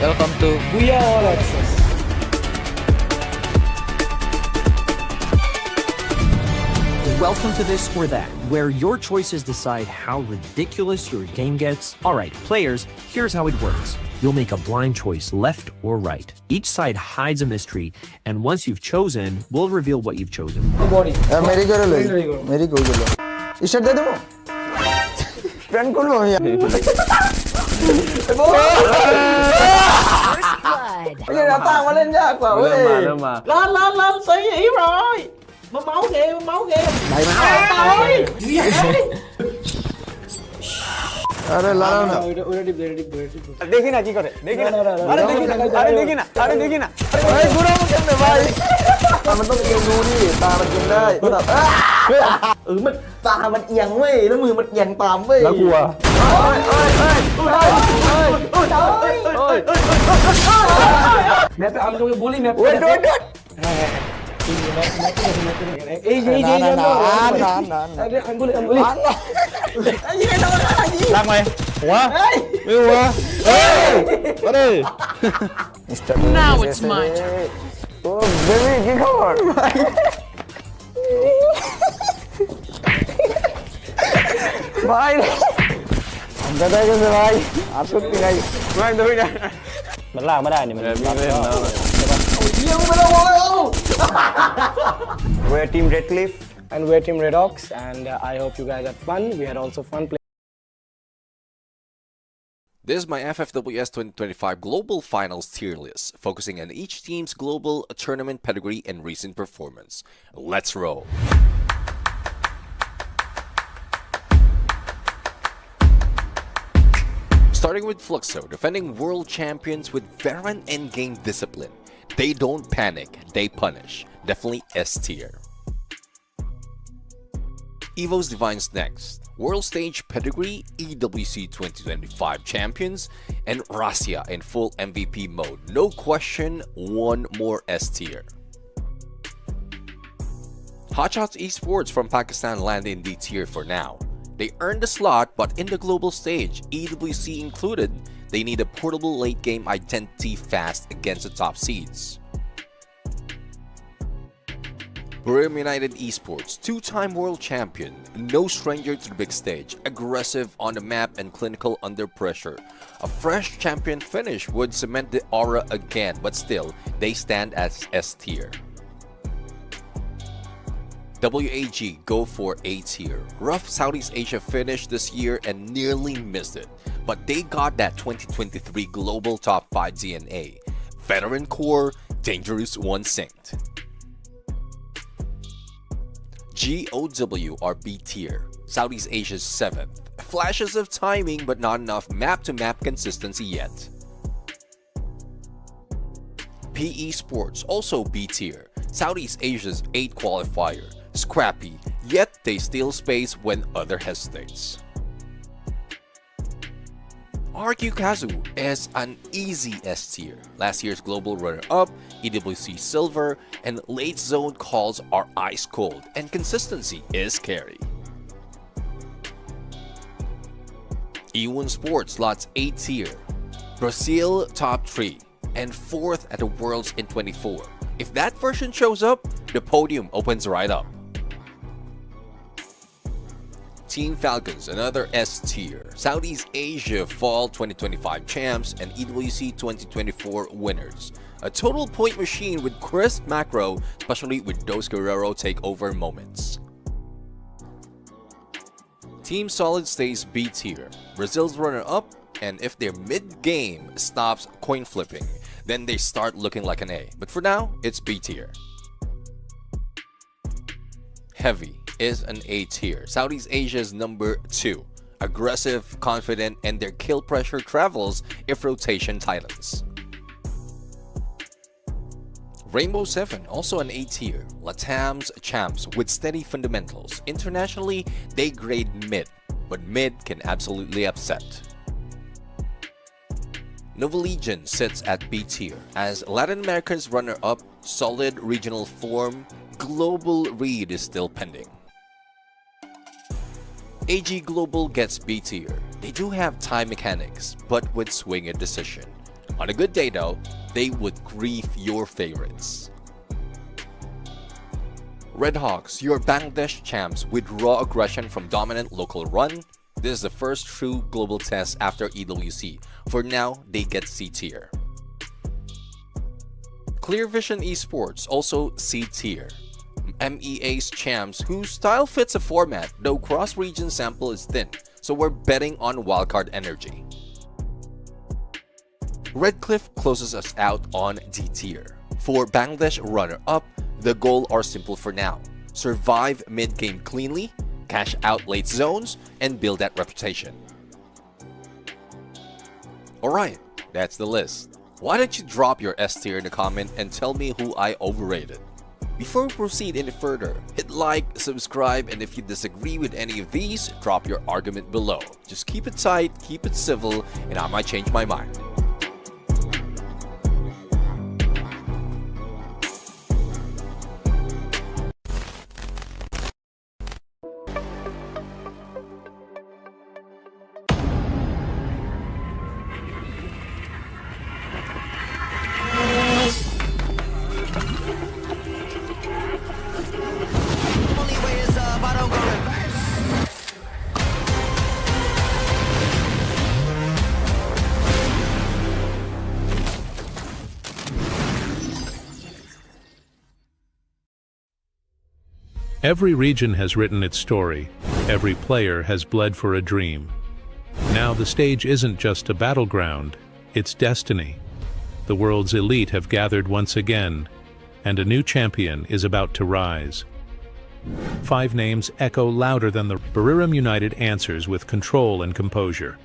Welcome to Booyah All Access. Welcome to this or that, where your choices decide how ridiculous your game gets. Alright, players, here's how it works. You'll make a blind choice, left or right. Each side hides a mystery, and once you've chosen, we'll reveal what you've chosen. Body. मेरी करो ले मेरी कोई करो इशर दे दो friend कौन हो यार ये रहता है वाले जा क्या ओए Lan sấy ý rồi. Mà máu kìa. भाई अरे लाला ना देखी ना की करे देखी ना अरे देखी ना अरे गुरा मत करने भाईมันต้องเอียงดูดิตามันกินได้มันตามันเอียงเว้ยแล้วมือมันเอียงตามเว้ยแล้วกลัวमैं पे हम लोग बोली मैं โอ้ยโดนlắc mày quá yêu quá có đi Now it's my turn. Oh baby কি খবর ভাই আমরা তাই গেছে ভাই আর সত্যি নাই ভাই ধরি না มันลากไม่ได้นี่มันเล่นแล้ว We're Team Red Cliff and we're Team Red Ox, and I hope you guys had fun. We had also fun playing. This is my FFWS 2025 Global Finals tier list, focusing on each team's global tournament pedigree and recent performance. Let's roll! Starting with Fluxo, defending world champions with veteran endgame discipline. They don't panic, they punish. Definitely S tier. Evo's Divines next. World Stage Pedigree, EWC 2025 Champions, and Russia in full MVP mode. No question, one more S tier. Hotshots Esports from Pakistan land in D tier for now. They earned the slot, but in the global stage, EWC included, they need a portable late game identity fast against the top seeds. Booyah United Esports, two-time world champion, no stranger to the big stage, aggressive on the map and clinical under pressure. A fresh champion finish would cement the aura again, but still, they stand as S tier. WAG go for A tier. Rough Southeast Asia finish this year and nearly missed it, but they got that 2023 global top 5 DNA. Veteran core, dangerous one synced. GOW are B tier, Southeast Asia's 7th. Flashes of timing but not enough map-to-map consistency yet. P Esports also B tier, Southeast Asia's 8th qualifier. Scrappy, yet they steal space when other hesitates. RQKazu is an easy S tier. Last year's global runner-up, EWC Silver, and late zone calls are ice cold, and consistency is carry. E1 Sports slots A tier. Brazil top 3, and 4th at the Worlds in 24. If that version shows up, the podium opens right up. Team Falcons, another S tier. Southeast Asia Fall 2025 champs and EWC 2024 winners. A total point machine with crisp macro, especially with those Guerrero takeover moments. Team Solid stays B tier. Brazil's runner-up, and if their mid-game stops coin flipping, then they start looking like an A. But for now, it's B tier. Heavy is an A tier. Southeast Asia's number 2. Aggressive, confident, and their kill pressure travels if rotation tightens. Rainbow 7, also an A tier. Latam's champs with steady fundamentals. Internationally, they grade mid, but mid can absolutely upset. Nova Legion sits at B tier as Latin America's runner-up, solid regional form, global read is still pending. AG Global gets B tier. They do have time mechanics, but with swing a decision. On a good day though, they would grief your favorites. Red Hawks, your Bangladesh champs with raw aggression from dominant local run. This is the first true global test after EWC. For now, they get C tier. Clear Vision Esports, also C tier. MEA's champs whose style fits a format, though cross-region sample is thin, so we're betting on wildcard energy. Redcliffe closes us out on D tier. For Bangladesh runner-up, the goals are simple for now. Survive mid-game cleanly, cash out late zones, and build that reputation. Alright, that's the list. Why don't you drop your S tier in the comment and tell me who I overrated? Before we proceed any further, hit like, subscribe, and if you disagree with any of these, drop your argument below. Just keep it tight, keep it civil, and I might change my mind. Every region has written its story. Every player has bled for a dream. Now the stage isn't just a battleground, it's destiny. The world's elite have gathered once again, and a new champion is about to rise. 5 names echo louder than the Buriram United answers with control and composure.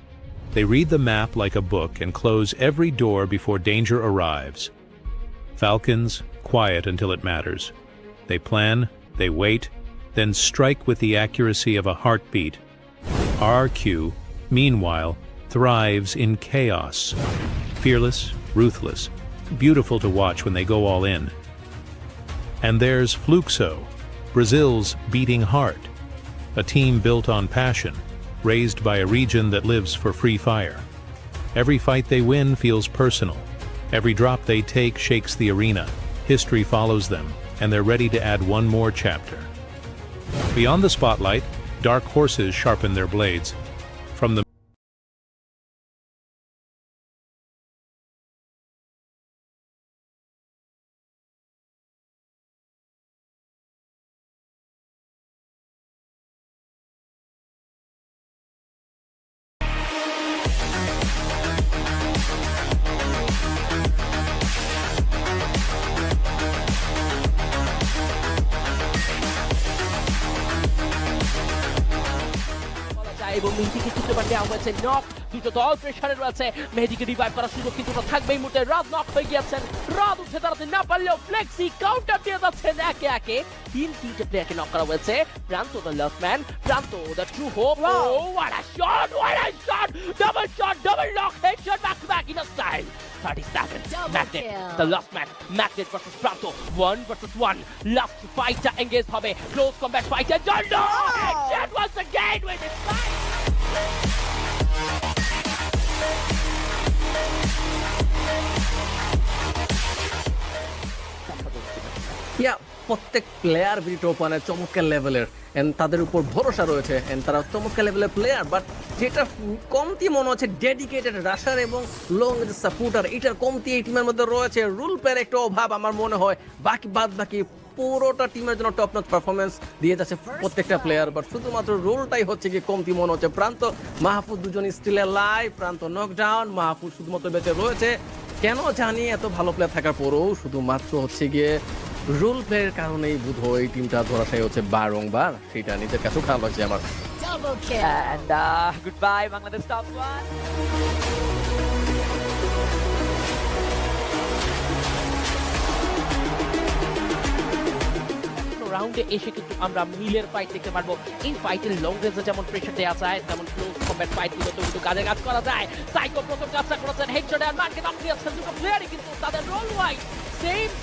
They read the map like a book and close every door before danger arrives. Falcons, quiet until it matters. They plan, they wait, then strike with the accuracy of a heartbeat. RQ, meanwhile, thrives in chaos. Fearless, ruthless, beautiful to watch when they go all in. And there's Fluxo, Brazil's beating heart. A team built on passion, raised by a region that lives for free fire. Every fight they win feels personal. Every drop they take shakes the arena. History follows them, and they're ready to add one more chapter. Beyond the spotlight, dark horses sharpen their blades. From the এবং মেহেদিকে কিন্তু এবার নেওয়া হয়েছে knock, দুটো দল প্রেসারে রয়েছে, মেহেদিকে revive করার সুযোগ কিন্তু থাকবে এই মুহূর্তে। রাত নক হয়ে গিয়েছেন, রাত উঠে দাঁড়াতে না পারলেও ফ্লেক্সি কাউন্টার দিয়ে যাচ্ছেন একে একে। তিনটে প্লেয়ারকে নক করা হয়েছে। Pranto the last man, Pranto the true hope. Oh what a shot, double knock, headshot back to back in a style. 30 seconds, Magnet, the last man, Magnet versus Pranto, 1 versus 1, last fighter engaged হবে, close combat fighter, Jondo, headshot once again with his fight. প্রত্যেক player bit ওপেনের চমৎকার লেভেলের, and তাদের উপর ভরসা রয়েছে, and তারা চমৎকার লেভেলের প্লেয়ার। বাট যেটা কমতি মনে হচ্ছে ডেডিকেটেড রাশার এবং লং সাপোর্টার, এটার কমতি এই টিমের মধ্যে রয়েছে। রুল প্লেয়ার একটা অভাব আমার মনে হয়। বাকি পুরোটা টিমের জন্য টপ নচ পারফরমেন্স দিয়ে যাচ্ছে প্রত্যেকটা প্লেয়ার, বাট শুধুমাত্র রোলটাই হচ্ছে কি কমতি মনে হচ্ছে। প্রান্ত মাহফুজ দুজন স্টিল লাইভ, প্রান্ত নকডাউন, মাহফুজ শুধুমাত্র বেঁচে রয়েছে। কেন জানি এত ভালো প্লেয়ার থাকার পরেও শুধুমাত্র হচ্ছে গিয়ে রোল প্লেয়ারের কারণেই বোধ হয় এই টিমটা ধরাশায়ী হচ্ছে বারংবার, সেটা নিজের কাছেও খারাপ লাগছে আমার। And goodbye Bangladesh top 1. রাউন্ডে এসে কিন্তু আমরা মিলের ফাইট দেখতে পারবো। এই ফাইটের লং রেঞ্জে যেমন প্রেসার দেওয়া যায়, তেমন ক্লোজ কম্ব্যাট ফাইট কিন্তু কাজে কাজ করা যায়। সাইকো প্রথম কাজটা করেছেন হেডশট আর মার্কে নক দিয়েছেন দুটো প্লেয়ারই কিন্তু তাদের রোল ওয়াইজ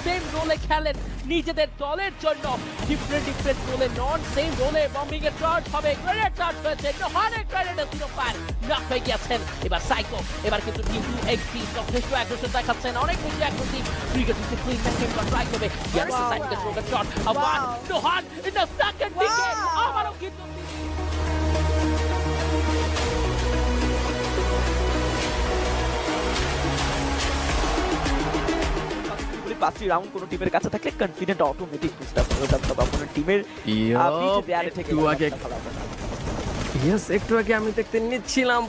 সেম রোলে খেলেন নিজেদের দলের জন্য ডিফারেন্ট রোলে নন সেম রোলে বম্বিং এর চার্জ হবে গ্রেনেড চার্জ হয়েছে নোহানের গ্রেনেডে 0 ফায়ার নক হয়ে গেছেন। এবার সাইকো এবার কিন্তু টিম 2xp যথেষ্ট অ্যাগ্রেশন দেখাচ্ছেন অনেক বেশি অ্যাগ্রেসিভ ট্রিগার দিতে ক্লিন ম্যাকেন বা ট্রাই করবে ইয়াস সাইকো রোগের শট আবার Nohan in the second wicket আবারও কিন্তু পাঁচটি রাউন্ড কোনো টিমের কাছে থাকলে কনফিডেন্ট অটোমেটিক বুস্ট আপ হয়ে যাবে তবে আপনার টিমের একটু আগে আমি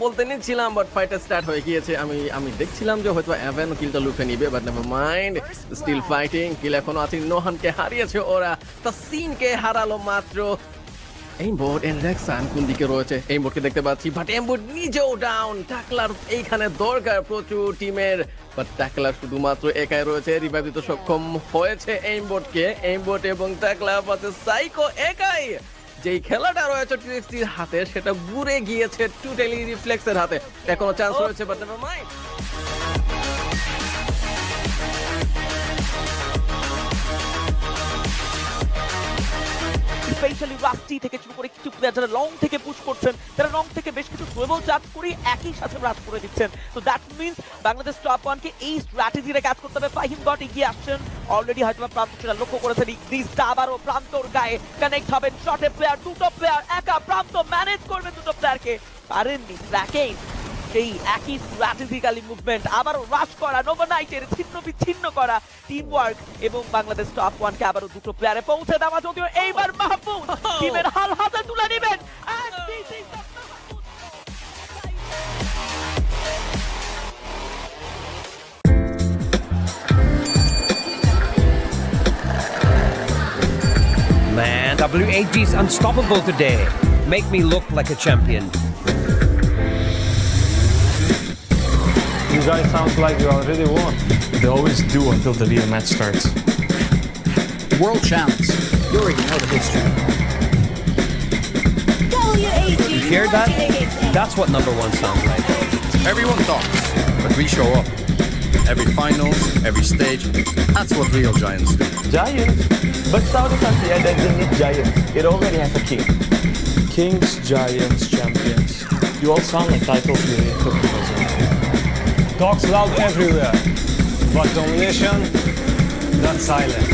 বলতে নিচ্ছিলাম বাট ফাইটটা স্টার্ট হয়ে গিয়েছে। আমি দেখছিলাম যে হয়তো অ্যাভেন কিলটা লুফে নিবে but never mind still fighting kill এখনো আছে। নোহানকে হারিয়েছে ওরা তাসিনকে হারালো মাত্র। এইমবোর্ড এন্ড রেক্সান কোন দিকে রয়েছে এইমবোর্ডকে দেখতে পাচ্ছি বাট এইমবোর্ড নিজেও ডাউন। টাকলার এইখানে দরকার প্রচুর টিমের বাট টাকলার শুধুমাত্র একাই রয়েছে রিভাইভ দিতে সক্ষম হয়েছে এইমবোর্ডকে। এইমবোর্ড এবং টাকলা পাশে সাইকো একাই। যেই খেলাটা রয়েছে টিএক্সটির হাতে সেটা ঘুরে গিয়েছে টোটালি রিফ্লেক্সের হাতে। এখনো চান্স রয়েছে but never mind. Specially rusty থেকে শুরু করে কিছু প্লেয়ার যারা লং থেকে পুশ করছেন তারা লং থেকে বেশ কিছু গ্লোবাল চার্জ করে একই সাথে রাশ করে দিচ্ছেন। তো দ্যাট মিন্স বাংলাদেশ টপ ওয়ানকে এই স্ট্র্যাটেজিতে কাজ করতে হবে। ফাহিম গট এগিয়ে আসছেন অলরেডি হয়তো প্রান্ত সেটা লক্ষ্য করেছেন ইগ্রিসটা আবারও প্রান্তর গায়ে কানেক্ট হবেন শটে প্লেয়ার দুটো প্লেয়ার একা প্রান্ত ম্যানেজ করবে দুটো প্লেয়ারকে পারেননি ট্র্যাকিং সেই একই স্ট্র্যাটেজিক্যালি মুভমেন্ট আবারও রাশ করা নোভানাইটের ছিন্ন বিচ্ছিন্ন করা টিম ওয়ার্ক এবং বাংলাদেশ টপ ওয়ানকে আবারও দুটো প্লেয়ারে পৌঁছে দেওয়া যদিও এইবার মাহফুজ টিমের হাল হাতে তুলে নেবেন। Man, W8G's unstoppable today. Make me look like a champion. You guys sound like you already won. They always do until the real match starts. World champs. You already know the history. You hear that? That's what number one sounds like. Everyone talks, but we show up. Every finals, every stage, that's what real giants do. Giants? But Saudi Arabia doesn't need giants. It already has a king. Kings, giants, champions. You all sound like titles we took in Talks loud everywhere, but domination, that's silent.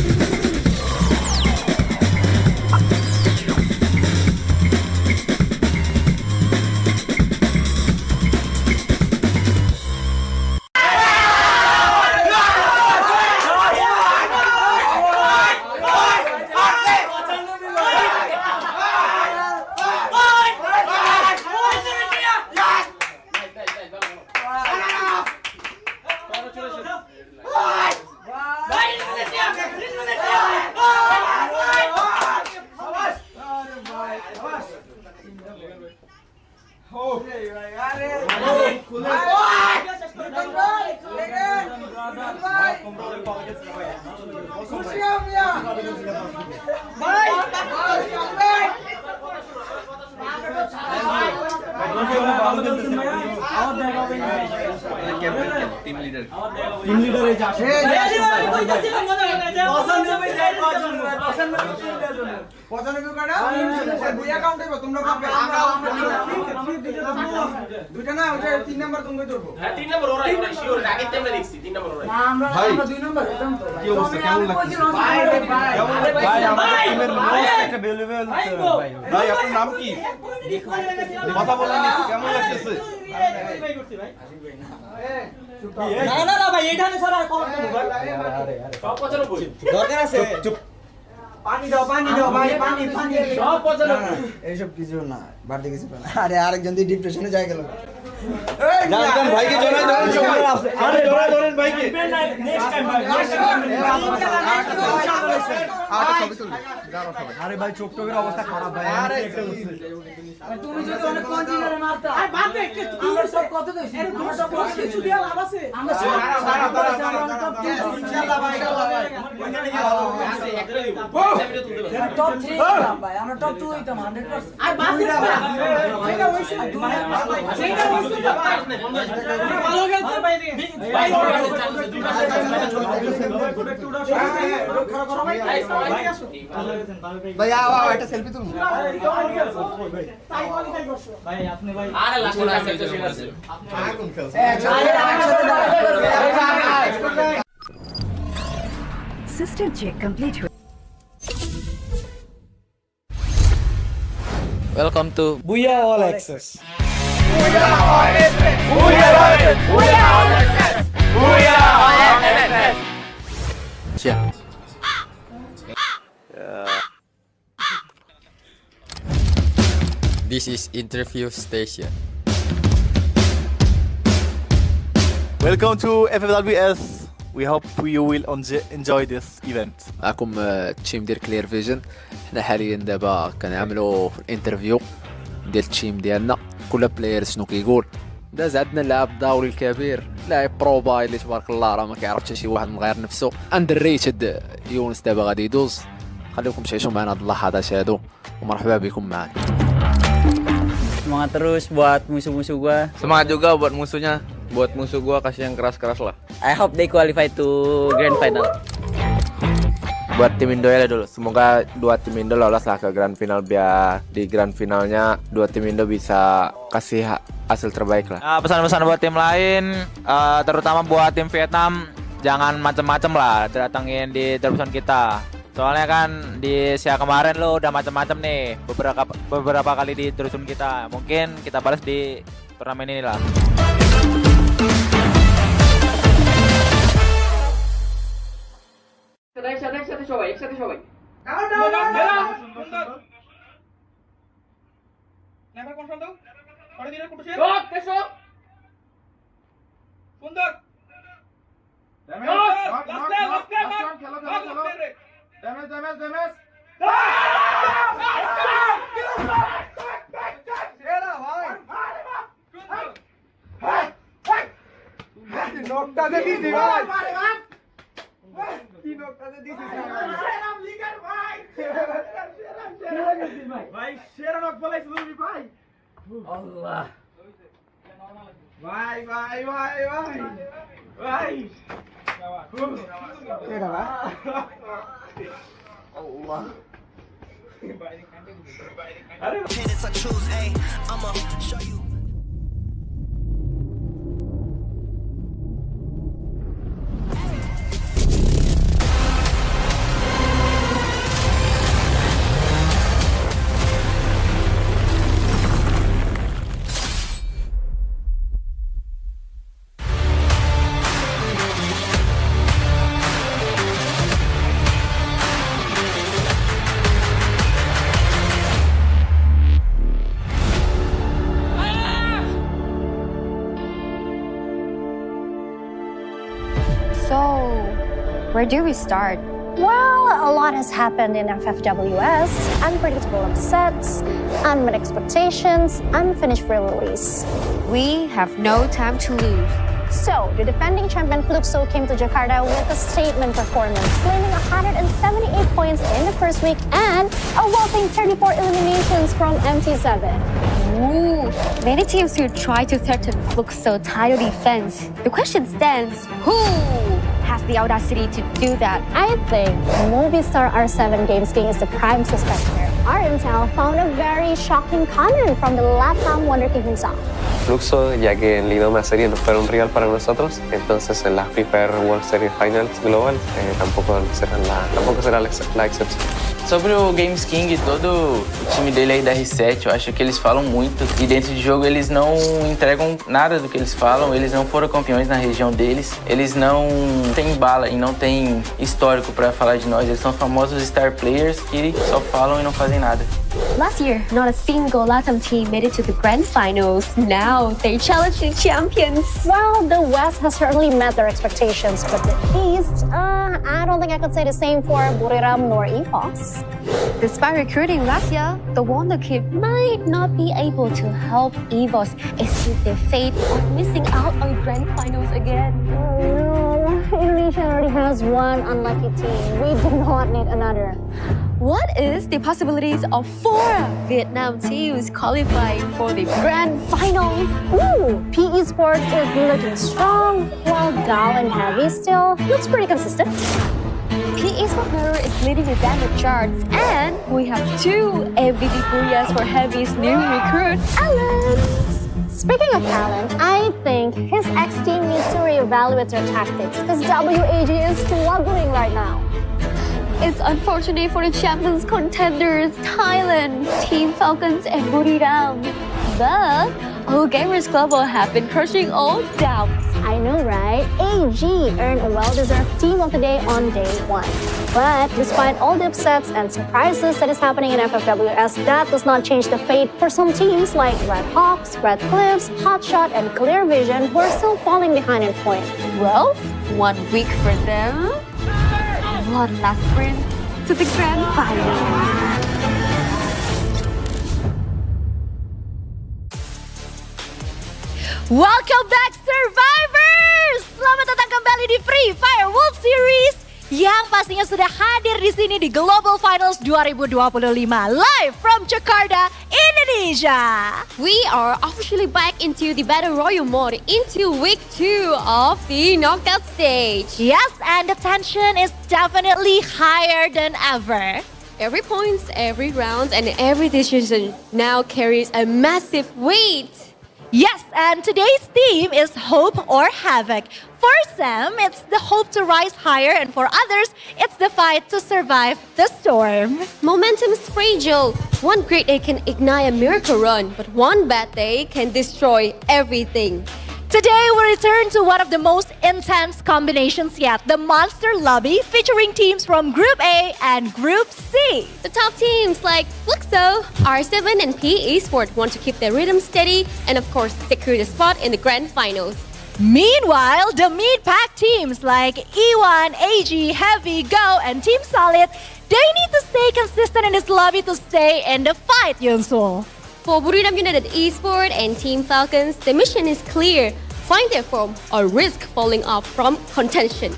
এইসব কিছু না বাড়তি কিছু না। আরে আরেকজন দিয়ে ডিপ্রেশনে যায় গেল। ভাইকে জড়াই ধরেন ভাইকে। আরে ভাই চোখ টোকের অবস্থা খারাপ ভাই। তুমি যদি অনেক কন্টিনিউরে মারতা আর বাদ দে আমরা সব কত দইছি আমরা সব কিছু দিয়া লাভ আছে আমরা সব ইনশাআল্লাহ ভাই ওখানে গিয়ে ভালো আছে একটা দিব টপ 3 হইতাম ভাই আমরা টপ 2 হইতাম 100% আর বাদ দিস না এটা হইছে এটা হইছে ভালো খেলছে ভাই ভাই আও একটা সেলফি তুলুন তাই কোয়ালিফাই করছো ভাই আপনি ভাই আরে লাস্ট সেলফি আছে আপনি আগুন খেলছেন System check complete. Welcome to Booyah All Access. This is interview station. Welcome to FFWS. We hope you will enjoy this event. معكم تشيم ديال كلير فيجن. حنا حاليا دابا كنعملوا في الانترفيو ديال التيم ديالنا. كل بلاير شنو كيقول. داز عندنا اللاعب الدوري الكبير، لاعب بروباي اللي تبارك الله راه ما كيعرف حتى شي واحد من غير نفسه. اندر ريتد يونس دابا غادي يدوز. خليكم تعيشوا معنا هاد اللحظات هادو ومرحبا بكم معنا. semangat terus buat musuh-musuh gua. Semangat juga buat musuhnya. Buat musuh gua kasih yang keras-keras lah. I hope they qualify to grand final. Buat tim Indo ya dulu. Semoga dua tim Indo lolos lah ke grand final biar di grand finalnya dua tim Indo bisa kasih hasil terbaik lah. Pesan-pesan buat tim lain, terutama buat tim Vietnam, jangan macem-macem lah datangin di terusan kita. Soalnya kan di Asia kemarin lo udah macam-macam nih beberapa kali di terusun kita. Mungkin kita balas di turnamen ini lah. একসাথে সবাই সুন্দর ভাই সেরা knock বলাইছো তুমি ভাই আল্লাহ ভাই ভাই ভাই ভাই ভাই সেরা ভাই আল্লাহ আরে I'ma show you. So, where do we start? Well, a lot has happened in FFWS. Unpredictable upsets, unmet expectations, unfinished release. We have no time to lose. So, the defending champion Fluxo came to Jakarta with a statement performance, claiming 178 points in the first week and a whopping 34 eliminations from MT7. Ooh, many teams will try to threaten Fluxo title defense. The question stands, who has the audacity to do that? I think Movistar R7 Games King is the prime suspect here. Our intel found a very shocking comment from the LATAM Wonder King himself. Fluxo, ya que en Lidoma serie no fuera un rival para nosotros, entonces en la FIFA World Series Finals Global tampoco será la excepción. Sobre o Games King e todo o time dele aí da R7, eu acho que eles falam muito e dentro de jogo eles não entregam nada do que eles falam, eles não foram campeões na região deles, eles não têm bala e não têm histórico pra falar de nós, eles são famosos star players que só falam e não fazem nada. Last year, not a single LATAM team made it to the grand finals. Now, they challenge the champions. Well, the West has certainly met their expectations, but the East, I don't think I could say the same for Buriram nor EFOS. Despite recruiting Russia, the Wonder Kid might not be able to help EVOS escape their fate of missing out on grand finals again. Indonesia already has one unlucky team. We do not need another. What is the possibilities of 4 Vietnam teams qualifying for the grand finals? Ooh, P Esports is looking strong, while Gao and Heavy still looks pretty consistent. P Esports is leading the damage charts, and we have 2 MVP Booyahs for Heavy's new recruit, Alan. Speaking of Alan, I think his ex-team needs to reevaluate their tactics because WAG is struggling right now. It's unfortunate for the champions contenders, Thailand, Team Falcons, and Buriram. But our Gamers Global have been crushing all doubts. I know, right? AG earned a well-deserved Team of the Day on day 1. But despite all the upsets and surprises that is happening in FFWS, that does not change the fate for some teams like Red Hawks, Red Cliffs, Hotshot, and Clear Vision who are still falling behind in point. Well, 1 week for them. One last sprint to the grand final. Welcome back, survivors! Selamat datang kembali di Free Fire World Series yang pastinya sudah hadir di sini di Global Finals 2025 live from Jakarta, Indonesia. We are officially back into the Battle Royale mode into week 2 of the knockout stage. Yes, and the tension is definitely higher than ever. Every point, every round, and every decision now carries a massive weight. Yes, and today's theme is Hope or Havoc. For some, it's the hope to rise higher, and for others, it's the fight to survive the storm. Momentum is fragile. One great day can ignite a miracle run, but one bad day can destroy everything. Today, we return to one of the most intense combinations yet, the Monster Lobby, featuring teams from Group A and Group C. The top teams like Fluxo, R7, and P Esports want to keep their rhythm steady and, of course, secure the spot in the grand finals. Meanwhile, the mid-pack teams like E1, AG, Heavy, Go, and Team Solid, they need to stay consistent in this lobby to stay in the fight, Yunsul. For Buriram United Esports and Team Falcons, the mission is clear. Find their form or risk falling off from contention.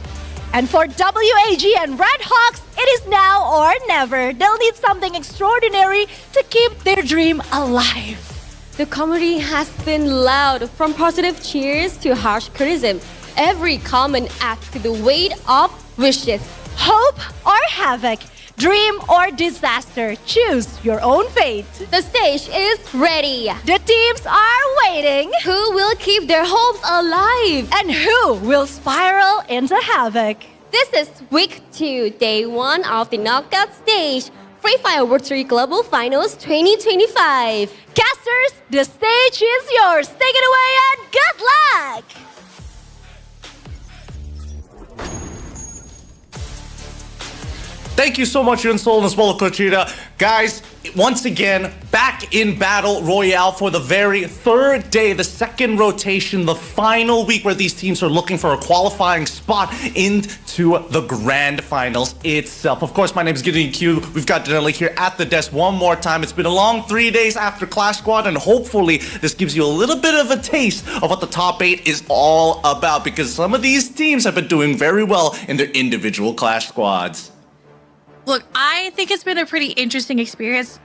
And for WAG and Red Hawks, it is now or never. They'll need something extraordinary to keep their dream alive. The comedy has been loud, from positive cheers to harsh criticism. Every comment adds to the weight of wishes. Hope or havoc, dream or disaster, choose your own fate. The stage is ready. The teams are waiting. Who will keep their hopes alive? And who will spiral into havoc? This is week 2, day 1 of the knockout stage. Free Fire World Series Global Finals 2025. Casters, the stage is yours. Take it away and good luck! Thank you so much, Yunsul, as well as Cochita. Guys, once again, back in Battle Royale for the very 3rd day, the 2nd rotation, the final week where these teams are looking for a qualifying spot into the grand finals itself. Of course, my name is Gideon Q. We've got Denali here at the desk one more time. It's been a long 3 days after Clash Squad, and hopefully this gives you a little bit of a taste of what the top 8 is all about, because some of these teams have been doing very well in their individual Clash Squads. Look, I think it's been a pretty interesting experience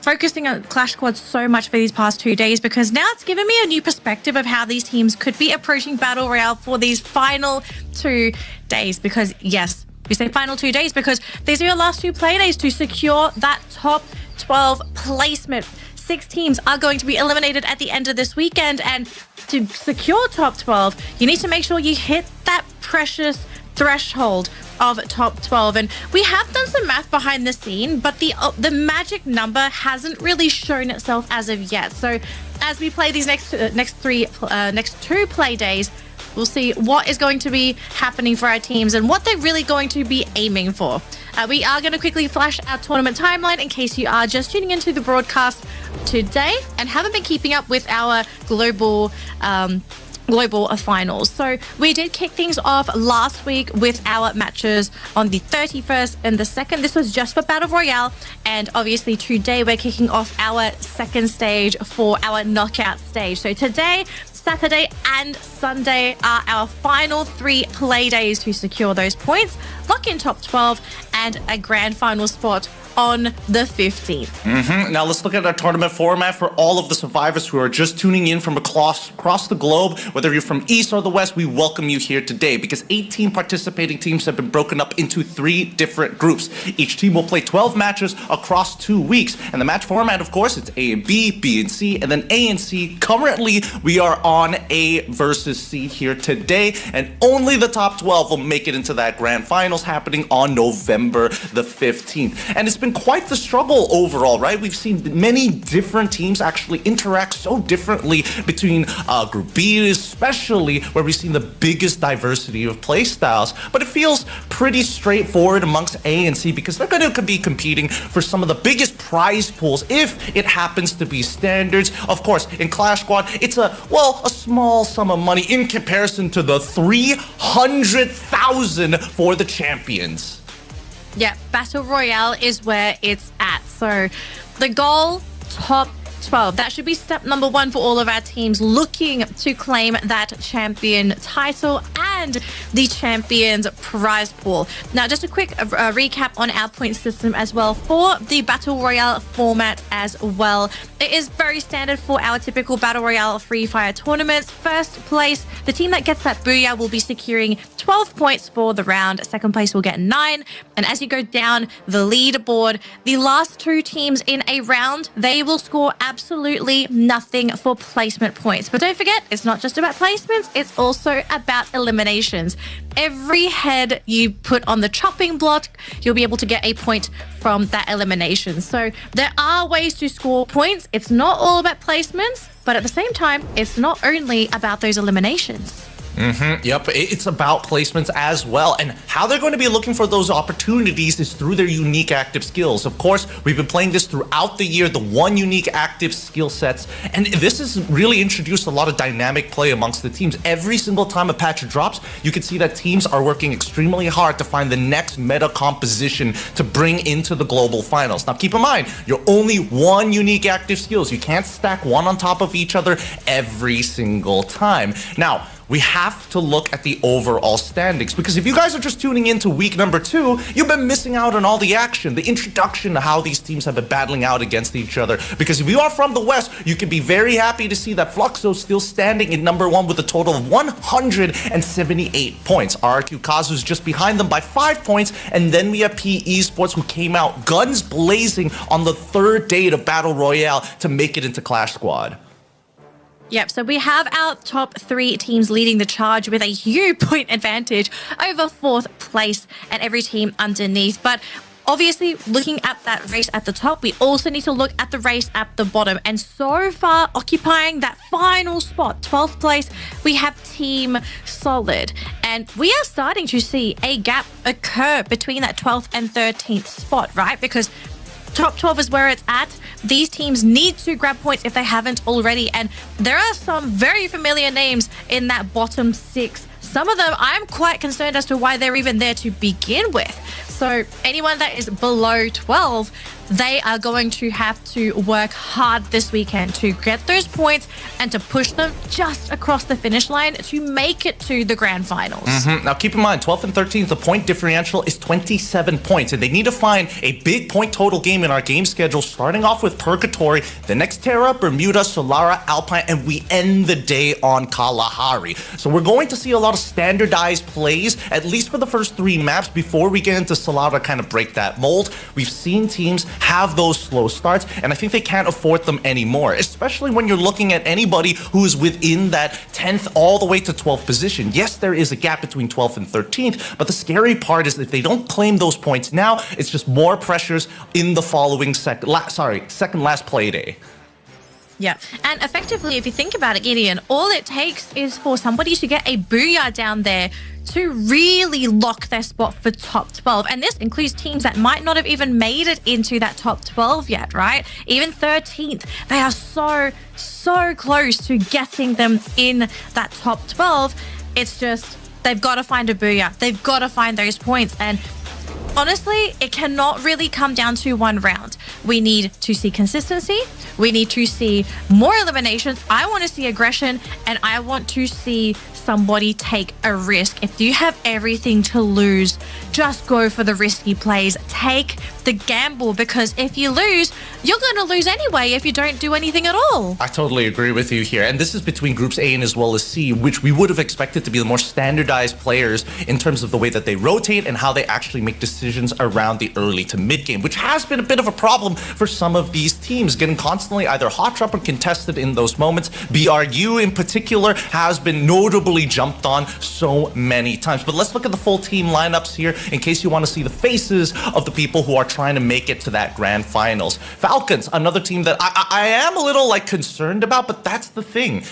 focusing on Clash Squad so much for these past 2 days, because now it's given me a new perspective of how these teams could be approaching Battle Royale for these final 2 days. Because yes, we say final 2 days because these are your last 2 play days to secure that top 12 placement. 6 teams are going to be eliminated at the end of this weekend, and to secure top 12, you need to make sure you hit that precious threshold of top 12. And we have done some math behind the scene, but the magic number hasn't really shown itself as of yet. So as we play these next 2 play days, we'll see what is going to be happening for our teams and what they're really going to be aiming for. We are going to quickly flash our tournament timeline in case you are just tuning into the broadcast today and haven't been keeping up with our global finals. So we did kick things off last week with our matches on the 31st and the 2nd. This was just for Battle Royale, and obviously today we're kicking off our 2nd stage for our knockout stage. So today, Saturday and Sunday are our final 3 play days to secure those points, lock in top 12 and a grand final spot on the 15th. Now let's look at our tournament format for all of the survivors who are just tuning in from across the globe. Whether you're from East or the West, we welcome you here today because 18 participating teams have been broken up into 3 different groups. Each team will play 12 matches across 2 weeks. And the match format, of course, it's A and B, B and C, and then A and C. Currently, we are on A versus C here today, and only the top 12 will make it into that grand finals happening on November the 15th. And it's been quite the struggle overall, right? We've seen many different teams actually interact so differently between Group B, especially where we've seen the biggest diversity of play styles. But it feels pretty straightforward amongst A and C because they're going to be competing for some of the biggest prize pools if it happens to be standards. Of course, in Clash Squad, it's a small sum of money in comparison to the 300,000 for the champions. Yeah, Battle Royale is where it's at. So the goal, top 12. That should be step number 1 for all of our teams looking to claim that champion title and the champion's prize pool. Now, just a quick recap on our point system as well for the Battle Royale format as well. It is very standard for our typical Battle Royale Free Fire tournaments. First place, the team that gets that Booyah will be securing 12 points for the round. Second place will get 9. And as you go down the leaderboard, the last 2 teams in a round, they will score absolutely nothing for placement points. But don't forget, it's not just about placements, it's also about eliminations. Every head you put on the chopping block, you'll be able to get a point from that elimination. So there are ways to score points. It's not all about placements, but at the same time, it's not only about those eliminations. Yep, it's about placements as well. And how they're going to be looking for those opportunities is through their unique active skills. Of course, we've been playing this throughout the year, the 1 unique active skill sets. And this has really introduced a lot of dynamic play amongst the teams. Every single time a patch drops, you can see that teams are working extremely hard to find the next meta composition to bring into the global finals. Now, keep in mind, you're only 1 unique active skills. You can't stack one on top of each other every single time. Now, we have to look at the overall standings because if you guys are just tuning into week number 2, you've been missing out on all the action, the introduction to how these teams have been battling out against each other. Because if you are from the West, you can be very happy to see that Fluxo is still standing in number 1 with a total of 178 points. RRQ Kazu's just behind them by 5 points, and then we have P Esports who came out guns blazing on the 3rd day of Battle Royale to make it into Clash Squad. Yep, so we have our top 3 teams leading the charge with a huge point advantage over 4th place and every team underneath. But obviously, looking at that race at the top, we also need to look at the race at the bottom. And so far, occupying that final spot, 12th place, we have Team Solid. And we are starting to see a gap occur between that 12th and 13th spot, right? Because top 12 is where it's at. These teams need to grab points if they haven't already. And there are some very familiar names in that bottom 6. Some of them I'm quite concerned as to why they're even there to begin with. So anyone that is below 12, they are going to have to work hard this weekend to get those points and to push them just across the finish line to make it to the grand finals. Now keep in mind, 12th and 13th, the point differential is 27 points, and they need to find a big point total game in our game schedule, starting off with Purgatory, the next Terra, Bermuda, Solara, Alpine, and we end the day on Kalahari. So we're going to see a lot of standardized plays, at least for the first 3 maps, before we get into Solara kind of break that mold. We've seen teams have those slow starts, and I think they can't afford them anymore, especially when you're looking at anybody who is within that 10th all the way to 12th position. Yes, there is a gap between 12th and 13th, but the scary part is if they don't claim those points now, it's just more pressures in the following second last play day. Yeah, and effectively, if you think about it, Gideon, all it takes is for somebody to get a Booyah down there to really lock their spot for top 12. And this includes teams that might not have even made it into that top 12 yet, right? Even 13th, they are so close to getting them in that top 12. It's just, they've got to find a Booyah. They've got to find those points. And honestly, it cannot really come down to one round. we need to see consistency. We need to see more eliminations. I want to see aggression, and I want to see somebody take a risk. If you have everything to lose, just go for the risky plays. Take the gamble, because if you lose, you're going to lose anyway if you don't do anything at all. I totally agree with you here. And this is between groups A and as well as C, which we would have expected to be the more standardized players in terms of the way that they rotate and how they actually make decisions around the early to mid game, which has been a bit of a problem for some of these teams, getting constantly either hot drop or contested in those moments. BRU in particular has been notably jumped on so many times. But let's look at the full team lineups here in case you want to see the faces of the people who are trying to make it to that grand finals. Falcons, another team that I am a little concerned about, but that's the thing.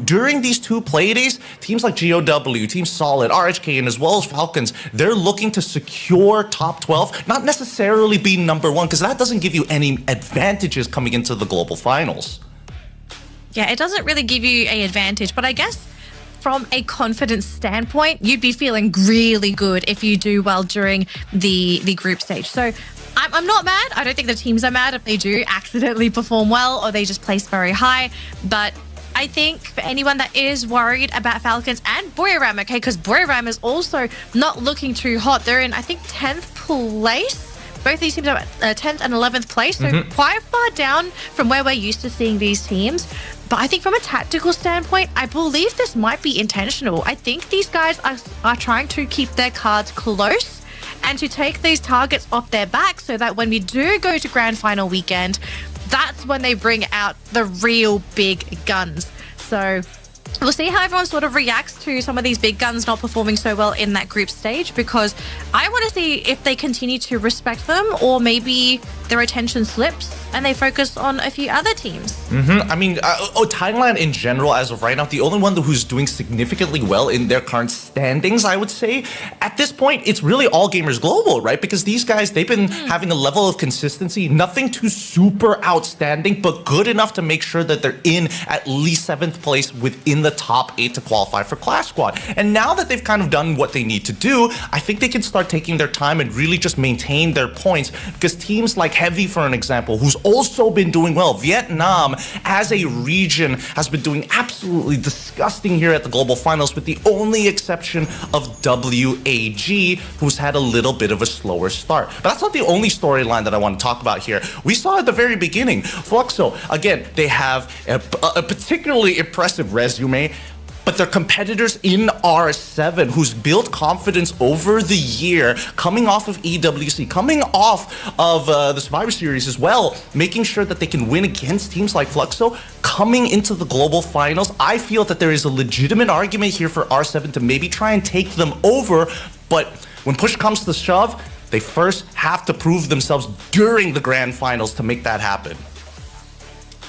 During these two play days, teams like GOW, Team Solid, RHK, and as well as Falcons, they're looking to secure top 12, not necessarily be number one, because that doesn't give you any advantages coming into the global finals. Yeah, it doesn't really give you an advantage, but I guess from a confidence standpoint, you'd be feeling really good if you do well during the group stage. So I'm not mad. I don't think the teams are mad if they do accidentally perform well or they just place very high. But I think for anyone that is worried about Falcons and Booyah, okay, because Booyah is also not looking too hot. They're in, I think, 10th place. Both these teams are at 10th and 11th place, so quite far down from where we're used to seeing these teams. But I think from a tactical standpoint, I believe this might be intentional. I think these guys are trying to keep their cards close and to take these targets off their back so that when we do go to grand final weekend, that's when they bring out the real big guns. So we'll see how everyone sort of reacts to some of these big guns not performing so well in that group stage, because I want to see if they continue to respect them or maybe their attention slips and they focus on a few other teams. I mean, Thailand in general, as of right now, the only one who's doing significantly well in their current standings, I would say. At this point, it's really all Gamers Global, right? Because these guys, they've been having a level of consistency, nothing too super outstanding, but good enough to make sure that they're in at least 7th place within the top 8 to qualify for Clash Squad. And now that they've kind of done what they need to do, I think they can start taking their time and really just maintain their points, because teams like Heavy, for an example, who's also been doing well. Vietnam, as a region, has been doing absolutely disgusting here at the global finals, with the only exception of WAG, who's had a little bit of a slower start. But that's not the only storyline that I want to talk about here. We saw at the very beginning, Fluxo, again, they have a particularly impressive resume, but they're competitors in R7 who's built confidence over the year, coming off of EWC, coming off of the Survivor Series as well, making sure that they can win against teams like Fluxo, coming into the global finals. I feel that there is a legitimate argument here for R7 to maybe try and take them over, but when push comes to shove, they first have to prove themselves during the grand finals to make that happen.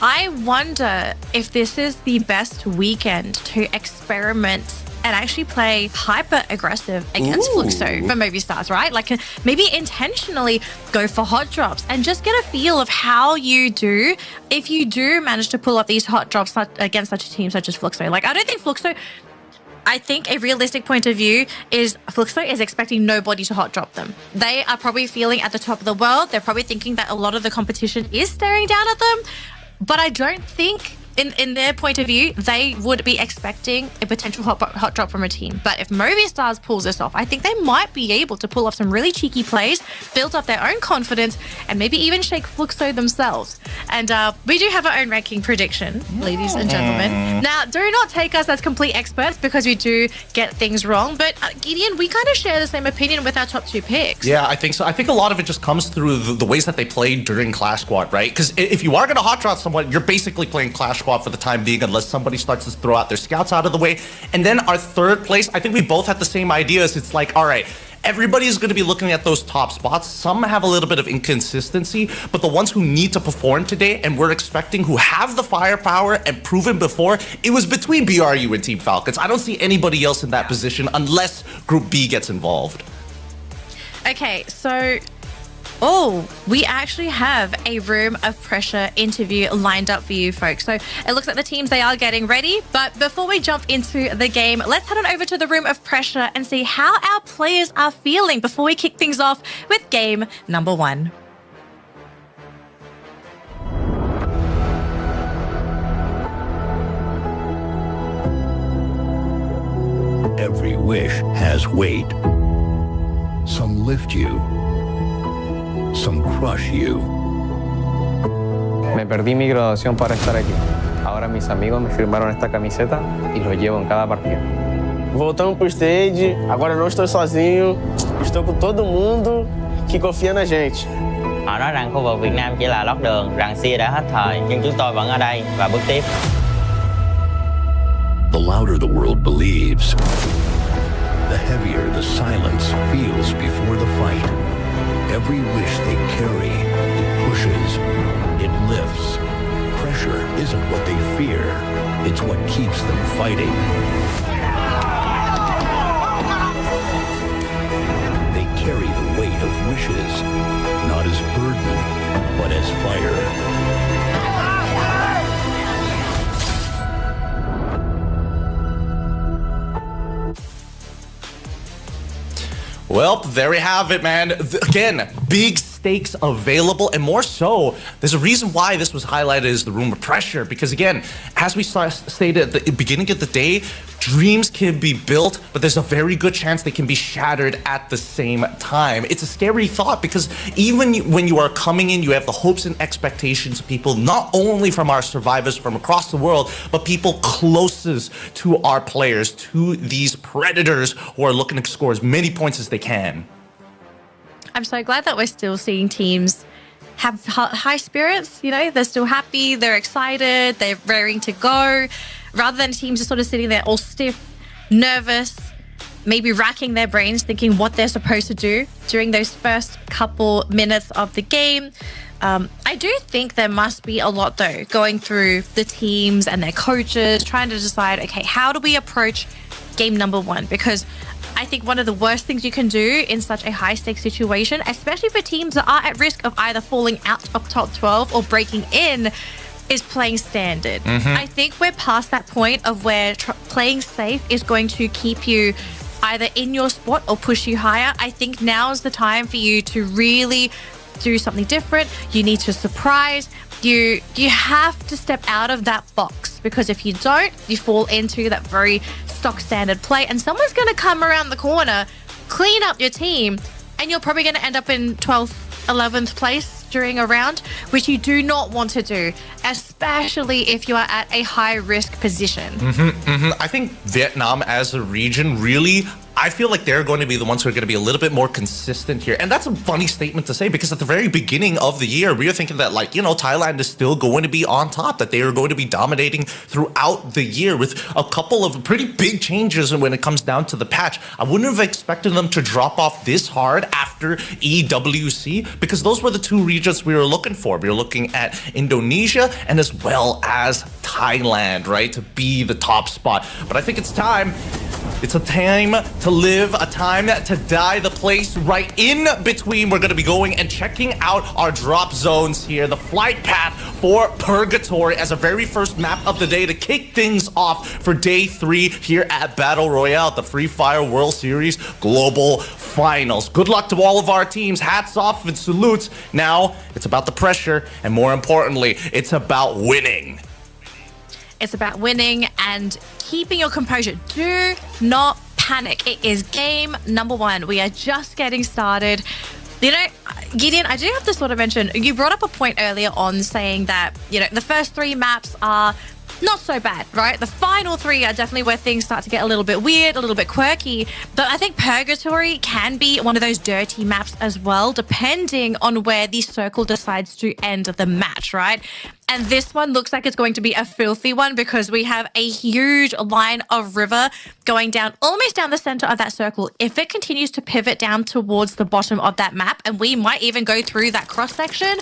I wonder if this is the best weekend to experiment and actually play hyper aggressive against Fluxo for movie stars, right? Like maybe intentionally go for hot drops and just get a feel of how you do if you do manage to pull off these hot drops against such a team such as Fluxo. Like, I don't think Fluxo, I think a realistic point of view is Fluxo is expecting nobody to hot drop them. They are probably feeling at the top of the world. They're probably thinking that a lot of the competition is staring down at them. But I don't think, in their point of view, they would be expecting a potential hot drop from a team. But if Movie Stars pulls this off, I think they might be able to pull off some really cheeky plays, build up their own confidence, and maybe even shake Fluxo themselves. And we do have our own ranking prediction, ladies and gentlemen. Now, do not take us as complete experts because we do get things wrong. But Gideon, we kind of share the same opinion with our top 2 picks. Yeah, I think so. I think a lot of it just comes through the ways that they played during Clash Squad, right? Because if you are going to hot drop someone, you're basically playing Clash Squad for the time being, unless somebody starts to throw out their scouts out of the way. And then our 3rd place, I think we both had the same ideas. It's like, all right, everybody's going to be looking at those top spots. Some have a little bit of inconsistency, but the ones who need to perform today and we're expecting, who have the firepower and proven before, it was between BRU and Team Falcons. I don't see anybody else in that position unless Group B gets involved. Okay, so we actually have a Room of Pressure interview lined up for you folks. So it looks like the teams, they are getting ready. But before we jump into the game, let's head on over to the Room of Pressure and see how our players are feeling before we kick things off with game number 1. Every wish has weight. Some lift you, some crush you. Me perdí mi graduación para estar aquí. Ahora mis amigos me firmaron esta camiseta y lo llevo en cada partido. Voltamos pro stage, agora não estou sozinho, estou com todo mundo que confia na gente. Họ nói rằng khu vực Việt Nam chỉ là lót đường, rằng SEA đã hết thời, nhưng chúng tôi vẫn ở đây và bước tiếp. The louder the world believes, the heavier the silence feels before the fight. Every wish they carry, it pushes, it lifts. Pressure isn't what they fear, it's what keeps them fighting. They carry the weight of wishes, not as burden, but as fire. Well, there we have it, man. Again, big stakes available, and more so, there's a reason why this was highlighted as the room of pressure, because again, as we stated at the beginning of the day, dreams can be built, but there's a very good chance they can be shattered at the same time. It's a scary thought, because even when you are coming in, you have the hopes and expectations of people, not only from our survivors from across the world, but people closest to our players, to these predators who are looking to score as many points as they can. I'm so glad that we're still seeing teams have high spirits. You know, they're still happy, they're excited, they're raring to go, rather than teams just sort of sitting there all stiff, nervous, maybe racking their brains thinking what they're supposed to do during those first couple minutes of the game. I do think there must be a lot, though, going through the teams and their coaches, trying to decide, okay, how do we approach game number one? Because I think one of the worst things you can do in such a high-stakes situation, especially for teams that are at risk of either falling out of top 12 or breaking in, is playing standard. I think we're past that point of where playing safe is going to keep you either in your spot or push you higher. I think now is the time for you to really do something different. You need to surprise. You have to step out of that box, because if you don't, you fall into that very stock standard play, and someone's going to come around the corner, clean up your team, and you're probably going to end up in 12th, 11th place during a round, which you do not want to do, especially if you are at a high risk position. I think Vietnam as a region really, I feel like they're going to be the ones who are going to be a little bit more consistent here. And that's a funny statement to say, because at the very beginning of the year, we were thinking that, like, you know, Thailand is still going to be on top, that they are going to be dominating throughout the year with a couple of pretty big changes when it comes down to the patch. I wouldn't have expected them to drop off this hard after EWC, because those were the two regions we were looking for. We were looking at Indonesia and as well as Thailand, right, to be the top spot. But I think it's time. It's a time to live, a time to die, the place right in between. We're going to be going and checking out our drop zones here, the flight path for Purgatory as a very first map of the day to kick things off for day 3 here at Battle Royale, the Free Fire World Series Global Finals. Good luck to all of our teams. Hats off and salutes. Now, it's about the pressure, and more importantly, it's about winning. It's about winning and keeping your composure. Do not panic. It is game number 1. We are just getting started. You know, Gideon, I do have to sort of mention, you brought up a point earlier on saying that, you know, the first 3 maps are not so bad, right? The final 3 are definitely where things start to get a little bit weird, a little bit quirky. But I think Purgatory can be one of those dirty maps as well, depending on where the circle decides to end the match, right? And this one looks like it's going to be a filthy one, because we have a huge line of river going down, almost down the center of that circle. If it continues to pivot down towards the bottom of that map, and we might even go through that cross section,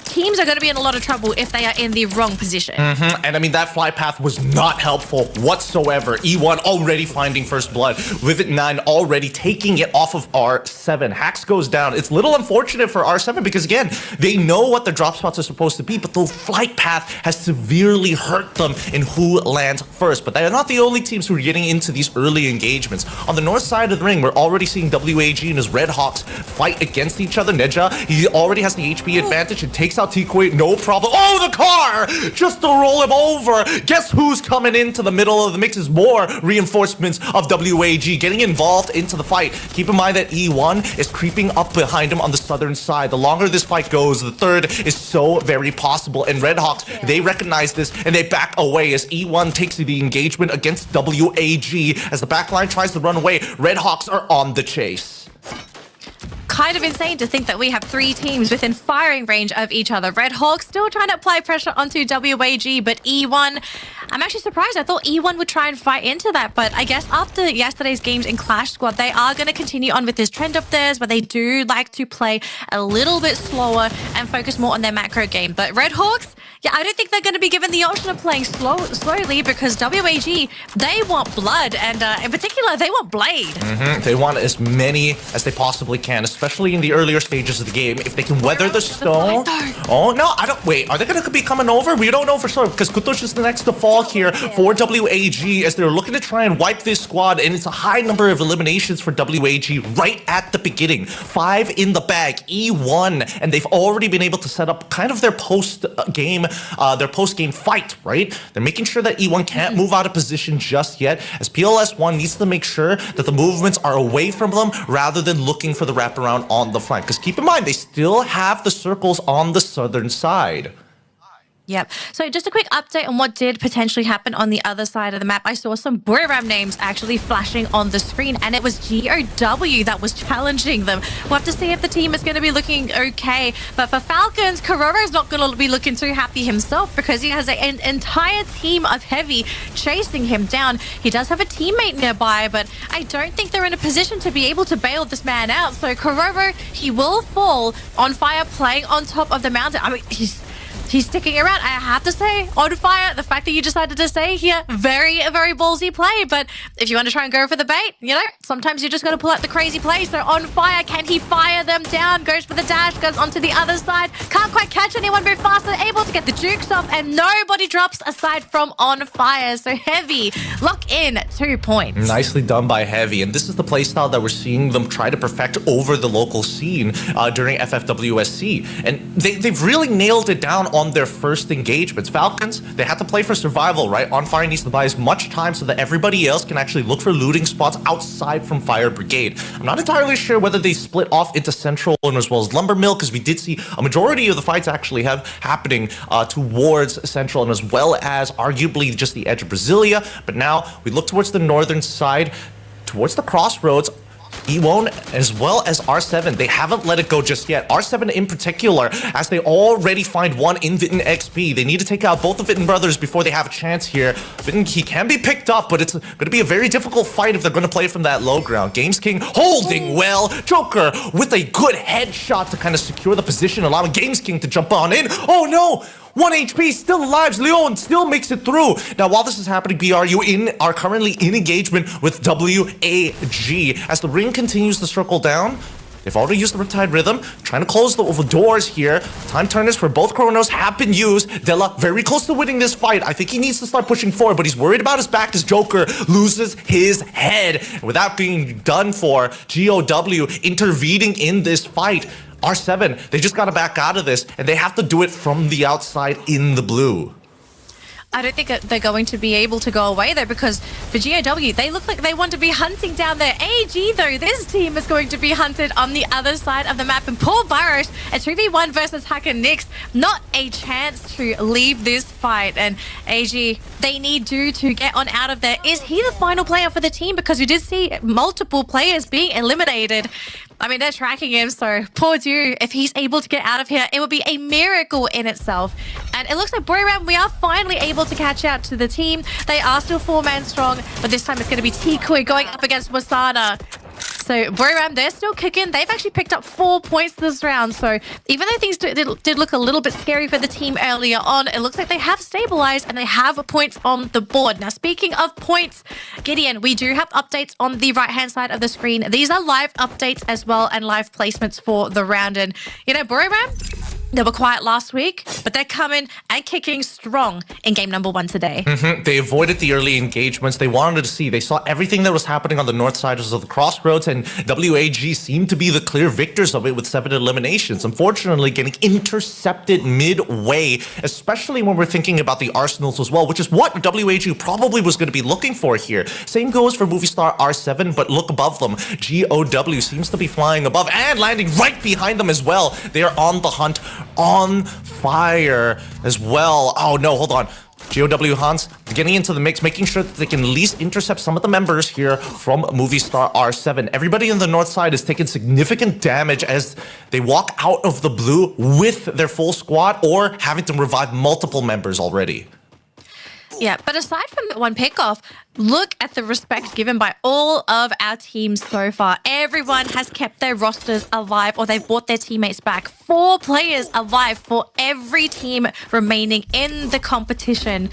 teams are going to be in a lot of trouble if they are in the wrong position. And I mean, that flight path was not helpful whatsoever. E1 already finding first blood. Vivid 9 already taking it off of R7. Hax goes down. It's a little unfortunate for R7, because again, they know what the drop spots are supposed to be, but the flight path has severely hurt them in who lands first. But they are not the only teams who are getting into these early engagements. On the north side of the ring, we're already seeing WAG and his Red Hawks fight against each other. Neja, he already has the HP advantage and takes out Tikui, no problem. Oh, the car! Just to roll him over. Guess who's coming into the middle of the mix is more reinforcements of WAG getting involved into the fight. Keep in mind that E1 is creeping up behind him on the southern side. The longer this fight goes, the third is so very possible. And Redhawks, they recognize this and they back away as E1 takes the engagement against WAG. As the backline tries to run away, Redhawks are on the chase. Kind of insane to think that we have 3 teams within firing range of each other. Red Hawk still trying to apply pressure onto WAG, but E1, I'm actually surprised. I thought E1 would try and fight into that, but I guess after yesterday's games in Clash Squad, they are going to continue on with this trend of theirs where they do like to play a little bit slower and focus more on their macro game. But Red Hawks, yeah, I don't think they're going to be given the option of playing slowly because WAG, they want blood, and in particular, they want Blade. They want as many as they possibly can, especially in the earlier stages of the game. If they can weather the stone. Oh, no, I don't. Wait, are they going to be coming over? We don't know for sure because Kutush is the next to fall here for WAG as they're looking to try and wipe this squad, and it's a high number of eliminations for WAG right at the beginning. 5 in the bag, E1, and they've already been able to set up kind of their post-game fight, right? They're making sure that E1 can't move out of position just yet, as PLS1 needs to make sure that the movements are away from them rather than looking for the wraparound on the flank. Because keep in mind, they still have the circles on the southern side. Yep. So just a quick update on what did potentially happen on the other side of the map. I saw some Booyah names actually flashing on the screen, and it was GOW that was challenging them. We'll have to see if the team is going to be looking okay. But for Falcons, Kororo's not going to be looking too happy himself because he has an entire team of Heavy chasing him down. He does have a teammate nearby, but I don't think they're in a position to be able to bail this man out. So Kororo, he will fall on fire playing on top of the mountain. I mean, He's sticking around. I have to say, on fire, the fact that you decided to stay here, very, very ballsy play. But if you want to try and go for the bait, you know, sometimes you just got to pull out the crazy play. So on fire, can he fire them down? Goes for the dash, goes onto the other side. Can't quite catch anyone very fast. They're able to get the jukes off, and nobody drops aside from on fire. So Heavy lock in 2 points. Nicely done by Heavy. And this is the playstyle that we're seeing them try to perfect over the local scene during FFWSC. And they've really nailed it down on their first engagements. Falcons, they have to play for survival, right? On Fire needs to buy as much time so that everybody else can actually look for looting spots outside from Fire Brigade. I'm not entirely sure whether they split off into Central and as well as Lumber Mill, because we did see a majority of the fights actually happening towards Central and as well as arguably just the edge of Brasilia. But now we look towards the northern side, towards the crossroads. E1 as well as R7, they haven't let it go just yet. R7 in particular, as they already find one in Vitten XP. They need to take out both the Vitten brothers before they have a chance here. Vitten, he can be picked up, but it's going to be a very difficult fight if they're going to play from that low ground. Games King holding well. Joker with a good headshot to kind of secure the position, allowing Games King to jump on in. Oh no! 1 HP, still alive. Leon still makes it through. Now, while this is happening, BRU are currently in engagement with WAG. As the ring continues to circle down, they've already used the Riptide Rhythm, trying to close the doors here. Time turners for both Chronos have been used. Della very close to winning this fight. I think he needs to start pushing forward, but he's worried about his back as Joker loses his head. Without being done for, GOW intervening in this fight. R7, they just got to back out of this, and they have to do it from the outside in the blue. I don't think they're going to be able to go away though, because for GOW, they look like they want to be hunting down there. AG though, this team is going to be hunted on the other side of the map. And Paul Barrosh, a 2v1 versus Hacker Nix, not a chance to leave this fight. And AG, they need Dew to get on out of there. Is he the final player for the team? Because we did see multiple players being eliminated. I mean, they're tracking him, so poor Dew, if he's able to get out of here, it would be a miracle in itself. And it looks like Booyah, we are finally able to catch out to the team. They are still 4-man strong, but this time it's going to be Tikui going up against Wasana. So Booyah, they're still kicking. They've actually picked up 4 points this round. So even though things did look a little bit scary for the team earlier on, it looks like they have stabilized and they have points on the board. Now, speaking of points, Gideon, we do have updates on the right-hand side of the screen. These are live updates as well and live placements for the round. And, you know, Booyah, They were quiet last week, but they're coming and kicking strong in game number 1 today. They avoided the early engagements. They wanted to see. They saw everything that was happening on the north side of the crossroads, and WAG seemed to be the clear victors of it with 7 eliminations. Unfortunately, getting intercepted midway, especially when we're thinking about the Arsenals as well, which is what WAG probably was going to be looking for here. Same goes for Movistar R7, but look above them. GOW seems to be flying above and landing right behind them as well. They are on the hunt, on fire as well. Oh no, hold on. GOW Hans getting into the mix, making sure that they can at least intercept some of the members here from Movistar R7. Everybody on the north side is taking significant damage as they walk out of the blue with their full squad or having to revive multiple members already. Yeah, but aside from that one pickoff, look at the respect given by all of our teams so far. Everyone has kept their rosters alive or they've brought their teammates back. 4 players alive for every team remaining in the competition.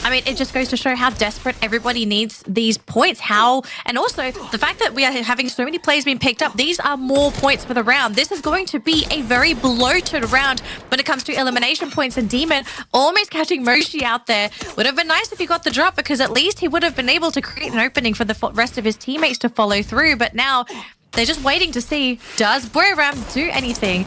I mean, it just goes to show how desperate everybody needs these points. And also the fact that we are having so many players being picked up, these are more points for the round. This is going to be a very bloated round when it comes to elimination points, and Demon almost catching Moshi out there. Would have been nice if he got the drop, because at least he would have been able to create an opening for the rest of his teammates to follow through. But now they're just waiting to see, does Booyah do anything?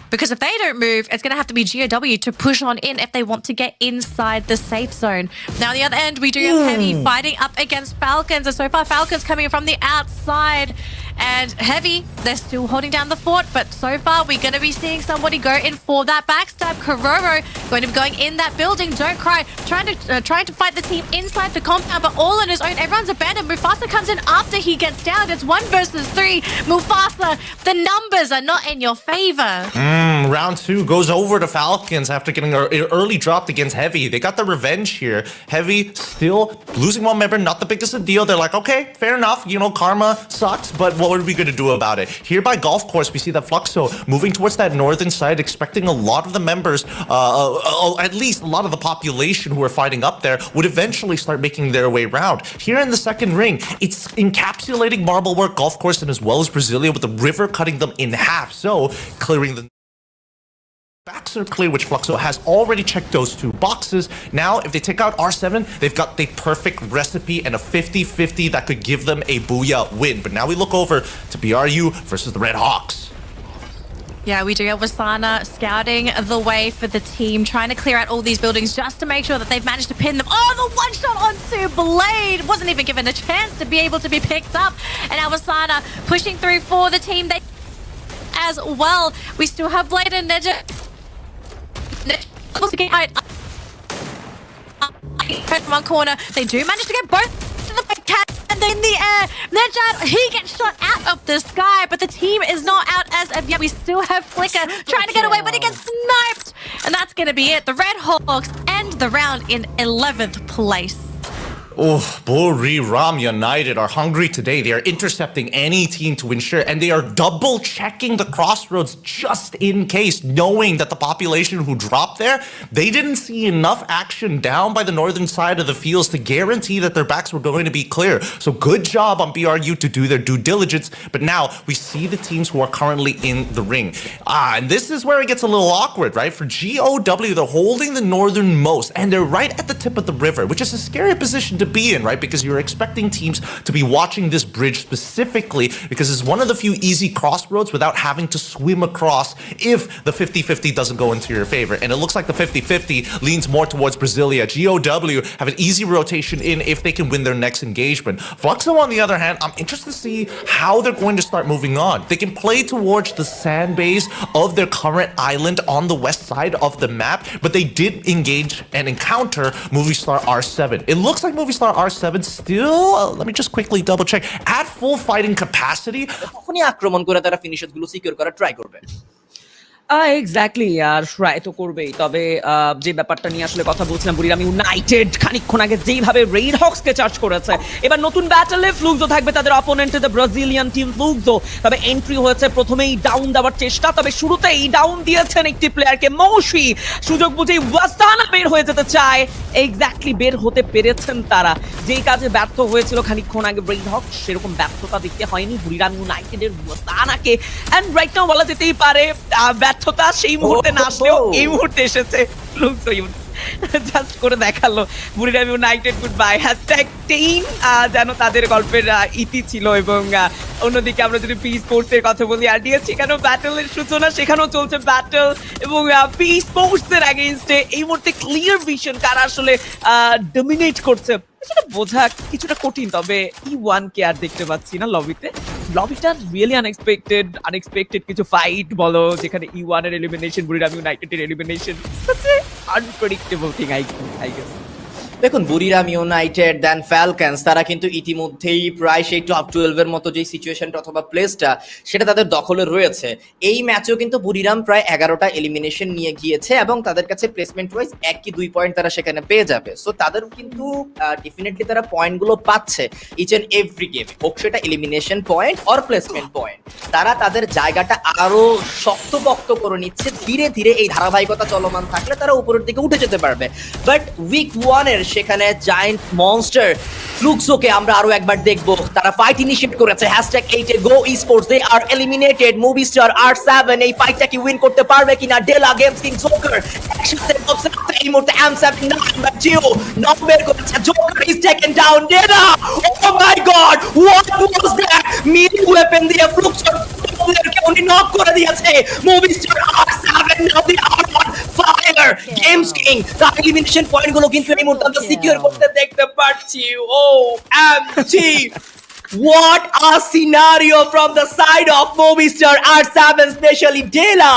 Because if they don't move, it's going to have to be GOW to push on in if they want to get inside the safe zone. Now, on the other end, we do have Heavy fighting up against Falcons. And so far, Falcons coming from the outside. And Heavy, they're still holding down the fort. But so far, we're going to be seeing somebody go in for that backstab. Kororo going to be going in that building. Don't cry. Trying to fight the team inside the compound, but all on his own. Everyone's abandoned. Mufasa comes in after he gets down. It's 1 versus 3. Mufasa, the numbers are not in your favor. Round 2 goes over to Falcons after getting an early drop against Heavy. They got the revenge here. Heavy still losing 1 member, not the biggest of deal. They're like, okay, fair enough. You know, karma sucks, but what are we going to do about it? Here by Golf Course, we see that Fluxo moving towards that northern side, expecting a lot of the members, at least a lot of the population who are fighting up there, would eventually start making their way around. Here in the second ring, it's encapsulating Marblework, Golf Course, and as well as Brasilia, with the river cutting them in half. So, clearing the backs are clear, which Fluxo has already checked those 2 boxes. Now, if they take out R7, they've got the perfect recipe and a 50-50 that could give them a Booyah win. But now we look over to BRU versus the Red Hawks. Yeah, we do have Wasana scouting the way for the team, trying to clear out all these buildings just to make sure that they've managed to pin them. Oh, the 1 shot onto Blade! Wasn't even given a chance to be able to be picked up. And now Wasana pushing through for the team. They as well. We still have Blade and Neja. One corner, they do manage to get both to the and in the air. Nejad, he gets shot out of the sky, but the team is not out as of yet. We still have Flicker trying to get away, but he gets sniped, and that's going to be it. The Red Hawks end the round in 11th place. Oh, Buriram United are hungry today. They are intercepting any team to ensure, and they are double checking the crossroads just in case, knowing that the population who dropped there, they didn't see enough action down by the northern side of the fields to guarantee that their backs were going to be clear. So good job on BRU to do their due diligence. But now we see the teams who are currently in the ring. And this is where it gets a little awkward, right? For GOW, they're holding the northernmost, and they're right at the tip of the river, which is a scary position to be in, right? Because you're expecting teams to be watching this bridge specifically because it's one of the few easy crossroads without having to swim across if the 50-50 doesn't go into your favor. And it looks like the 50-50 leans more towards Brasilia. GOW have an easy rotation in if they can win their next engagement. Fluxo, on the other hand, I'm interested to see how they're going to start moving on. They can play towards the sand base of their current island on the west side of the map, but they did engage and encounter Movistar R7. It looks like Movistar R7 still, let me just quickly double check, at full fighting capacity. তখনই আক্রমণ করে তারা finisher গুলো secure করা try করবে। Exactly, আর try তো করবেই। তবে যে ব্যাপারটা নিয়ে আসলে কথা বলছিলাম, বুরিরাম ইউনাইটেড খানিকক্ষণ আগে যেইভাবে রেড হক্সকে চার্জ করেছে, এবার নতুন ব্যাটলে ফ্লুক্সো থাকবে তাদের opponent, the Brazilian team Fluxo. তবে এন্ট্রি হয়েছে প্রথমেই ডাউন দেওয়ার চেষ্টা, তবে শুরুতেই ডাউন দিয়েছেন একটি প্লেয়ারকে। মৌসি সুযোগ বুঝেই ওয়াসানা বের হয়ে যেতে চায়, এক্স্যাক্টলি বের হতে পেরেছেন তারা। যেই কাজে ব্যর্থ হয়েছিল খানিকক্ষণ আগে রেড হক্স, সেরকম ব্যর্থতা দেখতে হয়নি বুরিরাম ইউনাইটেডের ওয়াসানাকে। অ্যান্ড রাইট নাও বলা যেতেই পারে ব্যাট ব্যর্থতা সেই মুহূর্তে না আসলেও এই মুহূর্তে এসেছে ফ্লুক্সো জাস্ট করে দেখালো বুরিরাম ইউনাইটেড গুড বাই #10 যেন তাদের গল্পের ইতি ছিল। এবং অন্যদিকে আমরা যদি পি স্পোর্টস এর কথা বলি, আরডিএস সেখানেও ব্যাটলের সূচনা, সেখানেও চলছে ব্যাটল এবং পি স্পোর্টস এর এগেইনস্টে এই মুহূর্তে ক্লিয়ার ভিশন কারা আসলে ডমিনেট করছে সেটা বোঝা কিছুটা কঠিন। তবে E1 কে আর দেখতে পাচ্ছি না লবিতে। লবিটা রিয়েলি আনএক্সপেক্টেড কিছু ফাইট বলো, যেখানে E1 এর এলিমিনেশন, বুরিরাম ইউনাইটেড এর elimination, unpredictable thing I guess. দেখুন বুরিরাম ইউনাইটেড দেন ফ্যালকনস তারা কিন্তু ইতিমধ্যেই প্রায় সেই টপ 12 এর মতো যে সিচুয়েশনটা অথবা প্লেসটা সেটা তাদের দখলে রয়েছে। এই ম্যাচেও কিন্তু বুরিরাম প্রায় 11টা এলিমিনেশন নিয়ে গিয়েছে এবং তাদের কাছে প্লেসমেন্ট ওয়াইজ 1 কি 2 পয়েন্ট তারা সেখানে পেয়ে যাবে। সো তাদের কিন্তু ডেফিনেটলি তারা পয়েন্টগুলো পাচ্ছে ইচ এন্ড এভরি গেমে, হোক সেটা elimination point or placement point. তারা তাদের জায়গাটা আরো শক্তপোক্ত করে নিচ্ছে। ধীরে ধীরে এই ধারাবাহিকতা চলমান থাকলে তারা উপরের দিকে উঠে যেতে পারবে। বাট উইক 1 এর সেখানে জায়ান্ট মনস্টার ফ্লুক্সোকে আমরা আরো একবার দেখবো। তারা ফাইট ইনিশিয়েট করেছে #8 এ Go Esports, they are eliminated. Movie star R7 এই ফাইটটা কি উইন করতে পারবে কিনা? ডেলা গেমস কিং জোকার একসাথে এই মুহূর্তে M7 বাট জিও নক বের করেছে। Joker is taken down. Della, oh my god, what was that? Mid weapon দিয়ে ফ্লুক্সো প্লেয়ারকে উনি নক করে দিয়েছে। Movie star R7 now they are on fire. Games king তার এলিমিনেশন পয়েন্টগুলো কিন্তু এই মুহূর্তে আমরা সিকিউর করতে দেখতে পাচ্ছি। OMG, what a scenario from the side of Movistar R7, especially Dela।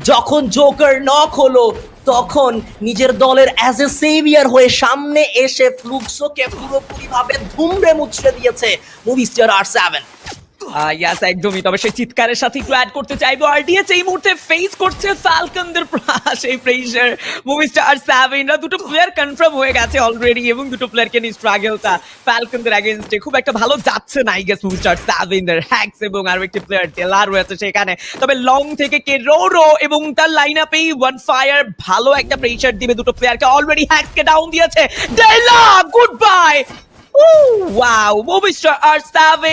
যখন জোকার নক হলো তখন নিজের দলের অ্যাজ এ সেভিয়ার হয়ে সামনে এসে ফ্লুক্সোকে পুরোপুরি ভাবে ধুমড়ে মুচড়ে দিয়েছে মুভিস্টার R7। ইয়াস একদমই। তবে সেই চিৎকারের সাথে একটু অ্যাড করতে চাইবো, আরডিএস এই মুহূর্তে ফেস করছে ফ্যালকনদের সেই প্রেশার। মুভিস্টার R7 দুটো প্লেয়ার কনফার্ম হয়ে গেছে অলরেডি এবং দুটো প্লেয়ারকে নিয়ে স্ট্রাগলটা ফ্যালকনদের এগেইনস্টে খুব একটা ভালো যাচ্ছে না I guess. Movistar R7 hacks এবং আরো একটি প্লেয়ার ডেলা রয়েছে সেখানে। তবে লং থেকে কে রো এবং তার লাইন আপেই ওয়ান ফায়ার ভালো একটা প্রেশার দিবে দুটো প্লেয়ারকে। অলরেডি হ্যাক্সকে ডাউন দিয়েছে ডেলা, good bye. Wow, Movistar R7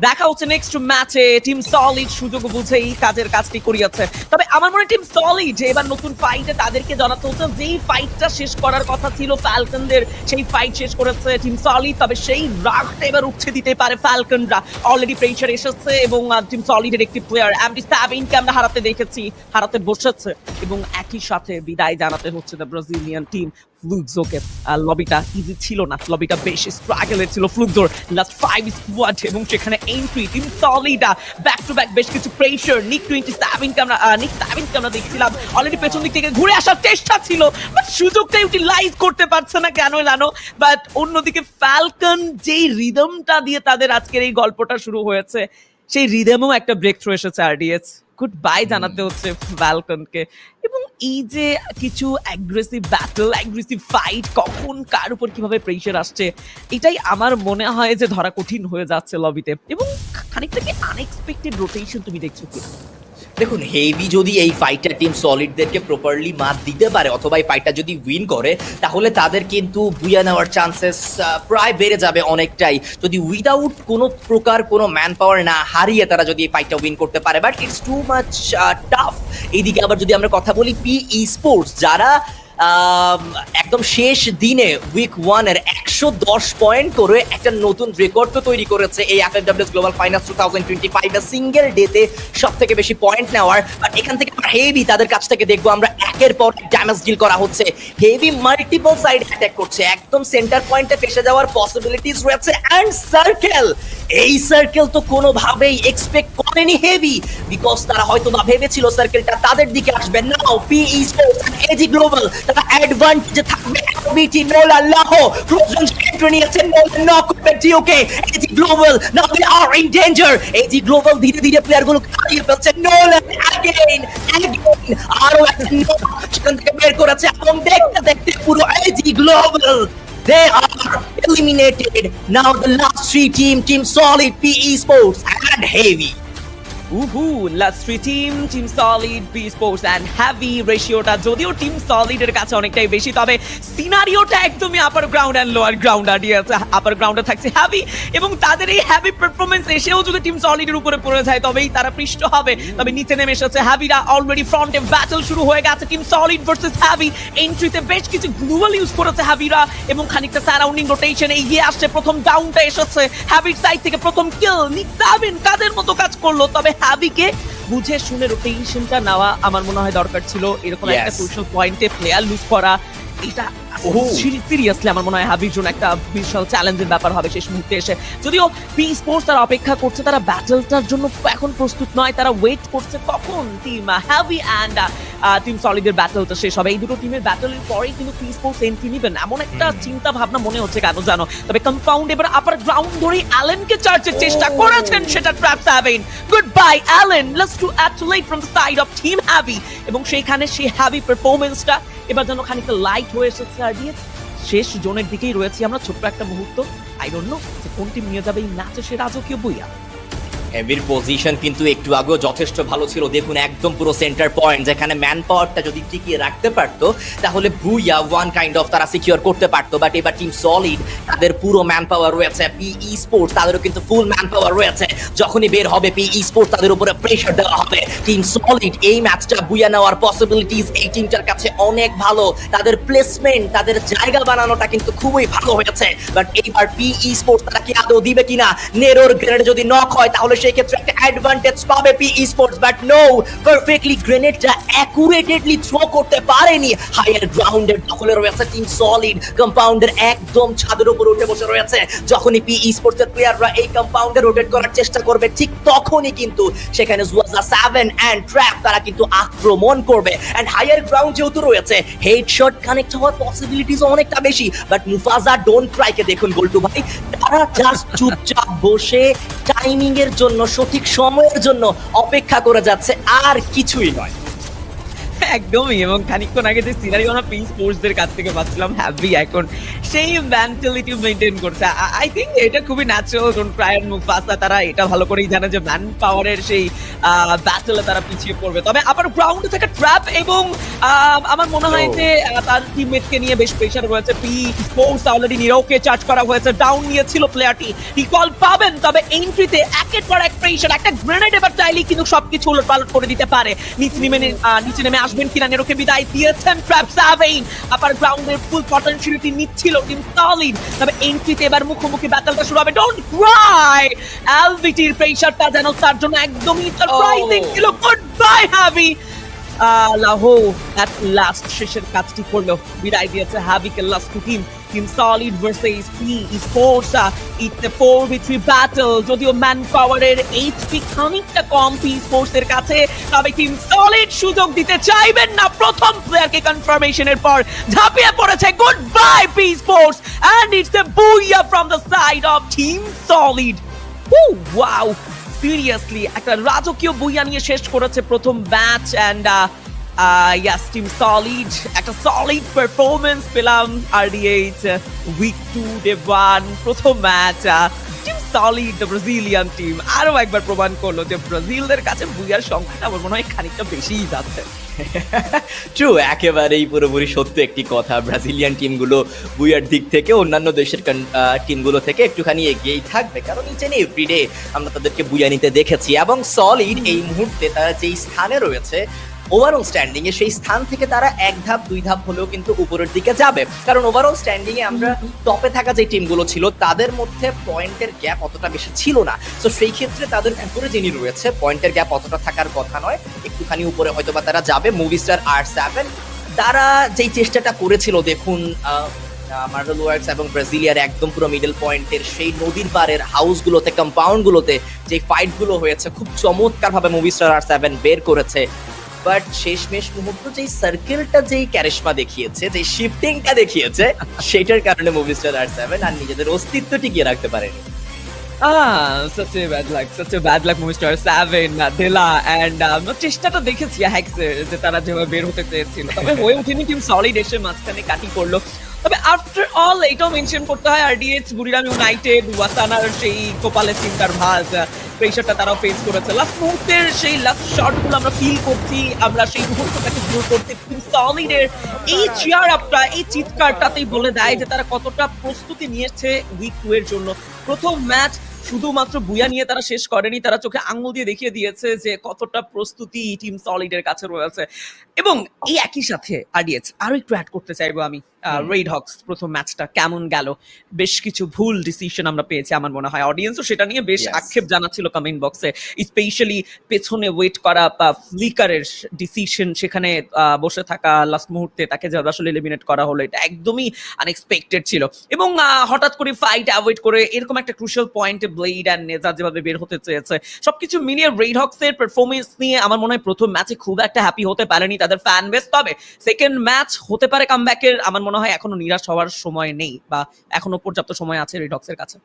দেখা হচ্ছে নেক্সট ম্যাচে। টিম সলিড সুযোগ বুঝেই কাজটি করিয়েছে। তবে আমার মনে হয় টিম সলিড এবার নতুন ফাইটে তাদেরকে জানাতে হচ্ছে যেই ফাইটটা শেষ করার কথা ছিল ফ্যালকনদের, সেই ফাইট শেষ করেছে টিম সলিড। তবে সেই রাগটা এবার উঠছে দিতে পারে ফ্যালকনরা। অলরেডি প্রেশার এসেছে এবং টিম সলিডের একটি প্লেয়ার MD7কে আমরা হারাতে বসেছে এবং একই সাথে বিদায় জানাতে হচ্ছে দ্য ব্রাজিলিয়ান টিম ফ্লুক্সোকে। লবিটা ইজি ছিল না, লবিটা বেশ স্ট্রাগলের ছিল ফ্লুক্সোর। লাস্ট 5 স্কোয়াড এবং সেখানে entry team Solid back to back বেশ কিছু প্রেশার। নিক 27কে আমরা দেখছিলাম অলরেডি পেছন দিক থেকে ঘুরে আসার চেষ্টা ছিল, বাট সুযোগটা ইউটিলাইজ করতে পারছে না কেন জানো। বাট অন্যদিকে ফ্যালকন যেই রিদমটা দিয়ে তাদের আজকের এই গল্পটা শুরু হয়েছে, সেই রিদমেও একটা ব্রেক থ্রু এসেছে আরডিএস। গুড বাই জানাতে হচ্ছে ফ্যালকনকে। এবং এই যে কিছু অ্যাগ্রেসিভ ব্যাটল, অ্যাগ্রেসিভ ফাইট, কখন কার উপর কিভাবে প্রেশার আসছে, এটাই আমার মনে হয় যে ধরা কঠিন হয়ে যাচ্ছে লবিতে। এবং খানিকটা কি আনএক্সপেক্টেড রোটেশন তুমি দেখছো কি? দেখুন হেভি যদি এই ফাইটটা টিম সলিডদেরকে প্রপারলি মাত দিতে পারে অথবা এই ফাইটটা যদি উইন করে, তাহলে তাদের কিন্তু বুইয়া নেওয়ার চান্সেস প্রায় বেড়ে যাবে অনেকটাই। যদি উইদাউট কোনো প্রকার কোনো ম্যান পাওয়ার না হারিয়ে তারা যদি এই ফাইটটা উইন করতে পারে, but it's too much tough. এইদিকে আবার যদি আমরা কথা বলি পি স্পোর্টস, যারা একদম শেষ দিনে উইক 1 এর 110 পয়েন্ট করে একটা নতুন রেকর্ড তো তৈরি করেছে এই FFWS গ্লোবাল ফাইনালস 2025 এর সিঙ্গেল ডেতে সবথেকে বেশি পয়েন্ট নেওয়ার। বাট এখান থেকে হেভি তাদের কাছ থেকে দেখবো আমরা একের পর ড্যামেজ ডিল করা হচ্ছে। হেভি মাল্টিপল সাইড অ্যাটাক করছে, একদম সেন্টার পয়েন্টে ফেসে যাওয়ার পসিবিলিটিস রয়েছে। অ্যান্ড সার্কেল, এই সার্কেল তো কোনোভাবেই এক্সপেক্ট করেনি হেভি, বিকজ তারা হয়তো বা ভেবেছিল সার্কেলটা তাদের দিকে আসবে। নাও পি স্পোর্টস এজি গ্লোবাল তারা অ্যাডভান্টেজে থাকবে। বিটি নোলা লাহো ক্লোজন এন্ট্রি নিয়েছে, নোলা নক করবে জিওকে। AG Global now they are in danger. AG Global ধীরে ধীরে প্লেয়ারগুলো হারিয়ে ফেলছে। নোলা অ্যাগেইন আরো একটা নক সেখান থেকে বের করেছে এবং দেখতে দেখতে পুরো AG global they are eliminated. Now the last 3 team Solid, P Esports and Heavy. Last three team Solid, P Sports and Heavy রেশিওটা যদিও টিম সলিডের কাছে অনেকটাই বেশি, তবে সিনারিওটা একদমই আপার গ্রাউন্ড অ্যান্ড লোয়ার গ্রাউন্ড আছে। আপার গ্রাউন্ডে থাকছে হ্যাভি এবং তাদের এই হ্যাভি পারফরমেন্স এসেও যদি টিম সলিডের উপরে পড়ে যায় তবেই তারা পৃষ্ঠ হবে। তবে নিচে নেমে এসেছে হ্যাভিরা, অলরেডি ফ্রন্টে ব্যাটল শুরু হয়ে গেছে টিম সলিড ভার্সেস হ্যাভি। এন্ট্রিতে বেশ কিছু গ্লুয়াল ইউজ করেছে হ্যাভিরা এবং খানিকটা সারাউন্ডিং রোটেশন এগিয়ে আসছে। প্রথম ডাউনটা এসেছে হ্যাভির সাইড থেকে, প্রথম কিল নিকতাবিন কাদের মতো কাজ করলো, তবে হ্যাভিকে বুঝে শুনে রোটেশনটা নেওয়া আমার মনে হয় দরকার ছিল। এরকম একটা ক্রুশাল পয়েন্টে প্লেয়ার লুজ করা, এটা সিরিয়াসলি আমার মনে হয় হ্যাভির জন্য একটা বিশাল চ্যালেঞ্জের ব্যাপার হবে শেষ মুহূর্তে এসে। যদিও পি স্পোর্টস তারা অপেক্ষা করছে, তারা ব্যাটলটার জন্য এখন প্রস্তুত নয়, তারা ওয়েট করছে কখন টিম হ্যাভি অ্যান্ড টিম সলিডের ব্যাটলটা শেষ হবে। এই দুটো টিমের ব্যাটলের পরেই কিন্তু পি স্পোর্টস এন্ট্রি নেবেন এমন একটা চিন্তা ভাবনা মনে হচ্ছে কেন জানো। তবে কম্পাউন্ড এবার আপার গ্রাউন্ড ধরেই অ্যালেনকে চার্জের চেষ্টা করেছেন, সেটা trap seven. Goodbye Allen, let's to athlete from the side of team Heavy. এবং সেইখানে সেই হ্যাভি পারফরমেন্সটা এবার যেন খানিকটা লাইট হয়ে এসেছে। আর দিয়ে শেষ জোনের দিকেই রয়েছি আমরা, ছোট্ট একটা মুহূর্ত। আই ডোন্ট নো যে কোন টিম নিয়ে যাবে এই ম্যাচে সে রাজকীয় বুইয়া। হেভির পজিশন কিন্তু একটু আগেও যথেষ্ট ভালো ছিল, দেখুন একদম পুরো সেন্টার পয়েন্ট, যেখানে ম্যান পাওয়ারটা যদি টিকিয়ে রাখতে পারতো তাহলে বুইয়া ওয়ান কাইন্ড অফ তারা সিকিউর করতে পারতো। বাট এবার টিম সলিড তাদের পুরো ম্যান পাওয়ার রয়েছে, পি স্পোর্টস তাদেরও কিন্তু ফুল ম্যান পাওয়ার রয়েছে। যখনই বের হবে পি স্পোর্টস তাদের উপরে প্রেশার দেওয়া হবে। টিম সলিড এই ম্যাচটা বুইয়া নেওয়ার পসিবিলিটিস এই টিমটার কাছে অনেক ভালো, তাদের প্লেসমেন্ট তাদের জায়গা বানানোটা কিন্তু খুবই ভালো হয়েছে। বাট এইবার পি স্পোর্টস তারা কি আদৌ দিবে কিনা? নেরোর গ্রেনেড যদি নক হয় তাহলে সেই ক্ষেত্রে একটা অ্যাডভান্টেজ পাবে P Sports, but no, perfectly গ্রেনেডটা অ্যাকুরেটলি থ্রো করতে পারেনি। হায়ার গ্রাউন্ডের দখলে রয়েছে টিম সলিড, কম্পাউন্ডের একদম ছাদের উপর উঠে বসে রয়েছে। যখনই পি স্পোর্টস এর প্লেয়াররা এই কম্পাউন্ডে রোটেট করার চেষ্টা করবে ঠিক তখনই কিন্তু সেখানে জুয়াজা 7 এন্ড ট্র্যাপ তারা কিন্তু আক্রমণ করবে। এন্ড হায়ার গ্রাউন্ড যেহেতু রয়েছে হেডশট কানেক্ট হওয়ার পসিবিলিটিস অনেকটা বেশি। বাট মুফাজা ডোন্ট ট্রাইকে দেখুন গোল্টু ভাই, তারা জাস্ট চুপচাপ বসে টাইমিং এর জন্য, সঠিক সময়ের জন্য অপেক্ষা করে যাচ্ছে, আর কিছুই নয়। একদমই। এবং খানিকক্ষণ আগে যে সিনারিও আমরা পি স্পোর্টসদের কাছ থেকে পাচ্ছিলাম, হ্যাভি এখন সেই মেন্টালিটি মেইনটেইন করছে। আই থিঙ্ক এটা খুবই ন্যাচারাল। কারণ প্রায়র মুফাসা তারা এটা ভালো করেই জানে যে ম্যান পাওয়ারের সেই ব্যাটলে তারা পিছিয়ে পড়বে। তবে আবার গ্রাউন্ডে থাকা ট্র্যাপ এবং আমার মনে হয় যে তার টিমমেটকে নিয়ে বেশ প্রেশার রয়েছে। পি স্পোর্টস অলরেডি নিরোকে চার্জ করা হয়েছে, ডাউন নিয়েছিল প্লেয়ারটি, রিকল পাবেন। তবে এন্ট্রিতে একের পর এক প্রেশার, একটা গ্রেনেড এবার চাইলেই কিন্তু সবকিছু উলটপালট করে দিতে পারে। নিচে নেমে আসবেন কিনা, নেরোকে বিদায় দিয়েছেন ট্র্যাপ সেভেন। আপার গ্রাউন্ডের ফুল পটেনশিয়ালিটি নিচ্ছিল টিম সলিড। তবে এন্ট্রিতে এবার মুখোমুখি ব্যাটলটা শুরু হবে। ডোন্ট ক্রাই, এলভিটির প্রেশারটা যেন তার জন্য একদমই সারপ্রাইজিং ছিল। Goodbye Heavy. লাহো এট লাস্ট শেষের কাজটি করলো, বিদায় দিয়েছে হ্যাভিকে last two team. Team solid versus P Sports, it's a 4v3 battle. যদিও ম্যান পাওয়ারের এইচপি খানিকটা কম পি স্পোর্টস এর কাছে, তবে টিম সলিড সুযোগ দিতে চাইবেন না। প্রথম প্লেয়ারকে কনফার্মেশনের পর ঝাঁপিয়ে পড়েছে। Goodbye P sports and it's a booyah from the side of team solid. Wow, seriously একটা রাজকীয় বুইয়া নিয়ে শেষ করেছে প্রথম match. And yes, team solid একটা সলিড পারফরমেন্স পেলাম। RDH উইক 2 ডে 1 প্রথম ম্যাচ। Team solid the Brazilian team আরো একবার প্রমাণ করলো যে ব্রাজিলদের কাছে বুইয়ার সংখ্যাটা আমার মনে হয় খানিকটা বেশিই যাচ্ছে। ট্রু, একেবারেই পুরোপুরি সত্য একটি কথা। ব্রাজিলিয়ান টিমগুলো বুইয়ার দিক থেকে অন্যান্য দেশের টিমগুলো থেকে একটুখানি এগিয়েই থাকবে, কারণ নিচে নেই এভরিডে আমরা তাদেরকে বুইয়া নিতে দেখেছি। এবং সলিড এই মুহূর্তে তারা যেই স্থানে রয়েছে ওভারঅল স্ট্যান্ডিং এ, সেই স্থান থেকে তারা এক ধাপ দুই ধাপ হলেও কিন্তু উপরের দিকে যাবে। কারণ ওভারঅল স্ট্যান্ডিং এ আমরা টপে থাকা যে টিমগুলো ছিল তাদের মধ্যে পয়েন্টের গ্যাপ অতটা বেশি ছিল না। তো সেই ক্ষেত্রে তাদের উপরে যিনি রয়েছে পয়েন্টের গ্যাপ অতটা থাকার কথা নয়, একটুখানি উপরে হয়তো বা তারা যাবে। মুভিস্টার R7 তারা যেই চেষ্টাটা করেছিল, দেখুন মার্বেল ওয়ার্কস এবং ব্রাজিলিয়ার একদম পুরো মিডল পয়েন্টের সেই নদীর পাড়ের হাউসগুলোতে, কম্পাউন্ডগুলোতে যে ফাইটগুলো হয়েছে খুব চমৎকারভাবে মুভিস্টার R7 বের করেছে। বাট শেষমেশ মুহূর্ত যেই সার্কেলটা, যেই ক্যারিশমা দেখিয়েছে, যেই শিফটিংটা দেখিয়েছে, সেটার কারণে মুভিস্টার R7 আর নিজেদের অস্তিত্ব টিকিয়ে রাখতে পারেনি। such a bad luck Movistar 7 Dela and চেষ্টাটা দেখেছি হ্যাক্সের যে তারা যেভাবে বের হতে চেয়েছিল, তবে হয়ে ওঠেনি। টিম সলিড এসে মাঝখানে কাটি করলো। তবে আফটার অল এটাও মেনশন করতে হয় আরডিএক্স, বুরিরাম ইউনাইটেড, ওয়াসানার সেই কপালের চিন্তার ভাঁজ, প্রেশারটা তারাও ফেস করেছে। লাস্ট মুহূর্তের সেই লাস্ট শটগুলো আমরা ফিল করছি, আমরা সেই মুহূর্তটাকে ফিল করতে সলিডের এই চিয়ার আপটা, এই চিৎকারটাতেই বলে দেয় যে তারা কতটা প্রস্তুতি নিয়েছে উইক 2 এর জন্য। প্রথম ম্যাচ শুধুমাত্র বুয়া নিয়ে তারা শেষ করেনি, তারা চোখে আঙুল দিয়ে দেখিয়ে দিয়েছে যে কতটা প্রস্তুতি টিম সলিডের কাছে রয়েছে। এবং এই একই সাথে আরডিএক্স আরো একটু অ্যাড করতে চাইবো আমি, রেড হক্স প্রথম ম্যাচটা কেমন গেল, বেশ কিছু ভুল ডিসিশন আমরা পেয়েছি আমার মনে হয়। অডিয়েন্সও সেটা নিয়ে বেশ আক্ষেপ জানাচ্ছিল কমেন্ট বক্সে, স্পেশালি পেছনে ওয়েট করা ফ্লিকারের ডিসিশন, সেখানে বসে থাকা লাস্ট মুহূর্তে তাকে যে আসলে এলিমিনেট করা হলো, এটা একদমই আনএক্সপেক্টেড ছিল। এবং হঠাৎ করে ফাইট অ্যাভয়েড করে এরকম একটা ক্রুশাল পয়েন্টে ব্লেড অ্যান্ড নেজা যেভাবে বের হতে চেয়েছে, সবকিছু মিলিয়ে রেড হক্সের পারফরমেন্স নিয়ে আমার মনে হয় প্রথম ম্যাচে খুব একটা হ্যাপি হতে পারেনি তাদের ফ্যান বেস। তবে সেকেন্ড ম্যাচ হতে পারে কামব্যাকের, আমার মনে হয় এখনো নিরাশ হওয়ার সময় নেই, বা এখনো পর্যাপ্ত সময় আছে রেড হক্সের কাছে।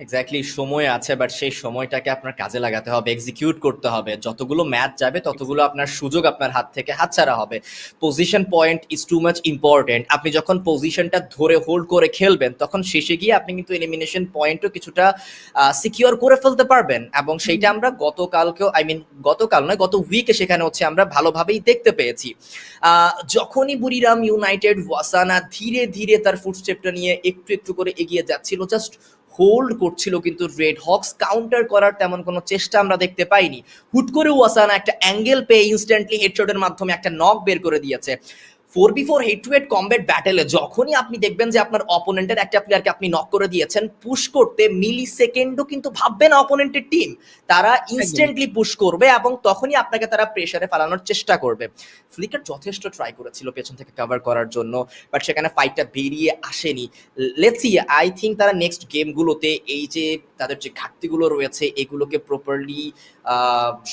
এক্স্যাক্টলি, সময় আছে, বাট সেই সময়টাকে আপনার কাজে লাগাতে হবে, এক্সিকিউট করতে হবে। যতগুলো ম্যাচ যাবে ততগুলো আপনার সুযোগ আপনার হাত থেকে হাতছাড়া হবে। Position point is too much important. আপনি যখন পজিশনটা ধরে হোল্ড করে খেলবেন তখন শেষে গিয়ে আপনি কিন্তু এলিমিনেশন পয়েন্টও কিছুটা সিকিউর করে ফেলতে পারবেন, এবং সেইটা আমরা গতকালকেও, গতকাল নয় গত উইকে সেখানে হচ্ছে আমরা ভালোভাবেই দেখতে পেয়েছি। যখনই বুরিরাম ইউনাইটেড ওয়াসানা ধীরে ধীরে তার ফুটস্টেপটা নিয়ে একটু একটু করে এগিয়ে যাচ্ছিল, জাস্ট হোল্ড করছিল, কিন্তু রেড হক্স কাউন্টার করার তেমন কোনো চেষ্টা আমরা দেখতে পাইনি। হুট করে ওয়াসানা একটা অ্যাঙ্গেল পেয়ে ইনস্ট্যান্টলি হেডশটের মাধ্যমে একটা নক বের করে দিয়েছে। 4v4 head to head combat ব্যাটেলে যখনই আপনি দেখবেন যে আপনার অপোনেন্টের একটা প্লেয়ারকে আপনি নক করে দিয়েছেন, পুশ করতে মিলি সেকেন্ডও কিন্তু ভাববে না অপোনেন্টের টিম, তারা ইনস্ট্যান্টলি পুশ করবে এবং তখনই আপনাকে তারা প্রেসারে ফেলানোর চেষ্টা করবে। ফ্লিকার যথেষ্ট ট্রাই করেছিল পেছন থেকে কভার করার জন্য, বাট সেখানে ফাইটটা বেরিয়ে আসেনি। লেটস সি, আই থিঙ্ক তারা নেক্সট গেমগুলোতে এই যে তাদের যে ঘাটতিগুলো রয়েছে এগুলোকে প্রপারলি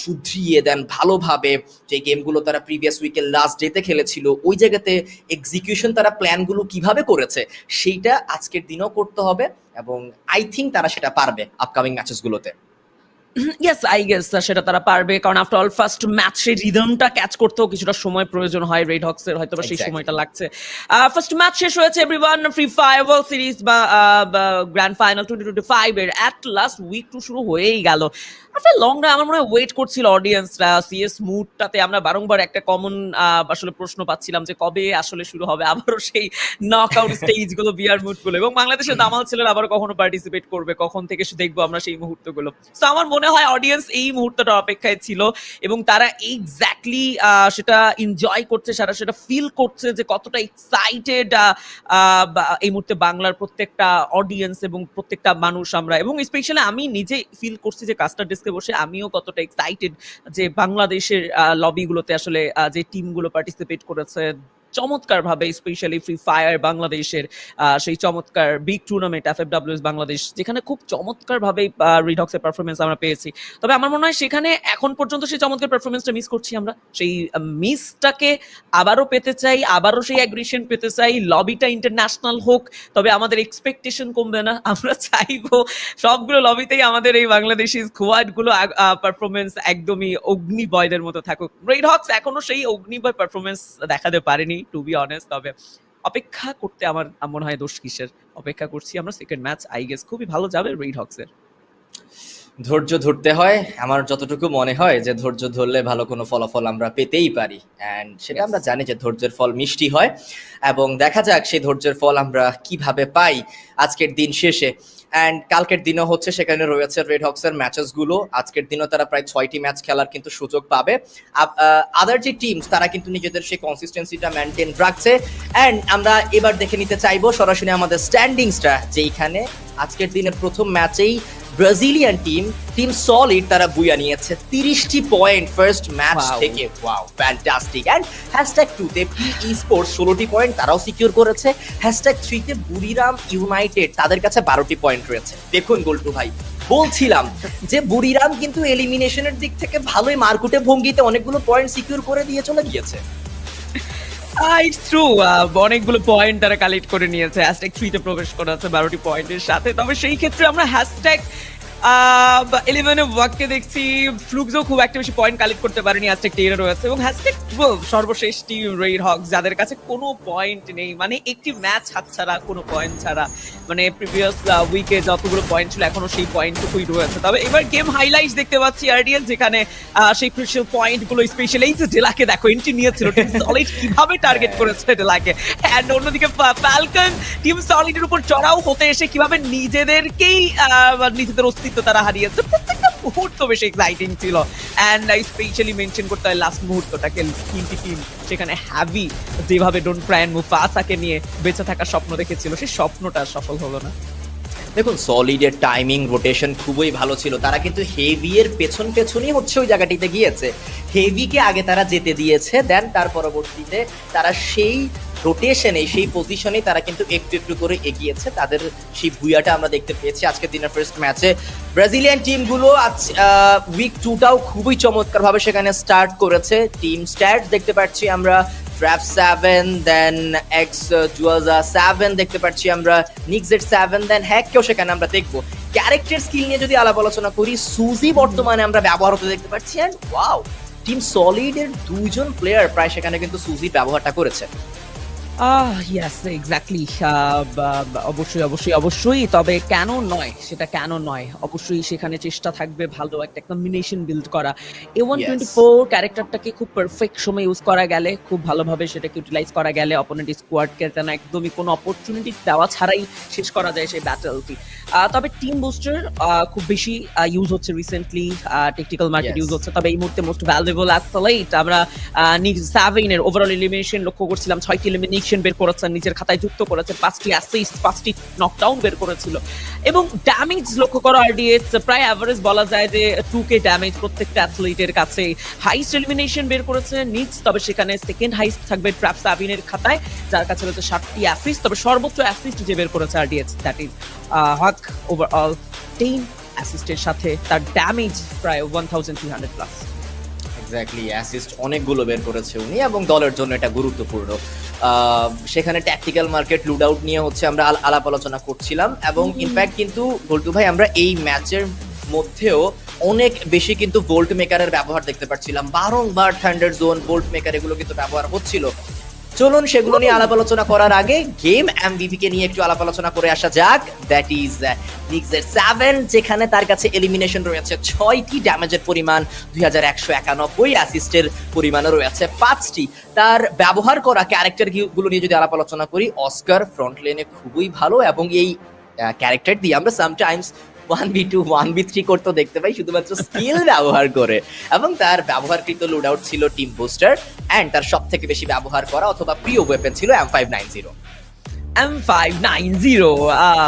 শুধরিয়ে দেন ভালোভাবে। যে গেমগুলো তারা প্রিভিয়াস উইকের লাস্ট ডেতে খেলেছিল ওই জায়গাতে এক্সিকিউশন তারা প্ল্যানগুলো কিভাবে করেছে সেইটা আজকের দিনেও করতে হবে, এবং আই থিঙ্ক তারা সেটা পারবে আপকামিং ম্যাচেসগুলোতে। ইয়েস, আই গেস সেটা তারা পারবে, কারণ আফটার অল ফার্স্ট ম্যাচে রিদমটা ক্যাচ করতেও কিছুটা সময় প্রয়োজন হয় রেড হক্সের, হয়তো সেই সময়টা লাগছে। ফার্স্ট ম্যাচ শেষ হয়েছে everyone, free Fire world series বা গ্র্যান্ড ফাইনাল 2025 এর অ্যাট লাস্ট উইক 2 শুরু হয়েই গেল। আফটার লং রান আমার মনে হয় ওয়েট করছিল অডিয়েন্সরা। সিএস মুডটাতে আমরা বারংবার একটা কমন আসলে প্রশ্ন পাচ্ছিলাম যে কবে আসলে শুরু হবে আবারও সেই নকআউট স্টেজগুলো, বিয়ার মুডগুলো, এবং বাংলাদেশের দামাল ছেলেরা আবার কখনো পার্টিসিপেট করবে, কখন থেকে দেখবো আমরা সেই মুহূর্তগুলো। তো আমার মনে হয় অডিয়েন্স এই মুহূর্তটা অপেক্ষায় ছিল, এবং তারা এক্স্যাক্টলি সেটা এনজয় করছে, সেটা ফিল করছে যে কতটা এক্সাইটেড এই মুহূর্তে বাংলার প্রত্যেকটা অডিয়েন্স এবং প্রত্যেকটা মানুষ আমরা, এবং স্পেশালি আমি নিজে ফিল করছি যে কাস্টার ডেস্কে বসে আমিও কতটা এক্সাইটেড যে বাংলাদেশের লবিগুলোতে আসলে যে টিমগুলো পার্টিসিপেট করেছে চমৎকার ভাবে, স্পেশালি ফ্রি ফায়ার বাংলাদেশের সেই চমৎকার বিগ টুর্নামেন্ট FFWS বাংলাদেশ, যেখানে খুব চমৎকার ভাবে রেড হক্সের পারফরমেন্স আমরা পেয়েছি। তবে আমার মনে হয় সেখানে এখন পর্যন্ত সেই চমৎকার পারফরমেন্সটা মিস করছি আমরা, সেই মিসটাকে আবারও পেতে চাই, আবারও সেই অ্যাগ্রেশন পেতে চাই, লবিটা ইন্টারন্যাশনাল হোক, তবে আমাদের এক্সপেকটেশন কমবে না। আমরা চাইবো সবগুলো লবিতেই আমাদের এই বাংলাদেশি স্কোয়াডগুলো পারফরমেন্স একদমই অগ্নিবয়দের মতো থাকুক। রেড হক্স এখনো সেই অগ্নিবয় পারফরমেন্স দেখাতে পারেনি টু বি অনেস্ট, তবে অপেক্ষা করতে আমার মনে হয় দোষ কিসের, অপেক্ষা করছি আমরা। সেকেন্ড ম্যাচ আই গেস খুবই ভালো যাবে রেড হক্সের। ধৈর্য ধরতে হয়, আমার যতটুকু মনে হয় যে ধৈর্য ধরলে ভালো কোনো ফলাফল আমরা পেতেই পারি, অ্যান্ড সেটা আমরা জানি যে ধৈর্যের ফল মিষ্টি হয়, এবং দেখা যাক সেই ধৈর্যের ফল আমরা কিভাবে পাই আজকের দিন শেষে। অ্যান্ড কালকের দিনও হচ্ছে সেখানে রয়েছে রেড হক্সের ম্যাচেসগুলো, আজকের দিনও তারা প্রায় 6টি ম্যাচ খেলার কিন্তু সুযোগ পাবে। আদার যে টিমস তারা কিন্তু নিজেদের সেই কনসিস্টেন্সিটা মেনটেন রাখছে। অ্যান্ড আমরা এবার দেখে নিতে চাইবো সরাসরি আমাদের স্ট্যান্ডিংসটা, যেইখানে আজকের দিনের প্রথম ম্যাচেই ব্রাজিলিয়ান টিম সলিড তারা বুয়া নিয়েছে 30টি পয়েন্ট ফার্স্ট ম্যাচ থেকে। Wow, fantastic. এন্ড #2 তে পি ইস্পোর্টস 16টি পয়েন্ট তারাও সিকিউর করেছে। #3 তে বুরিরাম ইউনাইটেড তাদের কাছে 12টি পয়েন্ট রয়েছে। দেখুন গোল্টু ভাই, বলছিলাম যে বুরিরাম কিন্তু এলিমিনেশনের দিক থেকে ভালোই মারকুটে ভঙ্গিতে অনেকগুলো পয়েন্ট সিকিউর করে দিয়ে চলে গিয়েছে। ইটস ট্রু, অনেকগুলো পয়েন্ট তারা কালেক্ট করে নিয়েছে, #3 তে প্রবেশ করেছে 12টি পয়েন্টের সাথে। তবে সেই ক্ষেত্রে আমরা 11-এ ওয়াককে দেখছি, ফ্লুক্সো খুব একটা বেশি পয়েন্ট কালেক্ট করতে পারেনি, আজকে 10 রয়েছে এবং হ্যাশট্যাগ 12 সর্বশেষ টিম রেড হকস যাদের কাছে কোনো পয়েন্ট নেই, মানে একটি ম্যাচ হাতছাড়া, কোনো পয়েন্ট ছাড়া, মানে প্রিভিয়াস উইকে যতগুলো পয়েন্ট ছিল এখনো সেই পয়েন্টটুকুই রয়েছে। তবে এবার গেম হাইলাইটস দেখতে পাচ্ছি আরডিএল, যেখানে সেই ক্রুশিয়াল পয়েন্টগুলো স্পেশালি এই যে ডেলাকে দেখো এন্ট্রি নিয়েছিল, টিম সলিড কিভাবে টার্গেট করেছে ডেলাকে, এন্ড অন্যদিকে ফ্যালকন টিম সলিডের উপর চড়াও হতে এসে কিভাবে নিজেদেরকেই নিজেদের অস্তিত্ব তারা হারিয়েছে। প্রত্যেকটা মুহূর্ত বেশ এক্সাইটিং ছিল, অ্যান্ড স্পেশালি মেনশন করতে হয় লাস্ট মুহূর্তটাকে, তিনটি টিম সেখানে হ্যাভি যেভাবে ডোন্ট ট্রাই অ্যান্ড মুফাসাকে নিয়ে বেঁচে থাকার স্বপ্ন দেখেছিল, সেই স্বপ্নটা সফল হলো না। দেখুন সলিডের টাইমিং রোটেশন খুবই ভালো ছিল, তারা কিন্তু হেভি এর পেছনই হচ্ছে ওই জায়গাটিতে গিয়েছে, হেভিকে আগে তারা যেতে দিয়েছে, দেন তার পরবর্তীতে তারা সেই রোটেশনে সেই পজিশনে তারা কিন্তু একটু একটু করে এগিয়েছে, তাদের সেই বুয়াটা আমরা দেখতে পেয়েছি আজকে দিনের ফার্স্ট ম্যাচে। ব্রাজিলিয়ান টিমগুলো আজ উইক 2টাও খুবই চমৎকারভাবে সেখানে স্টার্ট করেছে। টিম স্ট্যাটস দেখতে পাচ্ছি আমরা, ট্র্যাপ 7, দেন এক্স জুয়াজা 7 দেখতে পাচ্ছি আমরা, নিক্সেট 7, দেন হ্যাককেও সেখানে আমরা দেখবো। ক্যারেক্টার স্কিল নিয়ে যদি আলাপ আলোচনা করি, সুজি বর্তমানে আমরা ব্যবহার হতে দেখতে পাচ্ছি, অ্যান্ড ওয়াও, টিম সলিডের 2জন প্লেয়ার প্রায় সেখানে কিন্তু সুজি ব্যবহারটা করেছে। ইয়েস এক্স্যাক্টলি, অবশ্যই, তবে কেন নয়, সেটা কেন নয়, অবশ্যই সেখানে চেষ্টা থাকবে ভালো একটা কম্বিনেশন বিল্ড করা। A124 ক্যারেক্টারটাকে খুব পারফেক্ট সময় ইউজ করা গেলে, খুব ভালোভাবে সেটাকে ইউটিলাইজ করা গেলে, অপোনেন্ট স্কোয়াডকে যেন একদমই কোনো অপরচুনিটি দেওয়া ছাড়াই শেষ করা যায় সেই ব্যাটলটি। তবে টিম বুস্টার খুব বেশি ইউজ হচ্ছে রিসেন্টলি, টেকটিক্যাল মার্কেট ইউজ হচ্ছে, তবে এই মুহূর্তে মোস্ট ভ্যালুয়েবল অ্যাথলেট আমরা নিক্স 7-এর ওভারঅল এলিমিনেশন লক্ষ্য করছিলাম, 6টি এলিমিনেশন বের করেছেন, নিজের খাতায় যুক্ত করেছে, 5টি অ্যাসিস্ট, 5টি নকডাউন বের করেছিল, এবং ড্যামেজ লক্ষ্য করো আরডিএস প্রায় অ্যাভারেজ বলা যায় যে 2K ড্যামেজ প্রত্যেকটা অ্যাথলেটের কাছে। হাইস্ট এলিমিনেশন বের করেছে নিক্স, তবে সেখানে সেকেন্ড হাইস্ট থাকবে ট্র্যাপ 7-এর খাতায়, যার কাছে রয়েছে 7টি অ্যাসিস্ট, তবে সর্বোচ্চ অ্যাসিস্ট যে বের করেছে RDS, that is hawk, overall 10 অ্যাসিস্টের সাথে তার ড্যামেজ প্রায় 1300 প্লাস। এক্স্যাক্টলি, অ্যাসিস্ট অনেকগুলো বের করেছে উনি, এবং দলের জন্য এটা গুরুত্বপূর্ণ। সেখানে ট্যাকটিক্যাল মার্কেট লুড আউট নিয়ে হচ্ছে আমরা আলাপ আলোচনা করছিলাম, এবং ইনফ্যাক্ট কিন্তু বল্টু ভাই আমরা এই ম্যাচের মধ্যেও অনেক বেশি কিন্তু ভোল্ট মেকারের ব্যবহার দেখতে পাচ্ছিলাম, বারংবার থান্ডার জোন, ভোল্ট মেকার এগুলো কিন্তু ব্যবহার হচ্ছিল। চলুন সেগুলো নিয়ে আলাপ আলোচনা করার আগে গেম এমভিপি কে নিয়ে একটু আলাপ আলোচনা করে আসা যাক। দ্যাট ইজ নিক্সের 7, যেখানে তার কাছে এলিমিনেশন রয়েছে 6টি, ড্যামেজের পরিমাণ 2191, অ্যাসিস্টের পরিমাণও রয়েছে 5টি। তার ব্যবহার করা ক্যারেক্টার গুলো নিয়ে যদি আলাপ আলোচনা করি, অস্কার ফ্রন্ট লেনে খুবই ভালো, এবং এই ক্যারেক্টার দিয়ে আমরা সামটাইমস 1v2 1v3 করতেও দেখতে পাই শুধুমাত্র স্কিল ব্যবহার করে, এবং তার ব্যবহারকৃত লোড আউট ছিল টিম বুস্টার, অ্যান্ড তার সব থেকে বেশি ব্যবহার করা অথবা প্রিয় ওয়েপন ছিল M590। M590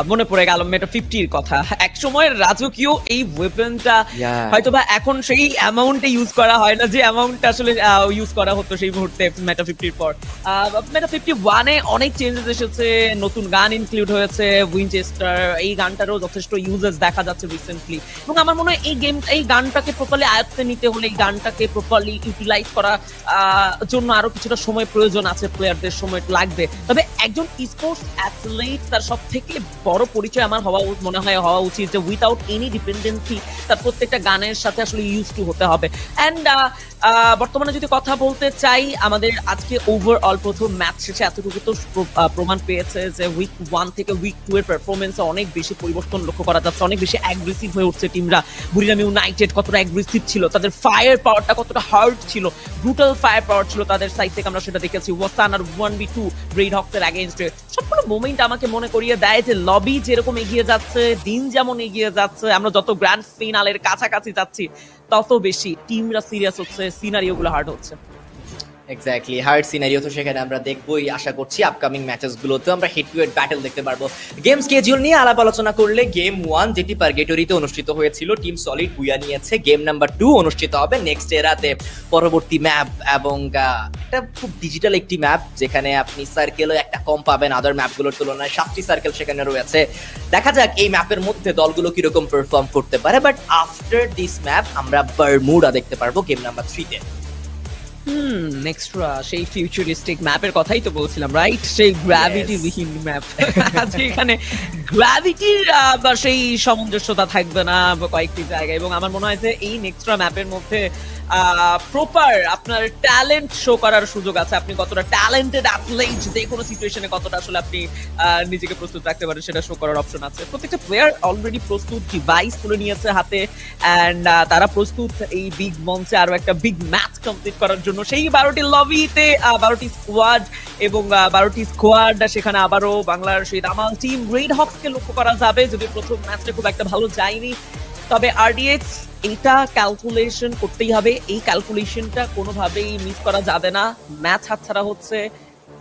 মনে পড়ে গেল মেটা 50-র কথা, এক সময়ের রাজকীয় এই ওয়েপনটা হয়তোবা এখন সেই অ্যামাউন্টে ইউজ করা হয় না যে অ্যামাউন্টটা আসলে ইউজ করা হতো সেই মুহূর্তে মেটা 50-র পর। মেটা 51-এ অনেক চেঞ্জেস এসেছে, নতুন গান ইনক্লুড হয়েছে, উইনচেস্টার, এই গানটারও যথেষ্ট ইউজেস দেখা যাচ্ছে রিসেন্টলি, এবং আমার মনে হয় এই গানটাকে প্রপারলি আয়ত্তে নিতে হলে, এই গানটাকে প্রপারলি ইউটিলাইজ করার জন্য আরো কিছুটা সময় প্রয়োজন আছে, প্লেয়ারদের সময় লাগবে। তবে একজন স্পোর্টস অ্যাথলেট তার সব থেকে বড় পরিচয় আমার মনে হয় হওয়া উচিত যে উইথাউট এনি ডিপেন্ডেন্সি তার প্রত্যেকটা গানের সাথে আসলে ইউজ টু হতে হবে। অ্যান্ড বর্তমানে যদি কথা বলতে চাই, আমাদের আজকে ওভারঅল প্রথম ম্যাচ শেষে এতটুকু তো প্রমাণ পেয়েছে যে উইক 1 থেকে উইক 2 এর পারফরমেন্সে অনেক বেশি পরিবর্তন লক্ষ্য করা যাচ্ছে, অনেক বেশি অ্যাগ্রেসিভ হয়ে উঠছে টিমরা। বুরিরাম ইউনাইটেড কতটা অ্যাগ্রেসিভ ছিল, তাদের ফায়ার পাওয়ারটা কতটা হার্ড ছিল, ব্রুটাল ফায়ার পাওয়ার ছিল তাদের সাইড থেকে, আমরা সেটা দেখেছি। ওয়াসান আর 1v2 রেড হকসের অ্যাগেইনস্টে সবগুলো মোমেন্ট আমাকে মনে করিয়ে দেয় যে লবি যেরকম এগিয়ে যাচ্ছে, দিন যেমন এগিয়ে যাচ্ছে, আমরা যত গ্র্যান্ড ফিনালের কাছাকাছি যাচ্ছি তত বেশি টিমরা সিরিয়াস হচ্ছে, সিনারিওগুলো হার্ড হচ্ছে। এক্স্যাক্টলি, হার্ড সিনারিও তো সেখানে আমরা দেখবোই, আশা করছি আপকামিং ম্যাচেসগুলোতে আমরা হেড টু হেড ব্যাটল দেখতে পারবো। গেম স্কেডিউল নিয়ে আলাপ আলোচনা করলে, গেম 1 যেটি পারগেটরিতে অনুষ্ঠিত হয়েছিল, টিম সলিড বুয়া নিয়েছে। গেম নাম্বার 2 অনুষ্ঠিত হবে নেক্সট এরাতে, পরবর্তী ম্যাপ, এবং একটা খুব ডিজিটাল একটি ম্যাপ, যেখানে আপনি সার্কেলও একটা কম পাবেন আদার ম্যাপগুলোর তুলনায়, 7টি সার্কেল সেখানে রয়েছে। দেখা যাক এই ম্যাপের মধ্যে দলগুলো কিরকম পারফর্ম করতে পারে, বাট আফটার দিস ম্যাপ আমরা বারমুডা দেখতে পারবো গেম নাম্বার 3-তে। নেক্সট্রা সেই ফিউচারিস্টিক ম্যাপের কথাই তো বলছিলাম, রাইট? সেই গ্র্যাভিটি বিহীন ম্যাপ, যেখানে গ্র্যাভিটির বা সেই সামঞ্জস্যতা থাকবে না কয়েকটি জায়গায়। এবং আমার মনে হয় যে এই নেক্সট্রা ম্যাপের মধ্যে প্রপার আপনার ট্যালেন্ট শো করার সুযোগ আছে। আপনি কতটা ট্যালেন্টেড অ্যাথলেট, যে কোনো সিচুয়েশনে কতটা আসলে আপনি নিজেকে প্রস্তুত রাখতে পারেন সেটা শো করার অপশন আছে। প্রত্যেকটা প্লেয়ার অলরেডি প্রস্তুত, ডিভাইস তুলে নিয়েছে হাতে, অ্যান্ড তারা প্রস্তুত এই বিগ মঞ্চে আরো একটা বিগ ম্যাচ কমপ্লিট করার জন্য। সেই 12টি লবিতে 12টি স্কোয়াড এবং 12টি স্কোয়াড, সেখানে আবারও বাংলার সেই দামাল টিম রেড হকসকে লক্ষ্য করা যাবে। যদি প্রথম ম্যাচটা খুব একটা ভালো যায়নি, তবে আরডিএক্স এইটা ক্যালকুলেশন করতেই হবে। এই ক্যালকুলেশনটা কোনোভাবেই মিস করা যাবে না। ম্যাচ হাতছাড়া হচ্ছে,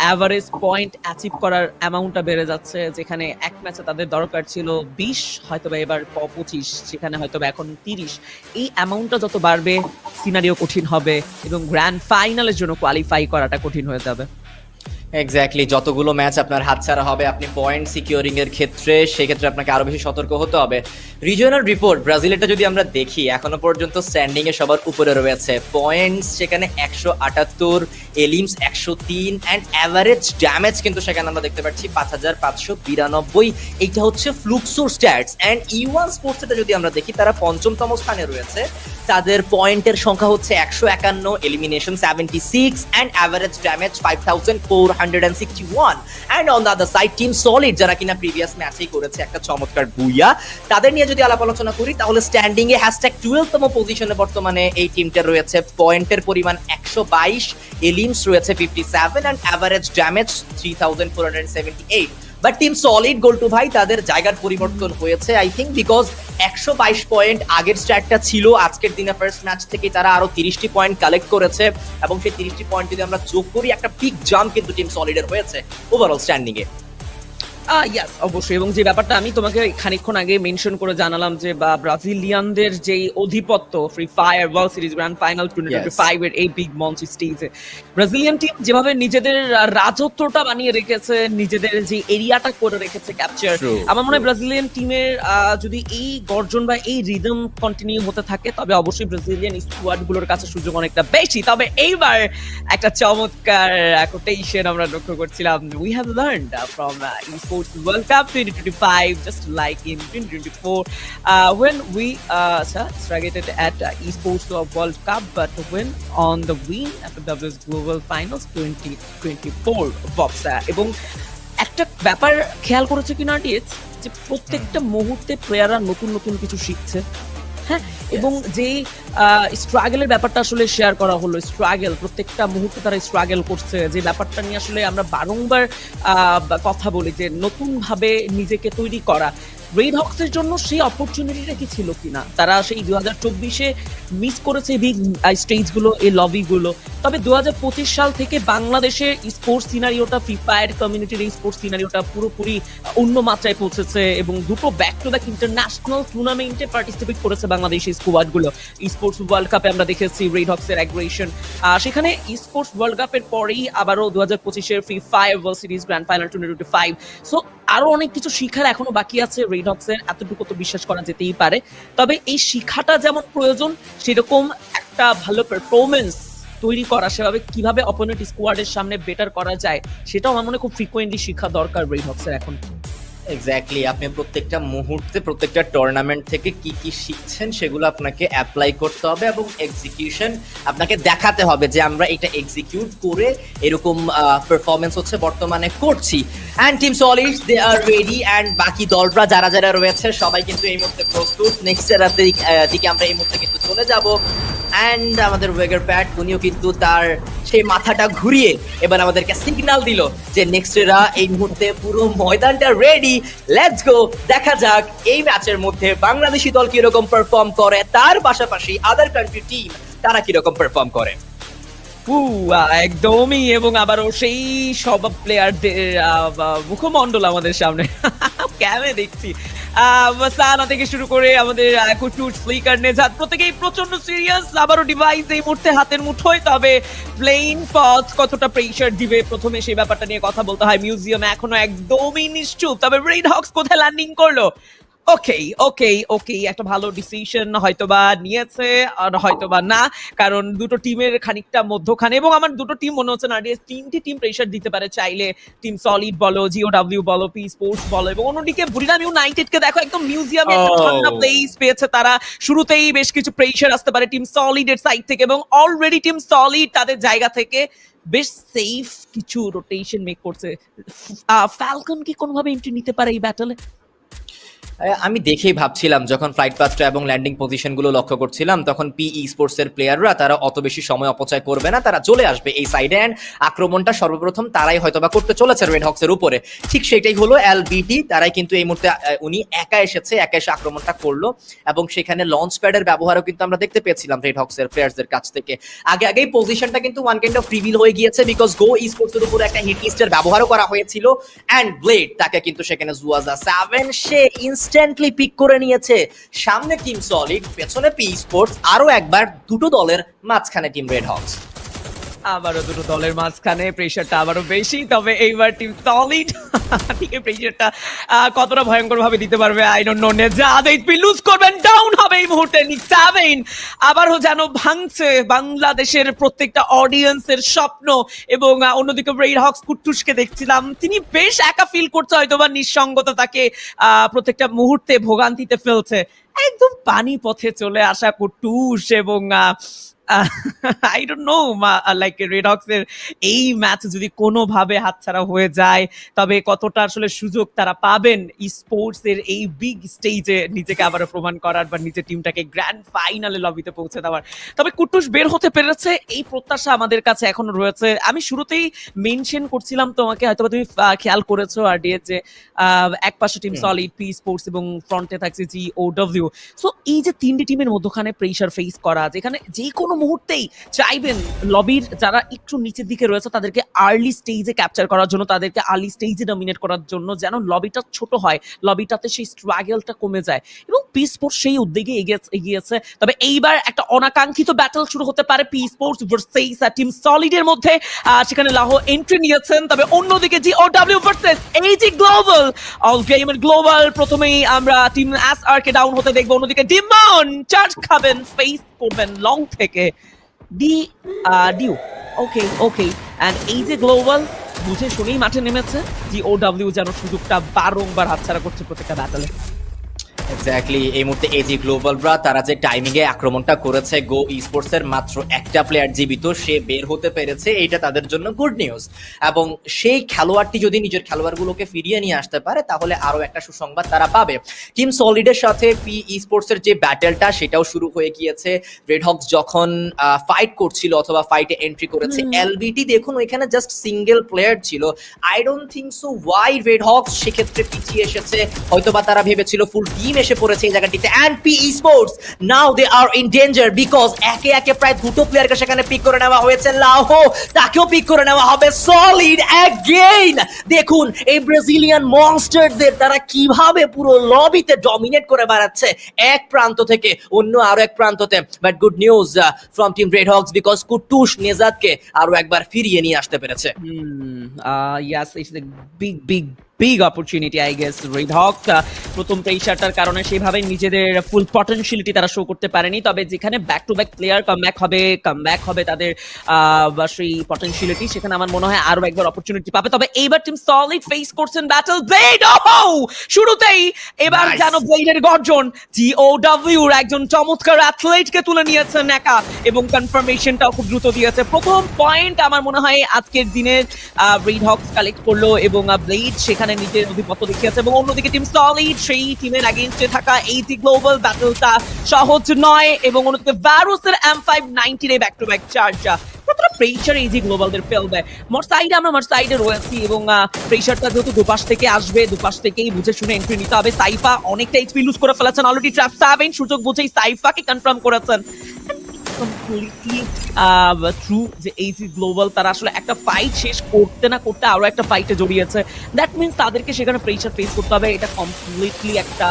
অ্যাভারেজ পয়েন্ট অ্যাচিভ করার অ্যামাউন্টটা বেড়ে যাচ্ছে। যেখানে এক ম্যাচে তাদের দরকার ছিল 20, হয়তোবা এবার 25, সেখানে হয়তোবা এখন 30। এই অ্যামাউন্টটা যত বাড়বে সিনারিও কঠিন হবে এবং গ্র্যান্ড ফাইনালের জন্য কোয়ালিফাই করাটা কঠিন হয়ে যাবে। এক্স্যাক্টলি, যতগুলো ম্যাচ আপনার হাতছাড়া হবে আপনি পয়েন্ট সিকিউরিং এর ক্ষেত্রে, সেক্ষেত্রে আপনাকে আরো বেশি সতর্ক হতে হবে। রিজিওনাল রিপোর্ট ব্রাজিলেরটা যদি আমরা দেখি, এখনো পর্যন্ত স্ট্যান্ডিং এ সবার উপরে রয়েছে পয়েন্টস সেখানে 178, এলিমস 103, অ্যান্ড অ্যাভারেজ ড্যামেজ কিন্তু সেখানে আমরা দেখতে পাচ্ছি 5592। এইটা হচ্ছে ফ্লুক্সোর স্ট্যাটস। অ্যান্ড E1 স্পোর্টসটা যদি আমরা দেখি, তারা 5ম স্থানে রয়েছে। তাদের পয়েন্টের সংখ্যা হচ্ছে 151, elimination 76, and average damage 5461। And on the other side team solid, যারা কিনা প্রিভিয়াস ম্যাচেই করেছে একটা চমৎকার বুইয়া, তাদের নিয়ে যদি আলাপ আলোচনা করি তাহলে স্ট্যান্ডিং এ #12তম পজিশনে বর্তমানে এই টিমটা রয়েছে। পয়েন্টের পরিমাণ 122, এলিমস রয়েছে 57, and average damage 3478। But team Solid গোল্টু ভাই, তাদের জায়গার পরিবর্তন হয়েছে আই থিঙ্ক, বিকজ 122 পয়েন্ট আগের স্ট্যাটটা ছিল। আজকের দিনে ফার্স্ট ম্যাচ থেকে তারা আরো 30টি পয়েন্ট কালেক্ট করেছে, এবং সেই 30টি পয়েন্ট যদি আমরা যোগ করি, একটা বিগ জাম্প কিন্তু টিম সলিডের হয়েছে ওভারঅল স্ট্যান্ডিং এ। ইয়াস, অবশ্যই। এবং যে ব্যাপারটা আমি তোমাকে খানিকক্ষণ আগে মেনশন করে জানালাম, যে ব্রাজিলিয়ানদের যে অধিপত্য Free Fire world series grand final 2025 এর এই বিগ মঞ্চ স্টেজে, ব্রাজিলিয়ান টিম যেভাবে নিজেদের রাজত্বটা বানিয়ে রেখেছে, নিজেদের যে এরিয়াটা করে রেখেছে ক্যাপচার, আমার মনে হয় ব্রাজিলিয়ান টিমের যদি এই গর্জন বা এই রিদম কন্টিনিউ হতে থাকে, তবে অবশ্যই ব্রাজিলিয়ান স্কোয়াড গুলোর কাছে সুযোগ অনেকটা বেশি। তবে এইবার একটা চমৎকার কোটেশন আমরা লক্ষ্য করছিলাম, we have learned from Esports World Cup 2025, just like in 2024, when we struggled at Esports World Cup, but win on the win FFWS Global Finals 2024 box. এবং একটা ব্যাপার খেয়াল করেছে কিনা ডিএস, যে প্রত্যেকটা মুহূর্তে প্লেয়াররা নতুন নতুন কিছু শিখছে। হ্যাঁ, এবং যে স্ট্রাগলের ব্যাপারটা আসলে শেয়ার করা হলো, স্ট্রাগল প্রত্যেকটা মুহূর্তে তারা স্ট্রাগল করছে, যে ব্যাপারটা নিয়ে আসলে আমরা বারংবার কথা বলি, যে নতুন ভাবে নিজেকে তৈরি করা। রেড হকসের জন্য সেই অপরচুনিটিটা কি ছিল কিনা, তারা সেই 2024-এ মিস করেছে বিগ স্টেজগুলো, এই লবিগুলো। তবে 2025 সাল থেকে বাংলাদেশে স্পোর্টস সিনারিওটা, ফ্রি ফায়ার কমিউনিটির এই স্পোর্টস সিনারিওটা পুরোপুরি অন্য মাত্রায় পৌঁছেছে, এবং দুটো ব্যাক টু ব্যাক ইন্টারন্যাশনাল টুর্নামেন্টে পার্টিসিপেট করেছে বাংলাদেশি স্কোয়াডগুলো। স্পোর্টস ওয়ার্ল্ড কাপে আমরা দেখেছি রেড হকসের অ্যাগ্রেশন, সেখানে স্পোর্টস ওয়ার্ল্ড কাপের পরেই আবারও 2025-এর Free Fire world series grand final 2025। So আরো অনেক কিছু শিখার এখনো বাকি আছে রেড হকসের, এতটুকু তো বিশ্বাস করা যেতেই পারে। তবে এই শিখাটা যেমন প্রয়োজন, সেরকম একটা ভালো পারফরমেন্স তৈরি করা, সেভাবে কিভাবে অপোনেন্ট স্কোয়াডের সামনে বেটার করা যায়, সেটাও আমার মনে খুব ফ্রিকোয়েন্টলি শিখা দরকার রেড হকসের এখন। এক্স্যাক্টলি, আপনি প্রত্যেকটা মুহূর্তে প্রত্যেকটা টুর্নামেন্ট থেকে কি কি শিখছেন সেগুলো আপনাকে অ্যাপ্লাই করতে হবে, এবং এক্সিকিউশন আপনাকে দেখাতে হবে যে আমরা এটা এক্সিকিউট করে এরকম পারফরমেন্স হচ্ছে বর্তমানে করছি। And team solid they are ready, and বাকি দলরা যারা যারা রয়েছে সবাই কিন্তু এই মুহূর্তে প্রস্তুত। নেক্সট দিকে আমরা এই মুহূর্তে কিন্তু চলে যাব। অ্যান্ড আমাদের ওয়েগার প্যাট, উনিও কিন্তু তার সেই মাথাটা ঘুরিয়ে এবার আমাদেরকে সিগন্যাল দিল যে নেক্সটেরা এই মুহূর্তে পুরো ময়দানটা রেডি, লেটস গো। দেখা যাক এই ম্যাচের মধ্যে বাংলাদেশি দল কিরকম পারফর্ম করে, তার পাশাপাশি আদার কান্ট্রি টিম তারা কিরকম পারফর্ম করে। একদমই, এবং আবারও সেই সব প্লেয়ারদের মুখমণ্ডল আমাদের সামনে কেমন দেখছি, সানা থেকে শুরু করে আমাদের কুটুট, ফ্লিকার, নেজাত, প্রত্যেকেই প্রচন্ড সিরিয়াস। আবারও ডিভাইস এই মুহূর্তে হাতের মুঠোয়, তবে প্লেইন পথ কতটা প্রেসার দিবে প্রথমে সেই ব্যাপারটা নিয়ে কথা বলতে হয়। মিউজিয়াম এখনো একদমই নিশ্চুপ, তবে রেড হকস কোথায় ল্যান্ডিং করলো, ওকে একটা ভালো ডিসিশন হয়তোবা নিয়েছে আর হয়তোবা না, কারণ দুটো টিমের খানিকটা মধ্যখানে, এবং আমার দুটো টিম মনে হচ্ছে না তিনটি টিম প্রেসার দিতে পারে চাইলে। টিম সলিড বলো, জিওডব্লিউ বলো, পি স্পোর্টস বলো, এবং অন্যদিকে বুরিরাম ইউনাইটেড কে দেখো একদম মিউজিয়ামে একটা ঠান্ডা প্লেস পেয়েছে তারা। শুরুতেই বেশ কিছু প্রেসার আসতে পারে টিম সলিডের সাইড থেকে, এবং অলরেডি টিম সলিড তাদের জায়গা থেকে বেশ সেফ কিছু রোটেশন মেক করছে। ফ্যালকন কি কোনোভাবে এন্ট্রি নিতে পারে এই ব্যাটলে? আমি দেখেই ভাবছিলাম যখন ফ্লাইট পাথটা এবং ল্যান্ডিং পজিশনগুলো লক্ষ্য করছিলাম, তখন পি স্পোর্টস এর প্লেয়াররা তারা অত বেশি সময় অপচয় করবে না, তারা চলে আসবে এই সাইডে অ্যান্ড আক্রমণটা সর্বপ্রথম তারাই হয়তোবা করতে চলেছে রেড হক্সের উপরে। ঠিক সেটাই হলো এলবিটি, তারাই কিন্তু এই মুহূর্তে উনি একা এসে আক্রমণটা করলো, এবং সেখানে লঞ্চ প্যাডের ব্যবহারও কিন্তু আমরা দেখতে পেয়েছিলাম রেড হক্সের প্লেয়ারদের কাছ থেকে। আগেই পজিশনটা কিন্তু ওয়ান কাইন্ড অফ রিভিল হয়ে গিয়েছে, বিকজ গো স্পোর্টস এর উপরে একটা হিট লিস্টের ব্যবহারও করা হয়েছিল, অ্যান্ড ব্লেড তাকে কিন্তু সেখানে জুয়াজা 7 সে ইনস্ট্যান্টলি পিক করে নিয়েছে। সামনে টিম সলিড, পেছনে পি স্পোর্টস, আরো একবার দুটো দলের মাঝখানে টিম রেড হক্স। আবারও দুটো দলের মাঝখানে প্রেসারটা আবারও বেশি, তবে এইবার টিম সলিড ঠিক প্রেসারটা কতটা ভয়ঙ্কর ভাবে দিতে পারবে আই ডোন্ট নো। নেজাদ এইচপি লুজ করবেন, ডাউন হবে এই মুহূর্তে নিক সাভেন। আবারও যেন ভাঙছে বাংলাদেশের প্রত্যেকটা অডিয়েন্সের স্বপ্ন, এবং অন্যদিকে রেড হক্স কুট্টুসকে দেখছিলাম, তিনি বেশ একা ফিল করছে, হয়তোবা নিঃসঙ্গতা তাকে প্রত্যেকটা মুহূর্তে ভোগান্তিতে ফেলছে। একদম পানি পথে চলে আসা কুট্টুস, এবং I don't know, like Red হক্সের এই ম্যাচ যদি কোনোভাবে হাতছাড়া হয়ে যায়, তবে কতটা আসলে সুযোগ তারা পাবেন স্পোর্টস এর এই বিগ স্টেজে নিজেকে আবার প্রমাণ করার বা নিজের টিমটাকে গ্র্যান্ড ফাইনালে লবিতে পৌঁছে দেওয়ার। তবে কুট্টুস বের হতে পেরেছে, এই প্রত্যাশা আমাদের কাছে এখনো রয়েছে। আমি শুরুতেই মেনশন করছিলাম তোমাকে, হয়তো তুমি খেয়াল করেছো আরডিএ, যে এক পাশে টিম সলিড, পি স্পোর্টস, এবং ফ্রন্টে থাকছে জিওডব্লিউ। সো এই যে তিনটি টিমের মধ্যখানে প্রেসার ফেস করা, যেখানে যে কোনো মুহূর্তেই চাইবেন লবির যারা একটু নিচের দিকে রয়েছে তাদেরকে আর্লি স্টেজে ক্যাপচার করার জন্য, তাদেরকে আর্লি স্টেজে ডমিনেট করার জন্য, যেন লবিটা ছোট হয়, লবিটাতে সেই স্ট্রাগলটা কমে যায়, এবং পি স্পোর্টস সেই উদ্যোগে এগিয়েছে। তবে এইবার একটা অনাকাঙ্ক্ষিত ব্যাটল শুরু হতে পারে পি স্পোর্টস ভার্সেস টিম সলিডের মধ্যে, সেখানে লাহো এন্ট্রি নিয়েছেন। তবে অন্যদিকে জিওডব্লিউ ভার্সেস এইজি গ্লোবাল, অল গেমের গ্লোবাল প্রথমেই আমরা টিম এসআর কে ডাউন হতে দেখবো, অন্যদিকে ডিমন চার্জ খাবেন, ফেস করবেন লং থেকে ডিউ। ওকে এন্ড এই যে গ্লোবাল বুঝে শুনেই মাঠে নেমেছে, জিওডব্লিউ যেন সুযোগটা বারংবার হাতছাড়া করছে প্রত্যেকটা ব্যাটলে। এক্স্যাক্টলি, এই মুহূর্তে এজি গ্লোবালরা তারা যে টাইমিং এ আক্রমণটা করেছে, গো স্পোর্টস এর মাত্র একটা প্লেয়ার জীবিত, সে বের হতে পেরেছে, এইটা তাদের জন্য গুড নিউজ। এবং সেই খেলোয়াড়টি যদি নিজের খেলোয়াড়গুলোকে ফিরিয়ে নিয়ে আসতে পারে, তাহলে আরো একটা সুসংবাদ তারা পাবে। টিম সলিডের সাথে পি স্পোর্টস এর যে ব্যাটেলটা, সেটাও শুরু হয়ে গিয়েছে। রেড হক্স যখন ফাইট করছিল অথবা ফাইটে এন্ট্রি করেছে, এলবিটি দেখুন ওইখানে জাস্ট সিঙ্গেল প্লেয়ার ছিল। I don't think so why red hawks সেক্ষেত্রে পিছিয়ে এসেছে, হয়তোবা তারা ভেবেছিল ফুল টিম এসে পড়েছে এই জায়গাটিতে। And P sports now they are in danger, because একে প্রায় দুটো প্লেয়ারকে সেখানে পিক করে নেওয়া হয়েছে। লাহো তাকেও পিক করে নেওয়া হবে। সলিড অ্যাগেইন, দেখুন এই ব্রাজিলিয়ান মনস্টারদের তারা কিভাবে পুরো লবিতে ডমিনেট করে বেড়াচ্ছে, এক প্রান্ত থেকে অন্য আরো এক প্রান্ততে। But good news from team Red Hawks, because কুট্টুস নেজাদকে আরো একবার ফিরিয়ে নিয়ে আসতে পেরেছে। Yes, it's a big opportunity I guess. Red Hawk প্রথম প্রেসারটার কারণে সেভাবে নিজেদের ফুল পটেনশিয়ালিটি তারা শো করতে পারেনি, তবে যেখানে back to back player comeback হবে তাদের সেই পটেনশিয়ালিটি, সেখানে আমার মনে হয় আরো একবার অপরচুনিটি পাবে। তবে এইবার টিম সলিড ফেস করছেন ব্যাটল ব্লেড। শুরুতেই এবার যেন ব্লেডের গর্জন, জিওডব্লিউর একজন চমৎকার অ্যাথলেটকে তুলে নিয়েছেন একা, এবং কনফার্মেশনটাও খুব দ্রুত দিয়েছে। প্রথম পয়েন্ট আমার মনে হয় আজকের দিনের রেড হক্স কালেক্ট করলো, এবং ব্লেড সেখানে নিজের অধিপত্য দেখিয়েছে। এবং অন্যদিকে টিম সলিড সেই টিমের এগেইনস্টে থাকা এইটি গ্লোবাল, ব্যাটলটা সহজ নয়, এবং অন্যদিকে ভারুসের M519 এর ব্যাক টু ব্যাক চার্জটা কতটা প্রেসার এইজি গ্লোবালদের ফেলবে। আমরা সাইডে রয়েছি, এবং প্রেসারটা যেহেতু দুপাশ থেকে আসবে, দুপাশ থেকেই বুঝে শুনে এন্ট্রি নিতে হবে। সাইফা অনেকটা এইচপি লুজ করে ফেলেছেন অলরেডি, ট্র্যাপ 7 সুযোগ বুঝেই সাইফাকে কনফার্ম করেছেন। কমপ্লিটলি ট্রু যে এইজি গ্লোবাল তারা আসলে একটা ফাইট শেষ করতে না করতে আরো একটা ফাইটে জড়িয়েছে। দ্যাট মিনস তাদেরকে সেখানে প্রেসার ফেস করতে হবে, এটা কমপ্লিটলি একটা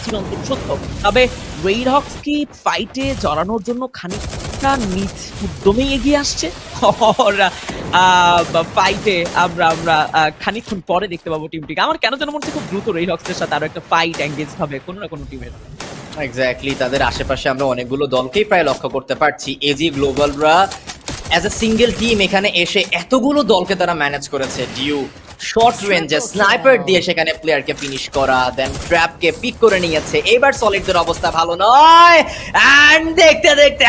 চিরন্তন সত্য। তবে রেড হক্স কি ফাইটে জড়ানোর জন্য খানিকটা নিজ উদ্যমেই এগিয়ে আসছে? ফাইটে আমরা খানিকক্ষণ পরে দেখতে পাবো টিমটিকে। আমার কেন যেন মনে হচ্ছে খুব দ্রুত রেডহক্সের সাথে আরো একটা ফাইট এঙ্গেজ হবে কোনো না কোনো টিমের। এক্স্যাক্টলি, তাদের আশেপাশে আমরা অনেকগুলো দলকেই প্রায় লক্ষ্য করতে পারছি। এজি গ্লোবালরা অ্যাজ এ সিঙ্গেল টিম এখানে এসে এতগুলো দলকে তারা ম্যানেজ করেছে। ডিউ শর্ট রেঞ্জে স্নাইপার দিয়ে সেখানে প্লেয়ারকে ফিনিশ করা, দেন ট্র্যাপকে পিক করে নিয়েছে। এবার সলিডদের অবস্থা ভালো নয়, এন্ড দেখতে দেখতে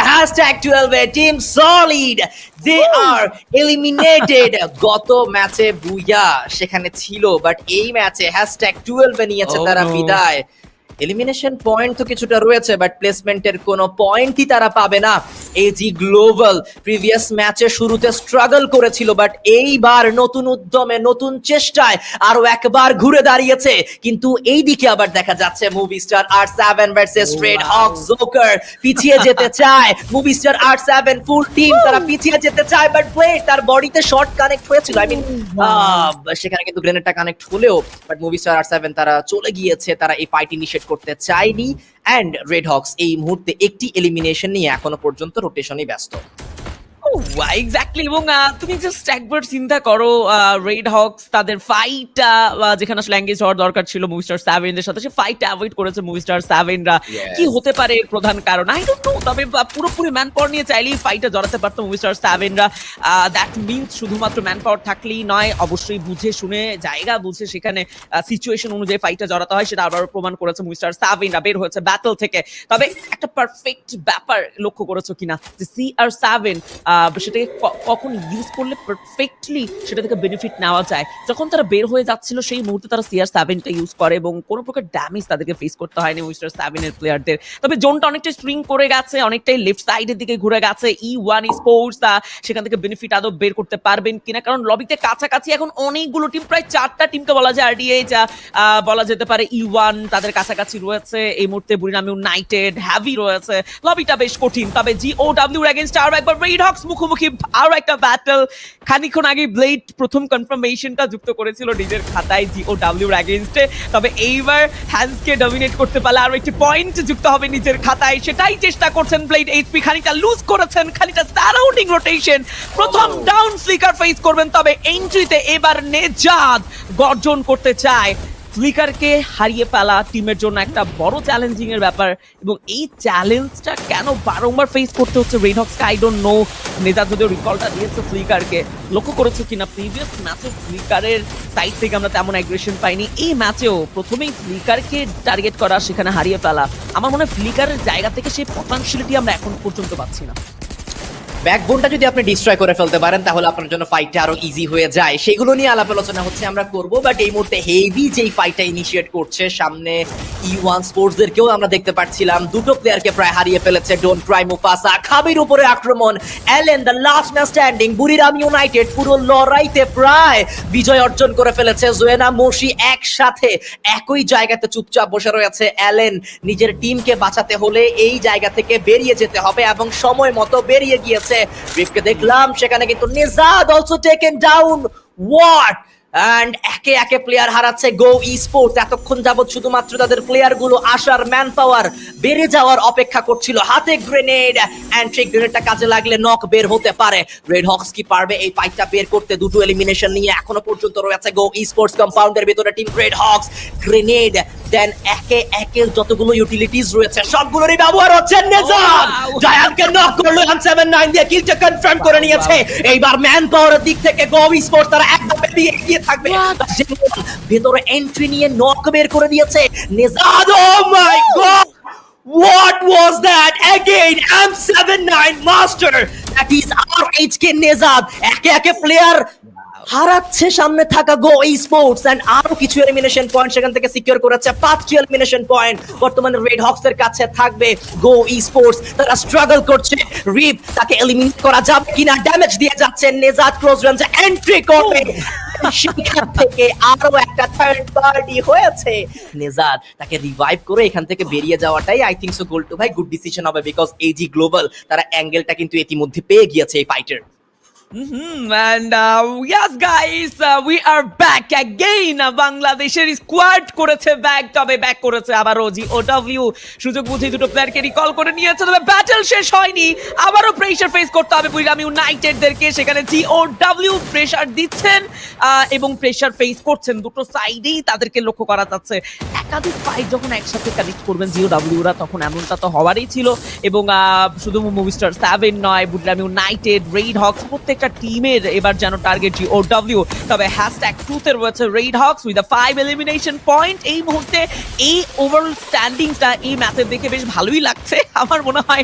#12 এ team solid they are eliminated. গত ম্যাচে বুইয়া সেখানে ছিল, বাট এই ম্যাচে #12 এ নিয়েছে তারা বিদায়। এলিমিনেশন পয়েন্ট তো কিছুটা রয়েছে, বাট প্লেসমেন্টের কোনো পয়েন্টই তারা পাবে না। এজি গ্লোবাল প্রিভিয়াস ম্যাচে শুরুতে স্ট্রাগল করেছিল, বাট এইবার নতুন উদ্যমে নতুন চেষ্টায় আরো একবার ঘুরে দাঁড়িয়েছে। কিন্তু এই দিকে আবার দেখা যাচ্ছে মুভিস্টার R7 ভার্সেস রেড হক জোকার পিছিয়ে যেতে চায়। মুভিস্টার R7 ফুল টিম তারা পিছিয়ে যেতে চায়, বাট ব্লেড তার বডিতে শর্ট কানেক্ট হয়েছিল। আই মিন সেখানে কিন্তু গ্রেনেডটা কানেক্ট হলেও বাট মুভিস্টার R7 তারা চলে গিয়েছে, তারা এই ফাইট ইনিশিয়েট করতে চায়নি। এন্ড রেড হক্স এই মুহূর্তে একটি এলিমিনেশন নিয়ে এখনো পর্যন্ত রোটেশনই ব্যস্ত। এক্স্যাক্টলি, এবং তুমি জাস্ট একবার চিন্তা করো রেড হক্স তাদের ফাইটটা যেখানে আসলে এঙ্গেজ হওয়ার দরকার ছিল মুভিস্টার 7 সাথে, সে ফাইটটা অ্যাভয়েড করেছে মুভিস্টার 7রা। কি হতে পারে এর প্রধান কারণ আই ডোন্ট নো, তবে পুরোপুরি ম্যান পাওয়ার নিয়ে চাইলেই ফাইটটা জড়াতে পারতো মুভিস্টার 7রা। দ্যাট মিনস শুধুমাত্র ম্যান পাওয়ার থাকলেই নয়, অবশ্যই বুঝে শুনে জায়গা বুঝে সেখানে সিচুয়েশন অনুযায়ী ফাইটটা জড়াতে হয়, সেটা আবার প্রমাণ করেছে মুভিস্টার 7রা। বের হয়েছে ব্যাটল থেকে। তবে একটা পারফেক্ট ব্যাপার লক্ষ্য করেছো কিনা যে CR7 সেটাকে কখন ইউজ করলে পারফেক্টলি সেটা থেকে বেনিফিট নেওয়া যায়। যখন তারা বের হয়ে যাচ্ছিল সেই মুহূর্তে তারা CR7টা ইউজ করে এবং কোনো প্রকার ড্যামেজ তাদেরকে ফেস করতে হয়নি মিস্টার 7 এর প্লেয়ারদের। তবে জোনটা অনেকটা স্ট্রিং করে গেছে, অনেকটাই লেফট সাইডের দিকে ঘুরে গেছে। E1 স্পোর্টস সেখান থেকে বেনিফিট আদৌ বের করতে পারবেন কিনা, কারণ লবিতে কাছাকাছি এখন অনেকগুলো টিম, প্রায় 4টা টিমকে বলা যায়। RDH বলা যেতে পারে, E1 তাদের কাছাকাছি রয়েছে এই মুহূর্তে, বুরিরাম ইউনাইটেড, হ্যাভি রয়েছে। লবিটা বেশ কঠিন। তবে GOW এগেইনস্ট আরো একবার রেড হক্স মুখোমুখি আরো একটা ব্যাটল। খানিকক্ষণ আগে ব্লেড প্রথম কনফার্মেশনটা যুক্ত করেছিল নিজের খাতায় GOW এগেইনস্টে। তবে এইবার হ্যান্ডসকে ডমিনেট করতে পারলে আরো একটি পয়েন্ট যুক্ত হবে নিজের খাতায়, সেটাই চেষ্টা করছেন ব্লেড। এইচপি খানিকটা লুজ করেছেন, খানিকটা সারাউন্ডিং রোটেশন। প্রথম ডাউন ফ্লিকার ফেস করবেন, তবে এন্ট্রিতে এবার নেজাদ গর্জন করতে চায়। ফ্লিকারকে হারিয়ে ফেলা টিমের জন্য একটা বড় চ্যালেঞ্জিং এর ব্যাপার, এবং এই চ্যালেঞ্জটা কেন বারংবার ফেস করতে হচ্ছে red হক্সকে I don't know. Nejad যদিও রিকলটা দিয়েছে ফ্লিকারকে, লক্ষ্য করেছো কিনা প্রিভিয়াস ম্যাচে ফ্লিকারের সাইড থেকে আমরা তেমন অ্যাগ্রেশন পাইনি। এই ম্যাচেও প্রথমেই ফ্লিকারকে টার্গেট করা, সেখানে হারিয়ে ফেলা, আমার মনে হয় ফ্লিকারের জায়গা থেকে সেই পটেনশিয়ালিটি আমরা এখন পর্যন্ত পাচ্ছি না। ব্যাকবোনটা যদি আপনি ডিস্ট্রয় করে ফেলতে পারেন তাহলে আপনার জন্য ফাইটটা আরো ইজি হয়ে যায়। সেগুলো নিয়ে আলাপ আলোচনা হচ্ছে, আমরা করব। বাট এই মুহূর্তে হেভি যেই ফাইটটা ইনিশিয়েট করছে, সামনে E1 স্পোর্টসদেরকেও আমরা দেখতে পাচ্ছিলাম দুটো প্লেয়ারকে প্রায় হারিয়ে ফেলেছে। ডোন্ট ট্রাই মুফাসা, খাবির উপরে আক্রমণ, Allen the last man standing. Buriram United পুরো লড়াইতে প্রায় বিজয় অর্জন করে ফেলেছে। জোয়েনা মোশি একসাথে একই জায়গাতে চুপচাপ বসে রয়েছে। এলেন নিজের টিমকে বাঁচাতে হলে এই জায়গা থেকে বেরিয়ে যেতে হবে, এবং সময় মতো বেরিয়ে গিয়েছে। রিপকে দেখলাম সেখানে, কিন্তু নেজাদ also taken down. What and একে একে প্লেয়ার হারাচ্ছে গো ইস্পোর্টস। এতক্ষণ যাবত শুধুমাত্র তাদের প্লেয়ার গুলো আসার, ম্যান পাওয়ার বেড়ে যাওয়ার অপেক্ষা করছিল। হাতে গ্রেনেড, এন্ড সেই গ্রেনেডটা কাজে লাগলে নক বের হতে পারে। রেড হক্স কি পারবে এই ফাইটটা বের করতে? দুটো এলিমিনেশন নিয়ে এখনো পর্যন্ত রয়েছে গো ইস্পোর্টস কম্পাউন্ডের ভিতরে টিম রেড হক্স। গ্রেনেড দেন একে একে যতগুলো ইউটিলিটিস রয়েছে সবগুলোরই ব্যবহার হচ্ছে। নেজাদ জায়ান্টকে নক করলো, M79 দিয়ে কিলটা কনফার্ম করে নিয়েছে। এইবার ম্যান পাওয়ারের দিক থেকে গো ইস্পোর্টস তারা একদম এগিয়ে থাকবে। ভেতরে এন্ট্রি নিয়ে নক বের করে দিয়েছে নেজাদ। Oh my god, what was that again? M79 master, that is RHK নেজাদ একে একে প্লেয়ার হারাচ্ছে সামনে থাকা গো ইস্পোর্টস, এন্ড আরো কিছু এলিমিনেশন পয়েন্ট সেখান থেকে সিকিউর করেছে। 5টি এলিমিনেশন পয়েন্ট বর্তমানে রেড হক্স এর কাছে থাকবে। গো ইস্পোর্টস তারা স্ট্রাগল করছে। রিপ তাকে এলিমিনেট করা যাবে কিনা, ড্যামেজ দিয়ে যাচ্ছে। নেজাদ ক্লোজ রেঞ্জে এন্ট্রি করবে, সেখান থেকে আরো একটা থার্ড পার্টি হয়েছে। নেজাদ তাকে রিভাইভ করে এখান থেকে বেরিয়ে যাওয়াটাই আই থিংক সো গোল্ড টু ভাই গুড ডিসিশন হবে, বিকজ এজি গ্লোবাল তারা অ্যাঙ্গেলটা কিন্তু ইতিমধ্যে পেয়ে গিয়েছে এই fighter. And yes guys, we are back again. বাংলাদেশের স্কোয়াড করেছে ব্যাক করেছে আবারও জিওডব্লিউ সুযোগ বুঝে দুটো প্লেয়ারকে রিকল করে নিয়েছে, তবে ব্যাটল শেষ হয়নি, আবারও প্রেসার ফেস করতে হবে বুড়িরাম ইউনাইটেডদেরকে। সেখানে জিওডব্লিউ প্রেসার দিচ্ছেন এবং প্রেসার ফেস করছেন, দুটো সাইডেই তাদেরকে লক্ষ্য করা যাচ্ছে। একাধিক ফাইট যখন একসাথে কানেক্ট করবেন জিওডব্লিউরা তখন এমনটা তো হওয়ারই ছিল, এবং শুধু মুভিস্টার 7 নয়, বুড়িরাম ইউনাইটেড, রেড হকস প্রত্যেকটা টিমের এবার যেন টার্গেট জিওডব্লিউ। তবে #2 তে রয়েছে red Hawks with 5 elimination point. এই মুহূর্তে এই ওভারঅল স্ট্যান্ডিংটা এই ম্যাচের দেখে বেশ ভালোই লাগছে। আমার মনে হয়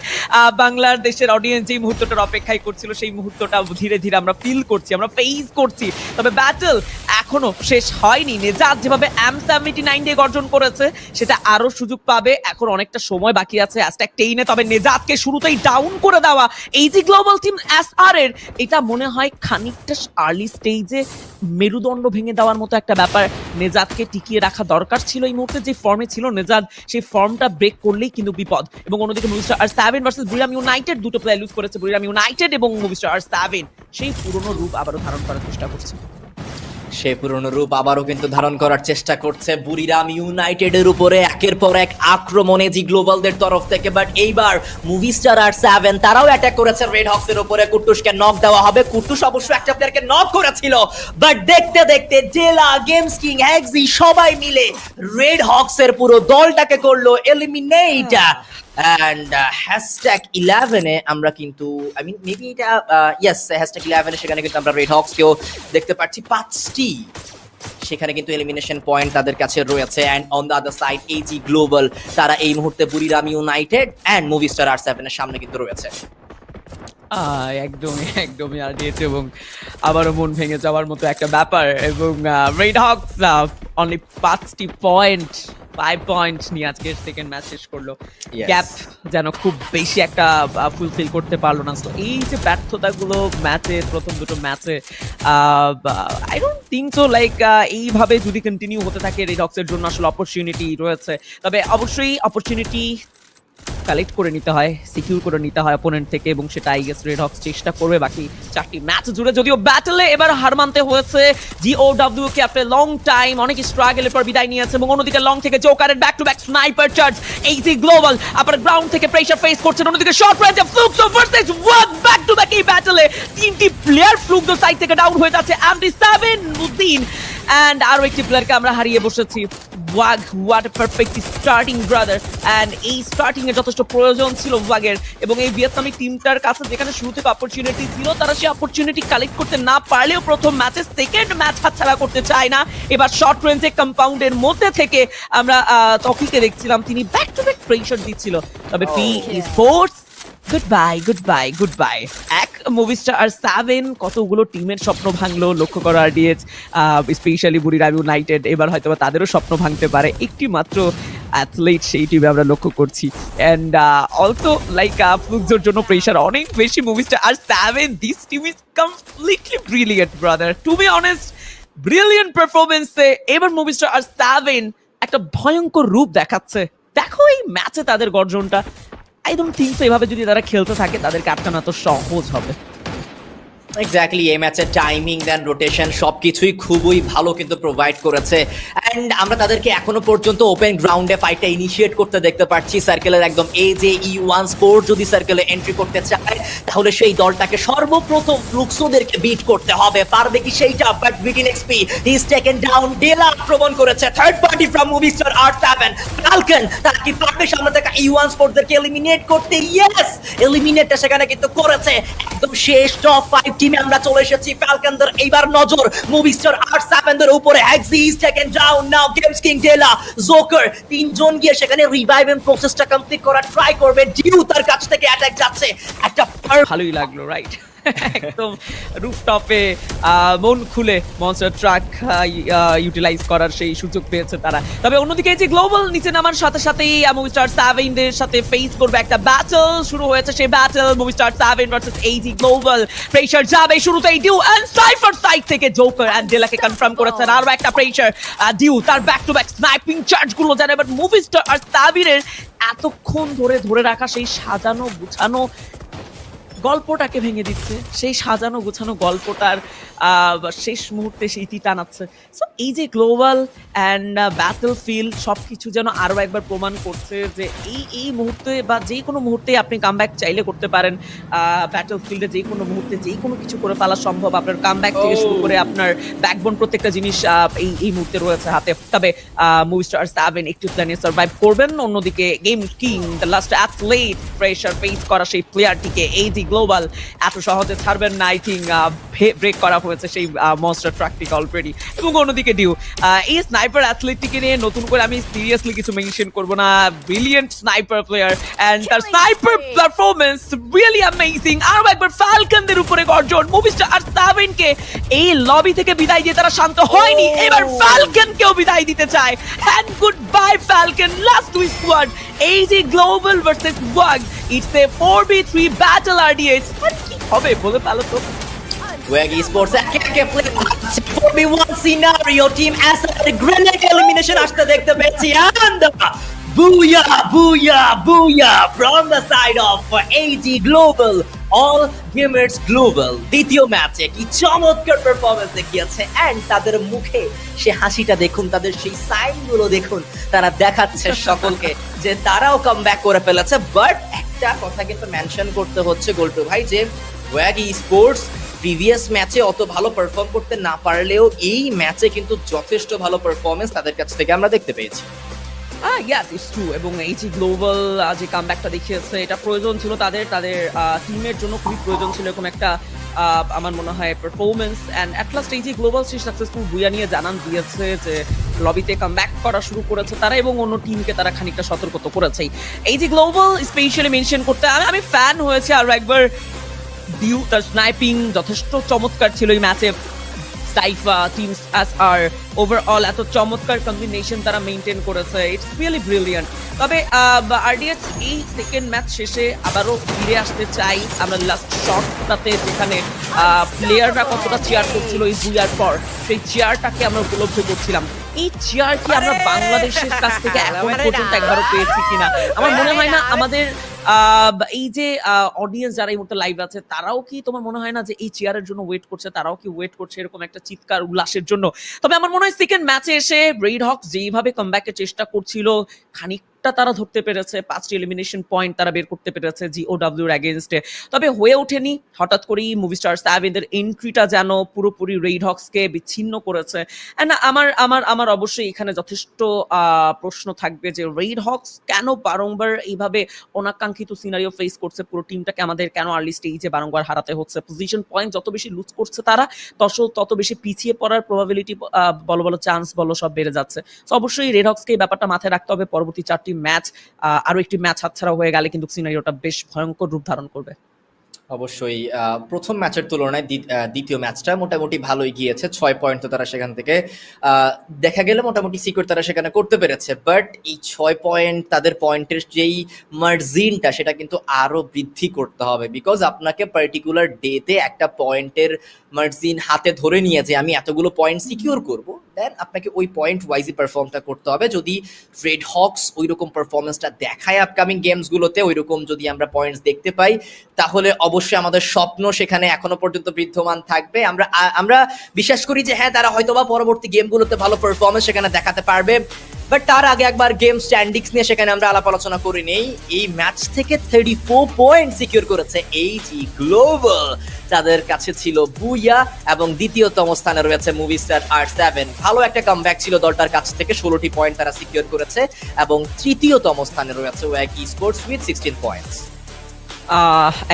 বাংলাদেশের অডিয়েন্স এই মুহূর্তটার অপেক্ষায় করছিল, সেই মুহূর্তটা ধীরে ধীরে আমরা ফিল করছি, আমরা ফেস করছি। তবে ব্যাটল এখনো শেষ হয়নি। নেজাদ যেভাবে M79 দিয়ে গর্জন করেছে সেটা আরো সুযোগ পাবে, এখন অনেকটা সময় বাকি আছে #10-এ। তবে নেজাদকে শুরুতেই ডাউন করে দেওয়া এইজি গ্লোবাল টিম SR এর, এটা মনে হয় খানিকটা আর্লি স্টেজে মেরুদণ্ড ভেঙে দেওয়ার মতো একটা ব্যাপার। নেজাদকে টিকিয়ে রাখা দরকার ছিল এই মুহূর্তে, যে ফর্মে ছিল নেজাদ সেই ফর্মটা ব্রেক করলেই কিন্তু বিপদ। এবং অন্যদিকে মুভিস্টার R7 ভার্সেস বুড়িরাম ইউনাইটেড, দুটো প্লেয়ার লুজ করেছে বুড়িরাম ইউনাইটেড, এবং মুভিস্টার R7 সেই পুরনো রূপ আবারও ধারণ করার চেষ্টা করছে। সে পুরনো রূপ আবারও কিন্তু ধারণ করার চেষ্টা করছে বুড়িরাম ইউনাইটেডের উপরে একের পর এক আক্রমণে জি গ্লোবালদের তরফ থেকে। বাট এইবার মুভিস্টার R7 তারাও অ্যাটাক করেছে রেড হকসের উপরে। কুট্টুসকে নক দেওয়া হবে, কুট্টুস অবশ্য একটা প্লেয়ারকে নক করেছিল, বাট দেখতে দেখতে জেলা, গেমস কিং, হ্যাক্সি সবাই মিলে রেড হকসের পুরো দলটাকে করলো এলিমিনেট। And #11-এ আমরা কিন্তু মেবি এটা #11-এ সেখানে কিন্তু আমরা রেড হকসকেও দেখতে পাচ্ছি 5টি সেখানে কিন্তু এলিমিনেশন পয়েন্ট তাদের কাছে রয়েছে। And on the other side AG global তারা এই মুহূর্তে বুড়িরাম ইউনাইটেড অ্যান্ড মুভিস্টার R7-এর সামনে কিন্তু রয়েছে। একদমই আর দিয়েছে, এবং আবারও মন ভেঙে যাওয়ার মতো একটা ব্যাপার। এবং রেড হকস অনলি 5টি পয়েন্ট, 5 পয়েন্ট নিয়ে আজকের সেকেন্ড ম্যাচ শেষ করলো। গ্যাপ যেন খুব বেশি একটা ফুলফিল করতে পারলো না। তো এই যে ব্যর্থতাগুলো ম্যাচের প্রথম দুটো ম্যাচে, I don't think so like এইভাবে যদি কন্টিনিউ হতে থাকে রেড হকসের জন্য আসলে অপরচুনিটি রয়েছে। তবে অবশ্যই অপরচুনিটি কালেক্ট করে নিতে হয়, সিকিউর করে নিতে হয় অপোনেন্ট থেকে, এবং সেটা আই গেস রেড হকস চেষ্টা করবে বাকি 4টি ম্যাচ জুড়ে। যদিও ব্যাটলে এবার হার মানতে হয়েছে জিওডব্লিউ কে আফটার লং টাইম, অনেক স্ট্রাগলের পর বিদায় নিয়েছে। এবং অন্যদিকে লং থেকে জোকারের back to back sniper charge, AG Global আবার গ্রাউন্ড থেকে প্রেসার ফেস করছেন। অন্যদিকে শর্ট রেঞ্জে Fluxo versus Wag back to back এই ব্যাটলে 3টি প্লেয়ার ফ্লুক্সো সাইড থেকে ডাউন হয়ে যাচ্ছে। MD7 উদ্দিন অ্যান্ড আরো একটি প্লেয়ারকে আমরা হারিয়ে বসেছি। Wag, what a perfect starting brother, and এই স্টার্টিং এর যথেষ্ট প্রয়োজন ছিল ওয়াগের। এবং এই ভিয়েতনামি টিমটার কাছে যেখানে শুরু থেকে অপরচুনিটি ছিল, তারা সেই অপরচুনিটি কালেক্ট করতে না পারলেও প্রথম ম্যাচে সেকেন্ড ম্যাচ হাতছাড়া করতে চায় না। এবার শর্ট রেঞ্জে কম্পাউন্ডের মধ্যে থেকে আমরা তকিকে দেখছিলাম, তিনি ব্যাক টু ব্যাক প্রেসার দিচ্ছিল। তবে পি স্পোর্টস গুডবাই। এক মুভিস্টার R7 কতগুলো টিমের স্বপ্ন ভাঙলো লক্ষ্য করা RDH, স্পেশালি বুড়িরাম ইউনাইটেড এবার হয়তো তাদেরও স্বপ্ন ভাঙতে পারে। একটি মাত্র অ্যাথলেট সেই টিমে আমরা লক্ষ্য করছি। অ্যান্ড অলসো লাইক ফ্লুক্সোর জন্য প্রেশার অনেক বেশি। Movistar R7, this team is completely brilliant brother, to be honest. Brilliant পারফরমেন্সে এবার মুভিস্টার R7 একটা ভয়ঙ্কর রূপ দেখাচ্ছে। দেখো এই ম্যাচে তাদের গর্জনটা, I don't think so এভাবে যদি তারা খেলতে থাকে তাদেরকে আটকানো তো সহজ হবে। এক্স্যাক্টলি, এই ম্যাচের টাইমিং দেন রোটেশন সবকিছুই খুবই ভালো কিন্তু প্রোভাইড করেছে। অ্যান্ড আমরা তাদেরকে এখনো পর্যন্ত ওপেন গ্রাউন্ডে ফাইটটা ইনিশিয়েট করতে দেখতে পাচ্ছি। সার্কেলের একদম AJE1 স্পোর্ট যদি সার্কেলে এন্ট্রি করতে চায় তাহলে সেই দলটাকে সর্বপ্রথম ফ্লুক্সোদেরকে বিট করতে হবে। পারবে কি সেইটা? বাট বিটিন XP he is taken down. ডেলা আক্রমণ করেছে, third party from Movistar R7। Falcon তারা কি পারবে সামনে থেকে E1 স্পোর্টসদেরকে এলিমিনেট করতে? ইয়েস, এলিমিনেটটা সেখানে কিন্তু করেছে। একদম শেষ টপ 5 টিমে আমরা চলে এসেছি। ফালকনদের এইবার নজর মুভিস্টার R7-দের উপরে। হ্যাক্সি is taken down now. Games king, Della, Joker তিনজন গিয়ে সেখানে রিভাইভিং প্রসেসটা কমপ্লিট করার ট্রাই করবে। ডিউ তার কাছ থেকে অ্যাটাক যাচ্ছে। একটা ভালোই লাগলো, রাইট? একদম রুফটপে মন খুলে মনস্টার ট্রাক ইউটিলাইজ করার সেই সুযোগ পেয়েছে তারা। তবে অন্যদিকে যে গ্লোবাল নিচে নামার সাথে সাথেই মুভিস্টার R7-দের সাথে ফেস করবে একটা ব্যাটল। শুরু হয়েছে সেই battle, Movistar R7 versus AG Global. Pressure যাবে শুরুতেই ডিউ অ্যান্ড সাইফার সাইড থেকে জোকার অ্যান্ড ডেলাকে কনফার্ম করেছেন। আরো একটা প্রেসার, ডিউ তার back to back sniping charge গুলো জানে। বাট মুভিস্টার R7-এর এতক্ষণ ধরে রাখা সেই সাজানো গুছানো গল্পটাকে ভেঙে দিচ্ছে, সেই সাজানো গোছানো গল্পটার শেষ মুহূর্তে সেই ইতি টানাচ্ছে। সো এই যে গ্লোবাল অ্যান্ড ব্যাটল ফিল্ড সবকিছু যেন আরো একবার প্রমাণ করছে যে এই মুহূর্তে বা যে কোনো মুহূর্তে আপনি কামব্যাক চাইলে করতে পারেন। ব্যাটল ফিল্ডে যে কোনো মুহূর্তে যে কোনো কিছু করে ফেলা সম্ভব। আপনার কামব্যাক থেকে শুরু করে আপনার ব্যাকবোন প্রত্যেকটা জিনিস এই মুহূর্তে রয়েছে হাতে। তবে মুভিস্টার 7 একটু প্ল্যানে সার্ভাইভ করবেন। অন্যদিকে game king the last athlete pressure face করা সেই প্লেয়ারটিকে এইজি গ্লোবাল এত সহজে ছাড়বেন না। আই থিঙ্ক ব্রেক করা হয়েছে সেই মনস্টার ট্রাকটিকে অলরেডি। এবং অন্যদিকে ডিউ এই স্নাইপার অ্যাথলেটটিকে নিয়ে নতুন করে আমি সিরিয়াসলি কিছু মেনশন করবো না। ব্রিলিয়েন্ট স্নাইপার প্লেয়ার অ্যান্ড তার স্নাইপার পারফরমেন্স রিয়েলি অ্যামেজিং। আরো একবার ফ্যালকনদের উপরে গর্জন। মুভিস্টার আর 7কে এই লবি থেকে বিদায় দিয়ে তারা শান্ত হয়নি, এবার ফ্যালকনকেও বিদায় দিতে চায়। And goodbye Falcon, last two squad. এই যে Global versus Wag, it's a 4v3 battle RDH। কি হবে বলে ফেলো তো। Booyah Esports একে প্লে 4v1 সিনারিও টিম অ্যাসার গ্রেনেড এলিমিনেশন আসতে দেখতে পেয়েছি। and Booyah from the side of AG Global, all gamers global। দ্বিতীয় ম্যাচে কি চমৎকার পারফরম্যান্স দেখিয়েছে এন্ড তাদের মুখে সে হাসিটা দেখুন, তাদের সেই সাইনগুলো দেখুন, তারা দেখাচ্ছে সকলকে যে তারাও কামব্যাক করে ফেলেছে। বাট একটা কথা কিন্তু মেনশন করতে হচ্ছে গোল্টু ভাই, যে Booyah Esports প্রিভিয়াস ম্যাচে অত ভালো পারফর্ম করতে না পারলেও এই ম্যাচে কিন্তু যথেষ্ট ভালো পারফরমেন্স তাদের কাছ থেকে আমরা দেখতে পেয়েছি। ইয়াস ইটস ট্রু। এবং এই যে গ্লোবাল যে কামব্যাকটা দেখিয়েছে, এটা প্রয়োজন ছিল তাদের টিমের জন্য খুবই প্রয়োজন ছিল এরকম একটা আমার মনে হয় পারফরমেন্স। অ্যান্ড অ্যাট লাস্ট এই যে গ্লোবাল সেই সাকসেসফুল Booyah নিয়ে জানান দিয়েছে যে লবিতে কামব্যাক করা শুরু করেছে তারা, এবং অন্য টিমকে তারা খানিকটা সতর্ক করেছে। এই যে গ্লোবাল স্পেশালি মেনশন করতে আমি ফ্যান হয়েছে আর একবার। ডিউ তার স্নাইপিং যথেষ্ট চমৎকার ছিল এই ম্যাচে। সাইফা টিমস আর ওভারঅল এত চমৎকার কম্বিনেশন তারা মেইনটেইন করেছে, ইটস রিয়েলি ব্রিলিয়ান্ট। তবে আরডিএস এই সেকেন্ড ম্যাচ শেষে আবারও ফিরে আসতে চাই আমরা লাস্ট শটটাতে, যেখানে প্লেয়াররা কতটা চেয়ার করছিল এই Booyah পর, সেই চেয়ারটাকে আমরা উপলব্ধি করছিলাম। এই চেয়ার কি আমরা বাংলাদেশের কাছ থেকে এখন পর্যন্ত একবারও পেয়েছি কিনা আমার মনে হয় না। আমাদের এই যে অডিয়েন্স যারা এই মুহূর্তে লাইভ আছে তারাও কি তোমার মনে হয় না যে এই চেয়ারের জন্য ওয়েট করছে, তারাও কি ওয়েট করছে এরকম একটা চিৎকার উল্লাসের জন্য? তবে আমার মনে হয় সেকেন্ড ম্যাচে এসে রেডহক্স যেইভাবে কামব্যাকের চেষ্টা করছিল খানিকটা তারা ধরতে পেরেছে, 5টি এলিমিনেশন পয়েন্ট তারা বের করতে পেরেছে GOW এর এগেইনস্টে। তবে হয়ে ওঠেনি হঠাৎ করেই মুভিস্টার 7 এন্ট্রিটা যেন পুরোপুরি রেডহক্সকে বিচ্ছিন্ন করেছে। এন্ড আমার অবশ্যই এখানে যথেষ্ট প্রশ্ন থাকবে যে রেডহক্স কেন বারংবার এইভাবে অনাকাঙ্ক্ষিত সিনারিও ফেস করছে, পুরো টিমটাকে আমাদের কেন আর্লি স্টেজে বারংবার হারাতে হচ্ছে। পজিশন পয়েন্ট যত বেশি লুজ করছে তারা তত বেশি পিছিয়ে পড়ার প্রবাবিলিটি বলো চান্স বলো সব বেড়ে যাচ্ছে। তো অবশ্যই রেডহক্সকে এই ব্যাপারটা মাথায় রাখতে হবে। পরবর্তী 4টি ম্যাচ আরো একটি ম্যাচ হাতছাড়া হয়ে গেলে কিন্তু সিনারিওটা বেশ ভয়ঙ্কর রূপ ধারণ করবে। অবশ্যই প্রথম ম্যাচের তুলনায় দ্বিতীয় ম্যাচটা মোটামুটি ভালোই গিয়েছে। 6 পয়েন্ট তো তারা সেখান থেকে দেখা গেলে মোটামুটি সিকিউর তারা সেখানে করতে পেরেছে। বাট এই 6 পয়েন্ট তাদের পয়েন্টের যেই মার্জিনটা সেটা কিন্তু আরো বৃদ্ধি করতে হবে। বিকজ আপনাকে পার্টিকুলার ডেতে একটা পয়েন্টের মার্জিন হাতে ধরে নিয়ে যে আমি এতগুলো পয়েন্ট সিকিউর করব, দেন আপনাকে ওই পয়েন্ট ওয়াইজই পারফর্মটা করতে হবে। যদি রেডহক্স ওই রকম পারফরমেন্সটা দেখায় আপকামিং গেমসগুলোতে, ওই রকম যদি আমরা পয়েন্টস দেখতে পাই, তাহলে অবশ্যই আমাদের স্বপ্ন সেখানে এখনো পর্যন্ত বিদ্যমান থাকবে। আমরা বিশ্বাস করি যে হ্যাঁ তারা হয়তোবা পরবর্তী গেমগুলোতে ভালো পারফরমেন্স সেখানে দেখাতে পারবে। বাট তার আগে একবার গেম স্ট্যান্ডিংস নিয়ে সেখানে আমরা আলাপ আলোচনা করে নেই। এই ম্যাচ থেকে 34 পয়েন্ট সিকিউর করেছে AG গ্লোবাল, তাদের কাছে ছিল Booyah এবং দ্বিতীয়তম স্থানে রয়েছে মুভিস্টার R7। ভালো একটা কামব্যাক ছিল দলটার কাছ থেকে, 16টি পয়েন্ট তারা সিকিউর করেছে এবং তৃতীয়তম স্থানে রয়েছে Booyah Esports with 16 পয়েন্টস।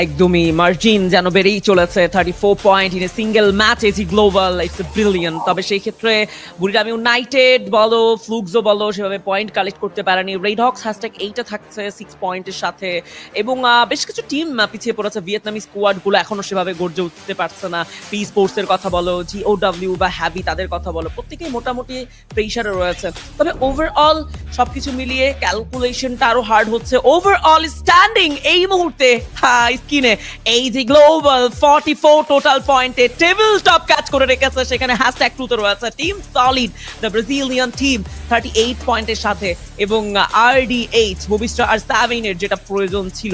একদমই মার্জিন যেন বেড়েই চলেছে। 34 point in a single match AG global, it's brilliant. তবে সেই ক্ষেত্রে বুরিরাম ইউনাইটেড বলো ফ্লুক্সো বলো সেভাবে পয়েন্ট কালেক্ট করতে পারেনি। রেডহক্স #8 থাকছে 6 পয়েন্টের সাথে, এবং বেশ কিছু টিম পিছিয়ে পড়েছে। ভিয়েতনামি স্কোয়াডগুলো এখনো সেভাবে গর্জে উঠতে পারছে না। পি স্পোর্টস এর কথা বলো, GOW বা হ্যাবি তাদের কথা বলো, প্রত্যেকেই মোটামুটি প্রেশারে রয়েছে। তবে ওভারঅল সবকিছু মিলিয়ে ক্যালকুলেশনটা আরো হার্ড হচ্ছে। ওভারঅল স্ট্যান্ডিং এই মুহূর্তে স্ক্রিনে AG গ্লোবাল 44 টোটাল পয়েন্টে টেবিল টপ ক্যাচ করে রেখেছে। সেখানে #2 তে রয়েছে team solid the Brazilian team 38 পয়েন্টের সাথে, এবং RDH মুভিস্টার আর 7 এর যেটা প্রয়োজন ছিল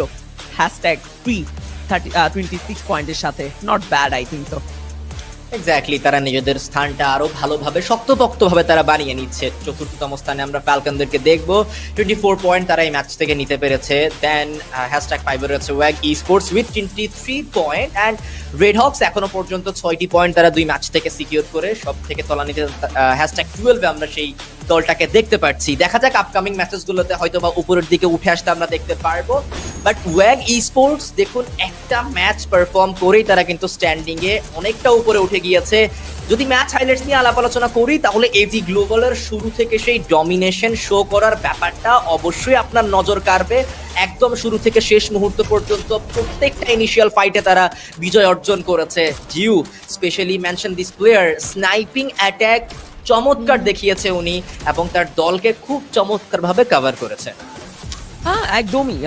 #3 26 পয়েন্টের সাথে, নট ব্যাড আই থিঙ্ক। তো এক্স্যাক্টলি, তারা নিজেদের স্থানটা আরো ভালোভাবে শক্তপোক্তভাবে তারা বানিয়ে নিচ্ছে। চতুর্থতম স্থানে আমরা ফ্যালকনদেরকে দেখবো, 24 পয়েন্ট তারা এই ম্যাচ থেকে নিতে পেরেছে। দেন #5 রয়েছে Wag Esports with 23 point and Red Hawks এখনো পর্যন্ত 6টি পয়েন্ট তারা 2 ম্যাচ থেকে সিকিউর করে সব থেকে তলানিতে #12 আমরা সেই দলটাকে দেখতে পাচ্ছি। দেখা যাক আপকামিং ম্যাচেসগুলোতে হয়তো বা উপরের দিকে উঠে আসতে আমরা দেখতে পারবো। বাট ওয়াগ ই স্পোর্টস দেখুন, একটা ম্যাচ পারফর্ম করেই তারা কিন্তু স্ট্যান্ডিং এ অনেকটা উপরে উঠে গিয়েছে। যদি ম্যাচ হাইলাইটস নিয়ে আলাপ আলোচনা করি তাহলে এজি গ্লোবালের শুরু থেকে সেই ডমিনেশন শো করার ব্যাপারটা অবশ্যই আপনার নজর কাড়বে। একদম শুরু থেকে শেষ মুহূর্ত পর্যন্ত প্রত্যেকটা ইনিশিয়াল ফাইটে তারা বিজয় অর্জন করেছে। জিউ specially mention this player, sniping attack চমৎকার দেখিয়েছে উনি এবং তার দলকে খুব চমৎকারভাবে কভার করেছে। হ্যাঁ, একদমই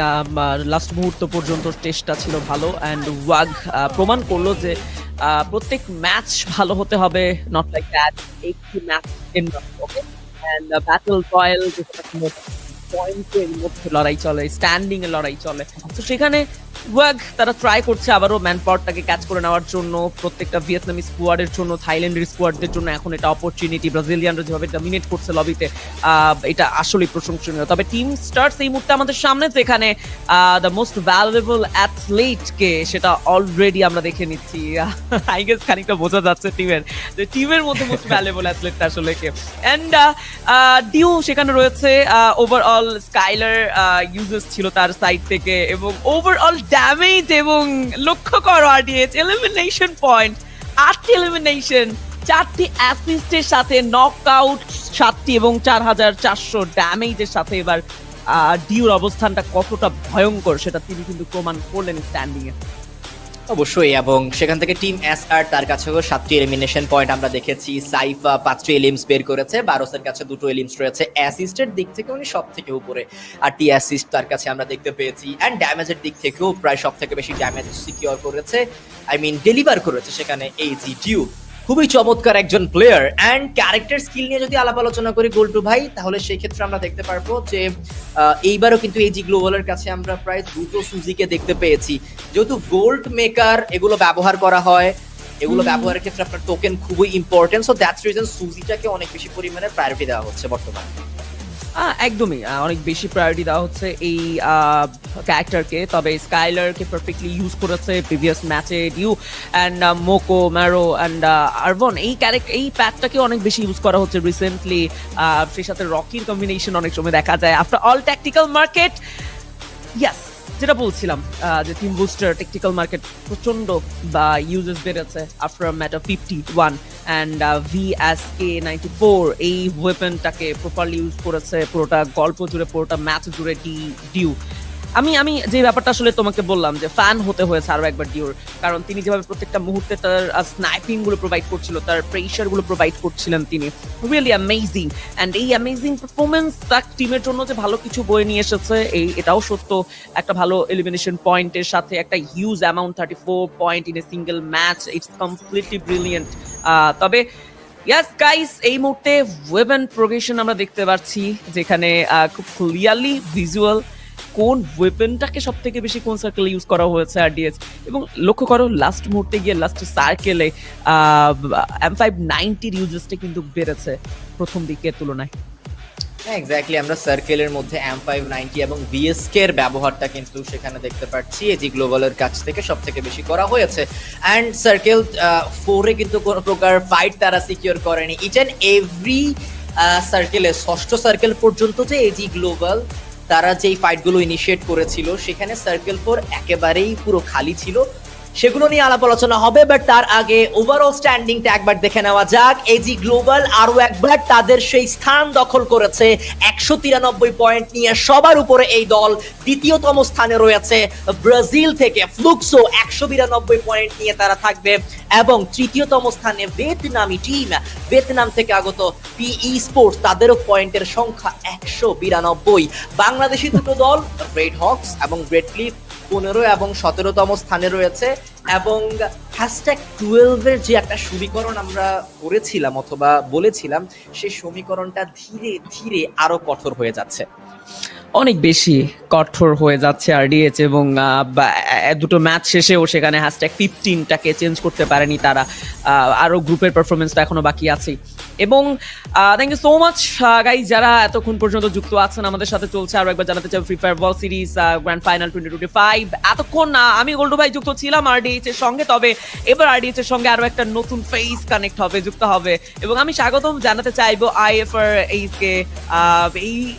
লাস্ট মুহূর্ত পর্যন্ত টেস্টটা ছিল ভালো অ্যান্ড ওয়াগ প্রমাণ করলো যে প্রত্যেক ম্যাচ ভালো হতে হবে, নট লাইক দ্যাট একটি match okay. And battle royale পয়েন্টের মধ্যে লড়াই চলে, স্ট্যান্ডিং এ লড়াই চলে, তো সেখানে ওয়াগ তারা ট্রাই করছে আবারও ম্যান পাওয়ারটাকে ক্যাচ করে নেওয়ার জন্য। প্রত্যেকটা ভিয়েতনামি স্কোয়াডের জন্য, থাইল্যান্ডের স্কোয়াডদের জন্য এখন এটা অপরচুনিটি। ব্রাজিলিয়ানরা যেভাবে ডমিনেট করছে লবিতে, এটা আসলেই প্রশংসনীয়। তবে টিম স্টার্স এই মুহূর্তে আমাদের সামনে, যেখানে দ্য মোস্ট ভ্যালুয়েবল অ্যাথলিটকে সেটা অলরেডি আমরা দেখে নিচ্ছি। আই গেস খানিকটা বোঝা যাচ্ছে টিমের মধ্যে মোস্ট ভ্যালুয়েবল অ্যাথলিটটা আসলে কে। অ্যান্ড ডিউ সেখানে রয়েছে। ওভারঅল স্কাইলার ইউজেস ছিল তার সাইড থেকে এবং ওভারঅল ড্যামেজ এবং লক্ষ্য করো আরডিএচ এলিমিনেশন পয়েন্ট, 8টি এলিমিনেশন, 4টি অ্যাসিস্টের সাথে নকআউট 7টি এবং 4400 ড্যামেজের সাথে এবার ডিউর অবস্থানটা কতটা ভয়ঙ্কর সেটা তিনি কিন্তু প্রমাণ করলেন স্ট্যান্ডিং এ। অবশ্যই, এবং সেখান থেকে টিম এসআর তার কাছেও 7টি এলিমিনেশন পয়েন্ট আমরা দেখেছি। সাইফা 5টি এলিমস বের করেছে, বারোসের কাছে 2টো এলিমস রয়েছে। অ্যাসিস্টের দিক থেকে উনি সব থেকে উপরে, 8টি অ্যাসিস্ট তার কাছে আমরা দেখতে পেয়েছি। অ্যান্ড ড্যামেজের দিক থেকেও প্রায় সব থেকে বেশি ড্যামেজ সিকিউর করেছে, ডেলিভার করেছে সেখানে এজি ডিউ। খুবই চমৎকার একজন প্লেয়ার। অ্যান্ড ক্যারেক্টার স্কিল নিয়ে যদি আলাপ আলোচনা করি গোল্টু ভাই, তাহলে সেই ক্ষেত্রে আমরা দেখতে পারবো যে এইবারও কিন্তু এজি গ্লোবালের কাছে আমরা প্রায় 2টো সুজিকে দেখতে পেয়েছি। যেহেতু গোল্ড মেকার এগুলো ব্যবহার করা হয়, এগুলো ব্যবহারের ক্ষেত্রে আপনার টোকেন খুবই ইম্পর্টেন্ট, সো দ্যাটস রিজন সুজিটাকে অনেক বেশি পরিমাণে প্রায়োরিটি দেওয়া হচ্ছে বর্তমানে। একদমই অনেক বেশি প্রায়োরিটি দেওয়া হচ্ছে এই ক্যারেক্টারকে। তবে স্কাইলারকে পারফেক্টলি ইউজ করেছে প্রিভিয়াস ম্যাচে ডিউ অ্যান্ড মোকো, ম্যারো অ্যান্ড আরভন। এই প্যাকটাকে অনেক বেশি ইউজ করা হচ্ছে রিসেন্টলি। সেই সাথে রকির কম্বিনেশন অনেক সময় দেখা যায়। আফটার অল ট্যাকটিক্যাল মার্কেট, ইয়াস যেটা বলছিলাম যে টিম বুস্টার টেকটিক্যাল মার্কেট প্রচন্ড বা ইউজেস বেড়েছে আফটার ম্যাটার 51 অ্যান্ড VSK94 এই ওয়েপনটাকে প্রপারলি ইউজ করেছে পুরোটা গল্প জুড়ে, পুরোটা ম্যাচ জুড়ে ডিউ। আমি যে ব্যাপারটা আসলে তোমাকে বললাম যে ফ্যান হতে হয়েছে আরো একবার ডিউর, কারণ তিনি যেভাবে প্রত্যেকটা মুহূর্তে তার স্নাইপিং গুলো প্রোভাইড করছিল, তার প্রেশার গুলো প্রোভাইড করছিলেন তিনি, রিয়েলি অ্যামেজিং। অ্যান্ড এই অ্যামেজিং পারফরমেন্স তার টিমের জন্য যে ভালো কিছু বয়ে নিয়ে এসেছে এটাও সত্য। একটা ভালো এলিমিনেশন পয়েন্টের সাথে একটা huge amount 34 point in a single match, it's completely brilliant. তবে ইয়াস গাইস, এই মুহূর্তে ওয়েপন প্রোগ্রেশন আমরা দেখতে পাচ্ছি, যেখানে খুব ক্লিয়ারলি ভিজুয়াল কোন ওয়েপনটাকে সব থেকে বেশি কোন সার্কেলে ইউজ করা হয়েছে আরডিএস। এবং লক্ষ্য করো লাস্ট মুহূর্তে গিয়ে লাস্ট সার্কেলে M590 ইউজেসটা কিন্তু বেড়েছে প্রথম দিকের তুলনায়। এক্স্যাক্টলি, আমরা সার্কেলের মধ্যে M590 এবং VSK এর ব্যবহারটা কিন্তু সেখানে দেখতে পাচ্ছি এজি গ্লোবালের কাছ থেকে সব থেকে বেশি করা হয়েছে। অ্যান্ড সার্কেল 4-এ কিন্তু কোনো প্রকার ফাইট তারা সিকিউর করেনি। ইচ অ্যান্ড এভরি সার্কেলে 6ষ্ঠ সার্কেল পর্যন্ত যে এজি গ্লোবাল তারা যেই ফাইটগুলো ইনিশিয়েট করেছিল সেখানে সার্কেল 4 একেবারেই পুরো খালি ছিল। সেগুলো নিয়ে আলাপ আলোচনা হবে, বাট তার আগে ওভারঅল স্ট্যান্ডিংটা একবার দেখে নেওয়া যাক। এজি গ্লোবাল আরো একবার তাদের সেই স্থান দখল করেছে 193 পয়েন্ট নিয়ে। সবার উপরে এই দল, দ্বিতীয়তম স্থানে রয়েছে ব্রাজিল থেকে ফ্লুক্সো 192 পয়েন্ট নিয়ে তারা থাকবে, এবং তৃতীয়তম স্থানে ভিয়েতনামি টিম, ভিয়েতনাম থেকে আগত পি স্পোর্টস, তাদেরও পয়েন্টের সংখ্যা 192। বাংলাদেশি দুটো দল রেড হকস এবং রেড ক্লিফ 15 এবং 17তম স্থানে রয়েছে। এবং #12-এর যে একটা সমীকরণ আমরা করেছিলাম অথবা বলেছিলাম, সেই সমীকরণটা ধীরে ধীরে আরো কঠোর হয়ে যাচ্ছে। অনেক বেশি কঠোর হয়ে যাচ্ছে RDH এবং দুটো ম্যাচ শেষেও সেখানে #15টাকে চেঞ্জ করতে পারেনি তারা। আরও গ্রুপের পারফরমেন্সটা এখনো বাকি আছে। এবং thank you so much guys যারা এতক্ষণ পর্যন্ত যুক্ত আছেন আমাদের সাথে। চলছে আরো একবার জানাতে চাই free Fire world series grand final 2025। এতক্ষণ আমি গোল্ডু ভাই যুক্ত ছিলাম RDH এর সঙ্গে, তবে এবার RDH এর সঙ্গে আরো একটা নতুন ফেস কানেক্ট হবে, যুক্ত হবে। এবং আমি স্বাগতম জানাতে চাইবো IFR কে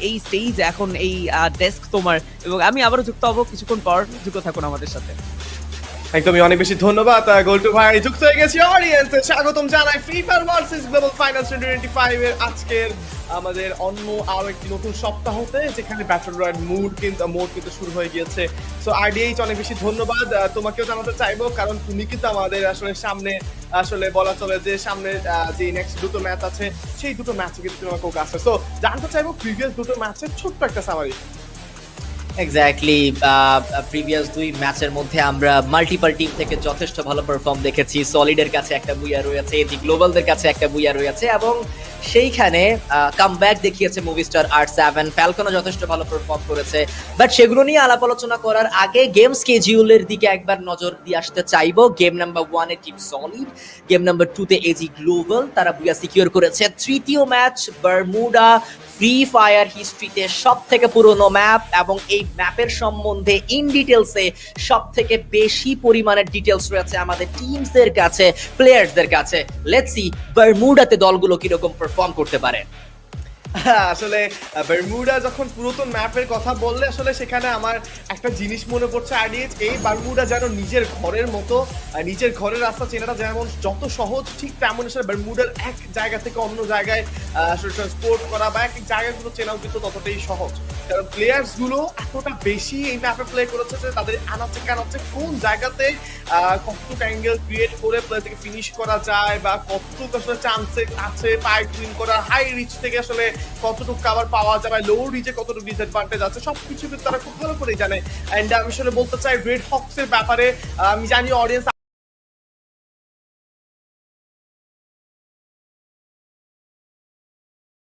এই স্টেজ এখন এই ডেস্ক তোমার, এবং আমি আবারও যুক্ত হবো কিছুক্ষণ পর। যুক্ত থাকুন আমাদের সাথে। একদমই অনেক বেশি ধন্যবাদ গোল্টু ভাই। যুক্ত হয়ে গেছি অডিয়েন্সে, স্বাগতম জানাই free fire versus global finals 2025 এর আজকের আমাদের অন্য আরো একটি নতুন সপ্তাহতে, যেখানে ব্যাটল রয়্যাল মোড কিন্তু শুরু হয়ে গিয়েছে। সো RDH অনেক বেশি ধন্যবাদ তোমাকেও জানাতে চাইবো, কারণ তুমি কিন্তু আমাদের আসলে সামনে আসলে বলা চলে যে সামনে যে নেক্সট দুটো ম্যাচ আছে সেই দুটো ম্যাচে কিন্তু তোমার ফোকাস আছে। সো জানতে চাইবো প্রিভিয়াস দুটো ম্যাচের ছোট্ট একটা সামারি। এক্স্যাক্টলি, প্রিভিয়াস দুই ম্যাচের মধ্যে আমরা মাল্টিপল টিম থেকে যথেষ্ট ভালো পারফর্ম দেখেছি। সলিডের কাছে একটা বুইয়া রয়েছে, এজি গ্লোবালদের কাছে একটা বুইয়া রয়েছে, এবং সেইখানে কামব্যাক দেখিয়েছে মুভিস্টার R7। ফ্যালকনও যথেষ্ট ভালো পারফর্ম করেছে। বাট সেগুলো নিয়ে আলাপ আলোচনা করার আগে গেম স্কেজিউলের দিকে একবার নজর দিয়ে আসতে চাইবো। গেম নাম্বার 1 এ টিম সলিড, গেম নাম্বার 2 তে এজি গ্লোবাল, তারা বুইয়া সিকিউর করেছে। তৃতীয় ম্যাচ বারমুডা, ফ্রি ফায়ার হিস্ট্রিতে সব থেকে পুরনো ম্যাপ, এবং এই ম্যাপের সম্বন্ধে ইন ডিটেলসে সব থেকে বেশি পরিমাণের ডিটেলস রয়েছে আমাদের টিমসদের কাছে, প্লেয়ার্সদের কাছে। লেটস সি বারমুডাতে দলগুলো কিরকম পারফর্ম করতে পারে। আসলে বারমুডা যখন পুরাতন ম্যাপের কথা বললে আসলে সেখানে আমার একটা জিনিস মনে পড়ছে RDH, এই বারমুডা যেন নিজের ঘরের মতো, নিজের ঘরের রাস্তা চেনাটা যেমন যত সহজ, ঠিক তেমন আসলে বারমুডার এক জায়গা থেকে অন্য জায়গায় আসলে ট্রান্সপোর্ট করা বা এক জায়গাগুলো চেনাও কিন্তু ততটাই সহজ। কারণ প্লেয়ার্স গুলো এতটা বেশি এই ম্যাপে প্লে করেছে যে তাদের আনাচে কানাচে কোন জায়গাতে কতটুকু অ্যাঙ্গেল ক্রিয়েট করে প্লে থেকে ফিনিশ করা যায়, বা কতটুকু আসলে চান্সে আছে পাইপ উইন করার, হাই রিচ থেকে আসলে কতটুকু কাভার পাওয়া যাবে, লো রিচে কতটুকু ডিসঅ্যাডভান্টেজ আছে, সবকিছু কিন্তু তারা খুব ভালো করেই জানে। এন্ড আমি আসলে বলতে চাই রেড হক্স এর ব্যাপারে, আমি জানি অডিয়েন্স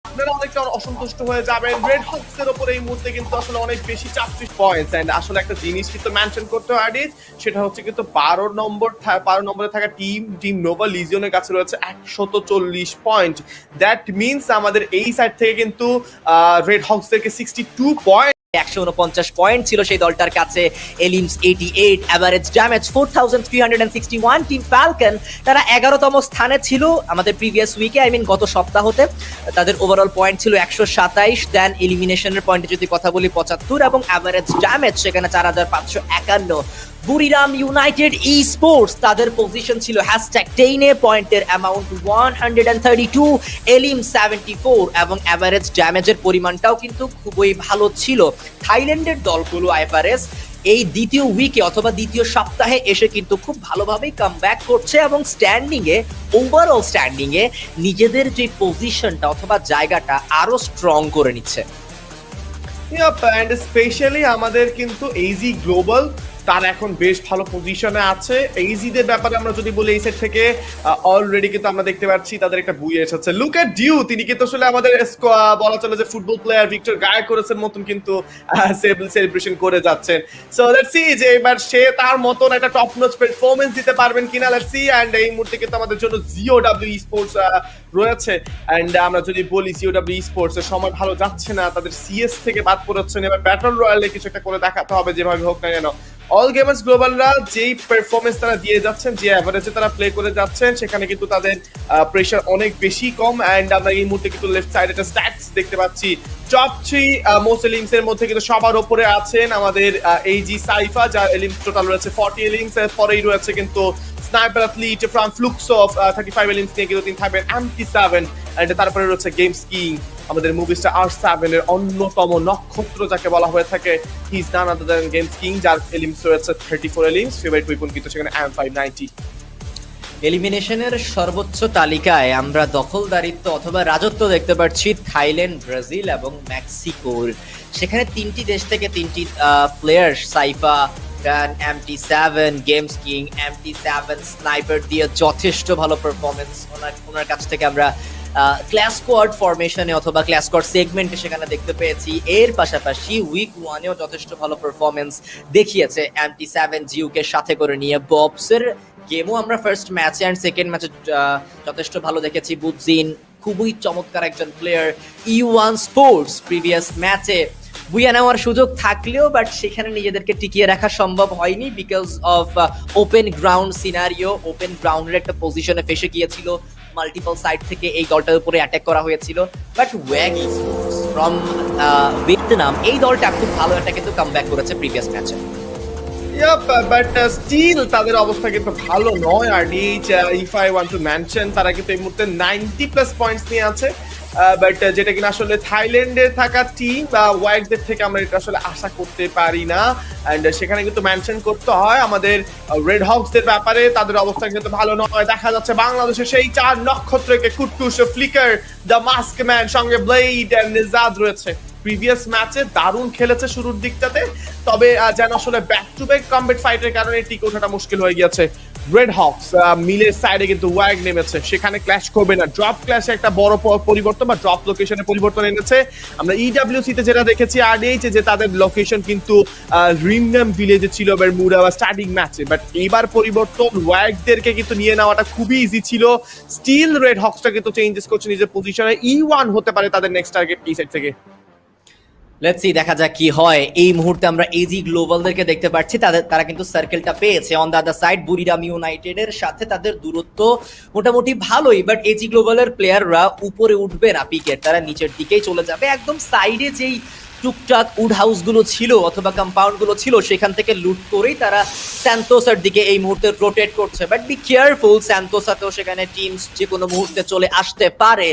আপনারা অনেকটা অসন্তুষ্ট হয়ে যাবেন। রেড হক্স এর উপর এই মুহূর্তে কিন্তু আসলে অনেক বেশি 34 পয়েন্টস। এন্ড আসলে একটা জিনিস কিন্তু মেনশন করতে হয় RDH, সেটা হচ্ছে কিন্তু 12 নম্বরে থাকা টিম নোভা লিজিয়নের কাছে রয়েছে 140 পয়েন্ট। দ্যাট মিনস আমাদের এই সাইড থেকে কিন্তু রেড হক্স থেকে 62 পয়েন্ট, 149 পয়েন্ট ছিল সেই দলটার কাছে। এলিমস 88, এভারেজ ড্যামেজ 4361। টিম ফ্যালকন তারা 11তম স্থানে ছিল আমাদের প্রিভিয়াস উইকে, গত সপ্তাহতে। তাদের ওভারঅল পয়েন্ট ছিল 127। দেন এলিমিনেশনের পয়েন্টে যদি কথা বলি 75, এবং এভারেজ ড্যামেজ সেখানে 4551। বুরিরাম ইউনাইটেড ই স্পোর্টস তাদের পজিশন ছিল #10 এ, পয়েন্টের অ্যামাউন্ট 132, এলিম 74, এবং এভারেজ ড্যামেজের পরিমাণটাও কিন্তু খুবই ভালো ছিল। থাইল্যান্ডের দলগুলো IFRS এই দ্বিতীয় উইকে অথবা দ্বিতীয় সপ্তাহে এসে কিন্তু খুব ভালোভাবেই কামব্যাক করছে, এবং ওভারঅল স্ট্যান্ডিংয়ে নিজেদের যে পজিশনটা অথবা জায়গাটা আরো স্ট্রং করে নিচ্ছে। এন্ড স্পেশালি আমাদের কিন্তু এজি গ্লোবাল তারা এখন বেশ ভালো পজিশনে আছে। এইজিদের ব্যাপারে আমরা যদি বলি, এই সেট থেকে অলরেডি কিন্তু আমরা দেখতে পাচ্ছি তাদের একটা বুইয়া এসেছে। লুক এট ডিউ, তিনি কিন্তু আসলে আমাদের বলা চলে যে ফুটবল প্লেয়ার ভিক্টর গায়ে করেছেন মতন কিন্তু সেলিব্রেশন করে যাচ্ছেন। সো লেটস সি যে এবার সে তার মতন একটা টপ নচ পারফরম্যান্স দিতে পারবেন কিনা, লেটস সি। এন্ড এই মুহূর্তে কিন্তু আমাদের জন্য জিওডব্লিউ স্পোর্টস রয়েছে। এন্ড আমরা যদি বলি জিওডব্লিউ স্পোর্টস এর সময় ভালো যাচ্ছে না, তাদের সিএস থেকে বাদ পড়েছেন, এবার ব্যাটল রয়্যালে কিছু একটা করে দেখাতে হবে যেভাবে হোক না কেন। অল গেমার্স গ্লোবালরা যেই পারফরমেন্স তারা দিয়ে যাচ্ছেন, যে অ্যাভারেজে তারা প্লে করে যাচ্ছেন, সেখানে কিন্তু তাদের প্রেশার অনেক বেশি কম। এন্ড আমরা এই মুহূর্তে কিন্তু লেফট সাইডে একটা স্ট্যাটস দেখতে পাচ্ছি, টপ 3 মোস্ট এলিংস এর মধ্যে কিন্তু সবার উপরে আছেন আমাদের এইজি সাইফা, যার এলিংস টোটাল রয়েছে 40 এলিংস। এর পরেই রয়েছে কিন্তু স্নাইপার অ্যাথলিট ফ্রম ফ্লুক্সো 35 এলিংস নিয়ে কিন্তু তিনি থাকবেন MT7। এন্ড তারপরে রয়েছে গেমস কিং, আমাদের মুভিস্টার R7 এর অন্যতম নক্ষত্র যাকে বলা হয়ে থাকে। He is none other than games king, যার এলিমস রয়েছে 34 এলিমস। ফেভারিট উইপন কিন্তু সেখানে M590। এলিমিনেশনের সর্বোচ্চ তালিকায় আমরা দখলদারিত্ব অথবা রাজত্ব দেখতে পাচ্ছি থাইল্যান্ড, ব্রাজিল এবং মেক্সিকোর। সেখানে তিনটি দেশ থেকে তিনটি player, Saifa, MT7, games king, MT7 sniper দিয়ে যথেষ্ট ভালো পারফরমেন্স ওনার কাছ থেকে আমরা ক্লাস স্কোয়াড ফরমেশনে অথবা ক্লাস স্কোয়াড সেগমেন্টে সেখানে দেখতে পেয়েছি। এর পাশাপাশি উইক 1-এও যথেষ্ট ভালো পারফরমেন্স দেখিয়েছে MT7 জিউকে সাথে করে নিয়ে। ববসের গেমও আমরা ফার্স্ট ম্যাচে অ্যান্ড সেকেন্ড ম্যাচে যথেষ্ট ভালো দেখেছি। বুজিন খুবই চমৎকার একজন প্লেয়ার। E1 স্পোর্টস প্রিভিয়াস ম্যাচে বুইয়া নেওয়ার সুযোগ থাকলেও বাট সেখানে নিজেদেরকে টিকিয়ে রাখা সম্ভব হয়নি because of open ground scenario. Open গ্রাউন্ডের একটা পজিশনে ফেসে গিয়েছিল, মাল্টিপল সাইড থেকে এই দলটার উপরে অ্যাটাক করা হয়েছিল। বাট ওয়াগ স্পোর্টস ফ্রম ভিয়েতনাম এই দলটা খুব ভালো একটা কিন্তু কামব্যাক করেছে প্রিভিয়াস ম্যাচে। বাট স্টিল তাদের অবস্থা কিন্তু ভালো নয়। আর if I want to mention তারা কিন্তু এই মুহূর্তে 90+ পয়েন্টস নিয়ে আছে। বাট যেটা কিনা আসলে থাইল্যান্ডে থাকা টিম বা ওয়াইল্ডদের থেকে আমরা এটা আসলে আশা করতে পারি না। অ্যান্ড সেখানে কিন্তু মেনশন করতে হয় আমাদের রেড হকসদের ব্যাপারে, তাদের অবস্থা কিন্তু ভালো নয়। দেখা যাচ্ছে বাংলাদেশের সেই 4 নক্ষত্রকে কুট্টুস, ফ্লিকার, দ্য মাস্ক ম্যান, সঙ্গে ব্লেড এন্ড নিজাদ রয়েছে। প্রিভিয়াস ম্যাচে দারুণ খেলেছে শুরুর দিকটাতে, তবে যেন আসলে ব্যাক টু ব্যাক কমব্যাট ফাইটের কারণে টিকে ওঠাটা মুশকিল হয়ে গিয়েছে। রেড হকস মিলের সাইডে কিন্তু ওয়াগ নেমেছে, সেখানে ক্ল্যাশ করবে না। ড্রপ ক্ল্যাশে একটা বড় পরিবর্তন বা ড্রপ লোকেশনে পরিবর্তন এনেছে। আমরা EWC তে যেটা দেখেছি RDH যে তাদের লোকেশন কিন্তু রিমনাম ভিলেজে ছিল বারমুডা বা স্টার্টিং ম্যাচে, বাট এইবার পরিবর্তন ওয়াগদেরকে কিন্তু নিয়ে নেওয়াটা খুবই ইজি ছিল। স্টিল রেড হকসটা কিন্তু চেঞ্জেস করছে নিজের পজিশনে। E1 হতে পারে তাদের নেক্সট টার্গেট এই সাইড থেকে। লেটস সি, দেখা যাক কি হয়। এই মুহূর্তে আমরা এজি গ্লোবালদেরকে দেখতে পাচ্ছি, তারা কিন্তু সার্কেলটা পেয়েছে। অন দ্য আদার সাইড বুরিরাম ইউনাইটেডের সাথে তাদের দূরত্ব মোটামুটি ভালোই, বাট এজি গ্লোবালের প্লেয়াররা উপরে উঠবে না পিকের, তারা নিচের দিকেই চলে যাবে। একদম সাইডে যেই টুকটাক উড হাউসগুলো ছিল অথবা কম্পাউন্ডগুলো ছিল সেখান থেকে লুট করেই তারা স্যান্তোসার দিকে এই মুহূর্তে রোটেট করছে। বাট বি কেয়ারফুল, স্যান্তোসাতেও সেখানে টিমস যে কোনো মুহূর্তে চলে আসতে পারে।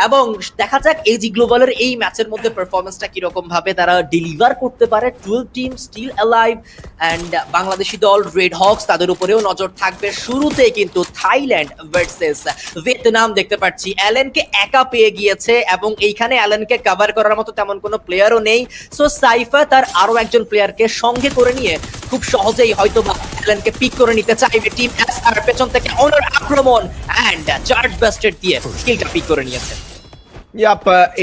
এবং দেখা যাক এজি গ্লোবালের এই ম্যাচের মধ্যে পারফরমেন্সটা কিরকম ভাবে তারা ডেলিভার করতে পারে। 12 team still alive and Bangladeshi দল রেড হকস তাদের উপরেও নজর থাকবে। শুরুতে কিন্তু থাইল্যান্ড ভার্সেস ভিয়েতনাম দেখতে পাচ্ছি। অ্যালেনকে একা পেয়ে গিয়েছে এবং এইখানে অ্যালেনকে কভার করার মতো তেমন কোনো প্লেয়ারও নেই। সো সাইফা তার আরো একজন প্লেয়ারকে সঙ্গে করে নিয়ে খুব সহজেই হয়তো বা অ্যালেনকে পিক করে নিতে চাইবে টিম এসআর। পেছন থেকে অনার আক্রমণ এন্ড চার্জ বাস্টেড দিয়ে স্কিলটা পিক করে নিয়েছে।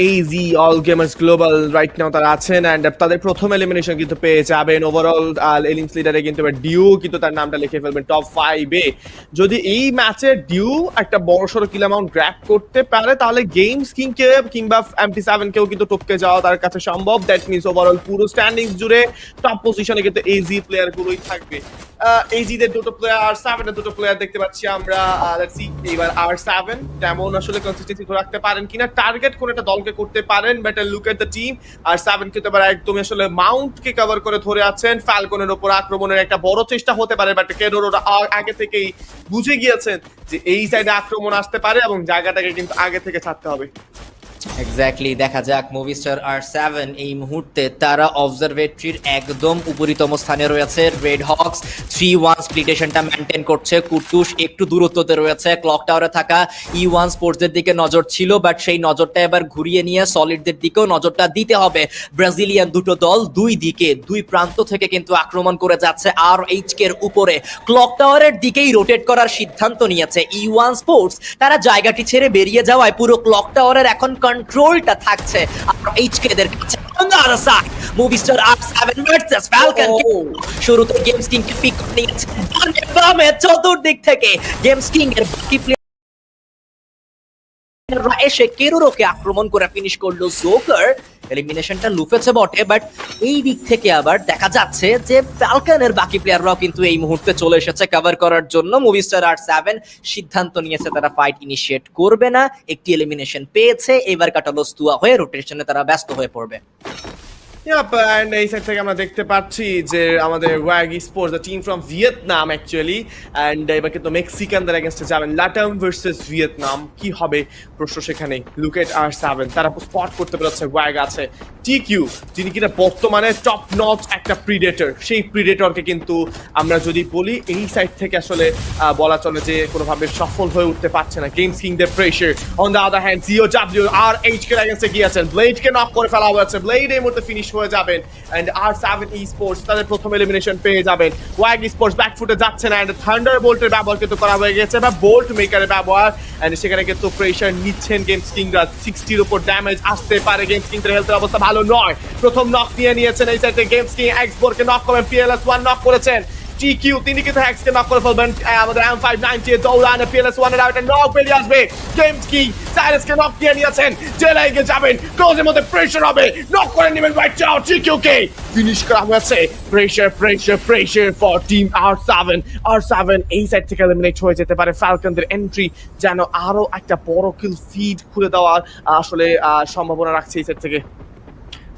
AZ all gamers global right now তারা আছেন এন্ড তাদের প্রথম এলিমিনেশন কিন্তু পেয়ে যাবেন। ওভারঅল এলিমস লিডারে কিন্তু ডিউ কিন্তু তার নামটা লিখে ফেলবেন টপ 5-এ। যদি এই ম্যাচে ডিউ একটা বড়সড় কিল অ্যামাউন্ট গ্র্যাব করতে পারে তাহলে গেমস কিংকে কিংবা MT7 কেও কিন্তু টপকে যাওয়া তার কাছে সম্ভব। দ্যাট মিনস ওভারঅল পুরো স্ট্যান্ডিংস জুড়ে টপ পজিশনে কিন্তু AZ প্লেয়ার গুলোই থাকবে। AZ দের দুটো প্লেয়ার, R7 এর দুটো প্লেয়ার দেখতে পাচ্ছি আমরা। লেটস সি এবার R7 তেমন আসলে কনসিস্টেন্সি ধরে রাখতে পারেন কিনা, টার্গেট কোন একটা দলকে করতে পারেন। But look at the team, R7 কিন্তু এবার একদমই আসলে মাউন্টকে কভার করে ধরে আছেন। ফ্যালকনের উপর আক্রমণের একটা বড় চেষ্টা হতে পারে, বাট কেডোরোরা আগে থেকেই বুঝে গিয়েছেন যে এই সাইডে আক্রমণ আসতে পারে এবং জায়গাটাকে কিন্তু আগে থেকে ছাড়তে হবে। এক্স্যাক্টলি, দেখা যাক মুভিস্টার R7 এই মুহূর্তে তারা অবজারভেটরির একদম উপরিতম স্থানে রয়েছে। রেড হকস 3-1 স্প্লিটেশনটা মেনটেন করছে। কুটুস একটু দূরত্বতে রয়েছে। ক্লক টাওয়ারে থাকা E1 স্পোর্টসদের দিকে নজর ছিল, বাট সেই নজরটা এবার ঘুরিয়ে নিয়ে সলিডদের দিকেও নজরটা দিতে হবে। ব্রাজিলিয়ান দুটো দল দুই দিকে দুই প্রান্ত থেকে কিন্তু আক্রমণ করে যাচ্ছে RH এর উপরে। ক্লক টাওয়ারের দিকেই রোটেট করার সিদ্ধান্ত নিয়েছে E1 স্পোর্টস। তারা জায়গাটি ছেড়ে বেরিয়ে যাওয়ায় পুরো ক্লক টাওয়ারের এখন কন্ট্রোলটা থাকছে RH দের কাছে। On the other side, Movistar R7 versus Falcon. শুরুতে গেমস কিং কে পিক করে নিয়েছে বামে চতুর্দিক থেকে। গেমস কিং এর বাকি প্লেয়াররা এসে কেরোরোকে আক্রমণ করে ফিনিশ করলো। জোকার এলিমিনেশনটা লুফেছে বটে, বাট এই দিক থেকে আবার দেখা যাচ্ছে যে ফ্যালকনের বাকি প্লেয়াররাও কিন্তু এই মুহূর্তে চলে এসেছে কভার করার জন্য। মুভিস্টার R7 সিদ্ধান্ত নিয়েছে তারা ফাইট ইনিশিয়েট করবে না। একটি এলিমিনেশন পেয়েছে, এবার কাটালো স্তুয়া হয়ে রোটেশনে তারা ব্যস্ত হয়ে পড়বে। And এই সাইড থেকে আমরা দেখতে পাচ্ছি যে আমাদের Wag sports the team from Vietnam actually and এবার কিন্তু মেক্সিকানদের এগেইনস্টে যাবেন। লাটাম ভার্সেস ভিয়েতনাম, কি হবে প্রশ্ন সেখানে। লুক এট R7, তারা স্পট করতে পেরেছে ওয়াগ আছে TQ, যিনি কিনা বর্তমানে টপ নচ একটা প্রিডেটর। সেই প্রিডেটরকে কিন্তু আমরা যদি বলি এই সাইড থেকে আসলে বলা চলে যে কোনোভাবে সফল হয়ে উঠতে পারছে না। Games king there pressure. On the other hand COW RH কে এগেইনস্টে গিয়েছেন, ব্লেডকে নক করে ফেলা হয়েছে। ব্লেড এই মুহূর্তে ফিনিশ হয়ে যাবেন এন্ড R7 Esports তাদের প্রথম এলিমিনেশন পেয়ে যাবেন। ওয়াগ স্পোর্টস ব্যাকফুটে যাচ্ছে না এন্ড থান্ডারবোল্টের ব্যবহার কিন্তু করা হয়ে গেছে বা বোল্ট মেকারের ব্যবহার এন্ড সেখানে কিন্তু প্রেসার নিচ্ছেন গেমস কিংরা। 60 এর উপর ড্যামেজ আসতে পারে, গেমস কিংদের হেলথের অবস্থা ভালো নয়। প্রথম নক নিয়ে নিয়েছেন এই সাইডে গেমস কিং, এক্সবোরকে নক করেন, PLS1 নক করেছেন, TQ তিনি কিন্তু হ্যাক্সকে নক করে ফেলবেন। আমাদের M590 এর দৌড়ান, PLS1 এর আউট নক বেরিয়ে আসবে। গেমস কিং সাইরাসকে নক দিয়ে নিয়েছেন, জেলে এগিয়ে যাবেন, ক্লোজের মধ্যে প্রেসার হবে, নক করে নেবেন রাইট চাও, TQ কে ফিনিশ করা হয়েছে। প্রেসার ফর টিম R7 এই সাইড থেকে এলিমিনেট হয়ে যেতে পারে। ফ্যালকনদের এন্ট্রি যেন আরো একটা বড় কিল ফিড খুলে দেওয়ার আসলে সম্ভাবনা রাখছে এই সাইড থেকে।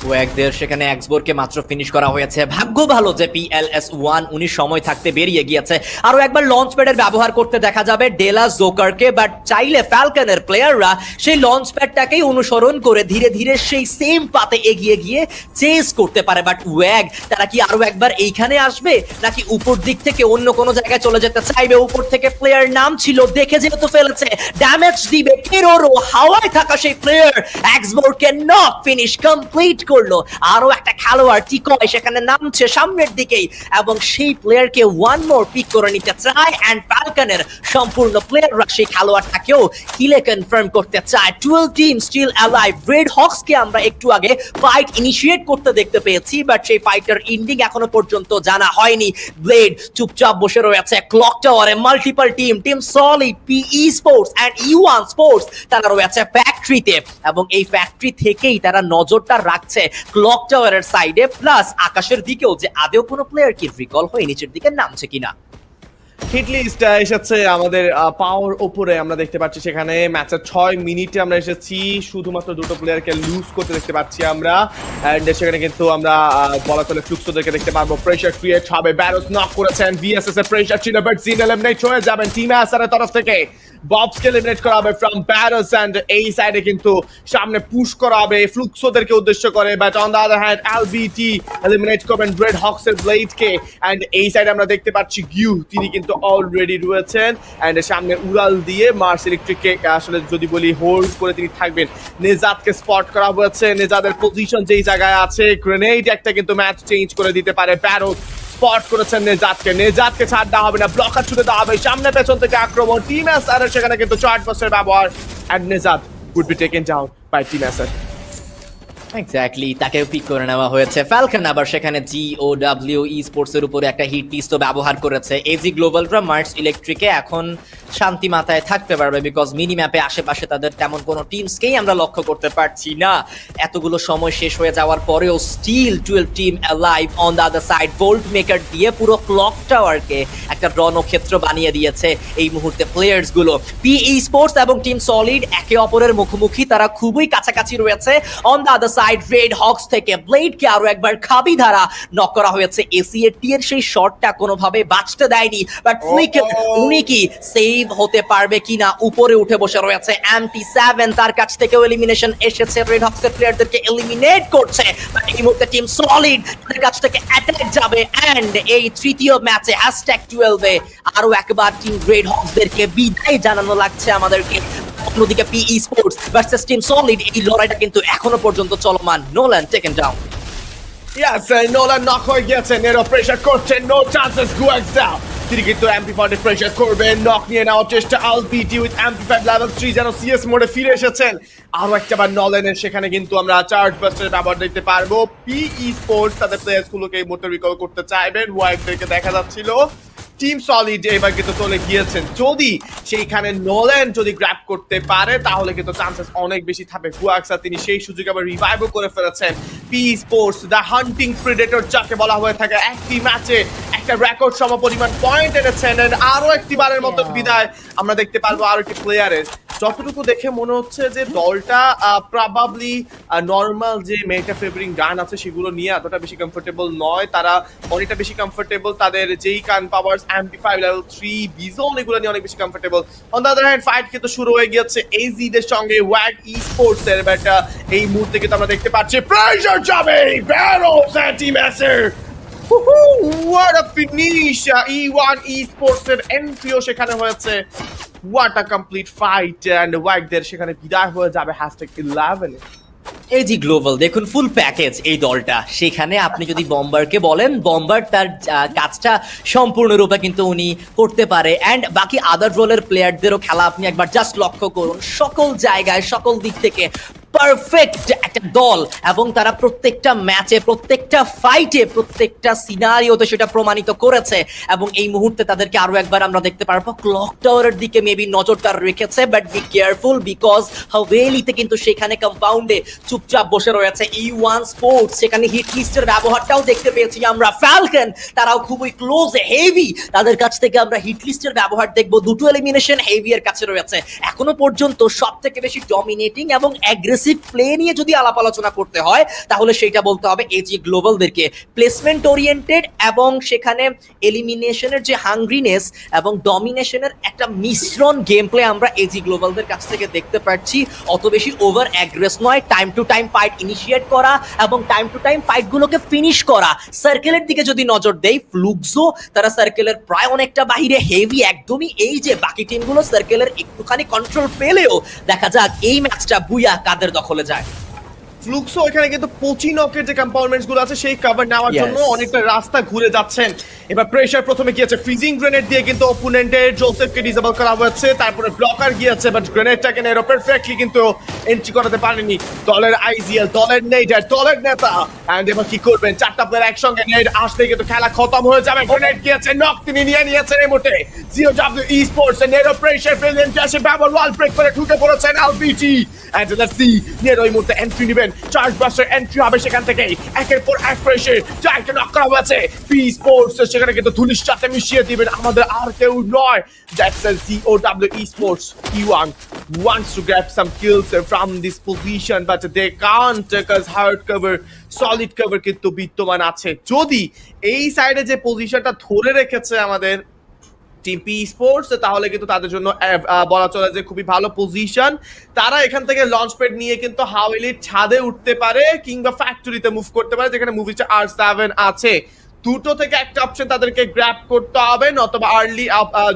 ওয়াগদের সেখানে এক্সবোরকে মাত্র ফিনিশ করা হয়েছে। ভাগ্য ভালো যে PLS1 উনি সময় থাকতে বেরিয়ে গিয়েছে। আরো একবার লঞ্চ প্যাডের ব্যবহার করতে দেখা যাবে ডেলা জোকারকে, বাট চাইলে ফ্যালকনের প্লেয়াররা সেই লঞ্চ প্যাডটাকেই অনুসরণ করে ধীরে ধীরে সেই সেম পাতে এগিয়ে গিয়ে চেস করতে পারে। বাট ওয়াগ তারা কি আরো একবার এইখানে আসবে নাকি উপর দিক থেকে অন্য কোনো জায়গায় চলে যেতে চাইবে? উপর থেকে প্লেয়ার নাম ছিল, দেখে যেহেতু ফেলেছে, ড্যামেজ দিবে কেরোরো, হাওয়ায় থাকা সেই প্লেয়ার এক্সবোরকে নক ফিনিশ কমপ্লিট করলো। আরো একটা খেলোয়াড় টিকয় সেখানে নামছে সামনের দিকেই এবং সেই প্লেয়ারকে ওয়ান মোর পিক করে নিতে চায় এন্ড ফ্যালকনের সম্পূর্ণ প্লেয়াররা সেই খেলোয়াড়টাকেও কিলে কনফার্ম করতে চায়। 12 টিম স্টিল অ্যালাইভ। রেড হক্সকে আমরা একটু আগে ফাইট ইনিশিয়েট করতে দেখতে পেয়েছি, বাট সেই ফাইটার এন্ডিং এখনো পর্যন্ত জানা হয়নি। ব্লেড চুপচাপ বসে রয়েছে ক্লক টাওয়ারে। Multiple team solid, P Esports and E1 sports তারা রয়েছে ফ্যাক্টরিতে এবং এই ফ্যাক্টরি থেকেই তারা নজরটা রাখছে ক্লক টাওয়ারের সাইডে প্লাস আকাশের দিকেও, যে আদেও কোনো প্লেয়ার কি রিকল হয়ে নিচের দিকে নামছে কিনা। হিট লিস্ট এসেছে আমাদের পাওয়ার উপরে, আমরা দেখতে পাচ্ছি সেখানে ম্যাচের 6 মিনিটে আমরা এসেছি, শুধুমাত্র দুটো প্লেয়ারকে লুজ করতে দেখতে পাচ্ছি আমরা এন্ড সেখানে কিন্তু আমরা বলা চলে ফ্লুক্সোদেরকে দেখতে পারবো। প্রেসার ক্রিয়েট হবে, ব্যারোস নক করেছেন, VSS এর প্রেসার ছিল বাট জিন এলিমিনেট হয়ে যাবেন টিম আসারের তরফ থেকে। ববসকে এলিমিনেট করা হবে ফ্রম ব্যারোস এন্ড এই সাইডে কিন্তু সামনে পুশ করা হবে ফ্লুক্সোদেরকে উদ্দেশ্য করে, but on the other hand LBT eliminate করবেন রেড হক্স এর ব্লেডকে এন্ড এই সাইডে আমরা দেখতে পাচ্ছি গিউ তিনি কিন্তু অলরেডি রয়েছেন এন্ড সামনে উড়াল দিয়ে মার্স ইলেকট্রিককে আসলে যদি বলি হোল্ড করে তিনি থাকবেন। নেজাদকে স্পট করা হয়েছে, নেজাদের পজিশন যেই জায়গায় আছে, গ্রেনেড একটা কিন্তু ম্যাচ চেঞ্জ করে দিতে পারে। ব্যারোস স্পট করেছেন নেজাদকে ছাড় দেওয়া হবে না, ব্লকার ছুটে দেওয়া হবে, সামনে পেছন থেকে আক্রমণ। টিম এসআর সেখানে কিন্তু চার্ট বাসের ব্যবহার এন্ড নেজাদ would be taken down by team SR. Exactly, তাকেও পিক করে নেওয়া হয়েছে। ফ্যালকন আবার সেখানে GOW Esports এর উপরে একটা হিট লিস্ট তো ব্যবহার করেছে। এজি গ্লোবালরা মার্স ইলেকট্রিকে এখন শান্তি মাথায় থাকতে পারবে, বিকজ মিনি ম্যাপে আশেপাশে তাদের তেমন কোনো টিমসকেই আমরা লক্ষ্য করতে পারছি না। এতগুলো সময় শেষ হয়ে যাওয়ার পরেও still 12 team alive on the other side. Volt maker দিয়ে পুরো ক্লক টাওয়ারকে একটা রণক্ষেত্র বানিয়ে দিয়েছে এই মুহূর্তে প্লেয়ার্স গুলো। P Esports এবং টিম সলিড একে অপরের মুখোমুখি, তারা খুবই কাছাকাছি রয়েছে। On the other side red Hawks থেকে ব্লেডকে আরো একবার খাবি ধারা নক করা হয়েছে। ACAT এর সেই শটটা কোনোভাবে বাঁচতে দেয়নি, বাট ফ্লিকার উনি কি সেভ হতে পারবে কিনা? উপরে উঠে বসে রয়েছে MT7, তার কাছ থেকেও এলিমিনেশন এসেছে। রেড হক্সের প্লেয়ারদেরকে এলিমিনেট করছে, বাট এই মুহূর্তে টিম সলিড তাদের কাছ থেকে অ্যাটাক যাবে এন্ড এই তৃতীয় ম্যাচে #12 এ আরো একবার টিম রেড হক্সদেরকে বিদায় জানানো লাগছে আমাদেরকে। অন্যদিকে P Esports versus team solid এই লড়াইটা কিন্তু এখনো পর্যন্ত চলমান। Nolan taken down. Yes, Nolan knock হয়ে গেছে, নেরো প্রেসার করছে, নো চান্সেস গোয়িং ডাউন। তিনি কিন্তু MP5 প্রেসার করবেন, নক নিয়ে নেওয়ার চেষ্টা। LBT উইথ MP5 লেভেল 3 যেন CS মোডে ফিরে এসেছেন। আরো একটা বার নলেনের সেখানে কিন্তু আমরা চার্জ বাস্টারের ব্যবহার দেখতে পারবো। P Esports তাদের প্লেয়ার্স গুলোকে এই মুহূর্তে রিকল করতে চাইবেন। ওয়াইফদেরকে দেখা যাচ্ছিল। টিম সলিড এবার কিন্তু চলে গিয়েছেন, যদি সেইখানে নোলেন যদি গ্র্যাব করতে পারে তাহলে কিন্তু চান্সেস অনেক বেশি থাকবে। গুয়াক্সা তিনি সেই সুযোগ আবার রিভাইভও করে ফেলেছেন। P Esports the hunting Predator যাকে বলা হয়ে থাকে, একটি ম্যাচে একটা রেকর্ড সম পরিমাণ পয়েন্ট এনেছেন। আরো একটি বারের মতো বিদায় আমরা দেখতে পারবো আরো একটি প্লেয়ারের। যতটুকু দেখে মনে হচ্ছে যে দলটা প্রবাবলি নর্মাল যে মেটা ফেভারিং গান আছে সেগুলো নিয়ে এতটা বেশি কমফোর্টেবল নয়, তারা অনেকটা বেশি কমফোর্টেবল তাদের যেই গান পাওয়ার্স MP5 লেভেল 3 বিজন এগুলো নিয়ে অনেক বেশি comfortable. On the other hand fight কিন্তু শুরু হয়ে গিয়েছে AZ দের সঙ্গে ওয়াগ Esports এর। বাট এই মুহূর্তে কিন্তু আমরা দেখতে পাচ্ছি প্রেসার যাবে ব্যারোস and team SR. What a finish! E1 Esports এর এন্ট্রিও সেখানে হয়েছে। What a complete fight and ওয়াগদের সেখানে বিদায় হয়ে যাবে #11 এ। এজি গ্লোবাল দেখুন ফুল প্যাকেজ এই দলটা, সেখানে আপনি যদি বম্বারকে বলেন, বম্বার তার কাজটা সম্পূর্ণরূপে কিন্তু উনি করতে পারে। অ্যান্ড বাকি আদার রোলের প্লেয়ারদেরও খেলা আপনি একবার জাস্ট লক্ষ্য করুন, সকল জায়গায় সকল দিক থেকে পারফেক্ট একটা দল, এবং তারা প্রত্যেকটা ম্যাচে, প্রত্যেকটা ফাইটে, প্রত্যেকটা সিনারিওতে সেটা প্রমাণিত করেছে। এবং এই মুহূর্তে তাদেরকে আরো একবার আমরা দেখতে পারবো ক্লক টাওয়ারের দিকে মেবি নজরটা রেখেছে, বাট বি কেয়ারফুল বিকজ হাভেলিতে কিন্তু সেখানে কম্পাউন্ডে চুপচাপ বসে রয়েছে E1 স্পোর্টস, সেখানে হিট লিস্টের ব্যবহারটাও দেখতে পেয়েছি আমরা। ফ্যালকন তারাও খুবই ক্লোজ, হেভি তাদের কাছ থেকে আমরা হিট লিস্টের ব্যবহার দেখবো। দুটো এলিমিনেশন হেভি এর কাছে রয়েছে এখনো পর্যন্ত। সব থেকে বেশি ডমিনেটিং এবং অ্যাগ্রেসিভ প্লে নিয়ে যদি আলাপ আলোচনা করতে হয় তাহলে সেটা বলতে হবে এজি গ্লোবালদেরকে। প্লেসমেন্ট ওরিয়েন্টেড এবং সেখানে এলিমিনেশনের যে হাংগ্রিনেস এবং ডমিনেশনের একটা মিশ্রণ গেম প্লে আমরা এজি গ্লোবালদের কাছ থেকে দেখতে পাচ্ছি। অত বেশি ওভার অ্যাগ্রেস নয়, time to time fight initiate করা এবং টাইম টু টাইম ফাইটগুলোকে ফিনিশ করা। সার্কেলের দিকে যদি নজর দেই, ফ্লুক্সো তারা সার্কেলের প্রায় অনেকটা বাহিরে, হেভি একদমই। এই যে বাকি টিমগুলো সার্কেলের একটুখানি কন্ট্রোল পেলেও দেখা যাক এই ম্যাচটা বুইয়া কাদের দখলে যায়। ফ্লুক্সো এখানে কিন্তু 25 নকের যে কম্পাউন্ডমেন্টস গুলো আছে সেই কভার নেওয়ার জন্য অনেকটা রাস্তা ঘুরে যাচ্ছেন। এবার প্রেসার প্রথমে গিয়েছে ফ্রিজিং গ্রেনেড দিয়ে, কিন্তু অপোনেন্টের জোসেফকে ডিসেবল করা হয়েছে, তারপরে ব্লকার গিয়েছে, বাট গ্রেনেডটাকে নেরো পারফেক্টলি কিন্তু এন্ট্রি করাতে পারেনি দলের আইজিএল, দলের নেইডার, দলের নেতা। এন্ড এবার কি করবেন, চারটা প্লেয়ার একসঙ্গে নেড আসলে কিন্তু খেলা খতম হয়ে যাবে। গ্রেনেড গিয়েছে, নক তিনি নিয়ে নিয়েছেন এই মুহূর্তে। FFWS Esports narrow pressure present আসে, ব্যবহার ওয়াল ব্রেক করে ঢুকে পড়েছেন আলবিটি। এন্ড লেটস সি নেরো এই মুহূর্তে এন্ট্রি নেবেন, চার্জ বাস্টার এন্ট্রি হবে সেখান থেকে। একের পর এক প্রেসার যাইকে নক করা হয়েছে। পি স্পোর্টস সেখানে কিন্তু ধুলির সাথে মিশিয়ে দিবেন, আমাদের আর কেউ নয়। That's a FFWS Esports E1 wants to grab some kills from this position, but they can't because hard cover, solid cover কিন্তু বিদ্যমান আছে। যদি এই সাইডে যে পজিশনটা ধরে রেখেছে আমাদের টিম পি স্পোর্টস, তাহলে কিন্তু তাদের জন্য বলা চলে যে খুবই ভালো পজিশন। তারা এখান থেকে লঞ্চ প্যাড নিয়ে কিন্তু হাওয়েলির ছাদে উঠতে পারে কিংবা ফ্যাক্টরিতে মুভ করতে পারে, যেখানে মুভিটা R7 আছে। দুটো থেকে একটা অপশন তাদেরকে গ্র্যাব করতে হবে, নতবা আর্লি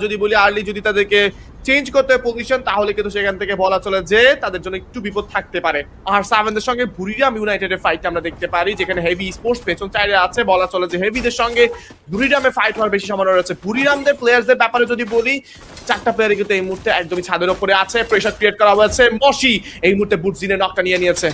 যদি বলি আর্লি যদি তাদেরকে চেঞ্জ করতে হয় পজিশন, তাহলে কিন্তু সেখান থেকে বলা চলে যে তাদের জন্য একটু বিপদ থাকতে পারে। আর সাভেনদের সঙ্গে বুরিরাম ইউনাইটেডের ফাইট আমরা দেখতে পারি, যেখানে হেভি স্পোর্টস পেছন চাইলে আছে। বলা চলে যে হেভিদের সঙ্গে বুরিরামে ফাইট হওয়ার বেশি সম্ভাবনা রয়েছে। বুরিরামদের প্লেয়ারদের ব্যাপারে যদি বলি, চারটা প্লেয়ারই কিন্তু এই মুহূর্তে একদমই ছাদের উপরে আছে, প্রেসার ক্রিয়েট করা হয়েছে। মশি এই মুহূর্তে বুটজিনে নকটা নিয়ে নিয়েছে।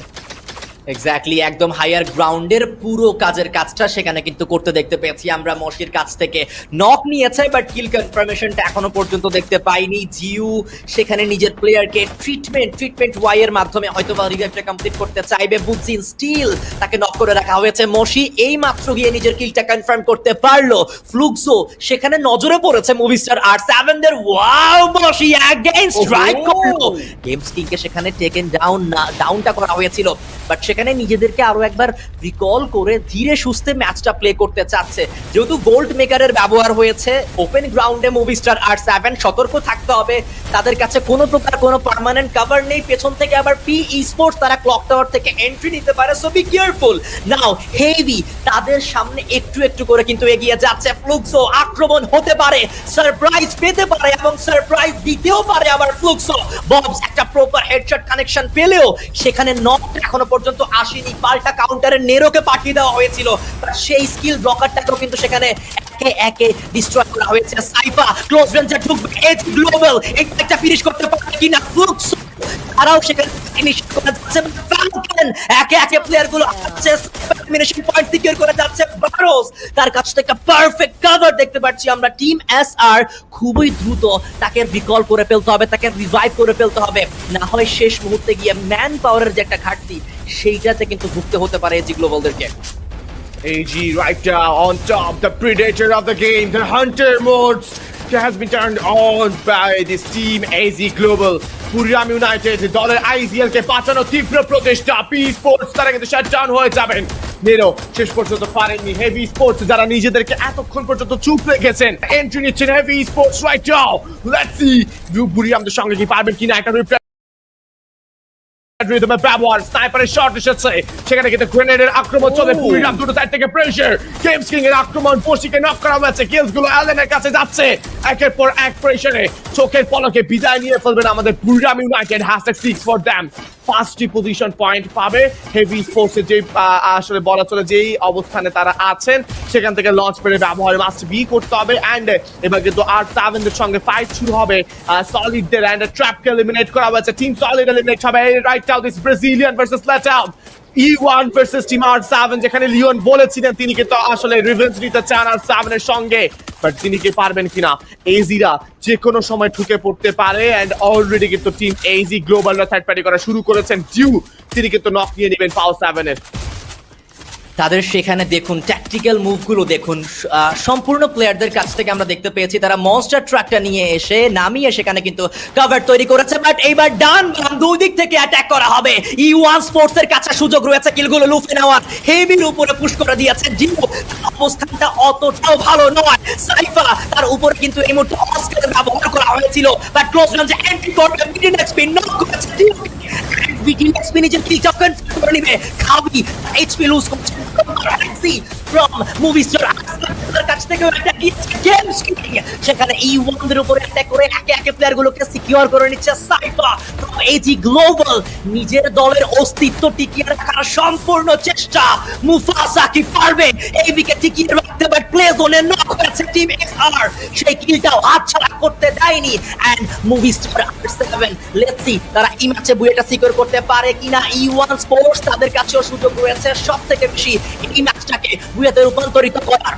এক্স্যাক্টলি, একদম হায়ার গ্রাউন্ডের পুরো কাজটা সেখানে কিন্তু করতে দেখতে পেয়েছি আমরা। মশির কাছ থেকে নক নিয়েছে, বাট কিল কনফার্মেশনটা এখনো পর্যন্ত দেখতে পাইনি। জিউ সেখানে নিজের প্লেয়ারকে ট্রিটমেন্ট ওয়াই এর মাধ্যমে হয়তো বা রিভাইভটা কমপ্লিট করতে চাইবে। বুটজিন স্টিল তাকে নক করে রাখা হয়েছে। মশি এই মাত্র গিয়ে নিজের কিলটা কনফার্ম করতে পারলো। ফ্লুক্সো সেখানে নজরে পড়েছে মুভিস্টার R7 দের। ওয়াও, মশি অ্যাগেইনস্ট স্ট্রাইক করলো। গেমস কিংকে সেখানে টেকেন ডাউনটা করা হয়েছিল, বাট সেখানে নিজেদেরকে আরো একবার রিকল করে ধীরে সুস্থে ম্যাচটা প্লে করতে চাচ্ছে। যেহেতু গোল্ড মেকারের ব্যবহার হয়েছে ওপেন গ্রাউন্ডে, মুভিস্টার R7 সতর্ক থাকতে হবে। তাদের কাছে কোনো প্রকার কোনো পার্মানেন্ট কভার নেই। পেছন থেকে আবার পি স্পোর্টস তারা ক্লক টাওয়ার থেকে এন্ট্রি নিতে পারে, so be careful. Now heavy তাদের সামনে একটু একটু করে কিন্তু এগিয়ে যাচ্ছে। ফ্লুক্সো আক্রমণ হতে পারে, সারপ্রাইজ পেতে পারে এবং সারপ্রাইজ দিতেও পারে আবার ফ্লুক্সো। ববস একটা প্রপার হেডশট কানেকশন পেলেও সেখানে নকটা এখনো পর্যন্ত আসেনি। পাল্টা কাউন্টারে নেরোকে পাঠিয়ে দেওয়া হয়েছিল, সেই স্কিল ব্লকারটাকেও কিন্তু সেখানে একে একে ডিস্ট্রয় করা হয়েছে। সাইফা ক্লোজ রেঞ্জে ঢুকবে, এজ গ্লোবাল একটা ফিনিশ করতে পারে কিনা ফ্লুক্সো, তারাও সেখানে ফিনিশ করে যাচ্ছে। ফ্যালকন একে একে প্লেয়ার গুলো আসছে, এলিমিনেশন পয়েন্ট সিকিউর করে যাচ্ছে। বারোস তার কাছ থেকে পারফেক্ট কভার দেখতে পাচ্ছি আমরা। টিম এসআর খুবই দ্রুত তাকে রিকল করে ফেলতে হবে, তাকে রিভাইভ করে ফেলতে হবে, না হয় শেষ মুহূর্তে গিয়ে ম্যান পাওয়ারের যে একটা ঘাটতি সেইটাতে কিন্তু ভুগতে হতে পারে AG গ্লোবালদেরকে। AG right now on top, the predator of the game, the hunter modes has been turned on by this team AZ Global. Buriram United দলের আইজিএল কে বাঁচানো তীব্র প্রচেষ্টা। পি স্পোর্টস তারা কিন্তু শাটডাউন হয়ে যাবেন। নেরো শেষ পর্যন্ত পারেননি। হেভি স্পোর্টস যারা নিজেদেরকে এতক্ষণ পর্যন্ত চুপ রেখেছেন, এন্ট্রি নিচ্ছেন Heavy Sports right now. Let's see বুরিরামদের সঙ্গে কি পারবেন কিনা একটা ব্যবহার। স্নাইপারের শট এসেছে, সেখানে কিন্তু গ্রেনেডের আক্রমণ চলে। বুরিরাম দুটো সাইড থেকে প্রেসার, গেমস কিং এর আক্রমণ, বসিকে নক করা হয়েছে। কিলস গুলো অ্যালেনের কাছে যাচ্ছে, একের পর এক প্রেসারে চোখের পলকে বিদায় নিয়ে ফেলবেন আমাদের বুরিরাম ইউনাইটেড। #6 for them. 5টি পজিশন পয়েন্ট পাবে। হেভি স্পোর্টসের যে আসলে বলা চলে যেই অবস্থানে তারা আছেন সেখান থেকে লঞ্চ প্যাডের ব্যবহার মাস্ট বি করতে হবে। অ্যান্ড এবার কিন্তু R7 এর সঙ্গে ফাইট শুরু হবে সলিডদের, অ্যান্ড ট্র্যাপকে এলিমিনেট করা হয়েছে। টিম সলিড এলিমিনেট হবে right now, this Brazilian versus late out E1 versus team R7, যেখানে লিওন বলেছিলেন তিনি কিন্তু আসলে রিভেঞ্জ নিতে চান R7 এর সঙ্গে, বাট তিনি কি পারবেন কিনা? এজিরা যে কোনো সময় ঢুকে পড়তে পারে, এন্ড অলরেডি কিন্তু টিম এজি গ্লোবালরা থার্ড পার্টি করা শুরু করেছেন। ডিউ তিনি কিন্তু নক নিয়ে নেবেন পাও 7 এর। তাদের সেখানে দেখুন ট্যাকটিক্যাল মুভগুলো দেখুন, সম্পূর্ণ প্লেয়ারদের কাছ থেকে আমরা দেখতে পেয়েছি তারা মনস্টার ট্রাকটা নিয়ে এসে নামিয়ে সেখানে কিন্তু কভার তৈরি করেছে। বাট এইবার ডান বাম দুই দিক থেকে অ্যাটাক করা হবে। E1 স্পোর্টস এর কাছে সুযোগ রয়েছে কিলগুলো লুফে নেওয়ার। হেভির উপরে পুশ করে দিয়েছে জিও, অবস্থানটা অতটাও ভালো নয়। সাইফা তার উপরে কিন্তু এই মুহূর্তে অস্কারের ব্যবহার করা হয়েছিল, বাট ক্লোজ রেঞ্জে এন্ট্রি করবে বিটিনেক্স স্পিন নক করেছে জিও। বিটিনেক্স স্পিন নিজের কিল চক্কন করে নেবে, খাবি এইচপি লুজ করছে from movie star কাছ থেকে একটা গেম স্কিপিং, সেখানে E1 এর উপরে অ্যাটাক করে একে একে প্লেয়ারগুলোকে সিকিউর করে নিচ্ছে সাইফা from AG গ্লোবাল। নিজের দলের অস্তিত্ব টিকিয়ে রাখার সম্পূর্ণ চেষ্টা, মুফাসা কি পারবে এই দিকে টিকিয়ে রাখতে? বাট প্লে জোনে নক হয়েছে টিম এক্সআর, সেই কিলটাও হাতছাড়া করতে দেয়নি। And movie star R7 let's see তারা এই ম্যাচে বুয়েটা সিকিউর করতে পারে কিনা। E1 স্পোর্টস তাদের কাছেও সুযোগ রয়েছে সবথেকে বেশি এই ম্যাচটাকে বুয়েতে রূপান্তরিত করার।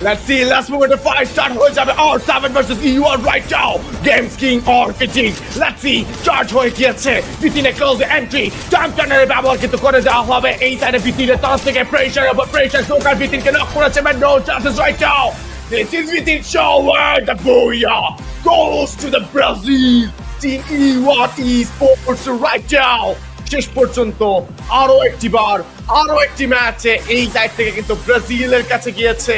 Let's see, let's move into fight. Start হয়ে যাবে R7 versus E1 right now. Games King RPG. Let's see, charge হয়ে গিয়েছে। বিটিনে close the entry. টাইম টার্নারের ব্যবহার কিন্তু করে দেওয়া হবে এই সাইডে বিটিনের তরফ থেকে। প্রেশার সোকার বিটিনকে নক করেছে, but no chances right now. This is Bitin show where the Booyah goes to the Brazil. Team E1 Esports right now. শেষ পর্যন্ত আরো একটি ম্যাচে এই সাইড থেকে কিন্তু ব্রাজিলের কাছে গিয়েছে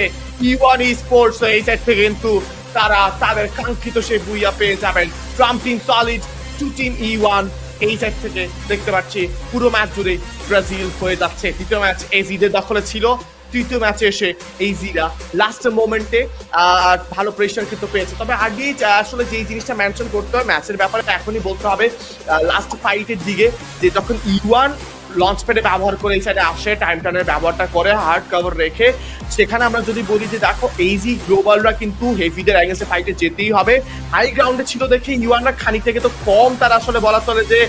E1 Esports। এই সাইড থেকে কিন্তু তারা তাদের কাঙ্ক্ষিত সেই বুইয়া পেয়ে যাবেন। Tram team solid, 2 team E1 এই সাইড থেকে দেখতে পাচ্ছি পুরো ম্যাচ জুড়ে ব্রাজিল হয়ে যাচ্ছে। দ্বিতীয় ম্যাচ এজিদের দখলে ছিল, তৃতীয় ম্যাচে এসে এইজিরা লাস্ট মোমেন্টে ভালো প্রেশার কিন্তু পেয়েছে। তবে আগে আসলে যে জিনিসটা মেনশন করতে হয় ম্যাচের ব্যাপারে এখনই বলতে হবে, লাস্ট ফাইটের দিকে যে যখন E1 লঞ্চ প্যাডে ব্যবহার করে এই সাইডে আসে, টাইম টার্নের ব্যবহারটা করে হার্ড কভার রেখে, সেখানে আমরা যদি বলি যে দেখো এইজি গ্লোবালরা কিন্তু হেভিদের অ্যাগেন্সে ফাইটে যেতেই হবে। হাই গ্রাউন্ডে ছিল দেখে E1রা খানিক থেকে তো কম তারা আসলে বলা চলে যে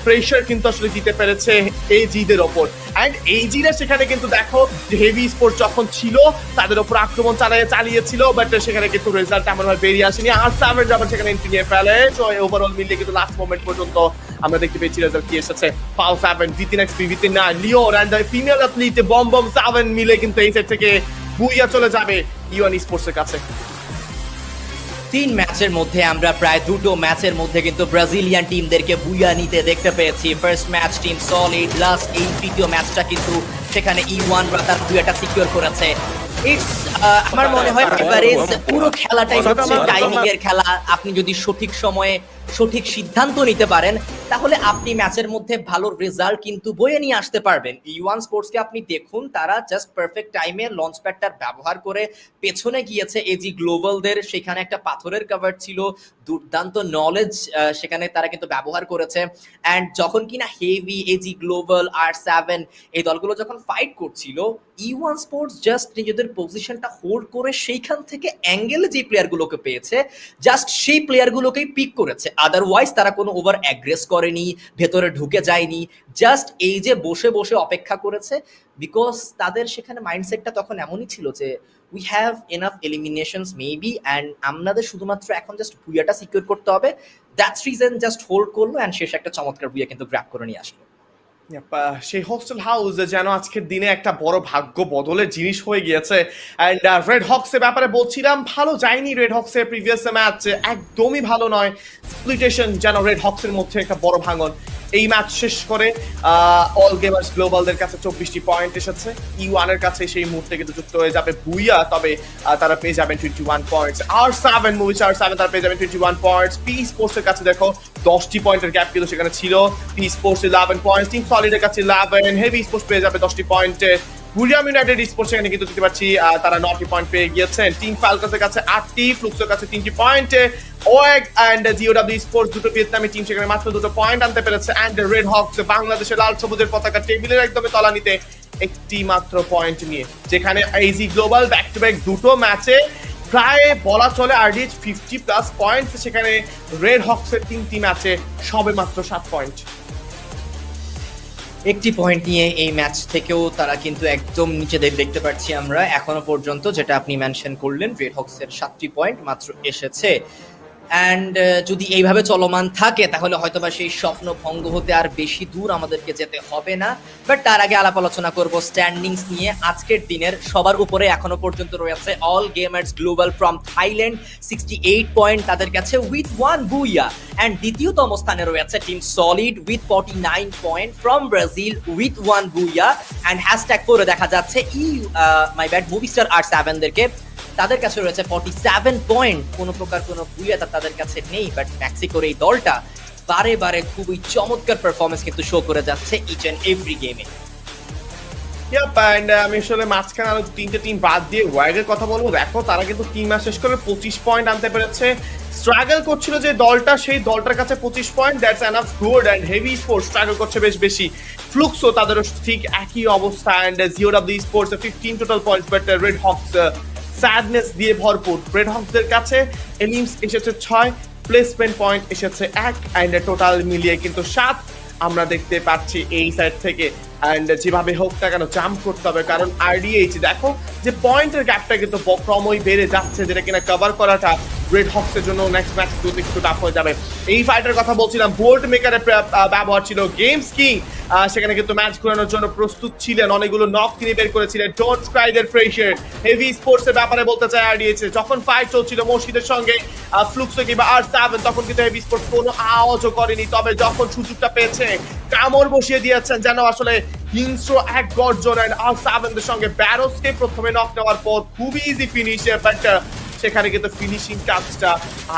প্রেশার কিন্তু আসলে দিতে পেরেছে এইজিদের ওপর। অ্যান্ড এইজিরা সেখানে কিন্তু দেখো যে হেভি স্পোর্ট যখন ছিল তাদের ওপর আক্রমণ চালিয়েছিল, বাট সেখানে কিন্তু রেজাল্ট এমনভাবে বেরিয়ে আসেনি। R7 আবার সেখানে এন্ট্রি নিয়ে ফেলে। তো ওভারঅল মিলিয়ে কিন্তু লাস্ট মোমেন্ট পর্যন্ত আমরা দেখতে পেয়েছি রেজাল্ট কি এসেছে। পাও 7 Bitin Bitin Leon and female athlete বম 7 মিলে কিন্তু এই সাইড থেকে বুইয়া চলে যাবে E1 Esports এর কাছে। 3 ম্যাচের মধ্যে আমরা প্রায় 2টো ম্যাচের মধ্যে কিন্তু ব্রাজিলিয়ান টিমদেরকে বুইয়া নিতে দেখতে পেয়েছি। First match team solid, last এই তৃতীয় ম্যাচটা কিন্তু সেখানে E1 তার বুইয়াটা সিকিউর করেছে। ইটস আমার মনে হয় এভারেজ পুরো খেলাটাই হচ্ছে টাইমিং এর খেলা। আপনি যদি সঠিক সময়ে সঠিক সিদ্ধান্ত নিতে পারেন তাহলে আপনি ম্যাচের মধ্যে ভালো রেজাল্ট কিন্তু বয়ে নিয়ে আসতে পারবেন। E1 স্পোর্টসকে আপনি দেখুন, তারা জাস্ট পারফেক্ট টাইমে লঞ্চ প্যাডটার ব্যবহার করে পেছনে গিয়েছে এজি গ্লোবালদের। সেখানে একটা পাথরের কভার ছিল, দুর্দান্ত নলেজ সেখানে তারা কিন্তু ব্যবহার করেছে। অ্যান্ড যখন কিনা হেভি, এজি গ্লোবাল, R7 এই দলগুলো যখন ফাইট করছিল, E1 স্পোর্টস জাস্ট নিজেদের পজিশনটা হোল্ড করে সেইখান থেকে অ্যাঙ্গেলে যে প্লেয়ারগুলোকে পেয়েছে জাস্ট সেই প্লেয়ারগুলোকেই পিক করেছে। আদারওয়াইজ তারা কোনো ওভার অ্যাগ্রেস করেনি, ভেতরে ঢুকে যায়নি, জাস্ট এই যে বসে বসে অপেক্ষা করেছে। বিকজ তাদের সেখানে মাইন্ডসেটটা তখন এমনই ছিল যে we have enough eliminations maybe, and আমাদের শুধুমাত্র এখন জাস্ট বুইয়াটা সিকিউর করতে হবে। দ্যাটস রিজন জাস্ট হোল্ড করলো, অ্যান্ড শেষে একটা চমৎকার বুইয়া কিন্তু গ্র্যাব করে নিয়ে আসলো। সেই হোস্টেল হাউস যেন আজকের দিনে একটা বড় ভাগ্য বদলের জিনিস হয়ে গিয়েছে। অ্যান্ড রেড হক্সের ব্যাপারে বলছিলাম, ভালো যায়নি রেড হক্সের প্রিভিয়াস ম্যাচ, একদমই ভালো নয়। স্প্লিটেশন যেন রেড হক্সের মধ্যে একটা বড় ভাঙন। এই ম্যাচ শেষ করে অল গেমার্স গ্লোবালদের কাছে 24টি পয়েন্ট এসেছে। E1 এর কাছে সেই মুহূর্তে কিন্তু যুক্ত হয়ে যাবে বুইয়া, তবে তারা পেয়ে যাবেন 21 পয়েন্টস। R7 মুভিস R7 তারা পেয়ে যাবেন 21 পয়েন্টস। পি স্পোর্টস এর কাছে দেখো 10টি পয়েন্টের গ্যাপ কিন্তু সেখানে ছিল। পি স্পোর্টস 11 পয়েন্টস, টিম সলিডের কাছে 11, হেভি স্পোর্টস পেয়ে যাবে 10টি পয়েন্টে। বুরিয়াম ইউনাইটেড স্পোর্টস এখানে কিন্তু দেখতে পাচ্ছি তারা 9টি পয়েন্ট পেয়ে গিয়েছেন। টিম ফ্যালকনসের কাছে 8টি, ফ্লুক্সোর কাছে 3টি point, wag and GOW sports দুটো ভিয়েতনামি টিম সেখানে মাত্র 2টো পয়েন্ট আনতে পেরেছে। অ্যান্ড রেড হকস বাংলাদেশের লাল সবুজের পতাকা টেবিলের একদমই তলানিতে একটি মাত্র পয়েন্ট নিয়ে, যেখানে AEG global back to back দুটো ম্যাচে প্রায় বলা চলে আরডিএইচ 50+ পয়েন্ট, সেখানে রেড হকসের 3টি ম্যাচে সবে মাত্র 7 পয়েন্ট। একটি পয়েন্ট নিয়ে এই ম্যাচ থেকেও তারা কিন্তু একদম নিচে দেখতে পাচ্ছি আমরা এখনো পর্যন্ত, যেটা আপনি মেনশন করলেন, রেড হকসের 7টি পয়েন্ট মাত্র এসেছে। অ্যান্ড যদি এইভাবে চলমান থাকে তাহলে হয়তোবা সেই স্বপ্ন ভঙ্গ হতে আর বেশি দূর আমাদেরকে যেতে হবে না। বাট তার আগে আলাপ আলোচনা করব স্ট্যান্ডিংস নিয়ে। আজকের দিনের সবার উপরে এখনো পর্যন্ত রয়েছে all gamers global from Thailand 68 point তাদের কাছে উইথ 1 বুইয়া। অ্যান্ড দ্বিতীয়তম স্থানে রয়েছে team solid with 49 point from Brazil with 1 booyah. And hashtag করে দেখা যাচ্ছে মুভিস্টার R7 দেরকে, তাদের কাছে রয়েছে 47 পয়েন্ট। কোনো প্রকার কোনো বুইয়া তাদের কাছে নেই, বাট মেক্সিকোর এই দলটা বারে বারে খুবই চমৎকার পারফরমেন্স কিন্তু শো করে যাচ্ছে ইচ এন্ড এভরি গেমে। আমি আসলে মাঝখানে আরো 3টে টিম বাদ দিয়ে ওয়াইগের কথা বলবো। দেখো তারা কিন্তু 3 ম্যাচ শেষ করে 25 পয়েন্ট আনতে পেরেছে। স্ট্রাগল করছিল যে দলটা, সেই দলটার কাছে 25 point, that's enough good. And Heavy Sports struggle করছে বেশ বেশি। ফ্লুক্সো তাদেরও ঠিক একই অবস্থা। And GOW Sports 15 total points, but Red Hawks sadness দিয়ে ভরপুর। রেড হকসদের কাছে এলিমস এসেছে 6, প্লেসমেন্ট পয়েন্ট এসেছে 1, অ্যান্ড টোটাল মিলিয়ে কিন্তু 7 আমরা দেখতে পাচ্ছি এই সাইড থেকে। অ্যান্ড যেভাবে হোক না কেন জাম্প করতে হবে, কারণ আরডিএইচ দেখো যে পয়েন্টের গ্যাপটা কিন্তু ক্রমই বেড়ে যাচ্ছে, যেটা কিনা কভার করাটা রেড হকসের জন্য নেক্সট ম্যাচ গুলোতে একটু টাফ হয়ে যাবে। এই ফাইটের কথা বলছিলাম, বোল্ট মেকারের ব্যবহার ছিল, গেমস কিং সেখানে কিন্তু ম্যাচ ঘোরানোর জন্য প্রস্তুত ছিলেন, অনেকগুলো নক তিনি বের করেছিলেন। ডোন্ট স্ক্রাই দের প্রেশার হেভি স্পোর্টসের ব্যাপারে বলতে চাই আরডিএইচ, যখন ফাইট চলছিল মসজিদের সঙ্গে ফ্লুক্সো কিংবা R7, তখন কিন্তু হেভি স্পোর্টস কোনো আওয়াজও করেনি। তবে যখন সুযোগটা পেয়েছে কামড় বসিয়ে দিয়েছেন, যেন আসলে হিংস্র এক গর্জন। অ্যান্ড R7 দের সঙ্গে ব্যারোসকে প্রথমে নক নেওয়ার পর খুবই ইজি ফিনিশ, বাট সেখানে কিন্তু ফিনিশিং টাচটা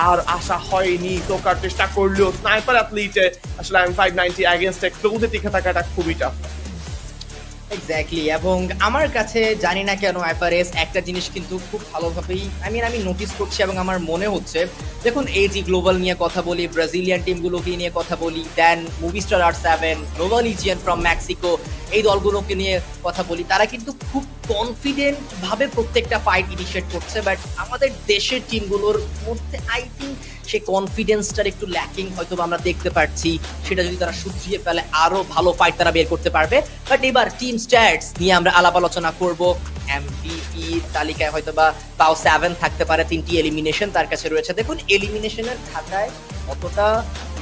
আর আশা হয়নি। তোকার চেষ্টা করলেও স্নাইপার অ্যাথলিটে আসলে M590 এগেইনস্ট ক্লোজে টিকে থাকাটা খুবই টাফ। এক্স্যাক্টলি। এবং আমার কাছে জানি না কেন এফআরএস একটা জিনিস কিন্তু খুব ভালোভাবেই আমি নোটিস করছি এবং আমার মনে হচ্ছে, দেখুন এইজি গ্লোবাল নিয়ে কথা বলি, ব্রাজিলিয়ান টিমগুলোকে নিয়ে কথা বলি, দেন Movistar R7, Nova লিজিয়ান from Mexico, এই দলগুলোকে নিয়ে কথা বলি, তারা কিন্তু খুব কনফিডেন্ট ভাবে প্রত্যেকটা ফাইট ইনিশিয়েট করছে। বাট আমাদের দেশের টিমগুলোর মধ্যে আই থিঙ্ক সেই কনফিডেন্সটার একটু ল্যাকিং হয়তো আমরা দেখতে পাচ্ছি। সেটা যদি তারা শুধরিয়ে ফেলে আরো ভালো ফাইট তারা বের করতে পারবে। বাট এবার টিম স্ট্যাটস নিয়ে আমরা আলাপ আলোচনা করব। এমভিপি তালিকায় হয়তো বা পাও 7 থাকতে পারে, 3টি এলিমিনেশন তার কাছে রয়েছে। দেখুন এলিমিনেশনের খাতায় অতটা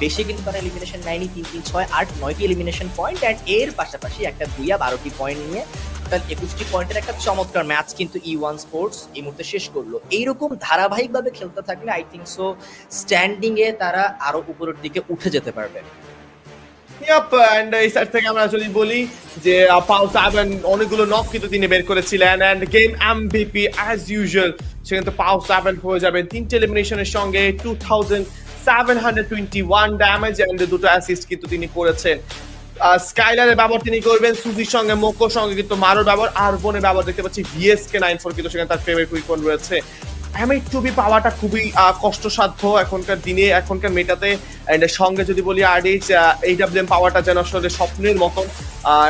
বেশি কিন্তু তারা এলিমিনেশন নেয়নি, 3, 3, 6, 8, 9টি এলিমিনেশন পয়েন্ট। অ্যান্ড এর পাশাপাশি একটা বুইয়া 12টি পয়েন্ট নিয়ে টোটাল 21টি পয়েন্টের একটা চমৎকার ম্যাচ কিন্তু E1 স্পোর্টস এই মুহূর্তে শেষ করলো। এইরকম ধারাবাহিকভাবে খেলতে থাকলে আই থিঙ্ক সো স্ট্যান্ডিং এ তারা আরো উপরের দিকে উঠে যেতে পারবে। অ্যান্ড এই সাইড থেকে আমরা যদি বলি যে পাও 7 অনেকগুলো নক কিন্তু তিনি বের করেছিলেন। And game MVP as usual সেখানে তো পাও 7 হয়ে যাবেন 3টে এলিমিনেশনের সঙ্গে 2721 ড্যামেজ অ্যান্ড 2টো অ্যাসিস্ট কিন্তু তিনি করেছেন। স্কাইলারের ব্যবহার তিনি করবেন, সুজির সঙ্গে মোকোর সঙ্গে কিন্তু মারোর ব্যবহার, আর বোনের ব্যবহার দেখতে পাচ্ছি VSK 94 কিন্তু সেখানে তার ফেভারিট উইপন রয়েছে। M8 পাওয়াটা খুবই কষ্টসাধ্য এখনকার দিনে, এখনকার মেটাতে। এন্ড সঙ্গে যদি বলি আরডিএইচ AWM পাওয়াটা যেন আসলে স্বপ্নের মতন।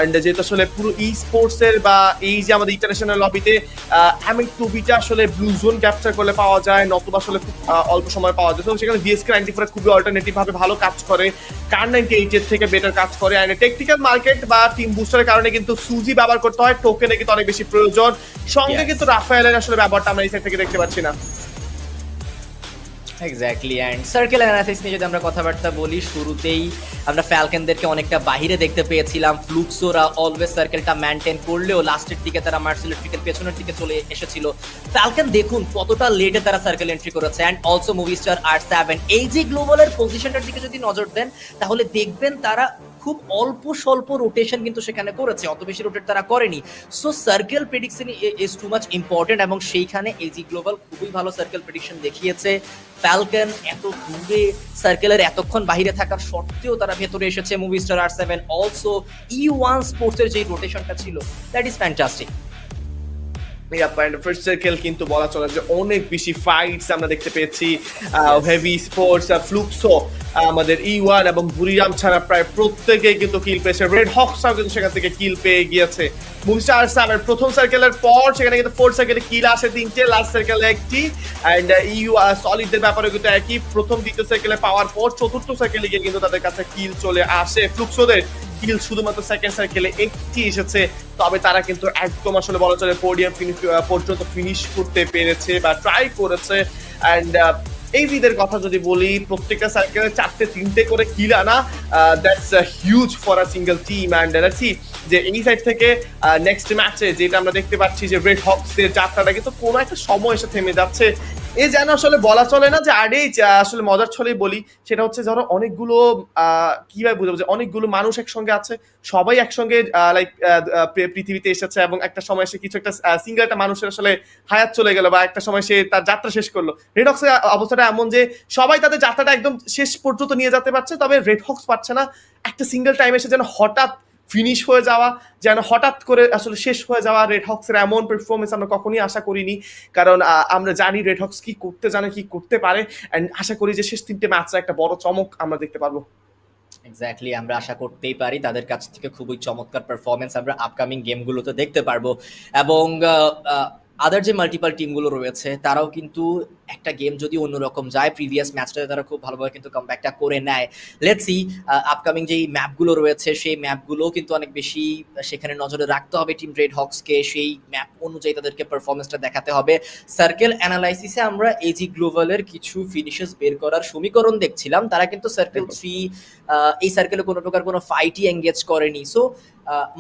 এন্ড যেটা আসলে পুরো ই স্পোর্টস এর বা এই যে আমাদের ইন্টারন্যাশনাল লবিতে M8 আসলে ব্লু জোন ক্যাপচার করলে পাওয়া যায়, নতুবা আসলে খুব অল্প সময় পাওয়া যায়। তো সেখানে VSK 94 খুবই অল্টারনেটিভ ভাবে ভালো কাজ করে, কার 98 এর থেকে বেটার কাজ করে। এন্ড টেকনিক্যাল মার্কেট বা টিম বুস্টারের কারণে কিন্তু সুজি ব্যবহার করতে হয়, টোকেনে কিন্তু অনেক বেশি প্রয়োজন। সঙ্গে কিন্তু রাফায়েলের আসলে ব্যবহারটা আমরা এই সাইড থেকে দেখতে পাচ্ছি না। এক্স্যাক্টলি। অ্যান্ড সার্কেল অ্যানালাইসিস নিয়ে যদি আমরা কথাবার্তা বলি, শুরুতেই আমরা ফ্যালকনদেরকে অনেকটা বাহিরে দেখতে পেয়েছিলাম। ফ্লুক্সোরা অলওয়েজ সার্কেলটা মেনটেন করলেও লাস্টের দিকে তারা মার্সেলের পেছনের দিকে চলে এসেছিল। ফ্যালকন দেখুন কতটা লেটে তারা সার্কেল এন্ট্রি করেছে। অ্যান্ড অলসো মুভিস্টার R7 এই যে গ্লোবালের পজিশনটার দিকে যদি নজর দেন তাহলে দেখবেন তারা খুব খুব অল্প স্বল্প রোটেশন কিন্তু সেখানে করেছে, অত বেশি রোটেট তারা করেনি। So circle prediction is too much important, এবং সেইখানে এজি গ্লোবাল খুবই ভালো সার্কেল প্রেডিকশন দেখিয়েছে। ফ্যালকন এত দূরে সার্কেলের এতক্ষণ বাইরে থাকার সত্ত্বেও তারা ভেতরে এসেছে। মুভিস্টার আর7 অলসো E1 স্পোর্টসের যে রোটেশনটা ছিল, that is fantastic. First circle কিন্তু বলা চলে যে অনেক বেশি ফাইটস আমরা দেখতে পেয়েছি। হেভি স্পোর্টস, ফ্লুক্সো, আমাদের E1 এবং বুরিরাম ছাড়া প্রায় প্রত্যেকেই কিন্তু কিল পেয়েছে। রেড হকসও কিন্তু সেখান থেকে কিল পেয়ে গিয়েছে। মুভিস্টার আর7 প্রথম সার্কেলের পর সেখানে কিন্তু ফোর্থ সার্কেলে কিল আসে 3টে, লাস্ট সার্কেলে 1টি। অ্যান্ড সলিডদের ব্যাপারে কিন্তু একই, প্রথম দ্বিতীয় সার্কেলে পাওয়ার পর চতুর্থ সার্কেলে গিয়ে কিন্তু তাদের কাছে কিল চলে আসে। ফ্লুক্সোদের কিল শুধুমাত্র সেকেন্ড সার্কেলে 1টি এসেছে, তবে তারা কিন্তু একদম আসলে বলা চলে পোডিয়াম পর্যন্ত ফিনিশ করতে পেরেছে বা ট্রাই করেছে। অ্যান্ড এইজিদের কথা যদি বলি, প্রত্যেকটা সার্কেলে 4-3টে করে কিল আনা, that's huge for a single team. And let's see যে এই সাইড থেকে নেক্সট ম্যাচে যেটা আমরা দেখতে পাচ্ছি যে রেড হকসের যাত্রাটা কিন্তু কোনো একটা সময় এসে থেমে যাচ্ছে। এই যেন আসলে বলা চলে না যে আরেই আসলে মজার ছলেই বলি, সেটা হচ্ছে ধরো অনেকগুলো কিভাবে বুঝাবো যে অনেকগুলো মানুষ একসঙ্গে আছে, সবাই একসঙ্গে লাইক পৃথিবীতে এসেছে, এবং একটা সময় সে কিছু একটা সিঙ্গেল একটা মানুষের আসলে হায়াত চলে গেল বা একটা সময় সে তার যাত্রা শেষ করলো। রেড হক্সের অবস্থাটা এমন যে সবাই তাদের যাত্রাটা একদম শেষ পর্যন্ত নিয়ে যেতে পারছে, তবে রেড হক্স পারছে না। একটা সিঙ্গেল টাইম এসে যেন হঠাৎ ফিনিশ হয়ে যাওয়া, যেন হঠাৎ করে আসলে শেষ হয়ে যাওয়া। রেড হক্সের এমন পারফরমেন্স আমরা কখনোই আশা করিনি, কারণ আমরা জানি রেড হক্স কি করতে জানে, কি করতে পারে। অ্যান্ড আশা করি যে শেষ 3টে ম্যাচে একটা বড় চমক আমরা দেখতে পারবো। এক্স্যাক্টলি, আমরা আশা করতেই পারি তাদের কাছ থেকে খুবই চমৎকার পারফরমেন্স আমরা আপকামিং গেমগুলোতে দেখতে পারবো। এবং আদার যে মাল্টিপল টিমগুলো রয়েছে তারাও কিন্তু একটা গেম যদি অন্যরকম যায়, প্রিভিয়াস ম্যাচটাতে তারা খুব ভালোভাবে কিন্তু কামব্যাকটা করে নেয়। লেটস সি আপকামিং যেই ম্যাপগুলো রয়েছে সেই ম্যাপগুলো কিন্তু অনেক বেশি সেখানে নজরে রাখতে হবে টিম রেড হক্সকে, সেই ম্যাপ অনুযায়ী তাদেরকে পারফরমেন্সটা দেখাতে হবে। সার্কেল অ্যানালাইসিসে আমরা এজি গ্লোবালের কিছু ফিনিশেস বের করার সমীকরণ দেখছিলাম, তারা কিন্তু সার্কেল 3 এই সার্কেলে কোনো প্রকার কোনো ফাইটই এঙ্গেজ করেনি। সো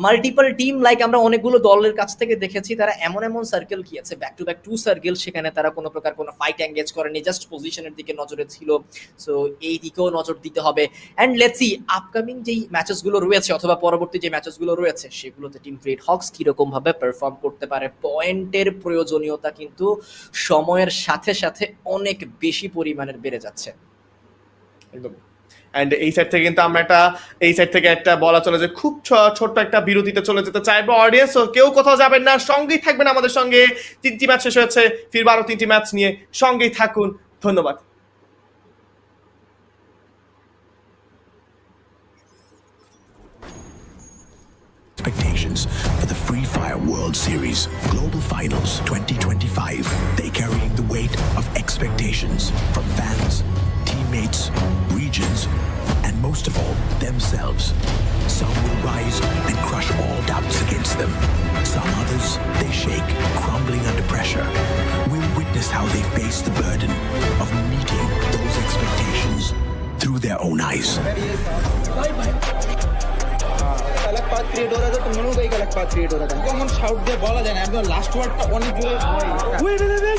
মাল্টিপল টিম লাইক আমরা অনেকগুলো দলের কাছ থেকে দেখেছি, তারা এমন এমন সার্কেল গিয়েছে ব্যাক টু ব্যাক 2 সার্কেল, সেখানে তারা কোনো প্রকার কোনো ফাইট এঙ্গেজ করেনি, জাস্ট পজিশনের দিকে নজরে ছিল। সো এই দিকেও নজর দিতে হবে। অ্যান্ড লেটস সি আপকামিং যেই ম্যাচেসগুলো রয়েছে অথবা পরবর্তী যে ম্যাচেসগুলো রয়েছে সেগুলোতে টিম রেড হক্স কীরকম ভাবে পারফর্ম করতে পারে। পয়েন্টের প্রয়োজনীয়তা কিন্তু সময়ের সাথে সাথে অনেক বেশি পরিমাণের বেড়ে যাচ্ছে। একদম। অ্যান্ড এই সাইড থেকে কিন্তু আমরা এই সাইড থেকে একটা বলা চলে যে খুব ছোট্ট একটা বিরতিতে চলে যেতে চাইবো। অডিয়েন্স কেউ কোথাও যাবেন না, সঙ্গেই থাকবেন আমাদের সঙ্গে। 3টি ম্যাচ শেষ হয়েছে, ফিরবো আরো 3টি ম্যাচ নিয়ে, সঙ্গেই থাকুন। ধন্যবাদ। Expectations for the Free Fire World Series Global Finals 2025. They carrying the weight of expectations from fans, teammates, regions, and most of all, themselves. Some will rise and crush all doubts against them. Some others, they shake, crumbling under pressure. We'll witness how they face the burden of meeting those expectations through their own eyes. अलग path create हो रहा था तो मनु का एक अलग path create हो रहा था कॉमन शाउट दे बोला जाना एकदम लास्ट वर्ड টা অনেক জোরে উই বিলিভ ইন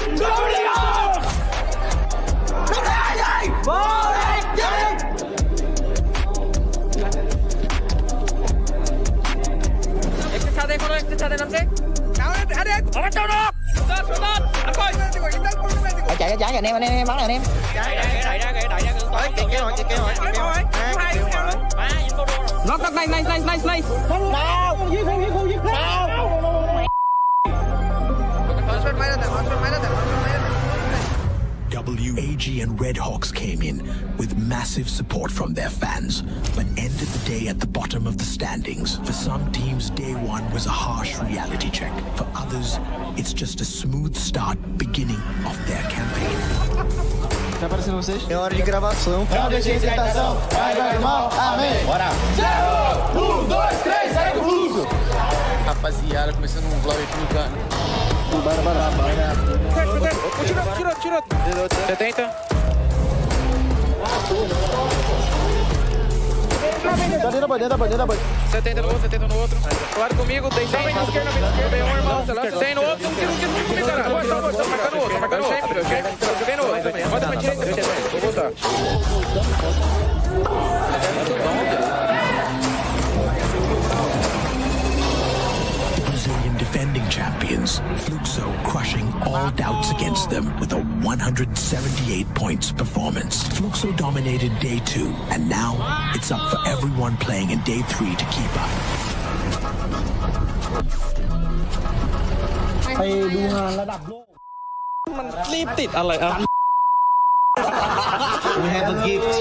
একটা ছাদে করো, একটা ছাদে নামছে আরে আমার চাও না সুদান আর কই ইন্টার করতে পারি chạy chạy anh em bắn anh em Knock, nice. WAG and Red Hawks came in with massive support from their fans, but ended the day at the bottom of the standings. For some teams, day one was a harsh reality check. For others, it's just a smooth start beginning of their campaign. Tá aparecendo vocês? É hora de gravação. Pra deixar excitação. Vai, irmão. Amém. Bora. 0, 1, 2, 3, sai do fluxo. Rapaziada, começando um vlog aqui no canal. Bora. Tira. 70. Dentro da banda. 70 no outro. Claro comigo, tem 100. Vem na esquerda, vem um irmão. Tem no outro, tiro, cara. Tô marcando o outro. Joguei no outro. Roda pra direita. Vou voltar. wins, Fluxo crushing all doubts against them with a 178 points performance. Fluxo dominated day 2, and now it's up for everyone playing in day 3 to keep up. ไปดูงานระดับโลก มันรีบติดอะไรอ่ะ We have a gift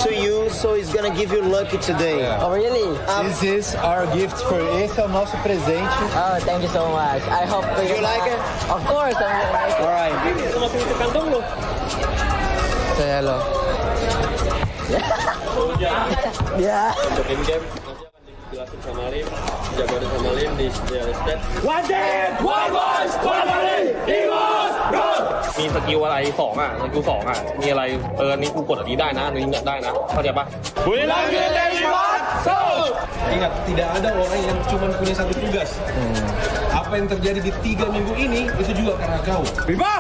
to you, so it's gonna give you lucky today. Oh, really? This is our gift for you. Esse é o nosso presente. Oh, thank you so much. I hope You like it? Of course, I'm gonna like it. Alright. Say hello. Yeah. Jelasin sama Lim, jagoan sama Lim di step. One day, one voice, one body, Eagles, go! มีสกิลอะไร2อ่ะสกิล2อ่ะมีอะไรอันนี้กูกดอันนี้ได้นะอันนี้ได้นะเข้าใจปะ We love you, everyone. So, Ingat, tidak ada orang yang cuma punya satu tugas. Apa yang terjadi di 3 minggu ini itu juga karena kau. Viva!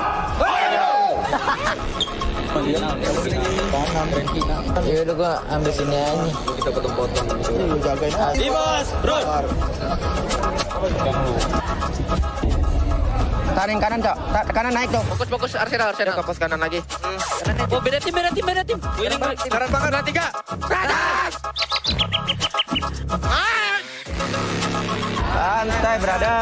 Ya udah gua ambil sini aja. Kita potong-potong. Jagain aja. Dimas, bro. Tarik kanan, Cok. Kanan naik, Cok. Fokus Arsenal. Fokus kanan lagi. Oh, beda tim. Winning Kanan banget, 3. Santai, brother.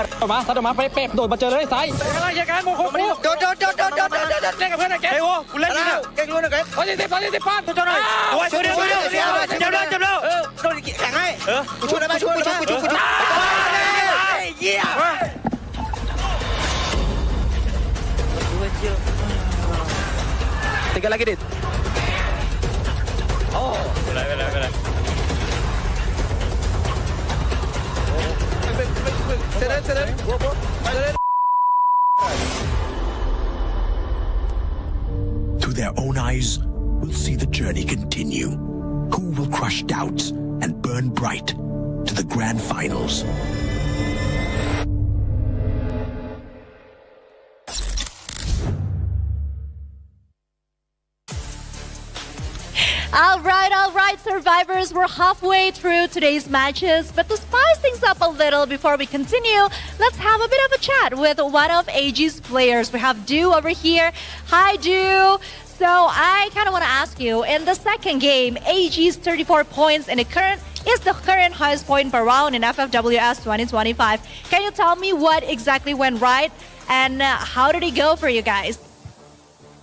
มาไปเป๊ปโดดมาเจอเลยซ้าย อะไรอย่างนั้นโมโหกูโดดเล่นกับเพื่อนนะแกโอ้กูเล่นนี่นะแกรู้นะแกพอดีป้าตัวหน่อยช่วยเดี๋ยวโดนแข่งให้กูช่วยได้ไหมช่วยเยี่ยม Tiga lagi, Dit. Oh, benar. Through their own eyes, we'll see the journey continue. Who will crush doubts and burn bright to the grand finals? All right, survivors, we're halfway through today's matches, but to spice things up a little before we continue, let's have a bit of a chat with one of AG's players. We have Du over here. Hi, Du. So I kind of want to ask you, in the second game, AG's 34 points in the is the current highest point per round in FFWS 2025. Can you tell me what exactly went right and how did it go for you guys?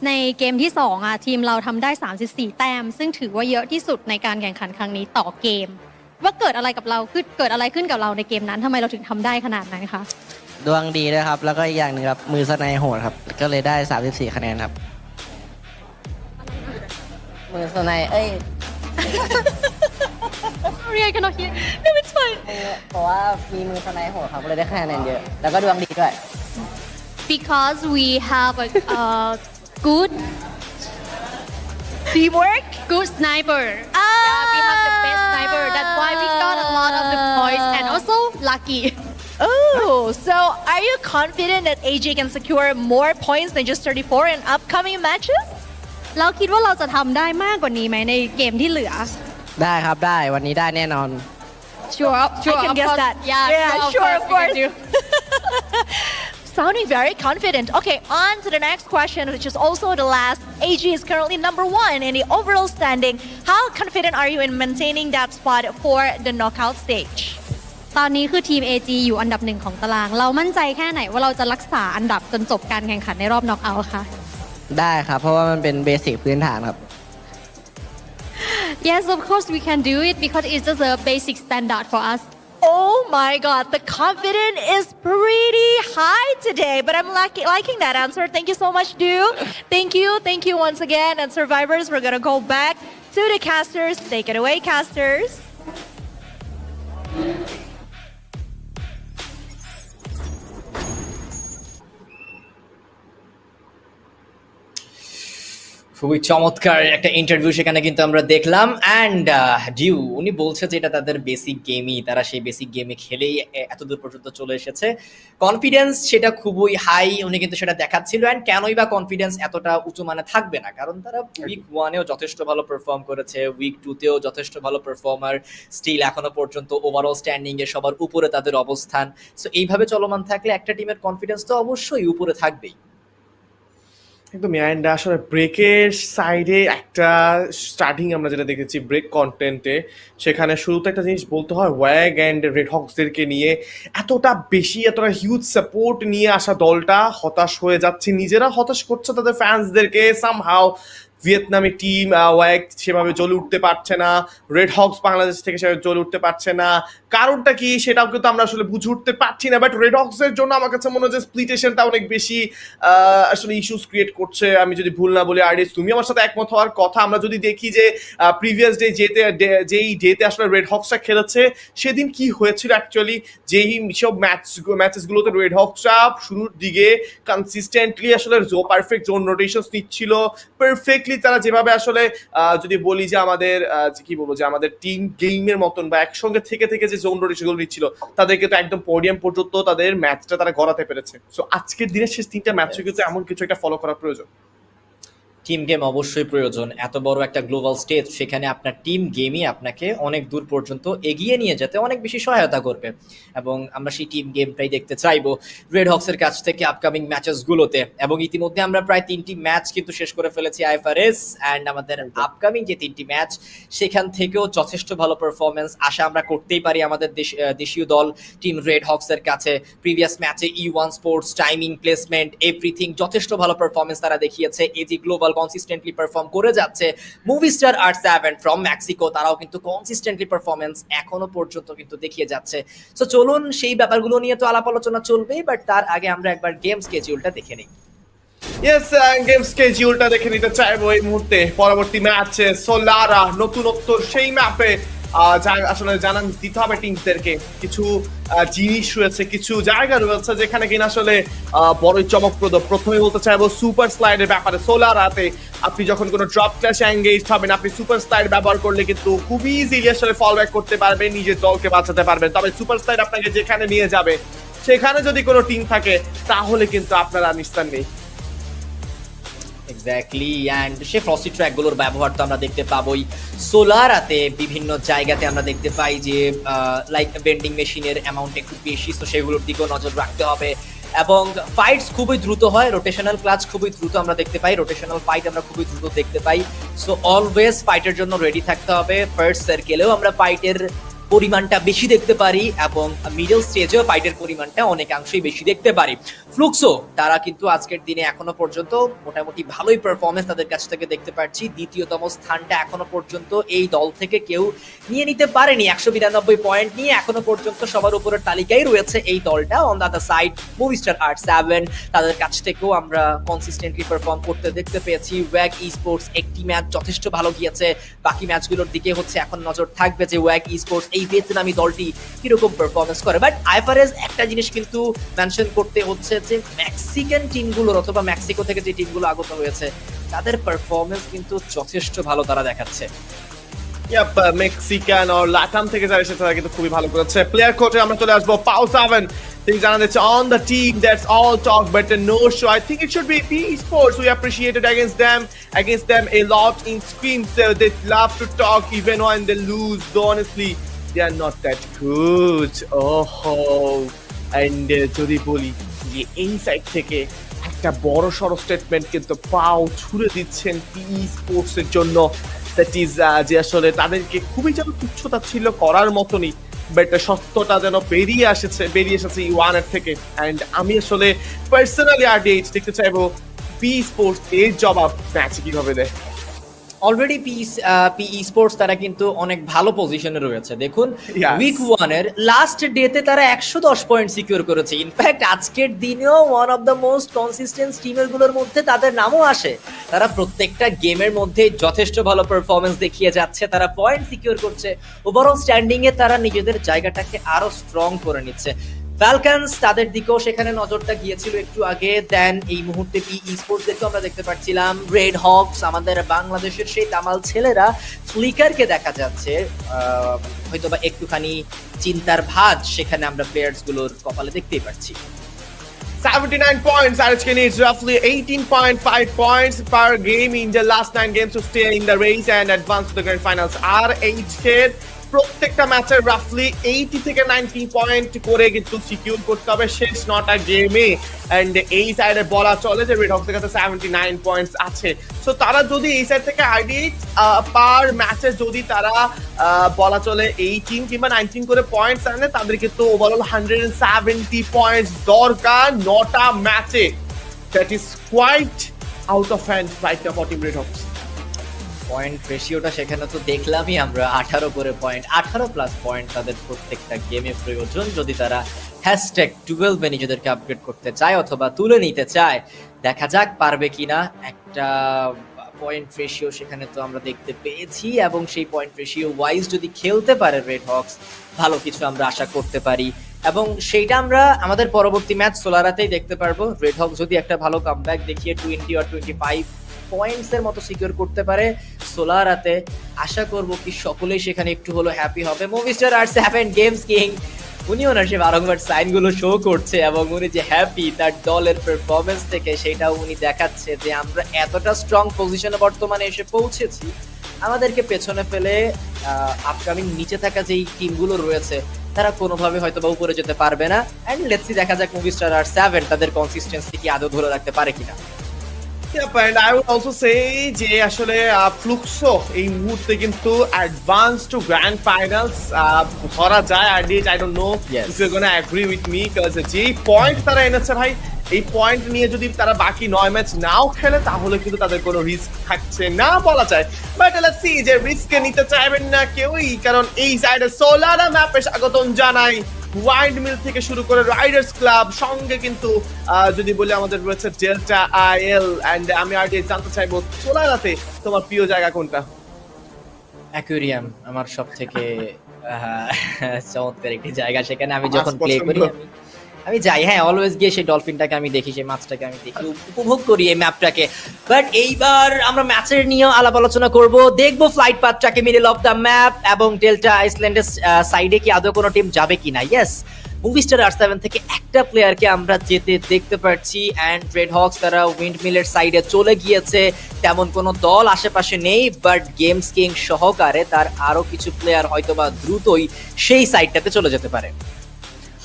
ในเกมที่2อ่ะทีมเราทำได้34แต้มซึ่งถือว่าเยอะที่สุดในการแข่งขันครั้งนี้ต่อเกมว่าเกิดอะไรกับเราเกิดอะไรขึ้นกับเราในเกมนั้นทำไมเราถึงทำได้ขนาดนั้นคะ ดวงดีด้วยครับ แล้วก็อีกอย่างหนึ่งครับ มือสไนโหดครับ ก็เลยได้34คะแนนครับ มือสไนSorry, I cannot hear. No, it's fine. เพราะว่ามีมือสไนโหดครับเลยได้คะแนนเยอะ แล้วก็ดวงดีด้วย Because we have a good teamwork, good sniper. Ah, yeah, we have the best sniper. That's why we got a lot of the points and also lucky. Oh, so are you confident that AG can secure more points than just 34 in upcoming matches? เราคิดว่าเราจะทำได้มากกว่านี้ไหมในเกมที่เหลือ ได้ครับได้วันนี้ได้แน่นอน Sure, I can of guess course. that. Yeah, sure, of course. we can do. Sounding very confident. Okay, on to the next question, which is also the last. AG is currently number 1 in the overall standing. How confident are you in maintaining that spot for the knockout stage? ตอนนี้คือทีม AG อยู่อันดับ1ของตารางเรามั่นใจแค่ไหนว่าเราจะรักษาอันดับจนจบการแข่งขันในรอบน็อกเอาท์ค่ะ ได้ครับเพราะว่ามันเป็นเบสิกพื้นฐานครับ Yes, of course we can do it because it's just a basic standard for us. Oh my god, the confidence is pretty high today, but I'm liking that answer. Thank you so much, Du. Thank you once again. And survivors, we're gonna go back to the casters. Take it away, casters. খুবই চমৎকার একটা interview সেখানে কিন্তু আমরা দেখলাম। And due উনি বলছে যে এটা তাদের বেসিক গেমই, তারা সেই বেসিক গেমে খেলেই এতদূর পর্যন্ত চলে এসেছে। কনফিডেন্স সেটা খুবই হাই, উনি কিন্তু সেটা দেখাচ্ছিল। অ্যান্ড কেনই বা কনফিডেন্স এতটা উঁচু মানে থাকবে না, কারণ তারা উইক 1-এও যথেষ্ট ভালো পারফর্ম করেছে, উইক 2-তেও যথেষ্ট ভালো পারফর্মার, স্টিল এখনো পর্যন্ত ওভারঅল স্ট্যান্ডিং এ সবার উপরে তাদের অবস্থান। সো এইভাবে চলমান থাকলে একটা টিমের কনফিডেন্স তো অবশ্যই উপরে থাকবেই। একদম অ্যান্ড আসলে ব্রেকের সাইডে একটা স্টার্টিং আমরা যেটা দেখেছি ব্রেক কন্টেন্টে, সেখানে শুরুতে একটা জিনিস বলতে হয়, ওয়াগ অ্যান্ড রেড হকসদেরকে নিয়ে এতটা হিউজ সাপোর্ট নিয়ে আসা দলটা হতাশ হয়ে যাচ্ছে, নিজেরা হতাশ করছে তাদের ফ্যান্সদেরকে। সামহাও ভিয়েতনামি টিম ওয়াগ সেভাবে জ্বলে উঠতে পারছে না, রেড হকস বাংলাদেশ থেকে সেভাবে জ্বলে উঠতে পারছে না। কারণটা কি সেটাও কিন্তু আমরা আসলে বুঝে উঠতে পারছি না। বাট রেড হকসের জন্য আমার কাছে মনে হচ্ছে স্প্লিটেশনটা অনেক বেশি আসলে ইস্যুস ক্রিয়েট করছে, আমি যদি ভুল না বলি। আরডিএস তুমি আমার সাথে একমত হওয়ার কথা। আমরা যদি দেখি যে প্রিভিয়াস যেই ডেতে আসলে রেড হকসটা খেলেছে, সেদিন কি হয়েছিল অ্যাকচুয়ালি, যেই সব ম্যাচেসগুলোতে রেড হকসটা শুরুর দিকে কনসিস্টেন্টলি আসলে পারফেক্ট জোন রোটেশনস নিচ্ছিল, পারফেক্টলি তারা যেভাবে আসলে যদি বলি যে আমাদের কি বলবো যে আমাদের টিম গেমের মতন বা একসঙ্গে থেকে থেকে যে জোন রোটেশনগুলো নিচ্ছিল, তাদেরকে তো একদম পোডিয়াম পর্যন্ত তাদের ম্যাচটা তারা গড়াতে পেরেছে। সো আজকের দিনের শেষ 3টা ম্যাচে কিন্তু এমন কিছু একটা ফলো করা প্রয়োজন। টিম গেম অবশ্যই প্রয়োজন, এত বড় একটা গ্লোবাল স্টেজ, সেখানে আপনার টিম গেমই আপনাকে অনেক দূর পর্যন্ত এগিয়ে নিয়ে যেতে অনেক বেশি সহায়তা করবে, এবং আমরা সেই টিম গেমটাই দেখতে চাইবো রেড হকসের কাছ থেকে আপকামিং ম্যাচেসগুলোতে। এবং ইতিমধ্যে আমরা প্রায় 3টি ম্যাচ কিন্তু শেষ করে ফেলেছি আইএফআরএস, অ্যান্ড আমাদের আপকামিং যে 3টি ম্যাচ সেখান থেকেও যথেষ্ট ভালো পারফরমেন্স আশা আমরা করতেই পারি আমাদের দেশীয় দল টিম রেড হকসের কাছে। প্রিভিয়াস ম্যাচে E1 sports timing placement everything যথেষ্ট ভালো পারফরমেন্স তারা দেখিয়েছে। এজি গ্লোবাল কনসিস্টেন্টলি পারফর্ম করে যাচ্ছে। মুভিস্টার R7 ফ্রম মেক্সিকো, তারাও কিন্তু কনসিস্টেন্টলি পারফরমেন্স এখনো পর্যন্ত কিন্তু দেখিয়ে যাচ্ছে। সো চলুন সেই ব্যাপারগুলো নিয়ে তো আলাপ আলোচনা চলবেই, বাট তার আগে আমরা একবার গেম স্কেডিউলটা দেখে নিই। ইয়েস, গেম স্কেডিউলটা দেখে নিতে চাইবো এই মুহূর্তে। পরবর্তী ম্যাচে সোলারা নতুনত্ব সেই ম্যাপে আসলে জানান দিতে হবে টিমদেরকে। কিছু জিনিস রয়েছে, কিছু জায়গা রয়েছে যেখানে কিনা আসলে বড়ই চমকপ্রদ। প্রথমে বলতে চাইবো সুপার স্লাইডের ব্যাপারে। সোলারাতে আপনি যখন কোনো ড্রপ ক্ল্যাশে এঙ্গেজ হবেন, আপনি সুপার স্লাইড ব্যবহার করলে কিন্তু খুবই ইজিলি আসলে ফল ব্যাক করতে পারবেন, নিজের দলকে বাঁচাতে পারবেন। তবে সুপার স্লাইড আপনাকে যেখানে নিয়ে যাবে, সেখানে যদি কোনো টিম থাকে তাহলে কিন্তু আপনার আর নিস্তার নেই। এক্স্যাক্টলি, অ্যান্ড সে ফ্রস্টি ট্র্যাকগুলোর ব্যবহার তো আমরা দেখতে পাবোই। সোলারাতে বিভিন্ন জায়গাতে আমরা দেখতে পাই যে লাইক বেন্ডিং মেশিনের অ্যামাউন্ট একটু বেশি, তো সেগুলোর দিকেও নজর রাখতে হবে। এবং ফাইটস খুবই দ্রুত হয়, রোটেশনাল ক্লাচ খুবই দ্রুত আমরা দেখতে পাই, রোটেশনাল ফাইট আমরা খুবই দ্রুত দেখতে পাই। সো অলওয়েজ ফাইটের জন্য রেডি থাকতে হবে। ফার্স্ট সার্কেলেও আমরা ফাইটের পরিমাণটা বেশি দেখতে পারি, এবং মিডল স্টেজেও ফাইটের পরিমাণটা অনেকাংশেই বেশি দেখতে পারি। ফ্লুক্সো তারা কিন্তু আজকের দিনে এখনো পর্যন্ত মোটামুটি ভালোই পারফরমেন্স তাদের কাছ থেকে দেখতে পাচ্ছি। দ্বিতীয়তম স্থানটা এখনো পর্যন্ত এই দল থেকে কেউ নিয়ে নিতে পারেনি। 192 পয়েন্ট নিয়ে এখনো পর্যন্ত সবার উপরের তালিকায় রয়েছে এই দলটা। On the other side Movistar R7, তাদের কাছ থেকেও আমরা কনসিস্টেন্টলি পারফর্ম করতে দেখতে পেয়েছি। ওয়াগ ইস্পোর্টস একটি ম্যাচ যথেষ্ট ভালো গিয়েছে, বাকি ম্যাচগুলোর দিকে হচ্ছে এখন নজর থাকবে যে ওয়াগ ইস্পোর্টস এই ভিয়েতনামি দলটি কিরকম পারফরমেন্স করে। বাট আইএফআরএস একটা জিনিস কিন্তু মেনশন করতে হচ্ছে যে মেক্সিকান টিমগুলোর অথবা মেক্সিকো থেকে যে টিমগুলো আগত হয়েছে তাদের পারফরমেন্স কিন্তু যথেষ্ট ভালো তারা দেখাচ্ছে। মেক্সিকান আর লাটাম থেকে যারা এসেছে তারা কিন্তু খুবই ভালো করেছে। প্লেয়ার কোচে আমরা চলে আসবো। পাও 7 তিনি জানান দিচ্ছে on the team that's all talk but no show. I think it should be P Esports. We appreciated against them a lot in screams. They love to talk even when they lose. Though honestly they are not that good. And যদি বলি যে এই side থেকে একটা বড় সড়ো statement কিন্তু পাও ছুড়ে দিচ্ছেন P Esports এর জন্য। দ্যাট ইজ যে আসলে তাদেরকে খুবই যেন তুচ্ছতা ছিল করার মতনই, বাট সত্যটা যেন বেরিয়ে এসেছে E1 এর থেকে। অ্যান্ড আমি আসলে পার্সোনালি RDH দেখতে চাইবো P Esports এর জবাব ম্যাচে কিভাবে দেয়। অলরেডি পি স্পোর্টস তারা কিন্তু অনেক ভালো পজিশনে রয়েছে। দেখুন উইক 1 এর লাস্ট ডেতে তারা 110 পয়েন্ট সিকিউর করেছে। ইনফ্যাক্ট আজকের দিনেও one of the most consistent টিমগুলোর মধ্যে তাদের নামও আসে। তারা প্রত্যেকটা গেমের মধ্যে যথেষ্ট ভালো পারফরমেন্স দেখিয়ে যাচ্ছে, তারা পয়েন্ট সিকিউর করছে, ওভারঅল স্ট্যান্ডিং এ তারা নিজেদের জায়গাটাকে আরো স্ট্রং করে নিচ্ছে। ফ্যালকনস তাদের দিকেও সেখানে নজরটা গিয়েছিল একটু আগে। দেন এই মুহূর্তে পি স্পোর্টস দেখেও আমরা দেখতে পাচ্ছিলাম রেড হকস, আমাদের বাংলাদেশের সেই দামাল ছেলেরা ফ্লিকারকে দেখা যাচ্ছে হয়তোবা একটুখানি চিন্তার ভাঁজ সেখানে আমরা প্লেয়ার্স গুলোর কপালে দেখতেই পাচ্ছি। 79 points. RHK needs roughly 18.5 points per game in the last 9 games to stay in the race and advance to the grand finals. RHK প্রত্যেকটা ম্যাচে রাফলি 80 থেকে 90 পয়েন্ট করে কিন্তু সিকিউর করতে হবে শেষ 9টা গেমে। এন্ড এই সাইডে বলা চলে যে রেড হকসের কাছে 79 পয়েন্টস আছে। সো তারা যদি এই সাইড থেকে আইডিট পার ম্যাচে যদি তারা বলা চলে 18 কিংবা 19 করে পয়েন্টস আনে, তাদের কিন্তু ওভারঅল 170 পয়েন্টস দরকার 9টা ম্যাচে। That is quite out of hand right now for team Red Hawks. Point রেশিওটা সেখানে তো দেখলামই আমরা, 18 করে পয়েন্ট, 18 প্লাস পয়েন্ট তাদের প্রত্যেকটা গেমে প্রয়োজন যদি তারা #12 নিজেদেরকে আপগ্রেড করতে চায় অথবা তুলে নিতে চায়। দেখা যাক পারবে কিনা। একটা পয়েন্ট রেশিও সেখানে তো আমরা দেখতে পেয়েছি এবং সেই পয়েন্ট রেশিও ওয়াইজ যদি খেলতে পারে রেড হকস, ভালো কিছু আমরা আশা করতে পারি এবং সেইটা আমরা আমাদের পরবর্তী ম্যাচ সোলারাতেই দেখতে পারবো। রেড হকস যদি একটা ভালো কামব্যাক দেখিয়ে 20 or 25 পয়েন্টস এর মতো সিকিউর করতে পারে সোলারাতে, আশা করব কি সকলেই সেখানে একটু হলো হ্যাপি হবে। মুভিস্টার R7 গেমস কিং উনি ওনার সে বারংবার সাইনগুলো শো করছে এবং উনি যে হ্যাপি তার দলের পারফরমেন্স থেকে, সেটাও উনি দেখাচ্ছে যে আমরা এতটা স্ট্রং পজিশনে বর্তমানে এসে পৌঁছেছি, আমাদেরকে পেছনে ফেলে আপকামিং নিচে থাকা যেই টিমগুলো রয়েছে তারা কোনোভাবে হয়তো বা উপরে যেতে পারবে না। অ্যান্ড লেটস সি দেখা যাক মুভিস্টার R7 তাদের কনসিস্টেন্সি কি আদৌ ধরে রাখতে পারে কিনা। Yep, and I would also say যে আসলে ফ্লুক্সো এই মুহূর্তে কিন্তু অ্যাডভান্স টু গ্র্যান্ড ফাইনালস ধরা যায়। I don't know if you're gonna agree with me, because যে পয়েন্ট তারা এনেছে ভাই, এই পয়েন্ট নিয়ে যদি তারা বাকি 9 ম্যাচ নাও খেলে তাহলে কিন্তু তাদের কোনো রিস্ক থাকছে না বলা যায়। বাট লেটস সি যে রিস্কে নিতে চাইবেন না কেউই, কারণ এই সাইডে সোলারা ম্যাপে স্বাগতম জানাই। ওয়াইল্ড মিল থেকে শুরু করে রাইডার্স ক্লাব, সঙ্গে কিন্তু যদি বলি আমাদের রয়েছে ডেল্টা আইএল। এন্ড আমি আর জানতে চাইবো সোলারাতে তোমার প্রিয় জায়গা কোনটা? অ্যাকুয়ারিয়াম আমার সব থেকে চমৎকার একটি জায়গা। সেখানে আমি যখন প্লে করি আমি যাই, হ্যাঁ অলওয়েজ গিয়ে সেই ডলফিনটাকে আমি দেখি, সেই মাছটাকে আমি দেখি, উপভোগ করি এই ম্যাপটাকে। বাট এইবার আমরা ম্যাচের নিয়েও আলাপ আলোচনা করব, দেখবো ফ্লাইট পাথটাকে মিডল অফ দ্য ম্যাপ এবং ডেল্টা আইসল্যান্ডের সাইডে কি আদৌ কোনো টিম যাবে কিনা। ইয়েস, মুভিস্টার R7 থেকে একটা প্লেয়ারকে আমরা যেতে দেখতে পাচ্ছি অ্যান্ড রেড হকস তারা উইন্ড মিলের সাইডে চলে গিয়েছে, তেমন কোনো দল আশেপাশে নেই। বাট গেমস কিং সহকারে তার আরো কিছু প্লেয়ার হয়তোবা দ্রুতই সেই সাইডটাতে চলে যেতে পারে।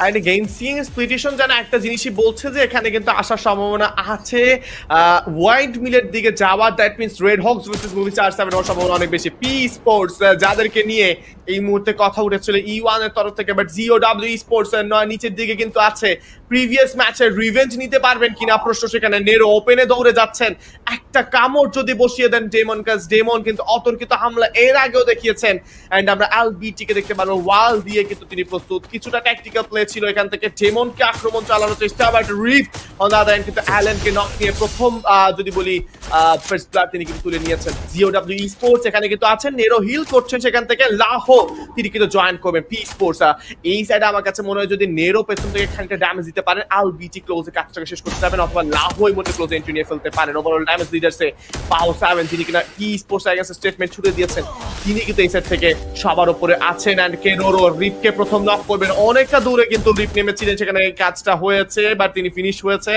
আর গেম সিং স্প্লিটেশন যেন একটা জিনিসই বলছে যে এখানে কিন্তু আসার সম্ভাবনা আছে ওয়াইড মিলের দিকে যাওয়ার। That means Red Hawks versus Movistar R7 এর সম্ভাবনা অনেক বেশি। পি স্পোর্টস যাদেরকে নিয়ে এই মুহূর্তে কথা উঠেছিল E1 এর তরফ থেকে, বাট ZOW স্পোর্টস নিচের দিকে কিন্তু আছে। প্রিভিয়াস ম্যাচের রিভেঞ্জ নিতে পারবেন কিনা প্রশ্ন সেখানে। নেরো ওপেনে দৌড়ে যাচ্ছেন, একটা কামড় যদি বসিয়ে দেন ডেমন, কাজ ডেমন কিন্তু অতর্কিত হামলা এর আগেও দেখিয়েছেন। এন্ড আমরা LBT-কে দেখতে পারবো, ওয়াল দিয়ে কিন্তু তিনি প্রস্তুত। কিছুটা ট্যাকটিক্যাল প্লে ছিল এখান থেকে, ডেমনকে আক্রমণ চালানোর চেষ্টা, but rip on the other end কিন্তু অ্যালেনকে নক নিয়ে প্রথম যদি বলি ফার্স্ট ব্লাড তিনি কিন্তু তুলে নিয়েছেন। ZOW স্পোর্টস এখানে কিন্তু আছেন, নেরো হিল করছেন সেখান থেকে, লাহো তিনি কিন্তু জয়েন করবেন পি স্পোর্টস। এই সাইডে আমার কাছে মনে হয় যদি নেরো পেছন থেকে খানিকটা ড্যামেজ দিতে পারেন, LBT ক্লোজে কাজটাকে শেষ করতে যাবেন, অথবা লাহোই মধ্যে ক্লোজে এন্ট্রি নিয়ে ফেলতে পারেন। ওভারঅল ড্যামেজ লিডার্সে পাও 7 যিনি কিনা পি স্পোর্টস এগেইনস্ট স্টেটমেন্ট ছুড়ে দিয়েছেন, তিনি কিন্তু এই সাইড থেকে সবার উপরে আছেন। এন্ড কেনোরো রিপকে প্রথম নক করবেন, অনেকটা দূরে কিন্তু রিপ নেমেছিলেন, সেখানে কাজটা হয়েছে বাট তিনি ফিনিশ হয়েছে।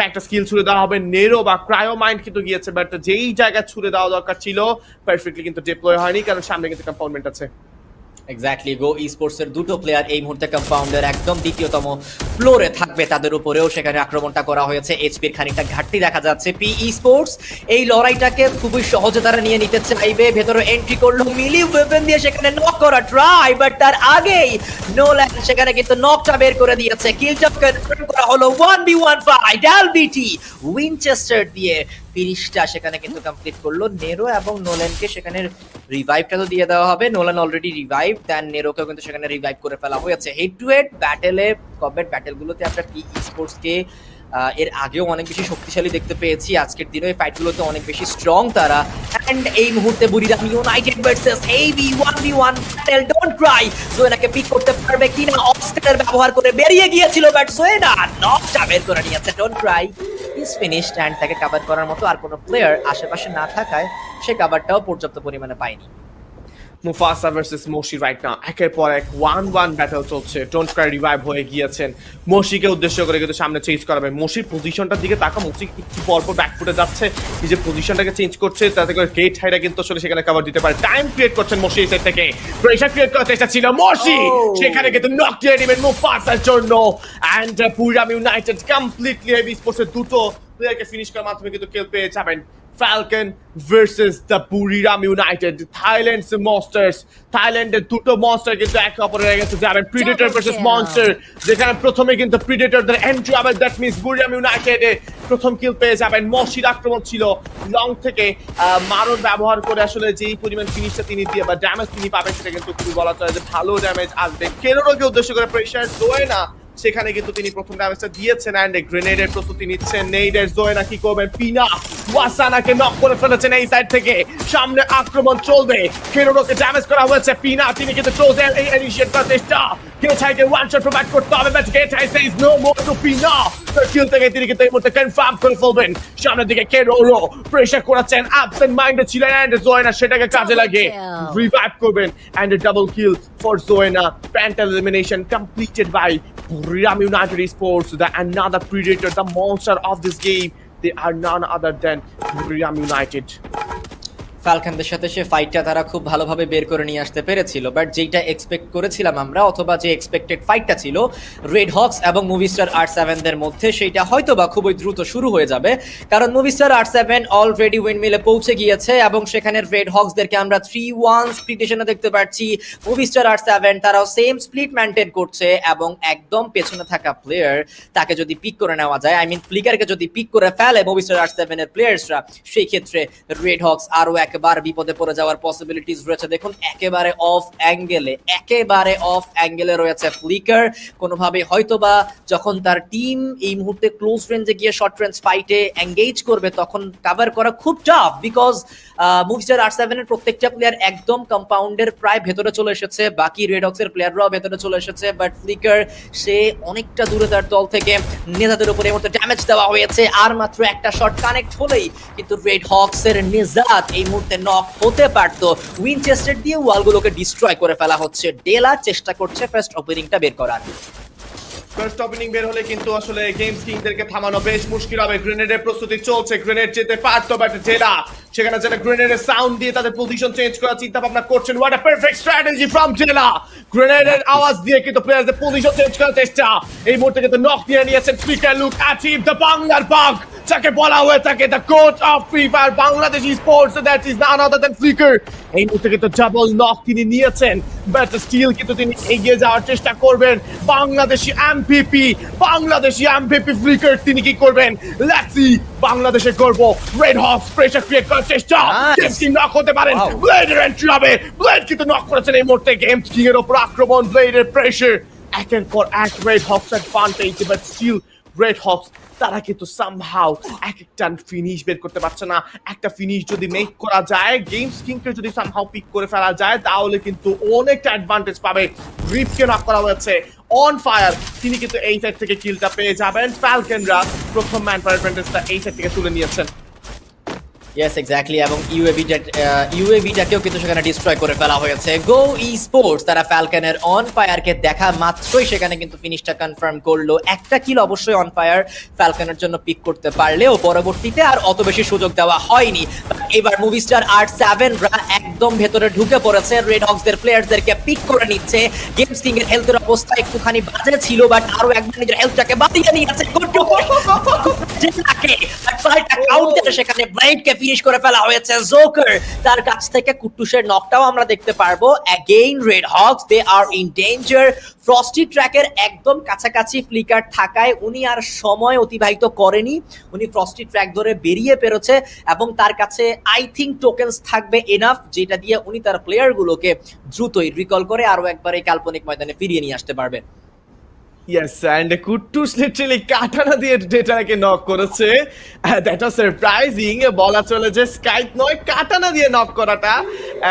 একটা স্কিল ছুড়ে দেওয়া হবে নেরো বা ক্রায়ো মাইন্ড কিন্তু গিয়েছে, বাট যেই জায়গায় ছুড়ে দেওয়া দরকার ছিল পারফেক্টলি কিন্তু ডিপ্লয় হয়নি, কারণ সামনে কিন্তু কম্পাউন্ডমেন্ট আছে। এক্স্যাক্টলি, গো স্পোর্টস এর দুটো প্লেয়ার এই মুহূর্তে কম্পাউন্ডার একদম দ্বিতীয়তম ফ্লোরে থাকবে, তাদের উপরেও সেখানে আক্রমণটা করা হয়েছে। এইচপির খানিকটা ঘাটতি দেখা যাচ্ছে। পি স্পোর্টস এই লড়াইটাকে খুবই সহজে তারা নিয়ে নিতে চাইবে, ভেতরে এন্ট্রি করলো, মিলি ওয়েপন দিয়ে সেখানে নক করা ট্রাই, বাট তার আগেই নোল্যান্ড সেখানে কিন্তু নকটা বের করে দিয়েছে। কিলটা কনফার্ম করা হলো 1v1 ফাইট। এলবিটি উইনচেস্টার দিয়ে ফিনিশটা সেখানে কিন্তু কমপ্লিট করলো নেরো, এবং নোল্যান্ডকে সেখানে রিভাইভটা তো দিয়ে দেওয়া হবে। নোল্যান্ড অলরেডি রিভাইভ, দেন নেরোকেও কিন্তু সেখানে রিভাইভ করে ফেলা হয়েছে। হেড টু হেড ব্যাটেলে, কমব্যাট ব্যাটেলগুলোতে আপনার পি স্পোর্টসকে এর আগেও অনেক বেশি শক্তিশালী দেখতে পেয়েছি, আজকের দিনে এই ফাইটগুলোতে অনেক বেশি স্ট্রং তারা। অ্যান্ড এই মুহূর্তে Buriram United versus Heavy 1v1 battle. Don't cry, জোয়েনাকে পিক করতে পারবে কিনা, অবস্টার ব্যবহার করে বেরিয়ে গিয়েছিল, বাট জোয়েনা নকটা বের করে নিয়েছে। Don't Cry is finished, and তাকে কাভার করার মতো আর কোনো প্লেয়ার আশেপাশে না থাকায় সে কাভারটাও পর্যাপ্ত পরিমাণে পায়নি। মুফাসা ভার্সেস মশি রাইট নাও একের পর এক 1-1 ব্যাটল চলছে। ডোন্ট ক্রাই রিভাইভ হয়ে গিয়েছেন, মশিকে উদ্দেশ্য করে কিন্তু সামনে চেঞ্জ করাবে। মশির পজিশনটার দিকে তাকা, মশি একটু পরপর ব্যাকফুটে যাচ্ছে, নিজের পজিশনটাকে চেঞ্জ করছে, তাতে করে গেট হাইরা কিন্তু আসলে সেখানে কভার দিতে পারে। টাইম ক্রিয়েট করছেন মশি এই সাইড থেকে, প্রেসার ক্রিয়েট করার চেষ্টা ছিল মশি, সেখানে কিন্তু নক দিয়ে নেবেন মুফাসার জন্য। অ্যান্ড বুইরাম ইউনাইটেড কমপ্লিটলি হেভি স্পোর্টসের দুটো প্লেয়ারকে ফিনিশ করার মাধ্যমে কিন্তু কিল পেয়ে যাবেন। Falcon versus the Booyah United, Thailand's monsters. থাইল্যান্ডের দুটো মনস্টার কিন্তু একে অপরের কাছে যাবেন। প্রিডেটর ভার্সেস মনস্টার, যেখানে প্রথমে কিন্তু প্রিডেটরদের এন্ট্রি হবে, দ্যাট মিন্স বুইরাম ইউনাইটেডে প্রথম কিল পেয়ে যাবেন। মশির আক্রমণ ছিল লং থেকে মারণ ব্যবহার করে, আসলে যেই পরিমাণ ফিনিশটা তিনি দিয়ে বা ড্যামেজ তিনি পাবেন সেটা কিন্তু খুবই বলা চলে যে ভালো ড্যামেজ আসবে। কেরোকে উদ্দেশ্য করে প্রেশার জোয়েনা, সেখানে কিন্তু তিনি প্রথম ড্যামেজটা দিয়েছেন। অ্যান্ড গ্রেনেডের প্রস্তুতি নিচ্ছেন নেইডের। জোয়েনা কি করবেন, পিনা ওয়াসানাকে নক করে ফেলেছেন এই সাইড থেকে, সামনে আক্রমণ চলবে। কেরোকে ড্যামেজ করা হয়েছে, পিনা তিনি কিন্তু ক্লোজ ইনিশিয়েট করার চেষ্টা, গেটহাইকে ওয়ান শট প্রোভাইড করতে হবে, বাট গেটহাই সেজ নো মোর টু পিনা। কিল থেকে তিনি কিন্তু এই মুহূর্তে কনফার্ম করে ফেলবেন। সামনের দিকে কেরোরো প্রেসার করাচ্ছেন, অ্যাবসেন্ট মাইন্ডে ছিলেন, এন্ড জোয়েনা সেটাকে কাজে লাগে রিভাইভ করবেন। অ্যান্ড ডাবল কিল ফর জোয়েনা, প্যান্টাল elimination completed by Booyah United Esports, the another predator, the monster of this game. They are none other than Booyah United. ফালকানদের সাথে সে ফাইটটা তারা খুব ভালোভাবে বের করে নিয়ে আসতে পেরেছিল, বাট যেটা এক্সপেক্ট করেছিলাম আমরা, অথবা যে এক্সপেক্টেড ফাইটটা ছিল রেড হকস এবং মুভিস্টার R7 দের মধ্যে, সেইটা হয়তো বা খুবই দ্রুত শুরু হয়ে যাবে, কারণ মুভিস্টার R7 অলরেডি উইন্ডমিলে পৌঁছে গিয়েছে এবং সেখানে রেড হকসদেরকে আমরা 3-1 স্প্লিটেশনে দেখতে পাচ্ছি। মুভিস্টার R7 তারাও সেম স্প্লিট মেইনটেইন করছে এবং একদম পেছনে থাকা প্লেয়ার তাকে যদি পিক করে নেওয়া যায়, আই মিন ফ্লিকারকে যদি পিক করে ফেলে মুভিস্টার R7 এর প্লেয়ার্সরা, সেই ক্ষেত্রে রেড হকস আরো একবার বিপদে পড়ে যাওয়ার পসিবিলিটিস রয়েছে। দেখুন একেবারে অফ অ্যাঙ্গেলে রয়েছে ফ্লিকার, কোনোভাবে হয়তোবা যখন তার টিম এই মুহূর্তে ক্লোজ রেঞ্জে গিয়ে শর্ট রেঞ্জ ফাইটে এঙ্গেজ করবে তখন কভার করা খুব টাফ, বিকজ মুভিস্টার R7 এর প্রত্যেকটা প্লেয়ার একদম কম্পাউন্ডের প্রায় ভেতরে চলে এসেছে, বাকি রেড হকসের প্লেয়াররাও ভেতরে চলে এসেছে, বাট ফ্লিকার সে অনেকটা দূরে তার দল থেকে, নেতাদের উপরে এই মুহূর্তে ড্যামেজ দেওয়া হয়েছে, আর মাত্র একটা শট কানেক্ট হলেই কিন্তু রেড হকসের নিজাত এই মুহূর্তে নক হতে পারত। উইনচেস্টার দিয়ে ওয়ালগুলোকে ডিস্ট্রয় করে ফেলা হচ্ছে। ডেলা চেষ্টা করছে ফার্স্ট ওপেনিংটা বের করার। ফার্স্ট ওপেনিং বের হলে কিন্তু আসলে গেমস কিংদেরকে থামানো বেশ মুশকিল হবে। গ্রেনেডের প্রস্তুতি চলছে, গ্রেনেড যেতে পারতো, বাট জেলা সেখানে যেটা গ্রেনেডের সাউন্ড দিয়ে তাদের পজিশন চেঞ্জ করার চিন্তা ভাবনা করছেন। What a perfect strategy from জেলা, গ্রেনেডের আওয়াজ দিয়ে কিন্তু প্লেয়ারদের পজিশন চেঞ্জ করার চেষ্টা। এই মুহূর্তে কিন্তু নক দিয়ে নিয়েছেন flicker. Look at him, the বাংলার বাঘ, যাকে বলা হয়ে থাকে the coach of free fire Bangladesh sports, that is none other than flicker. এই মুহূর্তে কিন্তু ডাবল নক তিনি নিয়েছেন, বাট স্টিল কিন্তু তিনি এগিয়ে যাওয়ার চেষ্টা করবেন। বাংলাদেশি এমভিপি ফ্লিকার তিনি কি করবেন, লেটস সি। বাংলাদেশে করব রেড হকস প্রেসার ক্রিয়েট করার চেষ্টা, গেমস কিং নক হতে পারেন, ব্লেডের এন্ট্রি হবে, ব্লেড কিন্তু নক করেছেন এই মুহূর্তে। গেমস কিং এর উপর আক্রমণ, ব্লেডের প্রেসার, একের পর এক red hawks advantage, but still red hawks তারা কিন্তু সামহাউ এক একটা ফিনিশ বের করতে পারছে না। একটা ফিনিশ যদি মেক করা যায়, গেমস কিংকে যদি সামহাউ পিক করে ফেলা যায়, তাহলে কিন্তু অনেকটা অ্যাডভান্টেজ পাবে। রিপকে নক করা হয়েছে, অন ফায়ার তিনি কিন্তু এই সাইড থেকে কিলটা পেয়ে যাবেন। ফ্যালকনরা প্রথম ম্যান পাওয়ার অ্যাডভান্টেজটা এই সাইড থেকে তুলে নিয়েছেন। ইয়েস এক্স্যাক্টলি, এবং ইউএভিটাকেও কিন্তু সেখানে ডিস্ট্রয় করে ফেলা হয়েছে। গো ই স্পোর্টস তারা ফ্যালকনের অন ফায়ারকে দেখা মাত্রই সেখানে কিন্তু ফিনিশটা কনফার্ম করলো। একটা কিল অবশ্যই অন ফায়ার ফ্যালকনের জন্য পিক করতে পারলেও পরবর্তীতে আর অত বেশি সুযোগ দেওয়া হয়নি। এবার মুভিস্টার R7 একদম ভেতরে ঢুকে পড়েছে, রেড হকসদের প্লেয়ারদেরকে পিক করে নিচ্ছে। গেমস কিং এর হেলথের অবস্থা একটুখানি বাজে ছিল, বাট আরো একবার নিজের হেলথটাকে বাঁচিয়ে নিয়েছে। সেখানে ব্লাইন্ডকে ফিনিশ করে ফেলা হয়েছে। জোকার তার কাছ থেকে কুট্টুসের নকটাও আমরা দেখতে পারবো। Again red hawks they are in danger. Frosty ট্র্যাকের একদম কাছাকাছি ফ্লিকার থাকায় উনি আর সময় অতিবাহিত করেনি, উনি ফ্রস্টি ট্র্যাক ধরে বেরিয়ে পেরেছে এবং তার কাছে আই থিঙ্ক টোকেন্স থাকবে এনাফ, যেটা দিয়ে উনি তার প্লেয়ারগুলোকে দ্রুতই রিকল করে আরো একবার এই কাল্পনিক ময়দানে ফিরিয়ে নিয়ে আসতে পারবেন। Yes, and Kuttus literally কাটানা দিয়ে ডেটাকে নক করেছে। That was surprising. বলা চলে যে স্কাইপ নয় কাটানা দিয়ে নক করাটা।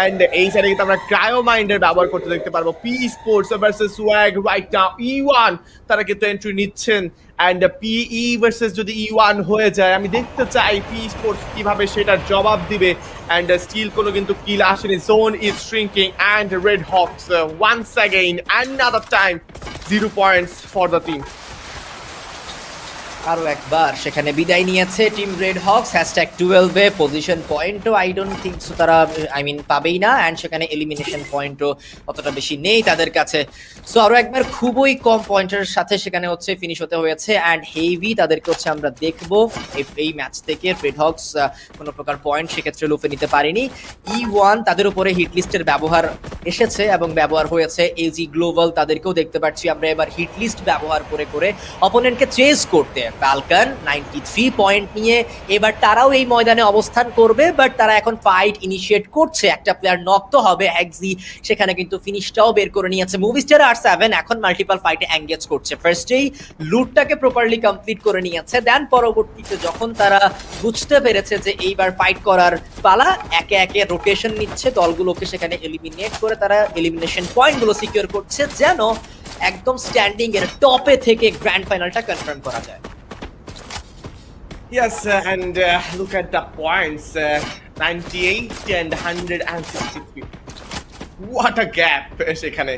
And এই সাইডে কিন্তু আমরা ক্রায়ো মাইন্ডের ব্যবহার করতে দেখতে পারবো। P Esports versus Swag right now. E1 তারা কিন্তু এন্ট্রি নিচ্ছেন। And PE versus যদি E1 হয়ে যায় আমি দেখতে চাই P Esports কিভাবে সেটার জবাব দিবে। And still কোনো কিন্তু কিল আসেনি। Zone is shrinking and Red Hawks once again another time 0 points for the team. আরো একবার সেখানে বিদায় নিয়েছে টিম রেড হকস #12 এ পজিশন পয়েন্টও আই ডোন্ট থিংক সো তারা পাবেই না অ্যান্ড সেখানে এলিমিনেশন পয়েন্টও অতটা বেশি নেই তাদের কাছে সো আরো একবার খুবই কম পয়েন্টের সাথে সেখানে হচ্ছে ফিনিশ হতে হয়েছে অ্যান্ড হেভি তাদেরকে হচ্ছে আমরা দেখবো এই ম্যাচ থেকে রেড হকস কোনো প্রকার পয়েন্ট সেক্ষেত্রে লুফে নিতে পারেনি E1 তাদের উপরে হিট লিস্টের ব্যবহার এসেছে এবং ব্যবহার হয়েছে এজি গ্লোবাল তাদেরকেও দেখতে পাচ্ছি আমরা এবার হিট লিস্ট ব্যবহার করে করে অপোনেন্টকে চেজ করতে ফ্যালকন 93 পয়েন্ট নিয়ে এবার তারাও এই ময়দানে অবস্থান করবে বাট তারা এখন ফাইট ইনিশিয়েট করছে একটা প্লেয়ার নক তো হবে এক্সি সেখানে কিন্তু ফিনিশটাও বের করে নিয়েছে মুভিস্টার R7 এখন মাল্টিপল ফাইটে এঙ্গেজ করছে ফার্স্টেই লুটটাকে প্রপারলি কমপ্লিট করে নিয়েছে দেন পরবর্তীতে যখন তারা বুঝতে পেরেছে যে এইবার ফাইট করার পালা একে একে রোটেশন নিচ্ছে দলগুলোকে সেখানে এলিমিনেট করে তারা এলিমিনেশন পয়েন্টগুলো সিকিউর করছে যেন একদম স্ট্যান্ডিং এর টপে থেকে গ্র্যান্ড ফাইনালটা কনফার্ম করা যায় Yes, and look at the points 98 and 163. What a gap সেখানে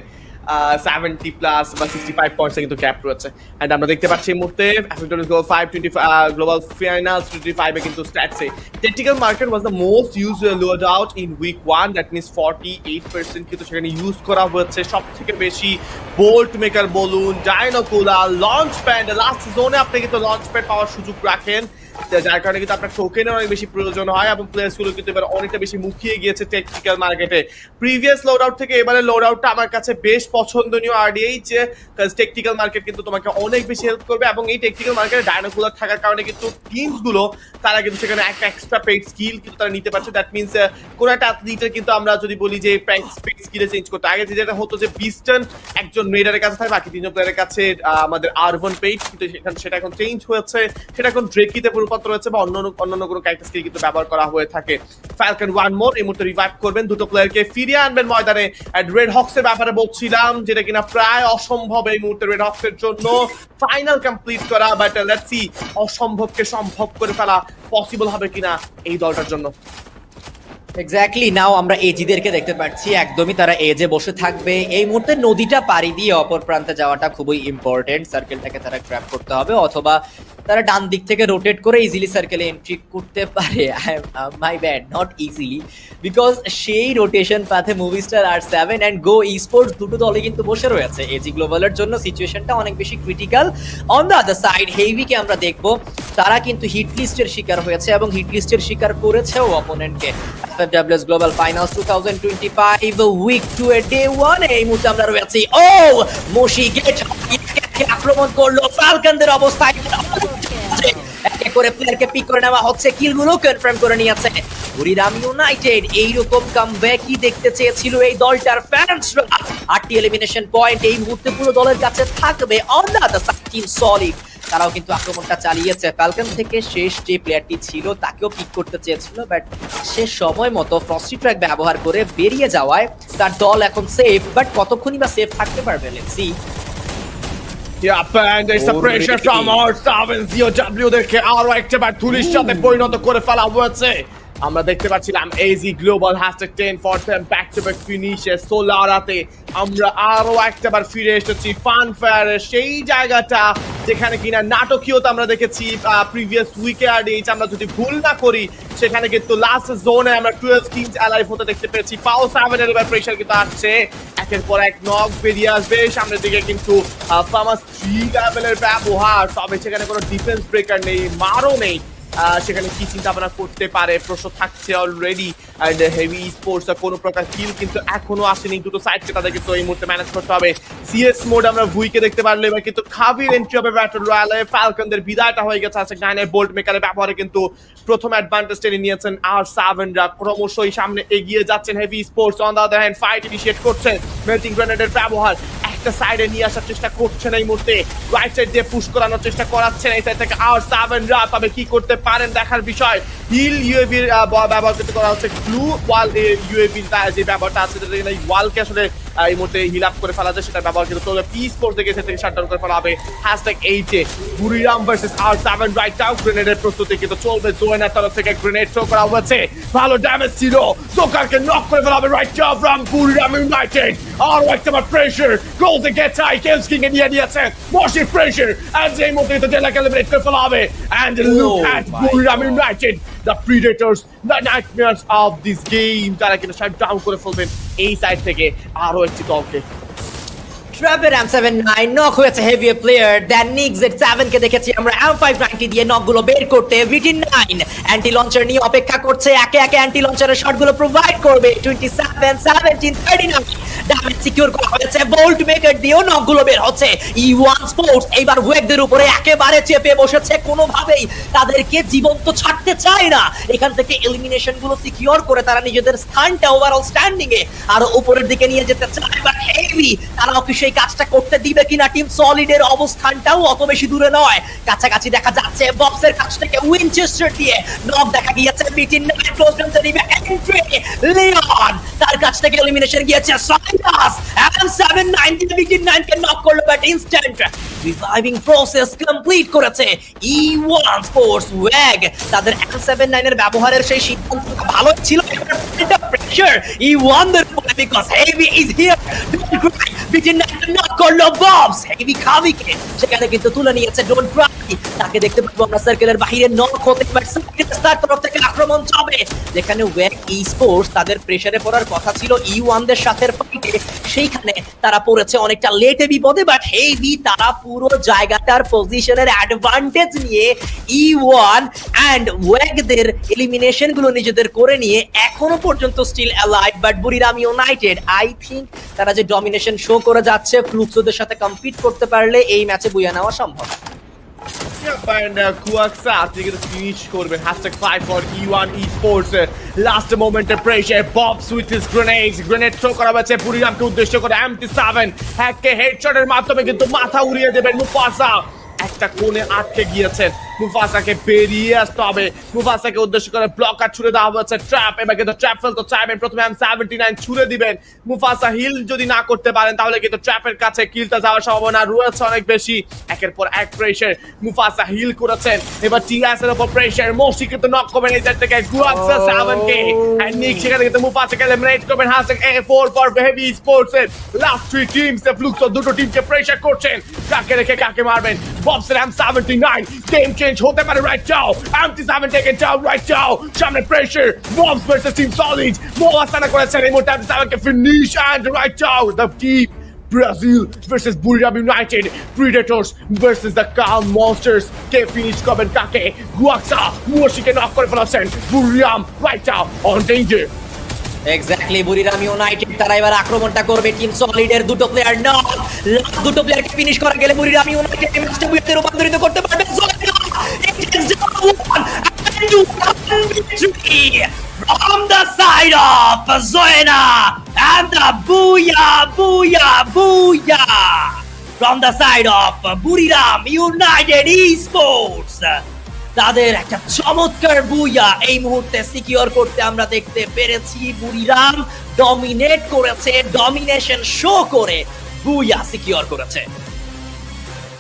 70 প্লাস বা 65 পয়েন্টস কিন্তু গ্যাপ রয়েছে এন্ড আমরা দেখতে পাচ্ছি এই মুহূর্তে FFWS Global 525 Global Finals 25 এ কিন্তু স্ট্যাটসে technical market was the most used loadout in week 1 that means 48% কিন্তু সেখানে ইউজ করা হচ্ছে সবথেকে বেশি বোল্ট মেকার বলুন ডাইনোকুলা লঞ্চ প্যাড লাস্ট জোনে আপনি কিন্তু লঞ্চ প্যাড পাওয়ার সুযোগ রাখেন যার কারণে কিন্তু আপনার টোকেনের অনেক বেশি প্রয়োজন হয় এবং প্লেয়ার্সগুলো কিন্তু এবার অনেকটা বেশি মুখিয়ে গিয়েছে টেকনিক্যাল মার্কেটে প্রিভিয়াস লোড আউট থেকে এবারে লোড আউটটা আমার কাছে বেশ পছন্দনীয় RDH টেকনিক্যাল মার্কেট কিন্তু তোমাকে অনেক বেশি হেল্প করবে এবং এই টেকনিক্যাল মার্কেটে ডাইনোকুলার থাকার কারণে কিন্তু টিমসগুলো তারা কিন্তু সেখানে একটা এক্সট্রা পেইড স্কিল কিন্তু তারা নিতে পারছে দ্যাট মিন্স কোনো একটা অ্যাথলিটের কিন্তু আমরা যদি বলি যে পেইড স্কিলে চেঞ্জ করতে আগে যেটা হতো যে বিস্টন একজন রেডারের কাছে থাকে বাকি তিনজন প্লেয়ারের কাছে আমাদের আরবন পেইড কিন্তু সেটা এখন চেঞ্জ হয়েছে সেটা এখন ড্রেকিতে রূপান্তর হয়েছে বা অন্য কোনো ক্যারেক্টার স্কিল কিন্তু ব্যবহার করা হয়ে থাকে ফ্যালকন ওয়ান মোর এই মুহূর্তে রিভাইভ করবেন দুটো প্লেয়ারকে ফিরিয়ে আনবেন ময়দানে রেড হকস এর ব্যাপারে বলছিলাম যেটা কিনা প্রায় অসম্ভব এই মুহূর্তে রেড হকস এর জন্য ফাইনাল কমপ্লিট করা বাট লেটস সি অসম্ভবকে সম্ভব করে ফেলা পসিবল হবে কিনা এই দলটার জন্য এক্স্যাক্টলি নাও আমরা এজিদেরকে দেখতে পাচ্ছি একদমই তারা এজে বসে থাকবে এই মুহূর্তে নদীটা পাড়ি দিয়ে অপর প্রান্তে যাওয়াটা খুবই ইম্পর্টেন্ট সার্কেলটাকে তারা গ্র্যাব করতে হবে অথবা তারা ডান দিক থেকে রোটেট করে ইজিলি সার্কেলে এন্ট্রি করতে পারে my bad not easily because সেই রোটেশন পাথে Movistar R7 and Go Esports দুটো দলে কিন্তু বসে রয়েছে এজি গ্লোবালের জন্য সিচুয়েশনটা অনেক বেশি critical on the other side হেভিকে আমরা দেখবো তারা কিন্তু হিট লিস্টের শিকার হয়েছে এবং হিট লিস্টের শিকার করেছেও অপোনেন্টকে FFWS Global Finals 2025 week 2 এর day 1 এই মুহূর্তে আমরা রয়েছি ও মোশি গেট আক্রমণ করলো ফালকনদের অবস্থায় এক করে প্লেয়ারকে পিক করে নেওয়া হচ্ছে কিলগুলো কনফার্ম করে নিয়েছে বুরিরাম ইউনাইটেড এইরকম কামব্যাকই দেখতে চেয়েছিল এই দলটার ফ্যান্সরা 8টি এলিমিনেশন পয়েন্ট এই মুহূর্তে পুরো দলের কাছে থাকবে on the other side team solid তারাও কিন্তু আক্রমণটা চালিয়েছে ফ্যালকন থেকে শেষ যে প্লেয়ারটি ছিল তাকেও পিক করতে চেয়েছিল বাট সে সময় মতো ফ্রস্টি ট্র্যাক ব্যবহার করে বেরিয়ে যাওয়ায় তার দল এখন সেফ বাট কতক্ষণই বা সেফ থাকতে পারবে let's see and there's a pressure from our 7-0 দেরকে আরো একবার ধুলির সাথে পরিণত করে ফেলা হয়েছে আমরা দেখতে পাচ্ছিলাম AG Global #10 for them back to back ফিনিশে সোলারাতে আমরা আরো একবার ফিরে এসেছি ফানফেয়ার সেই জায়গাটা যেখানে কিনা নাটকীয়তা আমরা দেখেছি প্রিভিয়াস উইকে RDH আমরা যদি ভুল না করি সেখানে কিন্তু লাস্ট জোনে আমরা 12 টিমস অ্যালাইভ হতে দেখতে পেয়েছি পাও 7 এর প্রেসার কিন্তু আসছে একের পর এক নক বেরিয়ে আসবে সামনের দিকে কিন্তু ফামাস 3 লেভেলের ব্যবহার তবে সেখানে কোনো ডিফেন্স ব্রেকার নেই মারও নেই সেখানে কি চিন্তা ভাবনা করতে পারে প্রশ্ন থাকছে অলরেডি এন্ড হেভি স্পোর্টস কোনো প্রকার কিল কিন্তু এখনো আসেনি দুটো সাইডকে তাদেরকে তো এই মুহূর্তে ম্যানেজ করতে হবে সিএস মোড আমরা ভুইকে দেখতে পারলে এবার কিন্তু খাবির এন্ট্রি হবে ব্যাটল রয়্যালে ফ্যালকনদের বিদায়টা হয়ে গেছে আছে গানের বোল্ট মেকারের ব্যবহারে কিন্তু প্রথম অ্যাডভান্টেজ টেনে নিয়েছেন R7রা ক্রমশই সামনে এগিয়ে যাচ্ছেন heavy sports on the other hand fight initiate করছে মেল্টিং গ্রেনেডের ব্যবহার একটা সাইডে নিয়ে আসার চেষ্টা করছেন এই মুহূর্তে, রাইট সাইড দিয়ে পুশ করানোর চেষ্টা করাচ্ছেন এই সাইড থেকে R7 রা, তবে কি করতে পারেন দেখার বিষয়। হিল ইউএভির ব্যবহার করতে করা হচ্ছে, ব্লু ওয়াল ইউএভির যে ব্যবহারটা আছে এই ওয়ালকে আসলে এই মুহূর্তে হিল আপ করে ফেলা যায়, সেটা ব্যবহার কিন্তু চলবে। পি স্পোর্টস থেকে থেকে শাটডাউন করে ফেলা হবে #8-এ। বুরিরাম ভার্সেস R7 রাইট নাও, গ্রেনেডের প্রস্তুতি কিন্তু চলবে। জোয়েনার তরফ থেকে গ্রেনেড থ্রো করা হয়েছে, ভালো ড্যামেজ ছিল, জোকারকে নক করে ফেলা হবে right now from Buriram United. আর একটা pressure goal to get high, কেলস কিং এ নিয়ে নিয়েছে মশি প্রেসার, এন্ড এই মুহূর্তে কিন্তু জেলাকে এলিমিনেট করে ফেলা হবে। And look at Buriram United, the predators, the nightmares of this game, তারা কিন্তু শাটডাউন করে ফেলবেন এই সাইড থেকে আরো একটি দলকে। ট্র্যাপের M79 নক হয়েছে হেভি প্লেয়ার দেন নিক Z7 কে দেখেছি আমরা M590 দিয়ে নকগুলো বের করতে। VT9 অ্যান্টি লঞ্চার নিয়ে অপেক্ষা করছে, একে একে অ্যান্টি লঞ্চারের শটগুলো প্রোভাইড করবে। 27 17 39 ড্যামেজ সিকিউর করা হয়েছে, বোল্ট মেকার দিয়েও নকগুলো বের হচ্ছে। E1 স্পোর্টস এইবার ওয়েগদের উপরে একেবারে চেপে বসেছে, কোনোভাবেই তাদেরকে জীবন্ত ছাড়তে চায় না। এখান থেকে এলিমিনেশন গুলো সিকিউর করে তারা নিজেদের স্থানটা ওভারঅল স্ট্যান্ডিং এ আরো উপরের দিকে নিয়ে যেতে চায়, বাট হেভি তারা অফিসে এই কাজটা করতে দিবে কিনা। টিম সলিডের অবস্থানটাও অত বেশি দূরে নয়, কাছাকাছি দেখা যাচ্ছে। বক্সের কাছ থেকে উইনচেস্টার দিয়ে নক দেখা গিয়েছে। VT9 ক্লোজ রেঞ্জে নিবে এন্ট্রি, লিওন তার কাছ থেকে এলিমিনেশন গিয়েছে। সাইনাস M79 দিয়ে VT9 কে নক করলো, but instant reviving process complete করেছে E1 স্পোর্টস। ওয়েগ তাদের M79 এর ব্যবহারের সেই সিদ্ধান্তটা ভালো ছিল, প্রেসার E1 দের উপরে because heavy is here. VT9 knock করলো ববস, হেভি খাবিকে সেখানে কিন্তু তুলে নিয়েছে। ডোন্ট ট্রাই, তাকে দেখতে পাবো আমরা সার্কেলের বাইরে নক হতে, বাট সার্কেলের তরফ থেকে আক্রমণ চলবে, যেখানে ওয়েগ ই স্পোর্টস তাদের প্রেসারে পড়ার কথা ছিল E1 দের সাথে ফাইটে, সেইখানে তারা পড়েছে অনেকটা লেটে বিপদে। বাট হেভি তারা পুরো জায়গাটার পজিশনের অ্যাডভান্টেজ নিয়ে E1 এন্ড ওয়েগদের এলিমিনেশন গুলো নিজেদের করে নিয়ে এখনো পর্যন্ত still alive. But Buriram United I think তারা যে ডমিনেশন শো করে যাচ্ছে, ফ্লুক্সোদের সাথে কম্পিট করতে পারলে এই ম্যাচে বুয়া নেওয়া সম্ভব। কুয়াক্সা থেকে ফিনিশ করবে। #5 for E1 Esports, লাস্ট মোমেন্টে pressure, bobs with his grenade throw করা হয়েছে বুরিরামকে উদ্দেশ্য করে। M7 হ্যাককে হেডশটের মাধ্যমে কিন্তু মাথা উড়িয়ে দেবেন মুফাসা, একটা কোণে আটকে গিয়েছেন। মুফাসাকে বেরিয়ে আসতে হবে, মুফাসাকে উদ্দেশ্য করে ব্লকার ছুড়ে দেওয়া হচ্ছে। ট্র্যাপ, এবার কিন্তু ট্র্যাপ ফেলতে চাইবেন, প্রথমে M79 ছুড়ে দিবেন। মুফাসা হিল যদি না করতে পারেন তাহলে কিন্তু ট্র্যাপের কাছে কিলটা যাওয়ার সম্ভাবনা রয়েছে অনেক বেশি। একের পর এক প্রেসার, মুফাসা হিল করেছেন, এবার টিএস এর উপর প্রেসার। মোশি কিন্তু নক করবেন এই সাইড থেকে গুয়াক্সা 7কে, এন্ড নিক সেখানে কিন্তু মুফাসাকে এলিমিনেট করবেন। #A4 for হেভি স্পোর্টস এর লাস্ট 3 টিমস, ফ্লুক্সো দুটো টিমকে প্রেসার করছেন, কাকে রেখে কাকে মারবেন। ববসের M79 গেম চেঞ্জ হতে পারে right now. M7 taken down right now, সামনে pressure, Bobs versus team solid. মোয়াসানা করেছেন এই মুহূর্তে M7 কে finish, and right now the team Brazil versus Booyah United, Predators versus the Calm Monsters. কে finish করবেন কাকে? গুয়াক্সা মুশিকে নক করে ফেলেছেন। Buriram right now on danger. Exactly, Buriram United তারা এবার আক্রমণটা করবে। টিম সলিডের দুটো প্লেয়ার নক, দুটো প্লেয়ারকে ফিনিশ করা গেলে বুরিরাম ইউনাইটেড এই ম্যাচটা বুয়াতে রূপান্তরিত করতে পারবে। From the side of Zoena and the Booyah from the side of Buriram United Esports, তাদের একটা চমৎকার বুয়া এই মুহূর্তে সিকিউর করতে আমরা দেখতে পেরেছি। বুরিরাম ডমিনেট করেছে, ডমিনেশন শো করে বুয়া সিকিউর করেছে।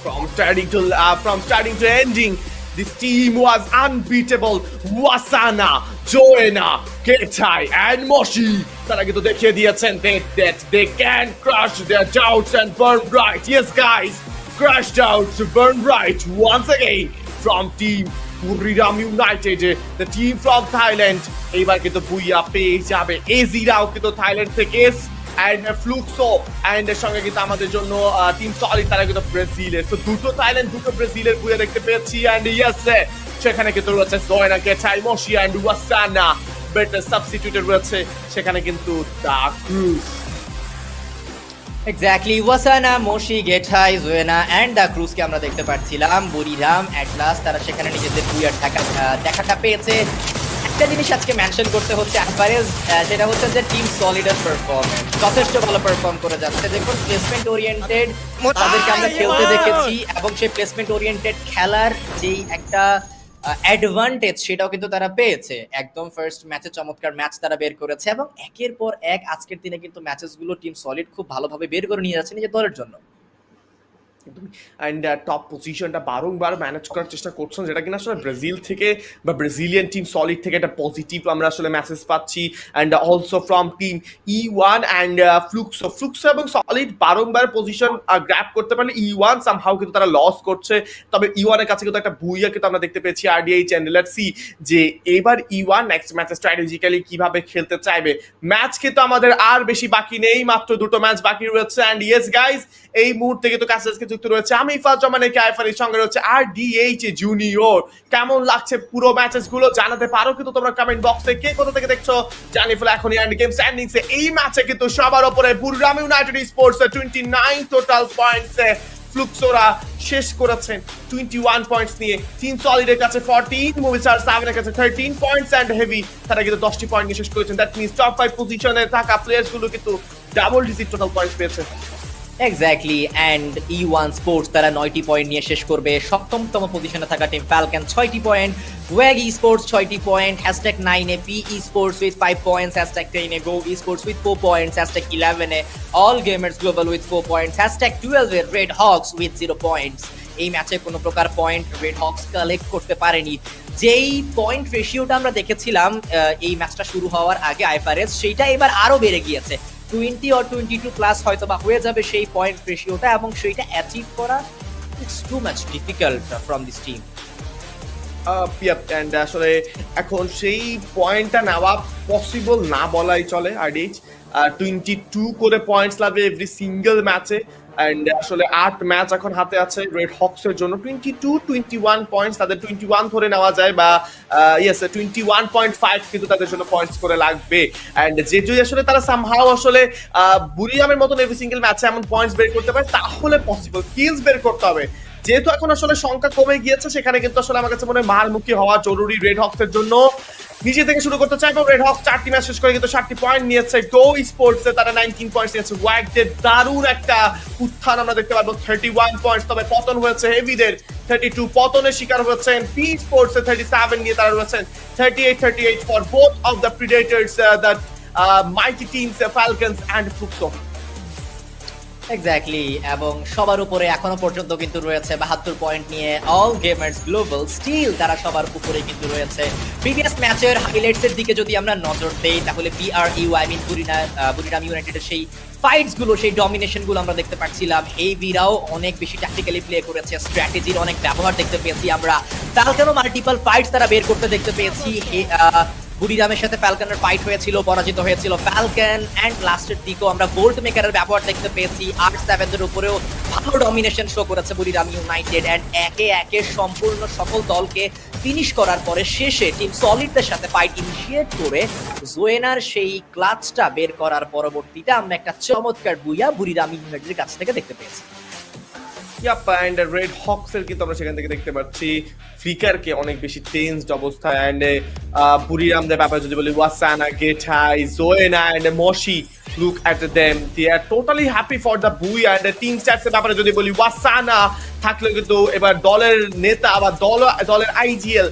From starting to ending, this team was unbeatable. Wasana, Joena, Ketai, and Moshi. তারা কিন্তু দেখিয়ে দিয়েছেন that they can crush their doubts and burn bright. Yes, guys, crush doubts to burn bright once again from team Buriram United, the team from Thailand. এইবার কিন্তু বুইয়া পেয়ে যাবে। এজিরাও কিন্তু Thailand থেকে, and Fluxo, and এর সঙ্গে কিন্তু আমাদের জন্য টিম সলিড তারা কিন্তু ব্রাজিলের। তো দুটো থাইল্যান্ড দুটো ব্রাজিলের বুয়া দেখতে পেয়েছি। and yes, সেখানে কিন্তু রয়েছে জয়না, কেচাই, মোশি and ওয়াসানা, বাট সাবস্টিটিউটেড রয়েছে সেখানে কিন্তু দা ক্রুজ। এক্স্যাক্টলি, ওয়াসানা, মোশি, গেঠাই, জোয়েনা এন্ড দা ক্রুজকে আমরা দেখতে পাচ্ছিলাম। বুরিরাম অ্যাট লাস্ট তারা সেখানে নিজেদের বুয়ার দেখাটা পেয়েছে। একটা জিনিস আজকে মেনশন করতে হচ্ছে অ্যাভারেজ, সেটা হচ্ছে যে টিম সলিডের পারফরমেন্স যথেষ্ট ভালো পারফর্ম করে যাচ্ছে। দেখুন প্লেসমেন্ট ওরিয়েন্টেড তাদেরকে আমরা খেলতে দেখেছি এবং সেই প্লেসমেন্ট ওরিয়েন্টেড খেলার যেই একটা অ্যাডভান্টেজ সেটাও কিন্তু তারা পেয়েছে। একদম ফার্স্ট ম্যাচে চমৎকার ম্যাচ তারা বের করেছে এবং একের পর এক আজকের দিনে কিন্তু ম্যাচেসগুলো টিম সলিড খুব ভালোভাবে বের করে নিয়ে যাচ্ছে নিজের দলের জন্য। অ্যান্ড টপ পজিশনটা বারংবার ম্যানেজ করার চেষ্টা করছেন, যেটা কিনা আসলে ব্রাজিল থেকে বা ব্রাজিলিয়ান টিম সলিড থেকে একটা পজিটিভ আমরা আসলে মেসেজ পাচ্ছি। And also from team E1 and Fluxo এবং সলিড বারংবার পজিশন গ্র্যাব করতে পারলে E1 সামহাউ কিন্তু তারা লস করছে। তবে E1 এর কাছে কিন্তু একটা বুইয়া কিন্তু আমরা দেখতে পেয়েছি RDH, অ্যান্ড লেটস সি যে এবার E1 নেক্সট ম্যাচে স্ট্র্যাটেজিক্যালি কিভাবে খেলতে চাইবে। ম্যাচ কিন্তু আমাদের আর বেশি বাকি নেই, মাত্র 2টো ম্যাচ বাকি রয়েছে। অ্যান্ড ইয়েস গাইজ, এই মুহূর্তে কিন্তু কাছে যুক্ত রয়েছে আমি ফাজমানে কাইফারির সঙ্গে রয়েছে RDH জুনিয়র। কেমন লাগছে পুরো ম্যাচেস গুলো জানাতে পারো কিন্তু তোমরা কমেন্ট বক্সে, কে কোথা থেকে দেখছো জানি ফেলো এখনই। এন্ড গেম স্ট্যান্ডিংস এ এই ম্যাচে কিন্তু সবার উপরে বুরিরাম ইউনাইটেড স্পোর্টস 29 টোটাল পয়েন্টসে ফ্লুক্সোরা শেষ করেছেন 21 পয়েন্টস নিয়ে। টিম সলিডের কাছে 14, মুভিসার 7 এর কাছে 13 পয়েন্টস অ্যান্ড হেভি তারা কিন্তু 10টি পয়েন্ট নিয়ে শেষ করেছেন। দ্যাট মিন্স টপ 5 পজিশনে থাকা প্লেয়ার্স গুলো কিন্তু ডাবল ডিজিট টোটাল পয়েন্টস পেয়েছে। এক্স্যাক্টলি, অ্যান্ড E1 স্পোর্টস তারা 9টি পয়েন্ট নিয়ে শেষ করবে। সপ্তমতম পজিশনে থাকা টিম ফ্যালকন 6টি পয়েন্ট, ওয়াগ স্পোর্টস 6টি point, #9 A P Esports with 5 points, #10 A Go Esports with 4 points, #11 A All Gamers Global with 4 points, #12 A Red Hawks with 0 points। এই ম্যাচে কোনো প্রকার পয়েন্ট রেড হক্স কালেক্ট করতে পারেনি। যেই পয়েন্ট রেশিওটা আমরা দেখেছিলাম এই ম্যাচটা শুরু হওয়ার আগে আইফারেজ, সেইটা এবার আরো বেড়ে গিয়েছে। 20 or 22 প্লাস হয়তো বা হয়ে যাবে সেই পয়েন্ট রেশিওটা, এবং সেইটা অ্যাচিভ করা it's too much difficult from this team. And আসলে এখন সেই পয়েন্টটা নেওয়া পসিবল না বলাই চলে। RDH 22 করে পয়েন্টস লাগবে এভরি সিঙ্গেল ম্যাচে। অ্যান্ড আসলে 8 ম্যাচ এখন হাতে আছে রেড হক্সের জন্য। 21 পয়েন্টস তাদের 21 ধরে নেওয়া যায়, বা ইয়েস 21.5 কিন্তু তাদের জন্য পয়েন্টস করে লাগবে। অ্যান্ড যেটি আসলে তারা সামহাউ আসলে বুরিয়ামের মতন এভরি সিঙ্গেল ম্যাচে এমন পয়েন্টস বের করতে পারে তাহলে পসিবল। কিলস বের করতে হবে, যেহেতু এখন আসলে সংখ্যা কমে গিয়েছে, সেখানে কিন্তু আসলে আমার কাছে মনে হয় মারমুখী হওয়া জরুরি রেড হক্সের জন্য। নিজে থেকে শুরু করতে চাইবো। রেড হক্স 4টি ম্যাচ শেষ করে কিন্তু 7টি পয়েন্ট নিয়েছে। গো স্পোর্টসে তারা 19 পয়েন্টস নিয়েছে। ওয়াগদের দারুণ একটা উত্থান আমরা দেখতে পারবো, 31 পয়েন্টস। তবে পতন হয়েছে হেভিদের 32, পতনের শিকার হয়েছেন P Esports 37 নিয়ে তারা রয়েছেন 38 for both of the predators, the mighty teams Falcons and Fluxo. Exactly, এবং সবার উপরে এখনো পর্যন্ত কিন্তু রয়েছে 72 পয়েন্ট নিয়ে অল গেমার্স গ্লোবাল। স্টিল তারা সবার উপরে কিন্তু রয়েছে। প্রিভিয়াস ম্যাচের হাইলাইটস এর দিকে যদি আমরা নজর দেই তাহলে বুরিরাম ইউনাইটেডের সেই ফাইটস গুলো, সেই ডমিনেশন গুলো আমরা দেখতে পাচ্ছিলাম। এই বিরাও অনেক বেশি ট্যাকটিক্যালি প্লে করেছে, স্ট্র্যাটেজির অনেক ব্যবহার দেখতে পেয়েছি আমরা। ফ্যালকনও মাল্টিপল ফাইটস তারা বের করতে দেখতে পেয়েছি। বুরিরামের সাথে ফ্যালকনের ফাইট হয়েছিল, পরাজিত হয়েছিল ফ্যালকন। অ্যান্ড লাস্টের দিকেও আমরা গোল্ড মেকারের ব্যবহার দেখতে পেয়েছি। R7 উপরেও ভালো ডমিনেশন শো করেছে বুরিরাম ইউনাইটেড। অ্যান্ড একে একে সম্পূর্ণ সকল দলকে ফিনিশ করার পরে শেষে টিম সলিডদের সাথে ফাইট ইনিশিয়েট করে জোয়েনার সেই ক্লাচটা বের করার পরবর্তীতে আমরা একটা চমৎকার বুইয়া বুরিরাম ইউনাইটেডের কাছ থেকে দেখতে পেয়েছি। অ্যান্ড রেড হক্সের কিন্তু আমরা সেখান থেকে দেখতে পাচ্ছি ফ্লিকারকে অনেক বেশি টেন্সড অবস্থায়। অ্যান্ড বুরিরামদের ব্যাপারে যদি বলি, ওয়াসানা, গেটাই, জোয়েনা and মশি, look at them, they are totally happy for the Booyah। and the team stats এর ব্যাপারে যদি বলি, ওয়াসানা থাকলে কিন্তু এবার দলের নেতা বা দলের IGL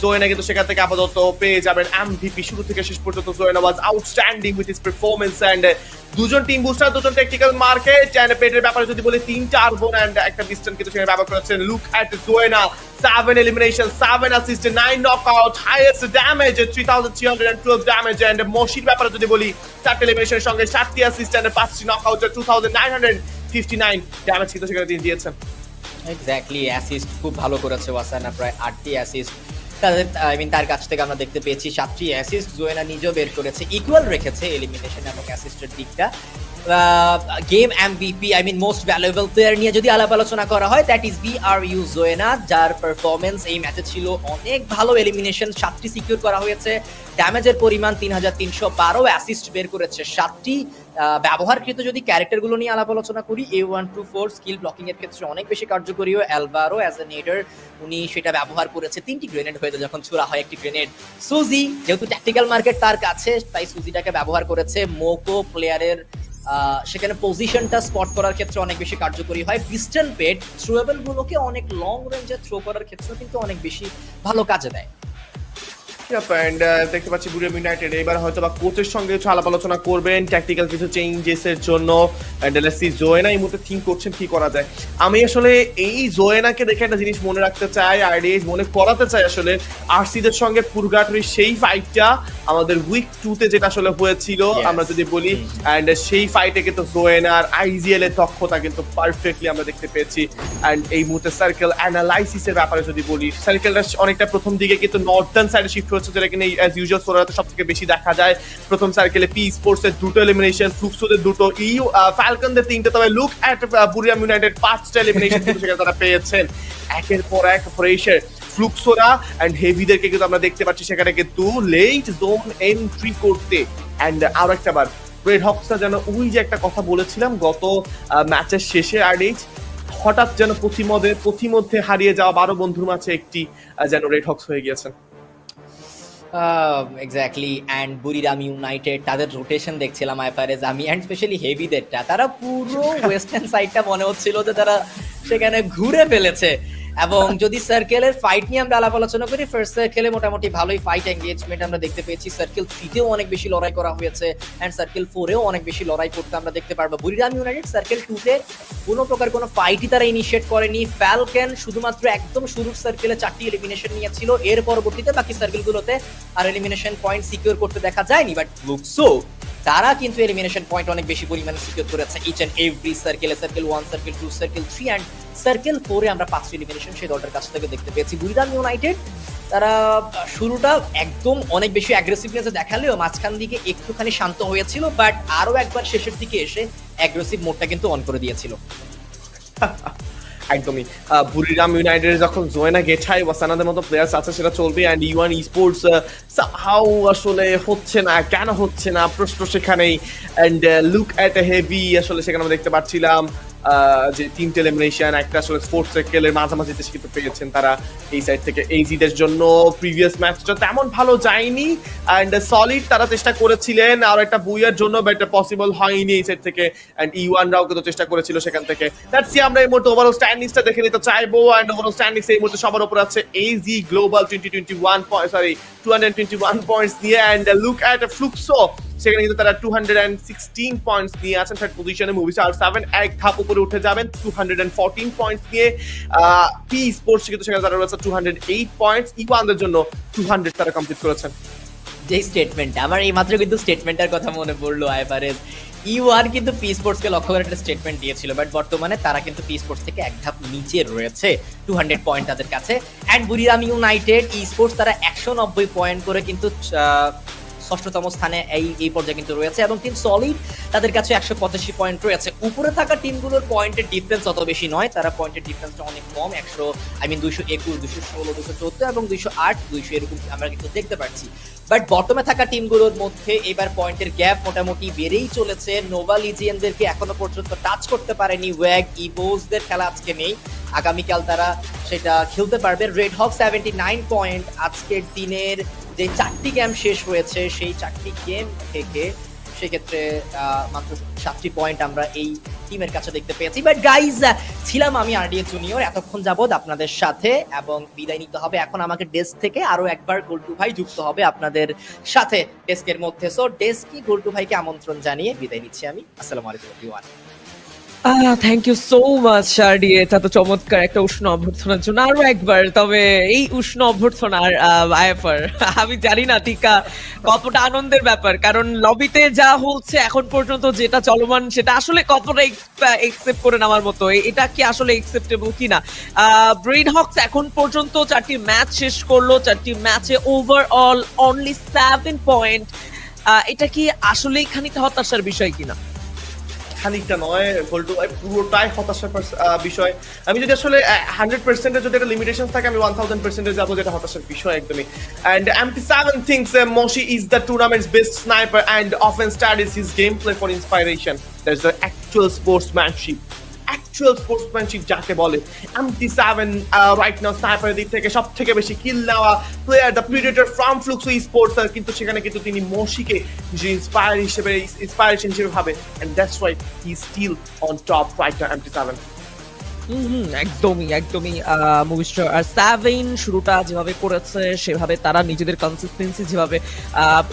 জোয়েনা কিন্তু সেখান থেকে আপাতত পেয়ে যাবেন MVP। শুরু থেকে শেষ পর্যন্ত জোয়েনা was outstanding with his performance. And দুজন টিম বুস্টার, দুজন টেকনিক্যাল মার্কেট। অ্যান্ড পেটের ব্যাপারে যদি বলি 3টা আরবন অ্যান্ড একটা ডিস্টেন্স কিন্তু সেখানে ব্যবহার করেছেন। লুক অ্যাট জোয়েনা, 7 elimination, 7 assist, 9 knockout, highest damage 3312 damage। and Moshir ব্যাপারে যদি বলি 7 eliminationের সঙ্গে 7টি assist and 5টি knockout 2959 ড্যামেজ কিন্তু সেখানে তিনি দিয়েছেন। এক্স্যাক্টলি, অ্যাসিস্ট খুব ভালো করেছে ওয়াসানা, প্রায় 8টি অ্যাসিস্ট তার কাছ থেকে আমরা দেখতে পেয়েছি। 7টি অ্যাসিস্ট জোয়েনা নিজেও বের করেছে, ইকুয়াল রেখেছে এলিমিনেশন এবং অ্যাসিস্টের দিকটা। Game MVP I mean most valuable player নিয়ে যদি আলাপ আলোচনা করা হয়, দ্যাট ইজ BRU জোয়েনা, যার পারফরমেন্স এই ম্যাচে ছিল অনেক ভালো। এলিমিনেশন 7টি সিকিউর করা হয়েছে, ড্যামেজের পরিমাণ 3312, অ্যাসিস্ট বের করেছে 7টি। ব্যবহারকৃত যদি ক্যারেক্টারগুলো নিয়ে আলাপ আলোচনা করি, A124 স্কিল ব্লকিং এর ক্ষেত্রে অনেক বেশি কার্যকরী। অ্যালভারো অ্যাজ এ নেডার উনি সেটা ব্যবহার করেছে, 3টি গ্রেনেড হয়ে যখন ছোড়া হয় একটি গ্রেনেড। সুজি যেহেতু ট্যাকটিক্যাল মার্কেট তার কাছে, তাই সুজিটাকে ব্যবহার করেছে। মোকো প্লেয়ারের সেখানে পজিশনটা স্পট করার ক্ষেত্রে অনেক বেশি কার্যকরী হয়। পিস্টন পেট থ্রোয়েবল গুলোকে অনেক লং রেঞ্জে থ্রো করার ক্ষেত্রে কিন্তু অনেক বেশি ভালো কাজে দেয়। দেখতে পাচ্ছি বুরিয়াম ইউনাইটেড এবার হয়তো বা কোচের সঙ্গে কিছু আলাপ আলোচনা করবেন ট্যাকটিক্যাল কিছু চেঞ্জেস এর জন্য। জোয়েনা এই মুহূর্তে থিঙ্ক করছেন কি করা যায়। আমি আসলে এই জোয়েনাকে দেখে একটা জিনিস মনে রাখতে চাই, আইডিয়াস মনে করাতে চাই আসলে আরসিদের সঙ্গে পুরগাটরির সেই ফাইটটা আমাদের উইক 2-তে যেটা আসলে হয়েছিল আমরা যদি বলি, অ্যান্ড সেই ফাইটে কিন্তু জোয়েনার IGL এর দক্ষতা কিন্তু পারফেক্টলি আমরা দেখতে পেয়েছি। অ্যান্ড এই মুহূর্তে সার্কেল অ্যানালাইসিসের ব্যাপারে যদি বলি, সার্কেলটা অনেকটা প্রথম দিকে কিন্তু নর্দার্ন সাইডে শিফট হচ্ছে, যেটা কিনা অ্যাজ ইউজুয়াল সোরাতে সবথেকে বেশি দেখা যায়। প্রথম সার্কেলে পি স্পোর্টস এর 2টো এলিমিনেশন, ফ্লুক্সোদের 2টো, ফ্যালকনদের 3টে। তবে লুক অ্যাট বুরিয়াম ইউনাইটেড 5টা এলিমিনেশন কিন্তু সেখানে তারা পেয়েছেন। একের পর এক প্রেশার ফ্লুক্সোরা অ্যান্ড হেভিদেরকে কিন্তু আমরা দেখতে পাচ্ছি সেখানে কিন্তু লেট জোন এন্ট্রি করতে। অ্যান্ড আরো একটা বার রেড হকসরা যেন ওই যে একটা কথা বলেছিলাম গত ম্যাচের শেষে, আরডিএইচ হঠাৎ যেন পথিমধ্যে হারিয়ে যাওয়া 12 বন্ধুর মাঝে একটি যেন রেড হকস হয়ে গিয়েছেন। এক্স্যাক্টলি। অ্যান্ড বুরিরাম ইউনাইটেড তাদের রোটেশন দেখছিলাম আইফারেজ আমি, অ্যান্ড স্পেশালি হেভিদেরটা, তারা পুরো ওয়েস্টার্ন সাইডটা মনে হচ্ছিল যে তারা সেখানে ঘুরে ফেলেছে। এবং যদি সার্কেলের ফাইট নিয়ে আমরা আলাপ আলোচনা করি, ফার্স্ট সার্কেলে মোটামুটি ভালোই ফাইট এঙ্গেজমেন্ট আমরা দেখতে পেয়েছি। সার্কেল 3তেও অনেক বেশি লড়াই করা হয়েছে, অ্যান্ড সার্কেল 4এও অনেক বেশি লড়াই করতে আমরা দেখতে পারবো। বুরিরাম ইউনাইটেড সার্কেল 2তে কোনো প্রকার কোনো ফাইটই তারা ইনিশিয়েট করেনি। ফ্যালকন শুধুমাত্র একদম শুরুর সার্কেলে 4টি এলিমিনেশন নিয়েছিল, এর পরবর্তীতে বাকি সার্কেলগুলোতে আর এলিমিনেশন পয়েন্ট সিকিউর করতে দেখা যায়নি। বাট ফ্লুক্সো তারা কিন্তু এলিমিনেশন পয়েন্ট অনেক বেশি পরিমাণে সিকিউর করেছে ইচ এন্ড এভরি সার্কেলে। Circle 1, circle 2, circle 3 and circle 4-এ আমরা 5টি এলিমিনেশন সেই দলটার কাছ থেকে দেখতে পেয়েছি। বুরিরাম ইউনাইটেড তারা শুরুটা একদম অনেক বেশি অ্যাগ্রেসিভনেস দেখালেও মাঝখান দিকে একটুখানি শান্ত হয়েছিল, বাট আরো একবার শেষের দিকে এসে অ্যাগ্রেসিভ মোডটা কিন্তু অন করে দিয়েছিল। একদমই বুরিরাম ইউনাইটেড যখন জোয়েনা গেছাই ওয়াসানাদের মতো প্লেয়ার্স আছে সেটা চলবে। অ্যান্ড ইউয়ান স্পোর্টস সামহাউ আসলে হচ্ছে না, কেন হচ্ছে না প্রশ্ন সেখানেই। And look at a heavy আসলে সেখানে আমরা দেখতে পাচ্ছিলাম যে 3টে এলিমিনেশন, একটা আসলে স্পোর্টস সার্কেলের মাঝামাঝি দেশে কিন্তু পেয়েছেন তারা এই সাইড থেকে। এইজিদের জন্য প্রিভিয়াস ম্যাচটা তেমন ভালো যায়নি, অ্যান্ড সলিড তারা চেষ্টা করেছিলেন আর একটা বুইয়ার জন্য, বাট পসিবল হয়নি এই সাইড থেকে। অ্যান্ড ইউয়ানরাও কিন্তু চেষ্টা করেছিল সেখান থেকে। দ্যাটস আমরা এই মুহূর্তে ওভারঅল স্ট্যান্ডিংসটা দেখে নিতে চাইবো। অ্যান্ড ওভারঅল স্ট্যান্ডিংস এই মুহূর্তে সবার উপর আছে এইজি গ্লোবাল 221 পয়েন্টস নিয়ে। অ্যান্ড লুক অ্যাট ফ্লুক্সো, সেখানে কিন্তু তারা 216 পয়েন্টস নিয়ে আছেন থার্ড পজিশনে। মুভিস আর 7 এক ধাপ উপরে উঠে যাবেন 214 পয়েন্টস নিয়ে। পি স্পোর্টস কিন্তু সেখানে তারা রয়েছে 208 পয়েন্টস। ইওয়ানদের জন্য 200 তারা কমপ্লিট করেছেন। যে স্টেটমেন্ট আমার এই মাত্র কিন্তু স্টেটমেন্টের কথা মনে পড়লো আইফারেজ। ইওয়ান কিন্তু পি স্পোর্টসকে লক্ষ্য করে একটা স্টেটমেন্ট দিয়েছিল, বাট বর্তমানে তারা কিন্তু পি স্পোর্টস থেকে এক ধাপ নিচে রয়েছে, 200 পয়েন্ট তাদের কাছে। অ্যান্ড বুরিরাম ইউনাইটেড ই স্পোর্টস তারা 190 পয়েন্ট করে কিন্তু 6ষ্ঠতম স্থানে এই পর্যায়ে কিন্তু রয়েছে, এবং টিম সলিড তাদের কাছে 185 পয়েন্ট রয়েছে। উপরে থাকা টিমগুলোর পয়েন্টের ডিফারেন্স অত বেশি নয়, তারা পয়েন্টের ডিফারেন্সটা অনেক কম, 221, 216, 214 এবং 208, 200 এরকম আমরা কিন্তু দেখতে পাচ্ছি। বাট বটমে থাকা টিমগুলোর মধ্যে এবার পয়েন্টের গ্যাপ মোটামুটি বেড়েই চলেছে। নোভা লিজিয়ানদেরকে এখনো পর্যন্ত টাচ করতে পারেনি ওয়াগ। ইভোসদের খেলা আজকে নেই, আগামীকাল তারা সেটা খেলতে পারবে। রেড হক 79 পয়েন্ট। আজকের দিনের যে 4টি গেম শেষ হয়েছে সেই 4টি গেম থেকে সেক্ষেত্রে মাত্র 7টি পয়েন্ট আমরা এই টিমের কাছে দেখতে পেয়েছি। বাট গাইজ, ছিলাম আমি আরডিএ জুনিয়র এতক্ষণ যাবৎ আপনাদের সাথে, এবং বিদায় নিতে হবে এখন আমাকে ডেস্ক থেকে। আরো একবার গোল্টু ভাই যুক্ত হবে আপনাদের সাথে ডেস্কের মধ্যে। সো ডেস্কি গোল্টু ভাইকে আমন্ত্রণ জানিয়ে বিদায় নিচ্ছি আমি। আসসালামু আলাইকুম everyone. Thank you so much শার্ডি, এটা তো চমৎকার একটা উষ্ণ অভ্যর্থনার জন্য আরো একবার। তবে এই উষ্ণ অভ্যর্থনার আইএফআর আমি জানি না টিকা কতটা আনন্দের ব্যাপার, কারণ লবিতে যা হচ্ছে এখন পর্যন্ত যেটা চলমান সেটা আসলে কতটা একসেপ্ট করে নেওয়ার মতো, এটা কি আসলে একসেপ্টেবল কিনা। রেড হকস এখন পর্যন্ত 4টি ম্যাচ শেষ করলো, 4টি ম্যাচে ওভারঅল অনলি 7 পয়েন্ট। এটা কি আসলেই খানিকটা হতাশার বিষয় কিনা? খানিকটা নয়, গোল্টু ভাই পুরোটাই হতাশার বিষয়। আমি যদি আসলে 100% যদি একটা লিমিটেশন থাকে আমি 1000% যাবো, যেটা হতাশার বিষয় একদমই। And MT7 thinks Moshi is the tournament's best sniper and often studies his gameplay for inspiration. There's the actual sportsmanship যাকে বলে। MT7 right now স্নাইপারের দিক থেকে সব থেকে বেশি কিল নেওয়া player, the predator from Fluxo sports, কিন্তু সেখানে কিন্তু তিনি মশিকে ইন্সপাইরেশন হিসেবে ভাবে, and that's why he's still on top right now, MT7। একদমই মুভিস্টার আর সাভেন শুরুটা যেভাবে করেছে সেভাবে তারা নিজেদের কনসিস্টেন্সি যেভাবে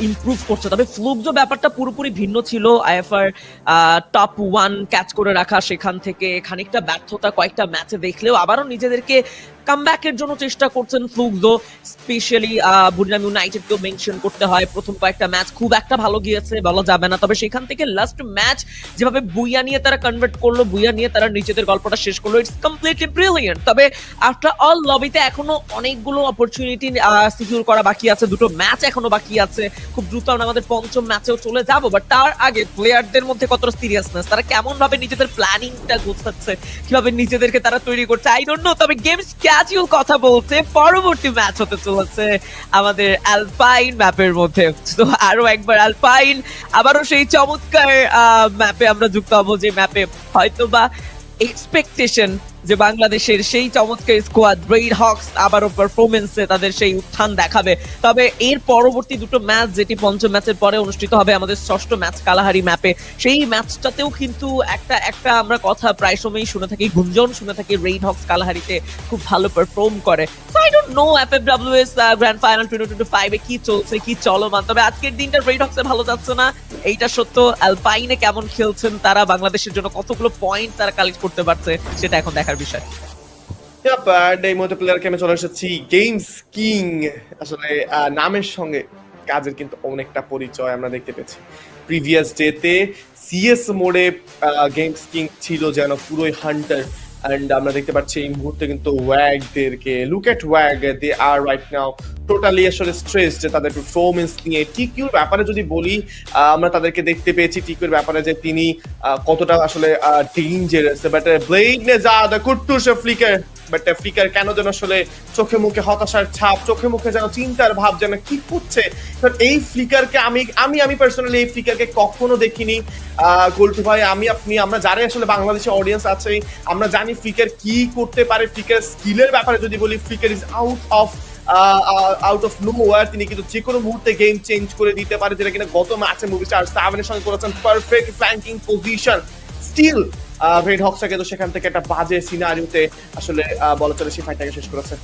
ইমপ্রুভ করছে, তবে ফ্লুক্সো ব্যাপারটা পুরোপুরি ভিন্ন ছিল। আইএফআর টপ 1 ক্যাচ করে রাখা, সেখান থেকে খানিকটা ব্যর্থতা কয়েকটা ম্যাচে দেখলেও আবারও নিজেদেরকে কামব্যাকের জন্য চেষ্টা করছেন ফ্লুক্সো। স্পেশালি বুরিরাম ইউনাইটেডকেও মেনশন করতে হয়, প্রথম কয়েকটা ম্যাচ খুব একটা ভালো গিয়েছে বলা যাবে না, তবে সেখান থেকে লাস্ট ম্যাচ যেভাবে বুইয়া নিয়ে তারা কনভার্ট করলো, বুইয়া নিয়ে তারা নিজেদের গল্পটা শেষ করলো, ইটস কমপ্লিটলি ব্রিলিয়ান্ট। তবে আফটার অল লবিতে এখনো অনেকগুলো অপরচুনিটি সিকিউর করা বাকি আছে, দুটো ম্যাচ এখনো বাকি আছে, খুব দ্রুত আমরা আমাদের পঞ্চম ম্যাচেও চলে যাব, বাট তার আগে প্লেয়ারদের মধ্যে কতটা সিরিয়াসনেস, তারা কেমন ভাবে নিজেদের প্ল্যানিংটা গোছাচ্ছে, কিভাবে নিজেদেরকে তারা তৈরি করছে, আই ডোন্ট নো। তবে গেমস ক্যাজুয়াল কথা বলতে পরবর্তী ম্যাচ হতে চলেছে আমাদের অ্যালপাইন ম্যাপের মধ্যে। তো আরো একবার অ্যালপাইন, আবারও সেই চমৎকার ম্যাপে আমরা যুক্ত হবো, যে ম্যাপে হয়তোবা এক্সপেকটেশন যে বাংলাদেশের সেই চমৎকার স্কোয়াড রেড হকস আবারও পারফরমেন্সে তাদের সেই উত্থান দেখাবে। তবে এর পরবর্তী দুটো ম্যাচ, যেটি পঞ্চম ম্যাচের পরে অনুষ্ঠিত হবে আমাদের ষষ্ঠ ম্যাচ কালাহারি ম্যাপে, সেই ম্যাচটাতেও কিন্তু একটা আমরা কথা প্রায় সময়ই শুনে থাকি, গুঞ্জন শুনে থাকি, রেড হকস কালাহারিতে খুব ভালো পারফর্ম করে। I don't no FFWS grand final 2025 এ কি চলছে, কি চলমান, তবে আজকের দিনটা রেড হকসে ভালো যাচ্ছে না, এইটা সত্য। অ্যালপাইনে কেমন খেলছেন তারা, বাংলাদেশের জন্য কতগুলো পয়েন্ট তারা কালেক্ট করতে পারছে, সেটা এখন দেখার বিষয়। এই মুহূর্তে প্লেয়ার কেমে চলে এসেছি গেমস কিং। আসলে নামের সঙ্গে কাজের কিন্তু অনেকটা পরিচয় আমরা দেখতে পেয়েছি। প্রিভিয়াস ডেতে সিএস মোডে গেমস কিং ছিল যেন পুরোই হান্টার, এন্ড আমরা দেখতে পাচ্ছি এই মুহূর্তে কিন্তু ওয়াগদেরকে, look at Wag, they are right now totally আসলে স্ট্রেস যে তাদের পারফরমেন্স নিয়ে। টিকিউর ব্যাপারে যদি বলি, আমরা তাদেরকে দেখতে পেয়েছি টিকিউর ব্যাপারে যে তিনি কতটা আসলে ডেঞ্জারাস, বাট ব্লেড নে যা দ্য কুট্টুস ফ্লিকার, বাট ফ্লিকার কেন যেন আসলে চোখে মুখে হতাশার ছাপ, চোখে মুখে যেন চিন্তার ভাব, যেন কি করছে। এই ফ্লিকারকে আমি পার্সোনালি এই ফ্লিকারকে কখনো দেখিনি। গোল্টু ভাই, আমরা যারা আসলে বাংলাদেশের অডিয়েন্স আছে, আমরা জানি ফ্লিকার কি করতে পারে। ফ্লিকার স্কিলের ব্যাপারে যদি বলি, flicker is out of nowhere, তিনি কিন্তু যে কোনো মুহূর্তে গেম চেঞ্জ করে দিতে পারে, যেটা কিনা গত ম্যাচে মুভিস্টার 7 এর সঙ্গে করেছেন। পারফেক্ট ফ্ল্যাঙ্কিং পজিশন, স্টিল রেড হকসটা কিন্তু সেখান থেকে একটা বাজে সিনারিওতে আসলে বলা চলে সেই ফাইটটাকে শেষ করেছে।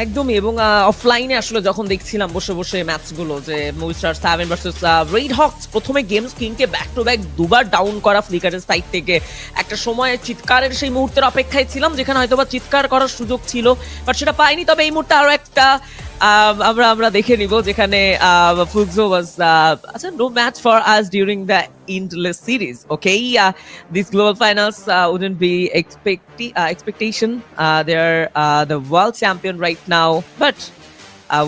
একদমই, এবং অফলাইনে আসলে যখন দেখছিলাম বসে বসে ম্যাচগুলো, যে মুভিস্টার 7 ভার্সেস রেড হকস, প্রথমে গেমস কিংকে ব্যাক টু ব্যাক দুবার ডাউন করা ফ্লিকারের সাইড থেকে, একটা সময় চিৎকারের সেই মুহূর্তের অপেক্ষায় ছিলাম যেখানে হয়তোবা চিৎকার করার সুযোগ ছিল, বাট সেটা পাইনি। তবে এই মুহূর্তে আরো একটা আমরা দেখে নিব যেখানে Fluxo was no match for us during the endless series. Okay, these global finals wouldn't be expectation. They are the world champion right now, but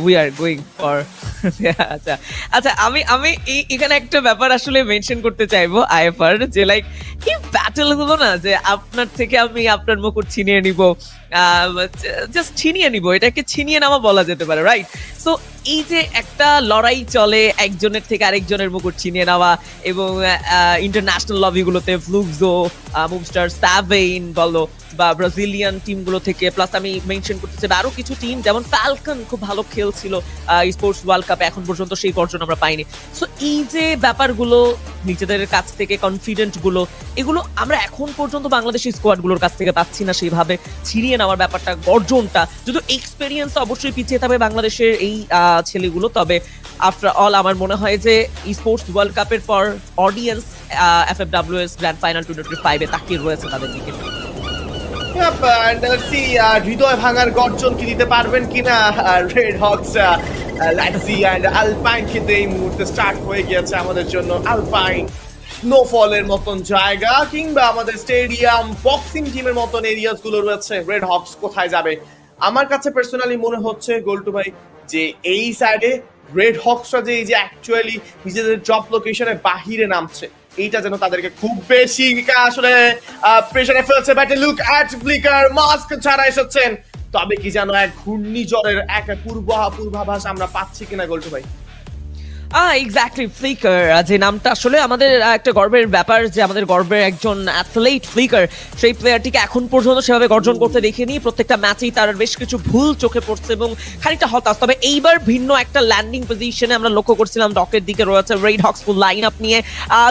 we are going for আচ্ছা আমি এখানে একটা ব্যাপার আসলে মেনশন করতে চাইবো আইএফআর, যে like এই ব্যাটল গুলো না, যে আপনার থেকে আমি আপনার মুকুট ছিনিয়ে নিব, জাস্ট ছিনিয়ে নিব, এটাকে ছিনিয়ে নেওয়া বলা যেতে পারে, রাইট? সো এই যে একটা লড়াই চলে একজনের থেকে আরেকজনের মুকুট ছিনিয়ে নেওয়া, এবং ইন্টারন্যাশনাল লবিগুলোতে ফ্লুক্সো, মুভস্টার 7 বলো বা ব্রাজিলিয়ান টিমগুলো থেকে, প্লাস আমি মেনশন করতে চাই আরো কিছু টিম যেমন ফ্যালকন খুব ভালো খেলছিল স্পোর্টস ওয়ার্ল্ড কাপে, এখন পর্যন্ত সেই অর্জন আমরা পাইনি। সো এই যে ব্যাপারগুলো, নিজেদের কাছ থেকে কনফিডেন্ট গুলো, এগুলো আমরা এখন পর্যন্ত বাংলাদেশি স্কোয়াড গুলোর কাছ থেকে পাচ্ছি না সেইভাবে ছিনিয়ে নেওয়ার ব্যাপারটা, গর্জনটা। যদি এক্সপেরিয়েন্স অবশ্যই পিছিয়ে থাকবে বাংলাদেশের এই ছেলেগুলো, তবে আফটার অল আমার মনে হয় যে স্পোর্টস ওয়ার্ল্ড কাপের পর অডিয়েন্স FFWS গ্র্যান্ড ফাইনাল 2025 এ তাকিয়ে রয়েছে তাদের দিকে। হৃদয় ভাঙার গর্জন কি দিতে পারবেন কিনা রেড হকস। ল্যাটসি এন্ড আলপাইন কিন্তু এই মুহূর্তে স্টার্ট হয়ে গিয়েছে আমাদের জন্য। আলপাইন স্নোফলের মতন জায়গা, কিংবা আমাদের স্টেডিয়াম, বক্সিং জিমের মতন এরিয়াস গুলো রয়েছে। রেড হকস কোথায় যাবে? আমার কাছে পার্সোনালি মনে হচ্ছে গোল্টু ভাই, যে এই সাইডে রেড হকসরা যে এই যে অ্যাকচুয়ালি নিজেদের জব লোকেশনের বাহিরে নামছে, এইটা যেন তাদেরকে খুব বেশি আসলে প্রেসারে ফেলছে। But look at flicker, mask ছাড়া এসেছেন, তবে কি যেন এক ঘূর্ণিঝড়ের এক পূর্বাভাস আমরা পাচ্ছি কিনা গোল্টু ভাই? এক্স্যাক্টলি, ফ্লিকার যে নামটা আসলে আমাদের একটা গর্বের ব্যাপার, যে আমাদের গর্বের একজন অ্যাথলেট ফ্লিকার, সেই প্লেয়ারটিকে এখন পর্যন্ত সেভাবে গর্জন করতে দেখিনি। প্রত্যেকটা ম্যাচেই তার বেশ কিছু ভুল চোখে পড়ছে এবং খানিকটা হতাশ। তবে এইবার ভিন্ন একটা ল্যান্ডিং পজিশনে আমরা লক্ষ্য করছিলাম, ডকের দিকে রয়েছে রেড হক্স ফুল লাইন আপ নিয়ে।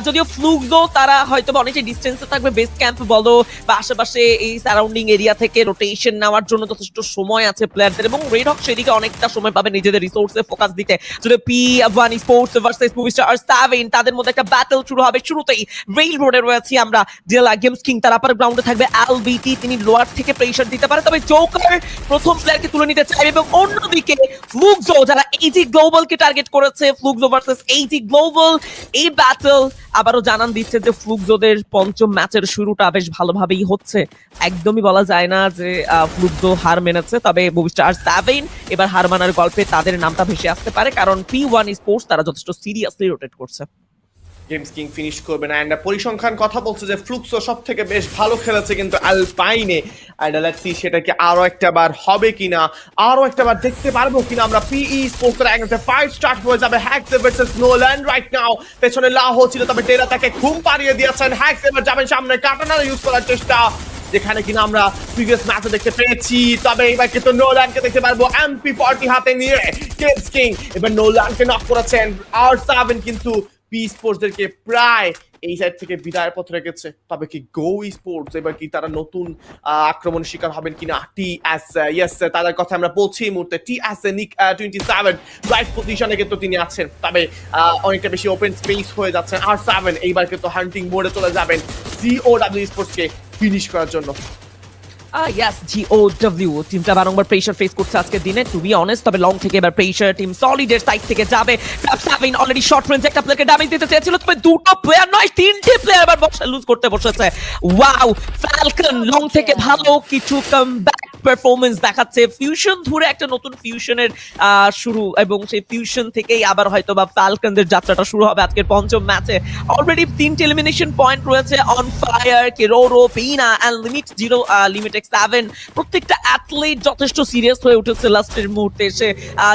যদিও ফ্লুক্সো তারা হয়তো অনেকটাই ডিস্টেন্সে থাকবে, বেস ক্যাম্প বলো বা আশেপাশে এই সারাউন্ডিং এরিয়া থেকে রোটেশন নেওয়ার জন্য যথেষ্ট সময় আছে প্লেয়ারদের, এবং রেড হক্স সেদিকে অনেকটা সময় পাবে নিজেদের রিসোর্সে ফোকাস দিতে। যদি P1 Esports ভার্সেস মুভিস্টার 7, তাদের মধ্যে একটা ব্যাটল শুরু হবে। শুরুতেই রেইল রোডে রয়েছে আমরা ডেলা গেমস কিং, তার আপার গ্রাউন্ডে থাকবে এলবিটি, তিনি লোয়ার থেকে প্রেসার দিতে পারে, তবে জোকার প্রথম প্লেয়ারকে তুলে নিতে চাইবে। এবং অন্যদিকে ফ্লুক্সো যারা এইজি গ্লোবালকে টার্গেট করেছে, ফ্লুক্সো ভার্সেস এইজি গ্লোবাল, এই ব্যাটল আবারও জানান দিচ্ছে যে ফ্লুক্সোদের পঞ্চম ম্যাচের শুরুটা বেশ ভালোভাবেই হচ্ছে। একদমই বলা যায় না যে ফ্লুক্সো হার মেনেছে, তবে মুভিস্টার 7 এবার হার মানার গল্পে তাদের নামটা ভেসে আসতে পারে, কারণ P1 Esports তারা যথেষ্ট সিরিয়াসলি রোটেট করছে। গেমস কিং ফিনিশ করবে না, এন্ড পরিসংখ্যান কথা বলছে যে ফ্লুক্সো সব থেকে বেশ ভালো খেলেছে কিন্তু আলপাইনে। এন্ড লেটস সি সেটা কি আরো একটা বার হবে কিনা, আরো একটা বার দেখতে পারবো কিনা আমরা। PE স্পোর্টস এর একটা ফাইট স্টার্ট হয়ে যাবে, hacks versus Noland right now. পেছনে লাহো ছিল, তবে টেরা তাকে ঘুম পাড়িয়ে দিয়েছেন। হ্যাক্স এবার যাবেন সামনে, কাটানা ইউজ করার চেষ্টা, যেখানে কিনা আমরা প্রিভিয়াস ম্যাচে দেখতে পেয়েছি। তবে এবার কিন্তু নোল্যান্ডকে দেখতে পারবো MP40 হাতে নিয়ে। গেমস কিং এবার নোল্যান্ডকে নক করেছেন, R7 কিন্তু পি স্পোর্টসদেরকে প্রায় এই সাইড থেকে বিদায়ের পথ রেখেছে। তবে কি গো স্পোর্টস এবার কি তারা নতুন আক্রমণের শিকার হবেন কিনা? TS, ইয়েস, তাদের কথা আমরা বলছি এই মুহূর্তে। TS নিক 27 রাইট পজিশনে কিন্তু তিনি আছেন, তবে অনেকটা বেশি ওপেন স্পেস হয়ে যাচ্ছে। R7 এইবার কিন্তু হান্টিং মোডে চলে যাবেন GOW স্পোর্টসকে ফিনিশ করার জন্য। Yes, GOW টিমটা বারংবার প্রেসার ফেস করছে আজকের দিনে, টু বি অনেস্ট। তবে লং থেকে এবার প্রেসার টিম সলিডের সাইড থেকে যাবে। সাবিন অলরেডি শর্ট রেঞ্জ একটা প্লেয়ারকে ড্যামেজ দিতে চেয়েছিল, তবে দুটো প্লেয়ার নয়, তিনটে প্লেয়ার এবার বক্স লুজ করতে বসেছে। ওয়াও, ফ্যালকন লং থেকে ভালো কিছু কামব্যাক পারফরম্যান্স দেখাচ্ছে। ফিউশন ধরে একটা নতুন ফিউশনের শুরু, এবং সেই ফিউশন থেকেই আবার হয়তো বা ফ্যালকনদের যাত্রাটা শুরু হবে আজকের পঞ্চম ম্যাচে। অলরেডি 3টে এলিমিনেশন পয়েন্ট রয়েছে অন ফায়ার, কেরোরো, পিনা এন্ড লিমিট 0, লিমিট 7। প্রত্যেকটা অ্যাথলেট যথেষ্ট সিরিয়াস হয়ে উঠেছে লাস্টের মুহূর্তে এসে,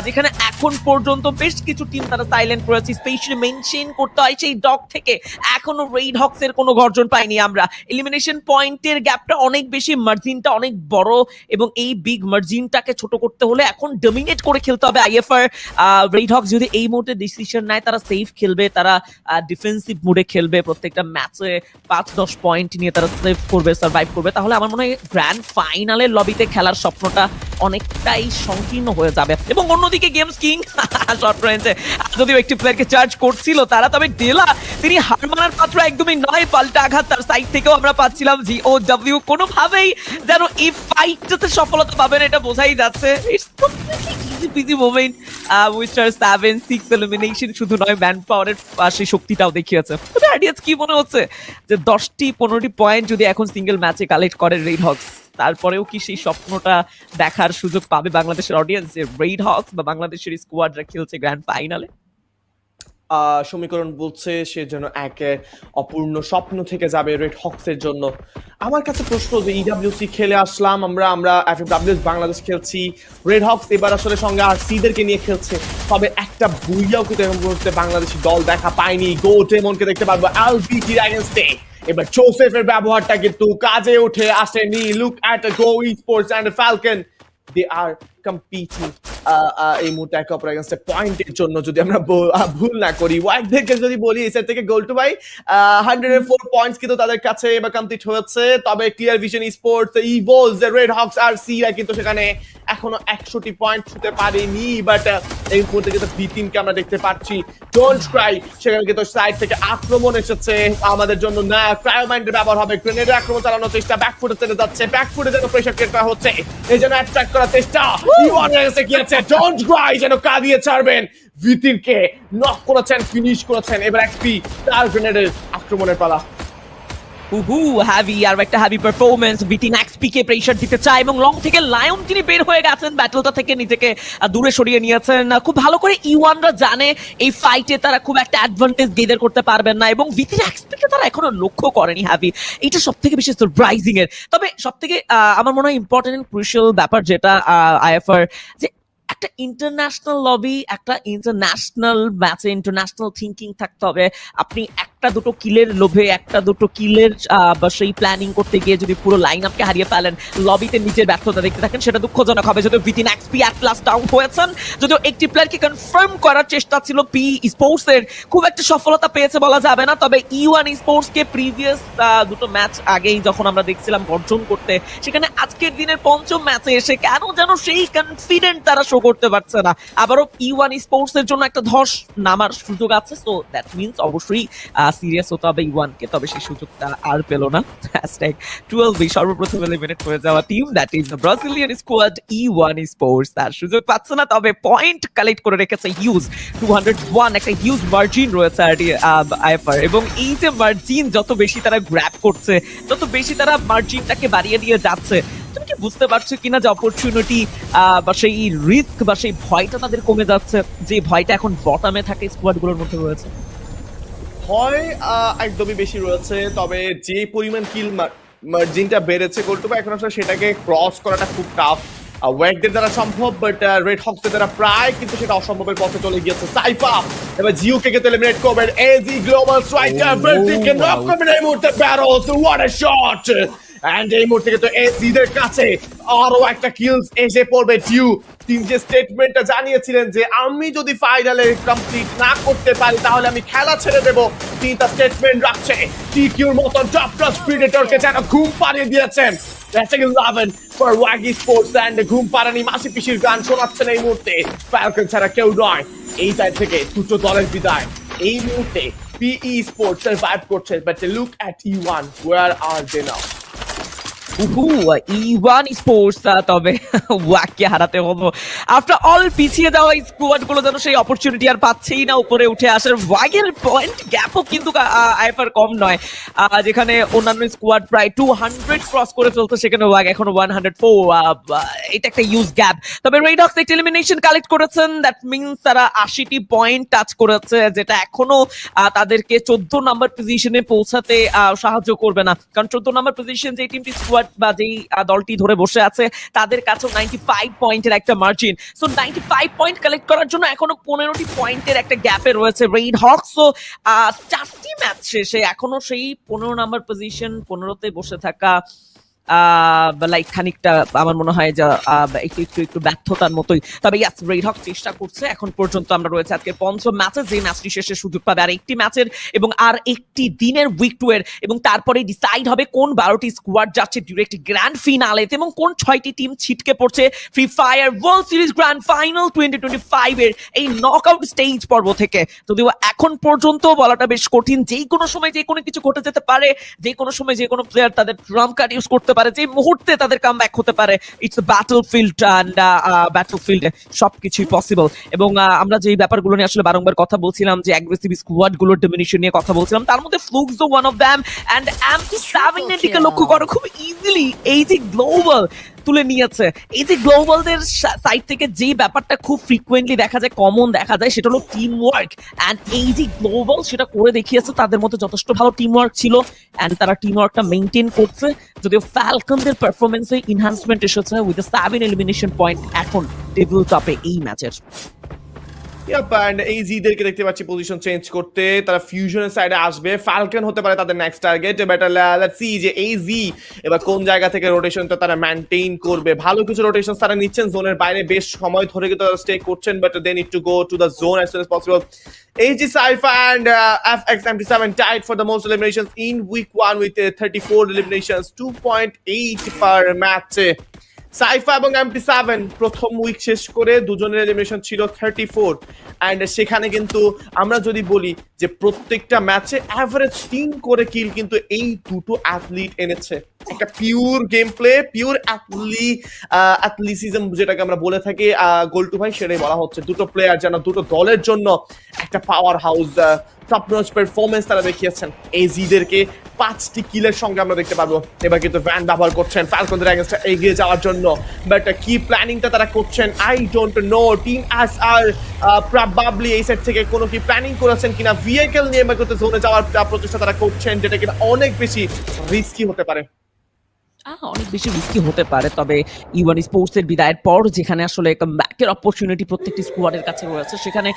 যেখানে এখন পর্যন্ত বেশ কিছু টিম তারা সাইলেন্ট রয়েছে। স্পেশালি মেনশন করতে হয় সেই ডক থেকে এখনো রেড হক্স এর কোনো গর্জন পাইনি আমরা। এলিমিনেশন পয়েন্টের গ্যাপটা অনেক বেশি, মার্জিনটা অনেক বড়, এবং এই বিগ মার্জিনটাকে ছোট করতে হলে এখন ডমিনেট করে খেলতে হবে আইএফআর। রেড হক্স যদি এই মুহূর্তে ডিসিশন নেয়, তারা সেফ খেলবে, তারা ডিফেন্সিভ মুডে খেলবে, প্রত্যেকটা ম্যাচে 5-10 পয়েন্ট নিয়ে তারা সেভ করবে, সার্ভাইভ করবে, তাহলে আমার মনে হয় গ্র্যান্ড ফাইনালের লবিতে খেলার স্বপ্নটা অনেকটাই সংকীর্ণ হয়ে যাবে। এবং অন্যদিকে গেমস কিং শর্ট রেঞ্জে যদিও একটি প্লেয়ারকে চার্জ করছিল তারা, তবে ডেলা তিনি হার মানার পাত্র একদমই নয়। পাল্টা আঘাত তার সাইড থেকেও আমরা পাচ্ছিলাম। GOW কোনোভাবেই যেন এই ফাইটটাতে সফলতা পাবেন এটা বোঝাই যাচ্ছে। It's completely easy busy moment. Mister 7 6 elimination শুধু নয়, ম্যান পাওয়ারের সেই শক্তিটাও দেখিয়েছে। তবে আইডিয়াস কি মনে হচ্ছে যে 10-15টি পয়েন্ট যদি এখন সিঙ্গেল ম্যাচে কালেক্ট করে রেড হক্স, তারপরেও কি সেই স্বপ্নটা দেখার সুযোগ পাবে বাংলাদেশের অডিয়েন্স যে রেড হক্স বা বাংলাদেশের স্কোয়াডরা খেলছে গ্র্যান্ড ফাইনালে? সমীকরণ বলছে সে যেন এক অপূর্ণ স্বপ্ন থেকে যাবে রেড হক্সের জন্য। আমার কাছে প্রশ্ন যে EWC খেলে আসলাম আমরা FFWS বাংলাদেশ খেলছি, রেড হক্স এবার আসলে সঙ্গে RC-দেরকে নিয়ে খেলছে, তবে একটা বুইয়াও কিন্তু এখন পর্যন্ত বাংলাদেশি দল দেখা পাইনি। গো টেমনকে দেখতে পারবো LBTর এগেইনস্টে। এবার জোসেফের ব্যবহারটা কিন্তু কাজে উঠে আসেনি। Look at go sports and falcon, they are competing এই মুহূর্তে একে অপরের এগেইনস্টে পয়েন্টের জন্য, যদি আমরা ভুল না করি। ওয়াইডদেরকে যদি বলি এই সাইড থেকে গোল্টু ভাই 104 পয়েন্টস কিন্তু তাদের কাছে এবার কমপ্লিট হয়েছে। তবে ক্লিয়ার ভিশন স্পোর্টস, ইভোলস, রেড হক্স আর সিরা কিন্তু সেখানে এখনো 100টি পয়েন্ট ছুঁতে পারেনি। বাট এই মুহূর্তে কিন্তু B3কে আমরা দেখতে পাচ্ছি। ডোন্ট ক্রাই, সেখানে কিন্তু সাইড থেকে আক্রমণ এসেছে আমাদের জন্য। না, ক্রায়োমাইন্ডের ব্যবহার হবে, গ্রেনেডের আক্রমণ চালানোর চেষ্টা, ব্যাকফুটে চলে যাচ্ছে, ব্যাকফুটে যেন প্রেসার ক্রিয়েট করা হচ্ছে, এই জন্য অ্যাট্রাক্ট করার চেষ্টা। ডোন্ট ক্রাই যেন কাঁদিয়ে ছাড়বেন। ভিতিনকে নক করেছেন, ফিনিশ করেছেন। এবার XP তার গ্রেনেডের আক্রমণের পালা। হ্যাভি আর একটা হ্যাভি পারফরমেন্স বিটিন এক্সপি কে প্রেসার দিতে চায় এবং লং থেকে লায়ন তিনি বের হয়ে গেছেন ব্যাটলটা থেকে নিজেকে দূরে সরিয়ে নিয়েছেন খুব ভালো করে ইওয়ানরা জানে এই ফাইটে তারা খুব একটা অ্যাডভান্টেজ গেইন করতে পারবেন না এবং বিটিন এক্সপি কে তারা এখনো লক্ষ্য করেনি হ্যাভি এটা সবথেকে বেশি সারপ্রাইজিং এর তবে সবথেকে আমার মনে হয় ইম্পর্টেন্ট এন্ড ক্রুশিয়াল ব্যাপার যেটা আইএফআর যে একটা ইন্টারন্যাশনাল লবি একটা ইন্টারন্যাশনাল ম্যাচে ইন্টারন্যাশনাল থিঙ্কিং থাকতে হবে আপনি একটা দুটো কিলের লোভে একটা দুটো কিলের বা সেই প্ল্যানিং করতে গিয়ে যদি পুরো লাইন আপকে হারিয়ে ফেলেন লবিতে নিজের ব্যর্থতা দেখতে থাকেন সেটা দুঃখজনক হবে যদিও বিটিন এক্সপি অ্যাট লাস্ট ডাউন হয়েছেন যদিও একটি প্লেয়ারকে কনফার্ম করার চেষ্টা ছিল পি স্পোর্টস এর খুব একটা সফলতা পেয়েছে বলা যাবে না তবে ইওয়ান স্পোর্টস কে প্রিভিয়াস দুটো ম্যাচ আগেই যখন আমরা দেখছিলাম বর্জন করতে সেখানে আজকের দিনের পঞ্চম ম্যাচে এসে কেন যেন সেই কনফিডেন্ট তারা শো করতে পারছে না আবারও ইওয়ান স্পোর্টস এর জন্য একটা ধস নামার সুযোগ আছে সো দ্যাট মিনস অবশ্যই সিরিয়াস হতে হবে ইওয়ানকে তবে সেই সুযোগটা আর পেল না #12 সর্বপ্রথম এলিমিনেট হয়ে যাওয়া team that is the Brazilian squad E one sports তার সুযোগ পাচ্ছে না তবে পয়েন্ট কালেক্ট করে রেখেছে হিউজ 201 একটা হিউজ মার্জিন রয়েছে আইএফআর এবং এই যে মার্জিন যত বেশি তারা গ্র্যাব করছে তত বেশি তারা মার্জিনটাকে বাড়িয়ে দিয়ে যাচ্ছে তুমি কি বুঝতে পারছো কিনা যে অপরচুনিটি বা সেই রিস্ক বা সেই ভয়টা তাদের কমে যাচ্ছে যে ভয়টা এখন বটমে থাকে স্কোয়াডগুলোর মধ্যে রয়েছে ভয় একদমই বেশি রয়েছে তবে যে পরিমাণ কিল মার্জিনটা বেড়েছে গোলটুপা এখন আসলে সেটাকে ক্রস করাটা খুব টাফ ওয়েকদের দ্বারা সম্ভব বাট রেড হকসের দ্বারা প্রায় কিন্তু সেটা অসম্ভবের পথে চলে গিয়েছে সাইফা এবার জিওকে কে এলিমিনেট করবেন এজি গ্লোবাল স্ট্রাইকার ভার্টিকে নক করবেন এই মুহূর্তে Barros what a shot and এই মুহূর্তে কিন্তু এজিদের কাছে আরো একটা কিলস এসে পড়বে ডিউ টিম যে স্টেটমেন্টটা জানিয়েছিলেন যে আমি যদি ফাইনালে কমপ্লিট না করতে পারি তাহলে আমি খেলা ছেড়ে দেব তিনি তার স্টেটমেন্ট রাখছে টিকিউর মতন টপ ক্লাস প্রিডেটরকে যেন ঘুম পাড়িয়ে দিয়েছেন That's 11 for Waggy Sports and ঘুম পাড়ানি মাসি পিসির গান শোনাচ্ছেন এই মুহূর্তে ফ্যালকন ছাড়া কেউ নয় এই সাইড থেকে দুটো দলের বিদায় এই মুহূর্তে পি স্পোর্টস সার্ভাইভ করছে but look at E1 where are they now E one sports তবে ওয়াককে হারাতে হলো আফটার অল পিছিয়ে যাওয়া স্কোয়াড গুলো যেন সেই অপরচুনিটি আর পাচ্ছেই না উপরে উঠে আসার ওয়াগের পয়েন্ট গ্যাপও কিন্তু আইএফআর কম নয় যেখানে অন্যান্য স্কোয়াড প্রায় 200 ক্রস করে চলছে সেখানে ওয়াগ এখনো 104 এটা একটা ইউজ গ্যাপ তবে রেড হকস একটা এলিমিনেশন কালেক্ট করেছেন দ্যাট মিনস তারা 80টি পয়েন্ট টাচ করেছে যেটা এখনো তাদেরকে 14 নম্বর পজিশনে পৌঁছাতে সাহায্য করবে না কারণ 14 নম্বর পজিশন যে টিমটি স্কোয়াড বা যেই দলটি ধরে বসে আছে তাদের কাছেও 95 পয়েন্টের একটা মার্জিন সো 95 পয়েন্ট কালেক্ট করার জন্য এখনো 15টি পয়েন্টের একটা গ্যাপে রয়েছে রেড হকস সো 4টি ম্যাচ শেষে এখনো সেই 15 নাম্বার পজিশন 15তে বসে থাকা লাইক খানিকটা আমার মনে হয় যে একটু ব্যর্থতার মতোই তবে ইয়াস রেড হক চেষ্টা করছে এখন পর্যন্ত আমরা রয়েছে আজকে পঞ্চম ম্যাচে যে ম্যাচটি শেষে সুযোগ পাবে আর একটি ম্যাচের এবং আর একটি দিনের উইক 2 এর এবং তারপরে ডিসাইড হবে কোন 12টি স্কোয়াড যাচ্ছে ডিরেক্ট গ্র্যান্ড ফিনালেতে এবং কোন 6টি টিম ছিটকে পড়ছে free Fire world series grand final 2025 এর এই নকআউট স্টেজ পর্ব থেকে যদিও এখন পর্যন্ত বলাটা বেশ কঠিন যেই কোনো সময় যে কোনো কিছু ঘটে যেতে পারে যে কোনো সময় যে কোনো প্লেয়ার তাদের ট্রাম্প কার্ড ইউজ করতে পারে যে মুহূর্তে তাদের কামব্যাক হতে পারে ইটস আ ব্যাটলফিল্ড এন্ড ব্যাটলফিল্ডে সবকিছুই পসিবল এবং আমরা যে ব্যাপারগুলো নিয়ে আসলে বারংবার কথা বলছিলাম যে অ্যাগ্রেসিভ স্কোয়াড গুলোর ডমিনেশন নিয়ে কথা বলছিলাম তার মধ্যে Fluxo one of them and MP7 এর দিকে লক্ষ্য করো খুব ইজিলি এই যে গ্লোবাল তুলে নিয়েছে এই যে গ্লোবালদের সাইড থেকে যে ব্যাপারটা খুব ফ্রিকোয়েন্টলি দেখা যায় কমন দেখা যায় সেটা হলো টিম ওয়ার্ক এন্ড এই যে গ্লোবাল সেটা করে দেখিয়েছে তাদের মধ্যে যথেষ্ট ভালো টিম ওয়ার্ক ছিল এন্ড তারা টিম ওয়ার্কটা মেইনটেইন করছে যদিও ফ্যালকনদের পারফরমেন্সে এনহান্সমেন্ট এসেছে উইথ দ্য 7 এলিমিনেশন পয়েন্ট এখন টেবিল টপে এই ম্যাচের এইজিদেরকে দেখতে পাচ্ছি পজিশন চেঞ্জ করতে তারা ফিউশনের সাইডে আসবে ফ্যালকন হতে পারে তাদের next target but let's see যে এইজি এবার কোন জায়গা থেকে রোটেশনটা তারা মেইনটেইন করবে ভালো কিছু রোটেশন তারা নিচ্ছেন জোনের বাইরে বেশ সময় ধরে কিন্তু তারা স্টে করছেন but they need to go to the zone as soon as possible AG Cypher and FXMP7 tied for the most eliminations in week 1 with 34 eliminations 2.8 per match Saifa এবং MP7 প্রথম উইক শেষ করে দুজনের এলিমিনেশন ছিল 34 and সেখানে কিন্তু আমরা যদি বলি যে প্রত্যেকটা ম্যাচে এভারেজ 3 করে কিল কিন্তু এই দুটো অ্যাথলিট এনেছে একটা পিওর গেম প্লে, পিওর অ্যাথলিসিজম যেটাকে আমরা বলে থাকি গোল্টু ভাই, সেটাই বলা হচ্ছে। দুটো প্লেয়ার যেন দুটো দলের জন্য একটা power house top notch performance তারা দেখিয়েছেন। এজিদেরকে 5টি কিলের সঙ্গে আমরা দেখতে পাবো। এবার কিন্তু ভ্যান ব্যবহার করছেন ফ্যালকনদের এগেইনস্টে এগিয়ে যাওয়ার জন্য, বাট কি প্ল্যানিংটা তারা করছেন আই ডোন্ট নো। টিম আর প্রবাবলি এই সেট থেকে কোনো কি প্ল্যানিং করেছেন কিনা, ভেহিকল নিয়ে এবার কিন্তু জোনে যাওয়ার প্রচেষ্টা তারা করছেন, যেটা কিনা অনেক বেশি রিস্কি হতে পারে। অনেক বেশি রিস্কি হতে পারে, তবে ইওয়ান স্পোর্টস এর বিদায়ের পর যেখানে আসলে ব্যাকের অপরচুনিটি প্রত্যেকটি স্কোয়াডের কাছে রয়েছে, সেখানে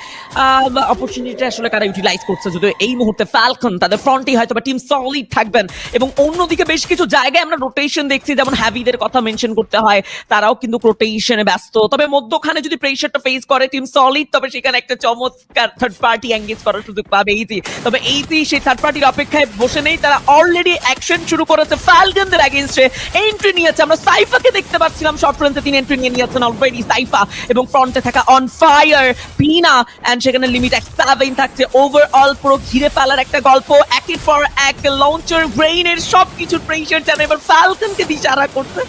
অপরচুনিটিটা আসলে কারা ইউটিলাইজ করছে। যদিও এই মুহূর্তে ফ্যালকন তাদের ফ্রন্টেই হয়তো বা টিম সলিড থাকবেন, এবং অন্যদিকে বেশ কিছু জায়গায় আমরা রোটেশন দেখছি, যেমন হ্যাভিদের কথা মেনশন করতে হয়, তারাও কিন্তু রোটেশনে ব্যস্ত। তবে মধ্যখানে যদি প্রেশারটা ফেস করে টিম সলিড, তবে সেখানে একটা চমৎকার থার্ড পার্টি এঙ্গেজ করার সুযোগ পাবে ইজি। তবে ইজি সেই থার্ড পার্টির অপেক্ষায় বসে নেই, তারা অলরেডি অ্যাকশন শুরু করেছে ফ্যালকনদের এগেইনস্টে। এন্ট্রি নিয়েছে, আমরা সাইফাকে দেখতে পাচ্ছিলাম শর্ট রেঞ্জে, তিনি এন্ট্রি নিয়ে নিয়েছেন অলরেডি সাইফা, এবং ফ্রন্টে থাকা অন ফায়ার পিনা, এন্ড সেখানে লিমিট X7 থাকছে। ওভারঅল পুরো ঘিরে ফেলার একটা গল্প, একের পর এক লঞ্চার ব্রেইনের সবকিছুর প্রেশার যেন এবার ফ্যালকনকে দিশারা করছে।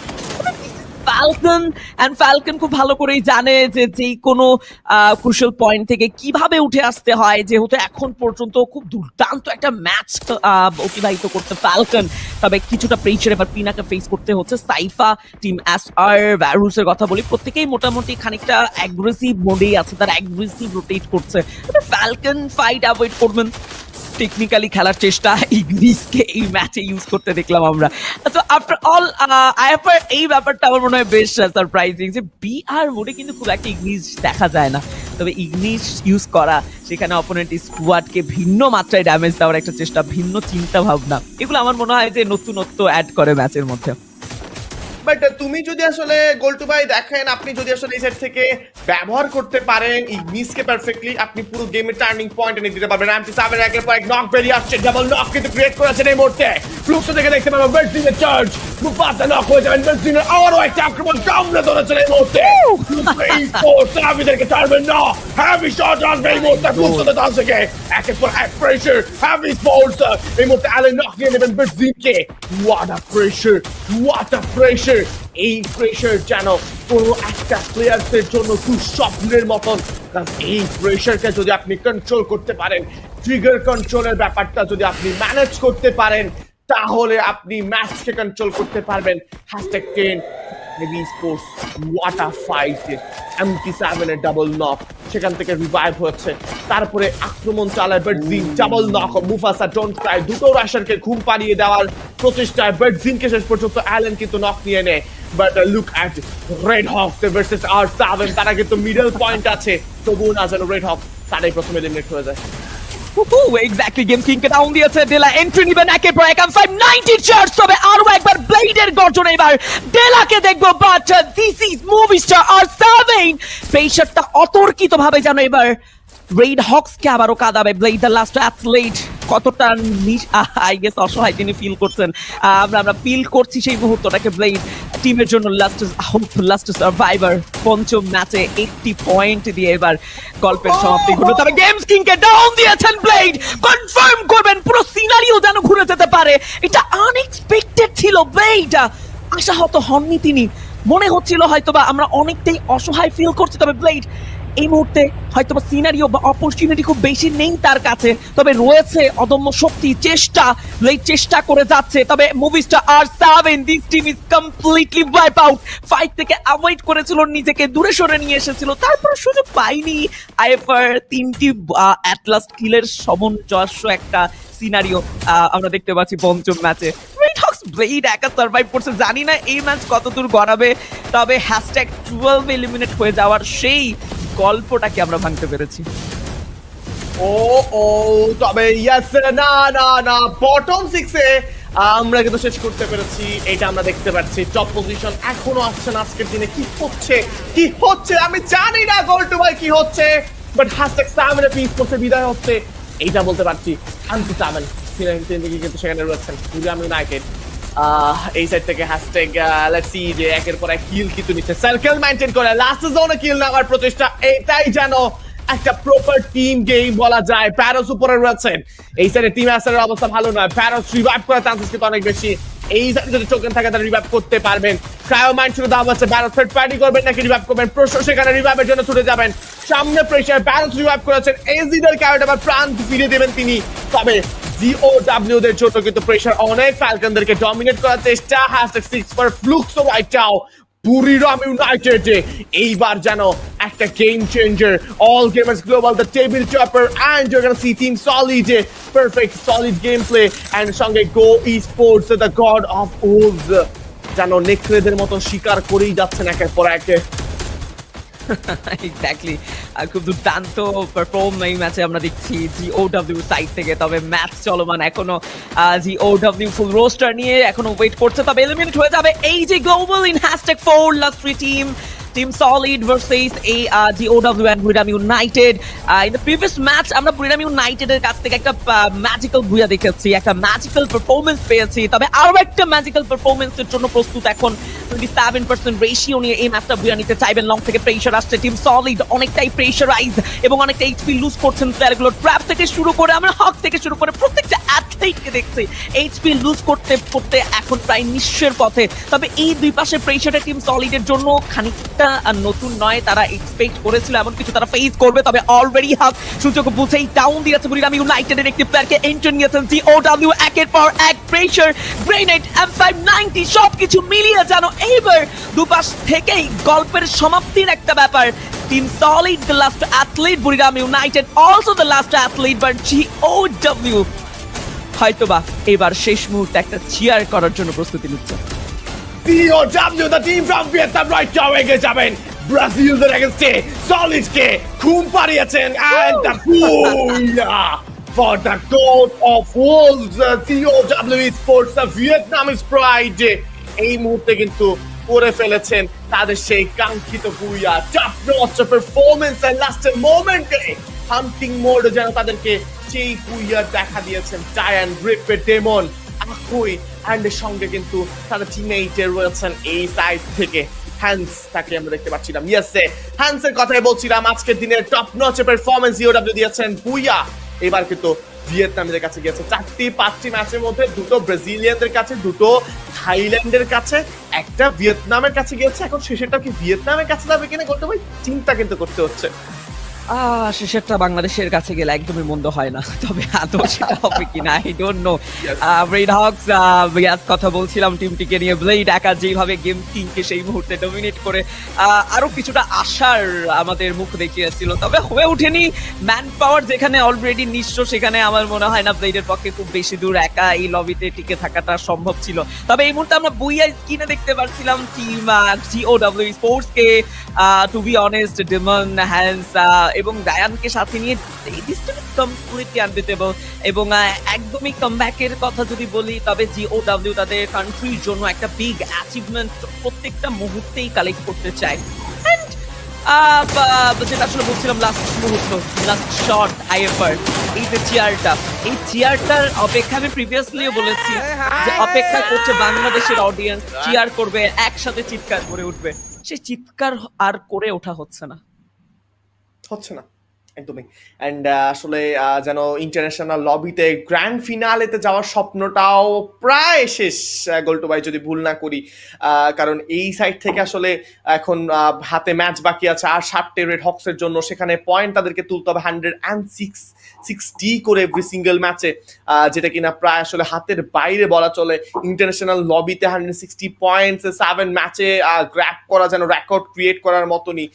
ফ্যালকন খুব ভালো করেই জানে যে কোনো ক্রুশাল পয়েন্ট থেকে কিভাবে উঠে আসতে হয়, যেহেতু এখন পর্যন্ত খুব দুর্দান্ত একটা ম্যাচ অতিবাহিত করতে ফ্যালকন। তবে কিছুটা প্রেশার এবার পিনাকে ফেস করতে হচ্ছে। সাইফা, টিম এসআর, ভ্যারুসের কথা বলি, প্রত্যেকেই মোটামুটি খানিকটা অ্যাগ্রেসিভ মোডেই আছে, তারা অ্যাগ্রেসিভ রোটেট করছে। ফ্যালকন ফাইট অ্যাভয়েড করবেন, টেকনিক্যালি খেলার চেষ্টা ইগনিসকে এই ম্যাচে ইউজ করতে দেখলাম আমরা। তো আফটার অল আইএফআর এই ব্যাপারটা আমার মনে হয় বেশ সারপ্রাইজিং, যে বিআর মোডে কিন্তু খুব একটা ইগনিস দেখা যায় না, তবে ইগনিস ইউজ করা, সেখানে অপোনেন্ট স্কোয়াডকে ভিন্ন মাত্রায় ড্যামেজ দেওয়ার একটা চেষ্টা, ভিন্ন চিন্তা ভাবনা, এগুলো আমার মনে হয় যে নতুনত্ব অ্যাড করে ম্যাচের মধ্যে। বাট তুমি যদি আসলে গোল্টু ভাই দেখেন, আপনি যদি আসলে এই সেট থেকে ব্যবহার করতে পারেন ইগনিসকে পারফেক্টলি, আপনি পুরো গেমের টার্নিং পয়েন্ট এনে দিতে পারবেন। এমটি সাবের একের পর এক নক বেরিয়ে আসছে, ডাবল নক কিন্তু ক্রিয়েট করেছেন এই মুহূর্তে। ফ্লুক্সো থেকে দেখতে পাবেন বেডজিনের চার্জ, মুফাসা নক হয়ে যাবেন, বেডজিনের আবারও একটা আক্রমণ সামনে ধরেছেন এই মুহূর্তে। স্পোর্টস হ্যাভিদেরকে ছাড়বেন না, হ্যাভি শট আসবে এই মুহূর্তে ফ্লুক্সোতে ডান থেকে, একের পর এক প্রেশার, হ্যাভি স্পোর্টস এই মুহূর্তে অ্যালেন নক নিয়ে নেবেন বেডজিনকে। What a pressure, what a pressure! এই প্রেশার যেন কোনো একটা প্লেয়ারদের জন্য দুঃস্বপ্নের মতন, কারণ এই প্রেশারকে যদি আপনি কন্ট্রোল করতে পারেন, ট্রিগার কন্ট্রোলের ব্যাপারটা যদি আপনি ম্যানেজ করতে পারেন, তাহলে আপনি ম্যাচকে কন্ট্রোল করতে পারবেন। #10 P Esports, what a fight! MT7 এর ডাবল নক, সেখান থেকে রিভাইভ হচ্ছে, তারপরে আক্রমণ চালায় বেডজিন, double knock, Mufasa don't cry, দুটো রাশারকে ঘুম পাড়িয়ে দেওয়ার প্রচেষ্টায় বেডজিনকে শেষ পর্যন্ত অ্যালেন কিন্তু নক নিয়ে নেয়। But look at red hawk versus R7, তারা কিন্তু মিডল পয়েন্ট আছে, তবুও না যেন রেড হক তারাই প্রথমে এলিমিনেট হয়ে যায়। এক্স্যাক্টলি, গেম কিংকে ডাউন দিয়েছে ডেলা, এন্ট্রি নিবেন একের পর এক, 590 চার্জ, তবে আরো একবার ব্লেডের গর্জন, এবার ডেলাকে দেখবো, but this is movie star R7, প্রেশারটা অতর্কিত ভাবে যেন এবার রেড হক্সকে আবারও কাঁদাবে। ব্লেড দ্য লাস্ট অ্যাথলেট কতটা আই গেস অসহায় তিনি ফিল করছেন, আমরা ফিল করছি সেই মুহূর্তটাকে। ব্লেড টিমের জন্য লাস্ট হোপ, লাস্ট সার্ভাইভার, পঞ্চম ম্যাচে 80 পয়েন্ট দিয়ে এবার গল্পের সমাপ্তি ঘটলো। তবে গেমস কিংকে ডাউন দিয়েছেন ব্লেড, কনফার্ম করবেন পুরো সিনারিও যেন ঘুরে যেতে পারে, এটা আনএক্সপেক্টেড ছিল। ব্লেড আশাহত হননি তিনি, মনে হচ্ছিল হয়তোবা আমরা অনেকটাই অসহায় ফিল করছি, তবে ব্লেড এই মুহূর্তে হয়তোবা সিনারিও বা অপরচুনিটি খুব বেশি নেই তার কাছে, তবে রয়েছে অদম্য শক্তি, চেষ্টা, ব্লেড চেষ্টা করে যাচ্ছে। তবে মুভিসটা R7, this team is completely wipe out, fight থেকে অ্যাভয়েড করেছিল, নিজেকে দূরে সরে নিয়ে এসেছিল, তারপর সুযোগ পাইনি। আইএফআর 3টি অ্যাটলাস কিলের সামঞ্জস্য একটা সিনারিও আমরা দেখতে পাচ্ছি পঞ্চম ম্যাচে। ব্লেড একা সার্ভাইভ করছে, জানি না এই ম্যাচ কতদূর গড়াবে, তবে #12 এলিমিনেট হয়ে যাওয়ার সেই গল্পটাকে আমরা ভাঙতে পেরেছি। তবে ইয়েস, না না না, বটম 6 এ আমরা কিন্তু শেষ করতে পেরেছি, এটা আমরা দেখতে পাচ্ছি। টপ পজিশন এখনো আসছে না আজকের দিনে, কি হচ্ছে কি হচ্ছে আমি জানি না গোল্টু ভাই কি হচ্ছে, বাট #7 P Esports এর বিদায় হচ্ছে এইটা বলতে পারছি। MT7 কিন্তু সেখানে রয়েছেন উইলিয়াম ইউনাইটেড, এই সাইড থেকে লেটস সি যে একের পর এক কিল কিন্তু নিচ্ছে, সার্কেল মেইনটেইন করে লাস্ট জোনে কিল নেওয়ার প্রচেষ্টা, এটাই যেন একটা প্রপার টিম গেম বলা যায়। প্যারোস উপরে রয়েছেন, এই সাইডে টিম অ্যাসারের অবস্থা ভালো নয়, প্যারোস রিভাইভ করার চান্সেস কিন্তু অনেক বেশি। এই যদি টোকেন থাকে তারা রিভাইভ করতে পারবেন। ক্রায়ো মাইন্ড শুরু দেওয়া হচ্ছে, ব্যারো থ্রেড পার্টি করবেন নাকি রিভাইভ করবেন, প্রশ্ন সেখানে রিভাইভের জন্য ছুটে যাবেন। সামনে প্রেসার, ব্যারো রিভাইভ করেছেন, এজিদের ক্যারেট আবার প্রাণ ফিরিয়ে দেবেন তিনি। তবে জিওডব্লিউ দের জন্য কিন্তু প্রেসার অনেক, ফ্যালকনদেরকে ডমিনেট করার চেষ্টা। #6 for Fluxo right now. Buriram United এইবার যেন একটা game changer, all gamers global, the table topper, and you gonna see team solid, perfect solid game play, and সঙ্গে go E sports the god of wolves যেন নেকড়েদের মতো শিকার করেই যাচ্ছেন একের পর একে। এক্স্যাক্টলি, খুব দুর্দান্ত পারফর্ম এই ম্যাচে আমরা দেখছি জিওডব্লিউ সাইড থেকে। তবে ম্যাচ চলমান এখনো, জিওডব্লিউ ফুল রোস্টার নিয়ে এখনো ওয়েট করছে, তবে এলিমিনেট হয়ে যাবে এই যে global in #4 last 3 team Solid versus GOW and Booyah United. In the previous match আমরা Booyah United এর কাছ থেকে একটা ম্যাজিক্যাল Booyah দেখেছি, একটা ম্যাজিক্যাল পারফরম্যান্স পেয়েছি। তবে আরো একটা ম্যাজিক্যাল পারফরম্যান্সের জন্য প্রস্তুত এখন 27% রেশিও নিয়ে এই ম্যাচটা Booyah নিতে চাইবেন। লং থেকে প্রেসার আসছে, টিম সলিড অনেকটাই প্রেসারাইজ এবং অনেকটা এইচপি লুজ করছেন প্লেয়ারগুলো। ট্র্যাপ থেকে শুরু করে আমরা হক থেকে শুরু করে প্রত্যেকটা অ্যাথলিটকে দেখছি এইচপি লুজ করতে করতে এখন প্রায় নিঃস্বের পথে। তবে এই দুই পাশে প্রেসারটা টিম সলিডের জন্য খানিকটা নতুন নয়, তারা এক্সপেক্ট করেছিল এমন কিছু তারা ফেস করবে। তবে অলরেডি হাফ সুযোগ বুঝেই ডাউন দিয়েছে Booyah ইউনাইটেডের একটি প্লেয়ারকে, এন্ট্রি নিয়েছেন জিওডব্লিউ। একের পর এক প্রেসার, গ্রেনেড, M590 সবকিছু মিলিয়ে যেন এইবার দুপাশ থেকেই গল্পের সমাপ্তির একটা ব্যাপার। Team solid the last athlete, Booyah United also the last athlete, but G O W হয়তোবা এবার শেষ মুহূর্তে একটা চিয়ার করার জন্য প্রস্তুতি নিচ্ছে। POW, the team from Vietnam right now এগিয়ে যাবেন ব্রাজিলদের এগেইনস্টে, সলিডকে ঘুম পাড়িয়েছেন, and the Booyah for the god of wolves, POW Esports, the Vietnamese pride এই মুহূর্তে কিন্তু করে ফেলেছেন তাদের সেই কাঙ্ক্ষিত Booyah, top notch performance and last moment hunting mode যেন তাদেরকে সেই Booyah দেখা দিয়েছেন। জায়ান্ট রিপের ডেমন আকুই হ্যান্ডের সঙ্গে কিন্তু তাদের টিমমেটে রয়েছেন এই সাইড থেকে। হ্যান্স তাকে আমরা দেখতে পাচ্ছিলাম, ইয়েসে হ্যান্সের কথাই বলছিলাম। আজকের দিনের টপ নচ পারফরম্যান্স জিওডব্লিউ দিয়েছেন Booyah। এবার কিন্তু ভিয়েতনামীদের কাছে গিয়েছে 4টি ম্যাচের মধ্যে 2টো ব্রাজিলিয়ানদের কাছে, 2টো থাইল্যান্ডের কাছে, একটা ভিয়েতনামের কাছে গিয়েছে। এখন শেষেরটা কি ভিয়েতনামের কাছে যাবে কিনা করতে ভাই চিন্তা কিন্তু করতে হচ্ছে। শেষেরটা বাংলাদেশের কাছে গেলে একদমই মন্দ হয় না, তবে আদৌ সেটা হবে কিনা I don't no. Blade Hawks কথা বলছিলাম টিমটিকে নিয়ে, ব্লেড একা যেভাবে গেম টিমকে সেই মুহূর্তে ডমিনেট করে আরো কিছুটা আশার আমাদের মুখ দেখিয়েছিল, তবে হয়ে ওঠেনি। ম্যান পাওয়ার যেখানে অলরেডি নিঃস্ব, সেখানে আমার মনে হয় না ব্লেডের পক্ষে খুব বেশি দূর একা এই লবিতে টিকে থাকাটা সম্ভব ছিল। তবে এই মুহূর্তে আমরা Booyah স্ক্রিনে দেখতে পাচ্ছিলাম টিম জিওডব্লিউ স্পোর্টস কে, to be honest Demon, Hans এবং ডায়ানকে সাথে নিয়ে কমপ্লিটলি আনবিটেবল এবং একদমই কামব্যাকের কথা যদি বলি, তবে জিওডব্লিউ তাদের কান্ট্রির জন্য একটা বিগ অ্যাচিভমেন্ট প্রত্যেকটা মুহূর্তেই কালেক্ট করতে চায়। যেটা আসলে বলছিলাম লাস্ট মুহূর্ত, লাস্ট শট আইএফআর, এই যে চেয়ারটার অপেক্ষা আমি প্রিভিয়াসলিও বলেছি যে অপেক্ষা করছে বাংলাদেশের অডিয়েন্স, চিয়ার করবে, একসাথে চিৎকার করে উঠবে। সেই চিৎকার আর করে ওঠা হচ্ছে না একদমই। অ্যান্ড আসলে যেন ইন্টারন্যাশনাল লবিতে গ্র্যান্ড ফিনালেতে যাওয়ার স্বপ্নটাও প্রায় শেষ, গোল্টো ভাই যদি ভুল না করি, কারণ এই সাইড থেকে আসলে এখন হাতে ম্যাচ বাকি আছে আর 7টে রেড হক্সের জন্য, সেখানে পয়েন্ট তাদেরকে তুলতে হবে 160 করে এভরি সিঙ্গেল ম্যাচে, যেটা কিনা প্রায় আসলে হাতের বাইরে বলা চলে। ইন্টারন্যাশনাল লবিতে 160 পয়েন্টস 7 ম্যাচে গ্র্যাব করা যেন রেকর্ড ক্রিয়েট করার মতনই,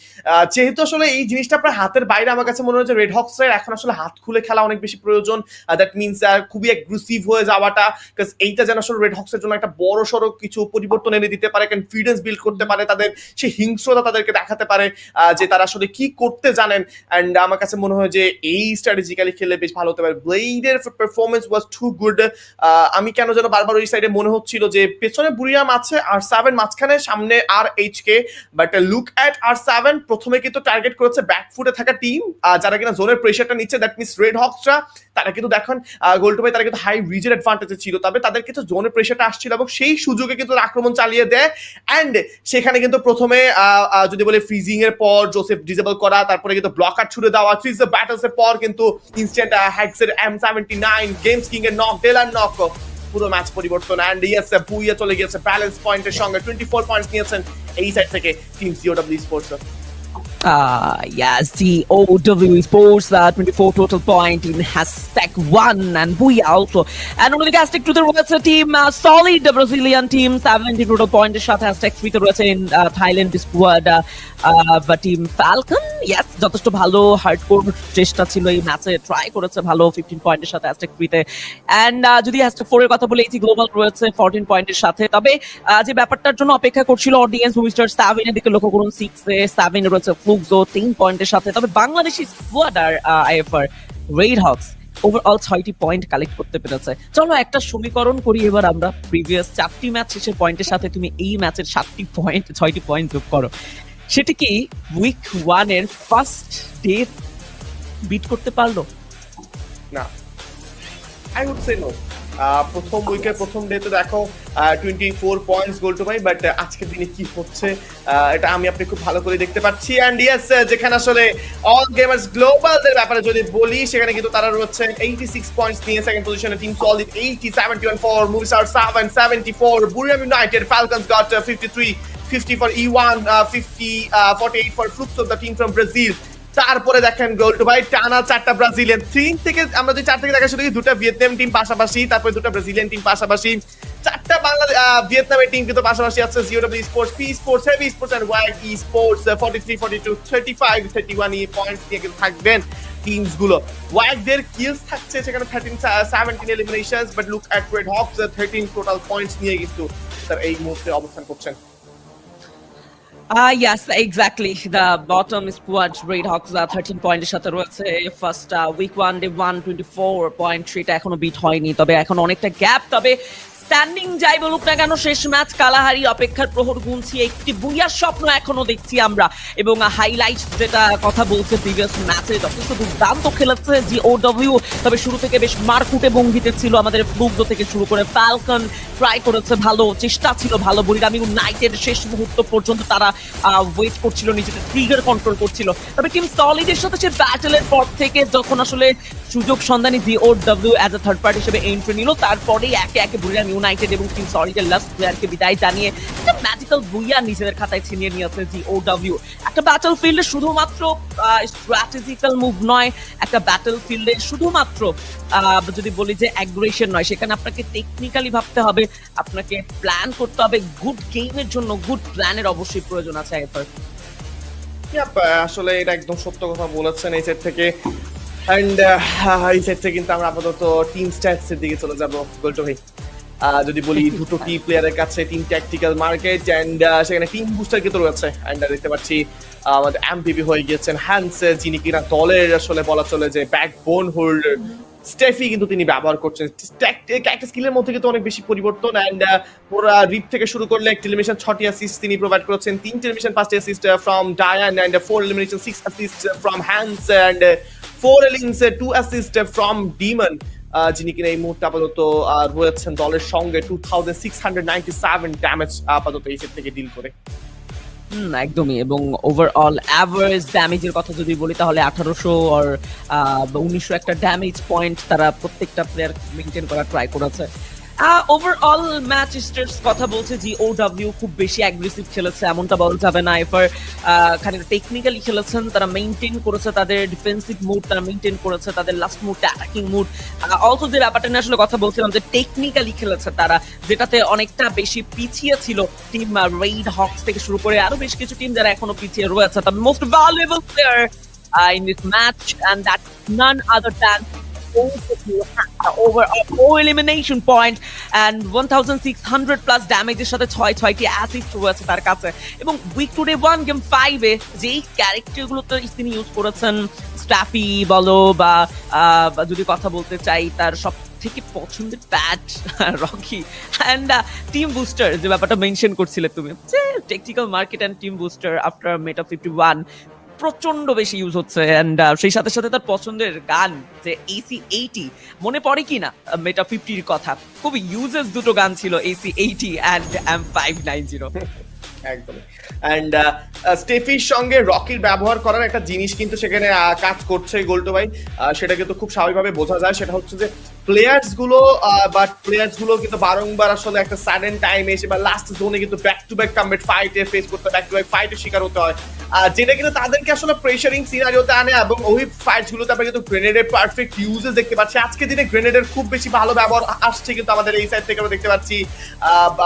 যেহেতু আসলে এই জিনিসটা প্রায় হাতের বাইরে। আমার কাছে মনে হয় যে রেড হক্সের এখন আসলে হাত খুলে খেলা অনেক বেশি প্রয়োজন, দ্যাট মিনস খুবই অ্যাগ্রেসিভ হয়ে যাওয়াটা, বিকজ এইটা যেন আসলে রেড হক্সের জন্য একটা বড় সড়ো কিছু পরিবর্তন এনে দিতে পারে, কনফিডেন্স বিল্ড করতে পারে, তাদের সেই হিংস্রতা তাদেরকে দেখাতে পারে যে তারা আসলে কি করতে জানেন। অ্যান্ড আমার কাছে মনে হয় যে এই স্ট্র্যাটেজিক্যালি খেলে বেশ ভালো হতে পারে। ব্লেডের পারফরমেন্স ওয়াজ টু গুড। আমি কেন যেন বারবার ওই সাইডে মনে হচ্ছিল যে পেছনে বুরিয়াম আছে, R7 মাঝখানে, সামনে RH but look at R7 প্রথমে কিন্তু টার্গেট করেছে ব্যাকফুটে থাকা টিম যারা কিনা জোনের প্রেসারটা নিচ্ছে, দ্যাট মিনস রেড হক্সরা। তারা কিন্তু দেখেন গোল্টো ভাই তারা কিন্তু হাই রিজের অ্যাডভান্টেজে ছিল, তবে তাদের কিন্তু জোনের প্রেসারটা আসছিল এবং সেই সুযোগে কিন্তু আক্রমণ চালিয়ে দেয়। অ্যান্ড সেখানে কিন্তু প্রথমে যদি বলে ফ্রিজিং এর পর জোসেফ ডিসেবল করা, তারপরে কিন্তু ব্লকার ছুড়ে দেওয়া, থ্রিজ ব্যাটলস এর পর কিন্তু ইনস্ট্যান্ট হ্যাক্সের M79, গেমস কিং এর নক, ডেলার নক, পুরো ম্যাচ পরিবর্তন অ্যান্ড ইয়েস বুইয়া চলে গিয়েছে ব্যালেন্স পয়েন্টের সঙ্গে 24 পয়েন্টস নিয়েছেন এই সাইড থেকে team G O W sports. Yes, the OW Sports 24 total point in #1 and Booyah also. And only the hashtag to the রয়েছে team solid Brazilian team 70 total point এর সাথে #3 তে রয়েছে in Thailand squad but team Falcon yes যথেষ্ট ভালো hardcore চেষ্টা ছিল এই ম্যাচে ট্রাই করেছে ভালো 15 পয়েন্টের সাথে #3 তে and যদি #4 এর কথা বলি এটি গ্লোবাল রয়েছে 14 পয়েন্টের সাথে তবে যে ব্যাপারটার জন্য অপেক্ষা করছিল অডিয়েন্স মিস্টার 7 এর দিকে লক্ষ্য করুন 6 এ 7 রয়েছে Fluxo 3 পয়েন্টের সাথে তবে বাংলাদেশি স্কোয়াড আর আইএফআর রেড হকস ওভারঅল 6টি পয়েন্ট কালেক্ট করতে পেরেছে। চলো একটা সমীকরণ করি এবার আমরা প্রিভিয়াস 4টি ম্যাচ শেষের পয়েন্টের সাথে তুমি এই ম্যাচের 6টি পয়েন্ট যোগ করো সেটা কি উইক 1 এর ফার্স্ট ডে বিট করতে পারলো? না, আই উড সে নো। প্রথম উইকের প্রথম ডেতে দেখো 24 পয়েন্টস গোল টু বাই বাট আজকের দিনে কি হচ্ছে এটা আমি আপনি খুব ভালো করে দেখতে পাচ্ছি অ্যান্ড ইয়েস যেখানে আসলে অল গেমার্স গ্লোবালদের ব্যাপারে যদি বলি সেখানে কিন্তু তারা রয়েছে 86 পয়েন্টস নিয়ে সেকেন্ড পজিশনে টিম সলিড 80 71 ফর মুভিস আর 74 Buriram United Falcons got 50 for E1 48 for Fluxo the team from Brazil. তারপরে দেখেন গোল টু ভাই টানা 4টা ব্রাজিলিয়ান 3 থেকে আমরা যদি 4 থেকে দেখা শুরু করি 2টা ভিয়েতনাম টিম পাশাপাশি তারপরে 2টা ব্রাজিলিয়ান টিম পাশাপাশি 4টা বাংলাদেশ ভিয়েতনামের টিম কিন্তু পাশাপাশি আছে G O W sports P sports heavy sports and wide E sports 43 42 35 31 এই পয়েন্টস নিয়ে কিন্তু থাকবেন টিমস গুলো। ওয়াইডদের কিলস থাকছে সেখানে 17 eliminations but look at red hawks 13 total points নিয়ে কিন্তু তার এই মুহূর্তে অবস্থান করছেন। Yes, exactly. The bottom squad Red Hawks 13 পয়েন্টের সাথে রয়েছে ফার্স্ট উইক 1 ডে 124 পয়েন্ট সেটা এখনো বিট হয়নি তবে এখন অনেকটা গ্যাপ তবে স্ট্যান্ডিং যাই বলুক না কেন শেষ ম্যাচ কালাহারি অপেক্ষার প্রহর গুনছি একটি বুইয়ার স্বপ্ন এখনো দেখছি আমরা এবং হাইলাইট যেটা কথা বলছে প্রিভিয়াস ম্যাচে যথেষ্ট দুর্দান্ত খেলেছে জিওডব্লিউ তবে শুরু থেকে বেশ মারকুটে ভঙ্গিতে ছিল আমাদের ফ্লুক্সো থেকে শুরু করে ফ্যালকন ট্রাই করেছে ভালো চেষ্টা ছিল ভালো বুরিরাম ইউনাইটেড শেষ মুহূর্ত পর্যন্ত তারা ওয়েট করছিল নিজেদের ট্রিগার কন্ট্রোল করছিল তবে টিম সলিডের সাথে সে ব্যাটেলের পর থেকে যখন আসলে সুযোগ সন্ধানী জিওডব্লিউ অ্যাজ এ থার্ড পার্টি হিসেবে এন্ট্রি নিল তারপরেই একে একে বুরিরাম ইউনাইটেড এবং টিম সলিডের লাস্ট প্লেয়ারকে বিদায় জানিয়ে একটা ম্যাজিক্যাল বুইয়া নিজেদের খাতায় ছিনিয়ে নিয়েছে জিওডব্লিউ। একটা ব্যাটল ফিল্ডে শুধুমাত্র স্ট্র্যাটেজিক্যাল মুভ নয় একটা ব্যাটল ফিল্ডে শুধুমাত্র যদি বলি যে অ্যাগ্রেশন নয় সেখানে আপনাকে টেকনিক্যালি ভাবতে হবে আপনাকে প্ল্যান করতে হবে গুড গেমের জন্য গুড প্ল্যানের অবশ্যই প্রয়োজন আছে এরপর। আসলে এটা একদম সত্য কথা বলেছেন এই সেট থেকে এন্ড এই সেট থেকে কিন্তু আমরা আপাতত টিম স্ট্যাটস এর দিকে চলে যাবো গোল্টো ভাই। যদি বলি দুটো কি প্লেয়ারের কাছে টিম ট্যাকটিক্যাল মার্কেট এন্ড সেখানে টিম বুস্টার কিন্তু রয়েছে এন্ড দেখতে পাচ্ছি আমাদের এমপিপি হয়ে গিয়েছেন হ্যান্স যিনি কিনা দলের আসলে বলা চলে যে ব্যাকবোন হোল্ডার স্টেফি কিন্তু তিনি ব্যবহার করছেন একটা স্কিলের মধ্যে কিন্তু অনেক বেশি পরিবর্তন এন্ড পুরা রিপ থেকে শুরু করলে একটা এলিমিনেশন 6টি অ্যাসিস্ট তিনি প্রোভাইড করেছেন 3টি এলিমিনেশন 5টি assist from Dian and 4 elimination 6 assist from Hans and 4 elimination 2 assist from Demon যিনি কিনা এই মুহূর্তে আপাতত রয়েছেন দলের সঙ্গে 2697 ড্যামেজ আপাতত এই সেট থেকে ডিল করে। একদমই এবং ওভারঅল অ্যাভারেজ ড্যামেজের কথা যদি বলি তাহলে 1800 আর 1900 একটা ড্যামেজ পয়েন্ট তারা প্রত্যেকটা প্লেয়ার মেইনটেইন করার ট্রাই করেছে। ওভারঅল ম্যাচ স্টেটস কথা বলছে জিওডব্লিউ খুব বেশি অ্যাগ্রেসিভ খেলেছে এমনটা বলা যাবে না এফার খানিকটা টেকনিক্যালি খেলেছেন তারা মেইনটেইন করেছে তাদের ডিফেন্সিভ মুড তারা মেইনটেইন করেছে তাদের লাস্ট মুডটা অ্যাটাকিং মুড অলসো যে ব্যাপারটা নিয়ে আসলে কথা বলছিলাম যে টেকনিক্যালি খেলেছে তারা যেটাতে অনেকটা বেশি পিছিয়ে ছিল টিম রেড হকস থেকে শুরু করে আরো বেশ কিছু টিম যারা এখনো পিছিয়ে রয়েছে তবে most valuable player in this match and that's none other than over a 4 elimination point and 1600 plus damage এর সাথে 6টি অ্যাসিস্ট রয়েছে তার কাছে এবং উইক টুডে 1 গেম 5 এ যেই ক্যারেক্টার গুলো তো তিনি ইউজ করেছেন স্টাফি বলো বা যদি কথা বলতে চাই তার সব থেকে পছন্দের Pat Rocky and team booster যে ব্যাপারটা মেনশন করছিলে তুমি যে technical market and team booster after meta 51 প্রচন্ড বেশি ইউজ হচ্ছে এন্ড সেই সাথে সাথে তার পছন্দের গান যে AC80 মনে পড়ে কি না মেটা 50 এর কথা খুব ইউজেস দুটো গান ছিল AC80 এন্ড M590 একদম এন্ড স্টেফির সঙ্গে রকির ব্যবহার করার একটা জিনিস কিন্তু সেখানে কাজ করছে গোল্টো ভাই, সেটা কিন্তু খুব স্বাভাবিকভাবে বোঝা যায়। সেটা হচ্ছে যে প্লেয়ার্স গুলো কিন্তু বারংবার আসলে একটা সাডেন টাইম এসে বা লাস্ট জোনে কিন্তু ব্যাক টু ব্যাক কমব্যাট ফাইটে ফেস করতে, ব্যাক টু ব্যাক ফাইটের শিকার হতে হয়, যেটা কিন্তু তাদেরকে আসলে প্রেসারিং সিনারিওতে আনে। এবং ওই ফাইট গুলোতে আমরা কিন্তু গ্রেনেডের পারফেক্ট ইউজেস দেখতে পাচ্ছি। আজকে দিনে গ্রেনেডের খুব বেশি ভালো ব্যবহার আসছে কিন্তু আমাদের এই সাইড থেকে আমরা দেখতে পাচ্ছি।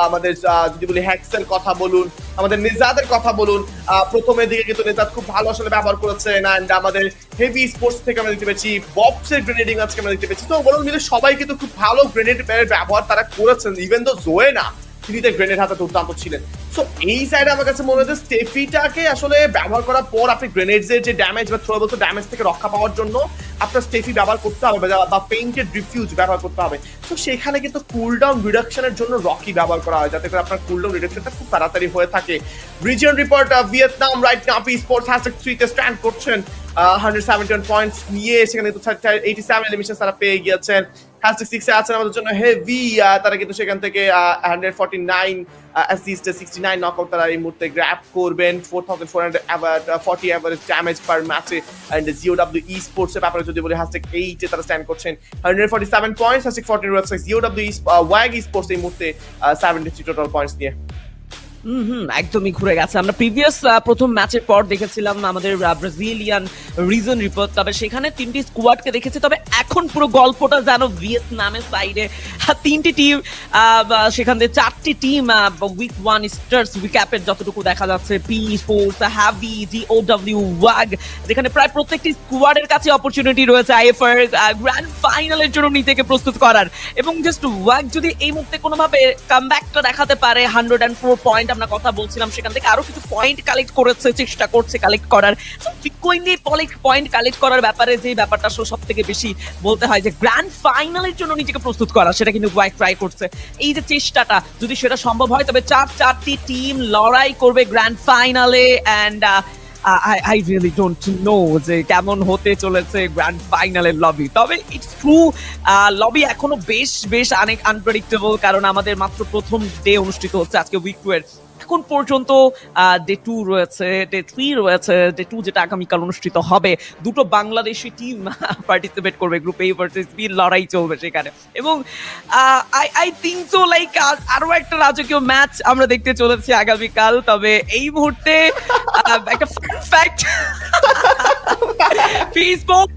আমাদের যদি বলি হ্যাক্সের কথা বলুন, আমাদের নিজাদের কথা বলুন, প্রথমের দিকে কিন্তু নিজাদ খুব ভালো আসলে ব্যবহার করেছেন। অ্যান্ড আমাদের হেভি স্পোর্টস থেকে আমরা দেখতে পাচ্ছি, বক্সের গ্রেনেডিং আজকে আমরা দেখতে পাচ্ছি। তো বলুন মিলে সবাই কিন্তু খুব ভালো গ্রেনেড ব্যবহার তারা করেছেন, ইভেন তো জোয়ে না তিনি গ্রেনেড হাতে দুর্দান্ত ছিলেন। সো এই সাইডে আমার কাছে মনে হচ্ছে স্টেফিটাকে আসলে ব্যবহার করার পর আপনি গ্রেনেডসের যে ড্যামেজ বা থ্রোয়েবল ড্যামেজ থেকে রক্ষা পাওয়ার জন্য আপনার স্টেফি ব্যবহার করতে হবে বা পেইন্টেড রিফিউজ ব্যবহার করতে হবে। তো সেখানে কিন্তু কুলডাউন রিডাকশনের জন্য রকি ব্যবহার করা হয়, যাতে করে আপনার কুলডাউন রিডাকশনটা খুব তাড়াতাড়ি হয়ে থাকে। Region report Vietnam right now P sports #3 তে স্ট্যান্ড করছেন 171 পয়েন্টস নিয়ে, সেখানে তো 87 এলিমিনেশন তারা পেয়ে গিয়েছেন। #6 এ আছেন আমাদের জন্য হেভি, তারা কিন্তু সেখান থেকে 149 অ্যাসিস্ট 69 নকআউট তারা এই মুহূর্তে গ্র্যাব করবেন। 4440 এভারেজ ড্যামেজ পার ম্যাচে। এন্ড জিওডব্লিউ ই স্পোর্টস এর ব্যাপারে যদি বলি #8 এ তারা স্ট্যান্ড করছেন 147 পয়েন্টস। #14 রয়েছে জিওডব্লিউ ওয়াগ ই স্পোর্টস এই মুহূর্তে 73 টোটাল পয়েন্টস নিয়ে। একদমই ঘুরে গেছে। আমরা প্রিভিয়াস প্রথম ম্যাচের পর দেখেছিলাম আমাদের ব্রাজিলিয়ান রিজন রিপোর্ট, তবে সেখানে 3টি স্কোয়াডকে দেখেছি। তবে এখন পুরো গল্পটা যেন ভিয়েতনামের সাইডে 3টি টিম, সেখান থেকে 4টি টিম উইক 1 স্টার্স উইক্যাপের যতটুকু দেখা যাচ্ছে, পি স্পোর্টস, হ্যাভি, জিওডব্লিউ, ওয়াগ, যেখানে প্রায় প্রত্যেকটি স্কোয়াডের কাছে অপরচুনিটি রয়েছে আইএফআর গ্র্যান্ড ফাইনালের জন্য নিজেকে প্রস্তুত করার। এবং জাস্ট ওয়াগ যদি এই মুহূর্তে কোনোভাবে কামব্যাকটা দেখাতে পারে, 104 পয়েন্ট আমরা কথা বলছিলাম, সেখান থেকে আরো কিছু পয়েন্ট কালেক্ট করেছে, চেষ্টা করছে কালেক্ট করার। ফ্রিকোয়েন্টলি পয়েন্ট কালেক্ট করার ব্যাপারে যে ব্যাপারটা সব থেকে বেশি বলতে হয় যে গ্র্যান্ড ফাইনালের জন্য নিজেকে প্রস্তুত করা, সেটা কিন্তু ওয়াগ ট্রাই করছে। এই যে চেষ্টাটা যদি সেটা সম্ভব হয়, তবে 4টি টিম লড়াই করবে গ্র্যান্ড ফাইনালে। And I really don't know যে কেমন হতে চলেছে গ্র্যান্ড ফাইনালের লবি। তবে ইটস ট্রু, লবি এখনো বেশ অনেক আনপ্রেডিক্টেবল, কারণ আমাদের মাত্র প্রথম ডে অনুষ্ঠিত হচ্ছে আজকে উইক 2 এর। এখন পর্যন্ত ডে 2 রয়েছে, ডে 3 রয়েছে, ডে 2 যেটা আগামীকাল অনুষ্ঠিত হবে। দুটো বাংলাদেশি টিম পার্টিসিপেট করবে, গ্রুপ A ভার্সেস B লড়াই চলবে সেখানে। এবং আই থিঙ্ক সো লাইক আরো একটা রাজকীয় ম্যাচ আমরা দেখতে চলেছি আগামীকাল। তবে এই মুহূর্তে একটা ফ্যাক্ট, ফেসবুক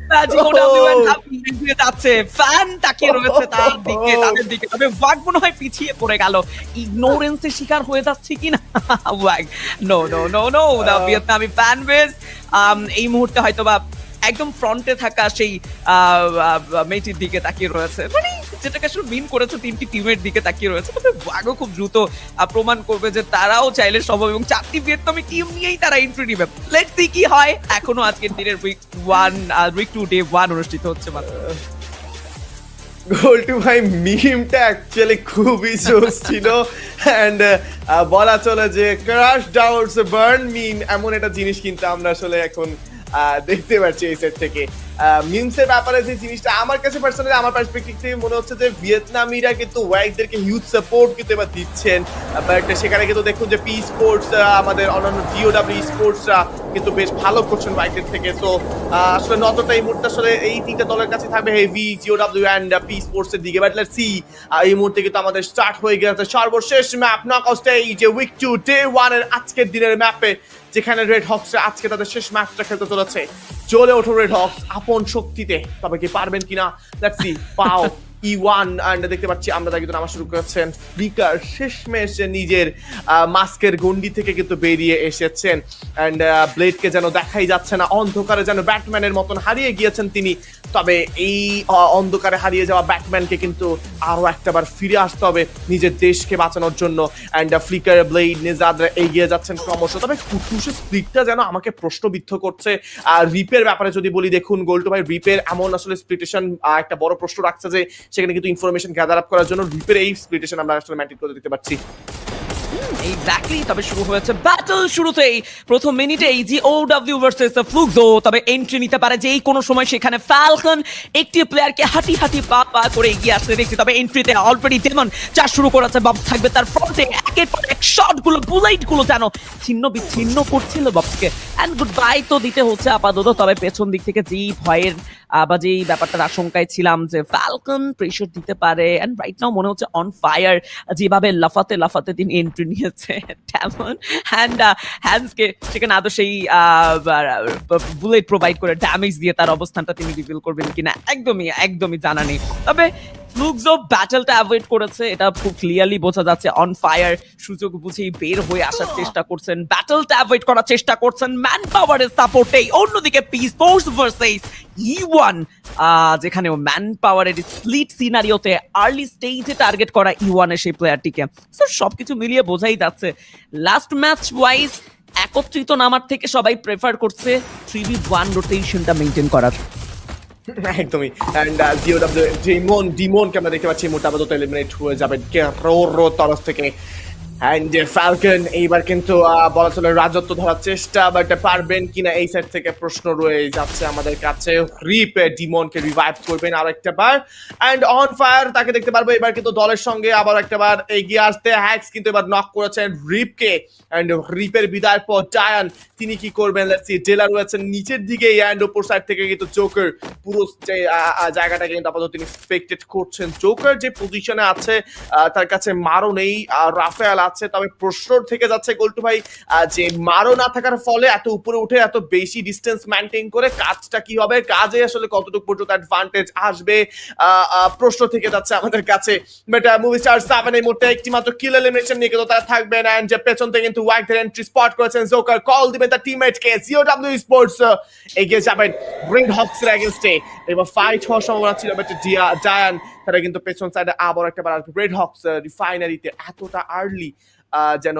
যাচ্ছে, ফ্যান তাকিয়ে রয়েছে তাদের দিকে। তবে ওয়াগ মনে হয় পিছিয়ে পড়ে গেল, ইগনোরেন্সের শিকার হয়ে যাচ্ছে কিনা ওয়াগ। নো দা ভিয়েতনামি ফ্যান বেস এই মুহূর্তে হয়তোবা একদম ফ্রন্টে থাকা সেই মেয়েটির দিকে তাকিয়ে রয়েছে, মানে যেটাকে আসলে মিন করেছে 3টি টিমের দিকে তাকিয়ে রয়েছে। তবে ওয়াগও খুব দ্রুত প্রমাণ করবে যে তারাও চাইলে সম্ভব, এবং 4টি ভিয়েতনামি টিম নিয়েই তারা এন্ট্রি নেবে। লেটস সি কি হয়। এখনো আজকের দিনের উইক 2 ডে 1 অনুষ্ঠিত হচ্ছে মাত্র। গোল্টু ভাই মিমটা অ্যাকচুয়ালি খুবই জোস ছিল। অ্যান্ড বলা চলে যে ক্রাশ ডাউনস বার্ন মিম এমন একটা জিনিস কিন্তু আমরা আসলে এখন দেখতে পাচ্ছি এই সেট থেকে। মিমসের ব্যাপারে যে জিনিসটা আমার কাছে পার্সোনালি, আমার পার্সপেক্টিভ থেকে মনে হচ্ছে যে ভিয়েতনামিরা কিন্তু ওয়াইকদেরকে হিউজ সাপোর্ট কিন্তু এবার দিচ্ছেন। বাট সেখানে কিন্তু দেখুন যে পি স্পোর্টস, আমাদের অন্যান্য জিওডব্লিউ স্পোর্টসরা কিন্তু বেশ ভালো করছেন ওয়াইকদের থেকে। তো আসলে নতটা এই মুহূর্তে আসলে এই 3টা দলের কাছে থাকবে, হেভি, জিওডব্লিউ অ্যান্ড পি স্পোর্টস এর দিকে। বাট লেটস সি, এই মুহূর্তে কিন্তু আমাদের স্টার্ট হয়ে গেছে সর্বশেষ map knockout stage week 2 day 1 এর আজকের দিনের ম্যাপে, যেখানে রেড হকস আজকে তাদের শেষ ম্যাচটা খেলতে চলেছে। চলে ওঠো রেড হকস আপন শক্তিতে, তবে কি পারবেন কিনা লেটস সি। পাও E1 এন্ড দেখতে পাচ্ছি আমরা কিন্তু নামা শুরু করেছেন। ফ্লিকার শেষমেশ নিজের মাস্কের গন্ডি থেকে কিন্তু বেরিয়ে এসেছেন। এন্ড ব্লেডকে যেন দেখাই যাচ্ছে না, অন্ধকারে যেন ব্যাটম্যানের মতন হারিয়ে গিয়েছেন তিনি। তবে এই অন্ধকারে হারিয়ে যাওয়া ব্যাটম্যানকে কিন্তু আরো একটাবার ফিরে আসতে হবে নিজের দেশকে বাঁচানোর জন্য। এন্ড ফ্লিকার, ব্লেড, নিজাদরা এগিয়ে যাচ্ছেন ক্রমশ। তবে কুটুসের স্প্লিটটা যেন আমাকে প্রশ্নবিদ্ধ করছে। আর রিপের ব্যাপারে যদি বলি, দেখুন গোল্টো ভাই রিপের এমন আসলে স্প্লিটেশন একটা বড় প্রশ্ন রাখছে যে সেখানে কিন্তু ইনফরমেশন গ্যাদার আপ করার জন্য রিপের এই স্প্লিটেশন আমরা আসলে মেইনটেইন করে দিতে পারছি। এক্স্যাক্টলি। তবে শুরু হয়েছে ব্যাটল, শুরুতেই প্রথম মিনিটেই জিওডব্লিউ ভার্সেস ফ্লুক্সো। তবে এন্ট্রি নিতে পারে যে কোনো সময় সেখানে ফ্যালকন একটি প্লেয়ারকে হাঁটি পা করে এগিয়ে আসতে দেখছি। তবে এন্ট্রিতে অলরেডি ডেমন চার্জ শুরু করেছে, বাব থাকবে তার ফ্রন্টে। একের পর এক শটগুলো বুলেটগুলো যেন ছিন্ন বিচ্ছিন্ন করছিল বক্সকে। অ্যান্ড গুড বাই তো দিতে হচ্ছে আপাতত। তবে পেছন দিক থেকে যেই ভয়ের বা যেই ব্যাপারটার আশঙ্কায় ছিলাম যে ফ্যালকন প্রেশার দিতে পারে, অ্যান্ড রাইট নাও মনে হচ্ছে অন ফায়ার যেভাবে লাফাতে লাফাতে তিনি এন্ট্রি নিয়েছে তেমন অ্যান্ড হ্যান্ডসকে সেখানে আদৌ সেই বুলেট প্রোভাইড করে ড্যামেজ দিয়ে তার অবস্থানটা তিনি রিভিল করবেন কিনা একদমই জানা নেই। তবে ফ্লুক্সো ব্যাটলটা অ্যাভয়েড করেছে, এটা খুব ক্লিয়ারলি বোঝা যাচ্ছে। অন ফায়ার সুযোগ বুঝেই বের হয়ে আসার চেষ্টা করছেন, ব্যাটলটা অ্যাভয়েড করার চেষ্টা করছেন ম্যান পাওয়ারের সাপোর্টেই। অন্যদিকে পি স্পোর্টস ভার্সেস E1 যেখানেও ম্যান পাওয়ারের স্প্লিট সিনারিওতে আর্লি স্টেজে টার্গেট করা E1 এর সেই প্লেয়ারটিকে। সো সবকিছু মিলিয়ে বোঝাই যাচ্ছে লাস্ট ম্যাচ ওয়াইজ একত্রিত নামার থেকে সবাই প্রেফার করছে 3v1 রোটেশনটা মেইনটেইন করার। একদমই। অ্যান্ড ডিমনকে আমরা দেখতে পাচ্ছি মোটামুটি এলিমিনেট হয়ে যাবে রো তরফ থেকে। অ্যান্ড ফ্যালকন এইবার কিন্তু বলা চলে রাজত্ব ধরার চেষ্টা, বাট পারবেন কিনা এই সাইড থেকে প্রশ্ন রয়ে যাচ্ছে আমাদের কাছে। রিপ ডিমনকে রিভাইভ করবেন আর একটা বার, অ্যান্ড অন ফায়ার তাকে দেখতে পারবো এবার কিন্তু দলের সঙ্গে আবার একটা বার এগিয়ে আসতে। হ্যাক্স কিন্তু এবার নক করেছেন রিপকে, অ্যান্ড রিপের বিদায়ের পর ডায়ান তিনি কি করবেন লেটস সি। জেলা রয়েছেন নিচের দিকে, অ্যান্ড উপর সাইড থেকে কিন্তু জোকার পুরো যে জায়গাটাকে কিন্তু আপাতত তিনি এক্সপেক্টেড করছেন। জোকার যে পজিশনে আছে তার কাছে মারো নেই, রাফেল আছে। তবে প্রশ্ন থেকে যাচ্ছে গোল্টু ভাই যে মারো না থাকার ফলে এত উপরে উঠে এত বেশি ডিস্টেন্স মেইনটেইন করে কাজটা কি হবে, কাজে আসলে কতটুকু পর্যন্ত অ্যাডভান্টেজ আসবে, প্রশ্ন থেকে যাচ্ছে আমাদের কাছে। বাট মুভি স্টার 7 এই মুহূর্তে একটি মাত্র কিল এলিমিনেশন নিয়ে কিন্তু তারা থাকবেন, এন্ড যে পেছন থেকে কিন্তু ওয়াইডের এন্ট্রি স্পট করেছেন জোকার। কল দিবেন তার টিমমেটকে। FFWS স্পোর্টস এগিয়ে যাবেন রেড হকসের এগেইনস্টে। এবার ফাইট হওয়ার সম্ভাবনা ছিল, বাট জায়ান তারা কিন্তু পেছন সাইডে আবার একটা বার রেড হকস রিফাইনারিতে এতটা আর্লি যেন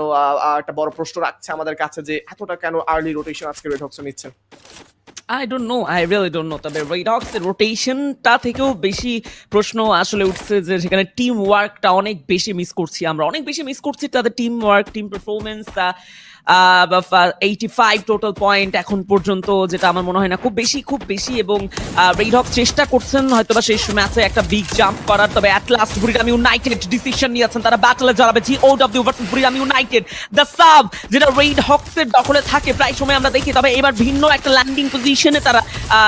একটা বড় প্রশ্ন রাখছে আমাদের কাছে যে এতটা কেন আর্লি রোটেশন আজকে রেড হকস নিচ্ছেন। I really don't know. তবে রেড হকসের রোটেশনটা থেকেও বেশি প্রশ্ন আসলে উঠছে যে সেখানে টিম ওয়ার্কটা অনেক বেশি মিস করছি আমরা, অনেক বেশি মিস করছি তাদের team work, team performance. 85 total point এখন পর্যন্ত, যেটা আমার মনে হয় না খুব বেশি। এবং রেড হক চেষ্টা করছেন হয়তোবা শেষ ম্যাচে একটা বিগ জাম্প করার, তবে at last Buriram United decision নিয়েছেন, তারা ব্যাটলে জড়াবে GOW versus Buriram United. The sub যেটা রেড হকসের দখলে থাকে প্রায় সময় আমরা দেখি, তবে এবার ভিন্ন একটা ল্যান্ডিং পজিশনে তারা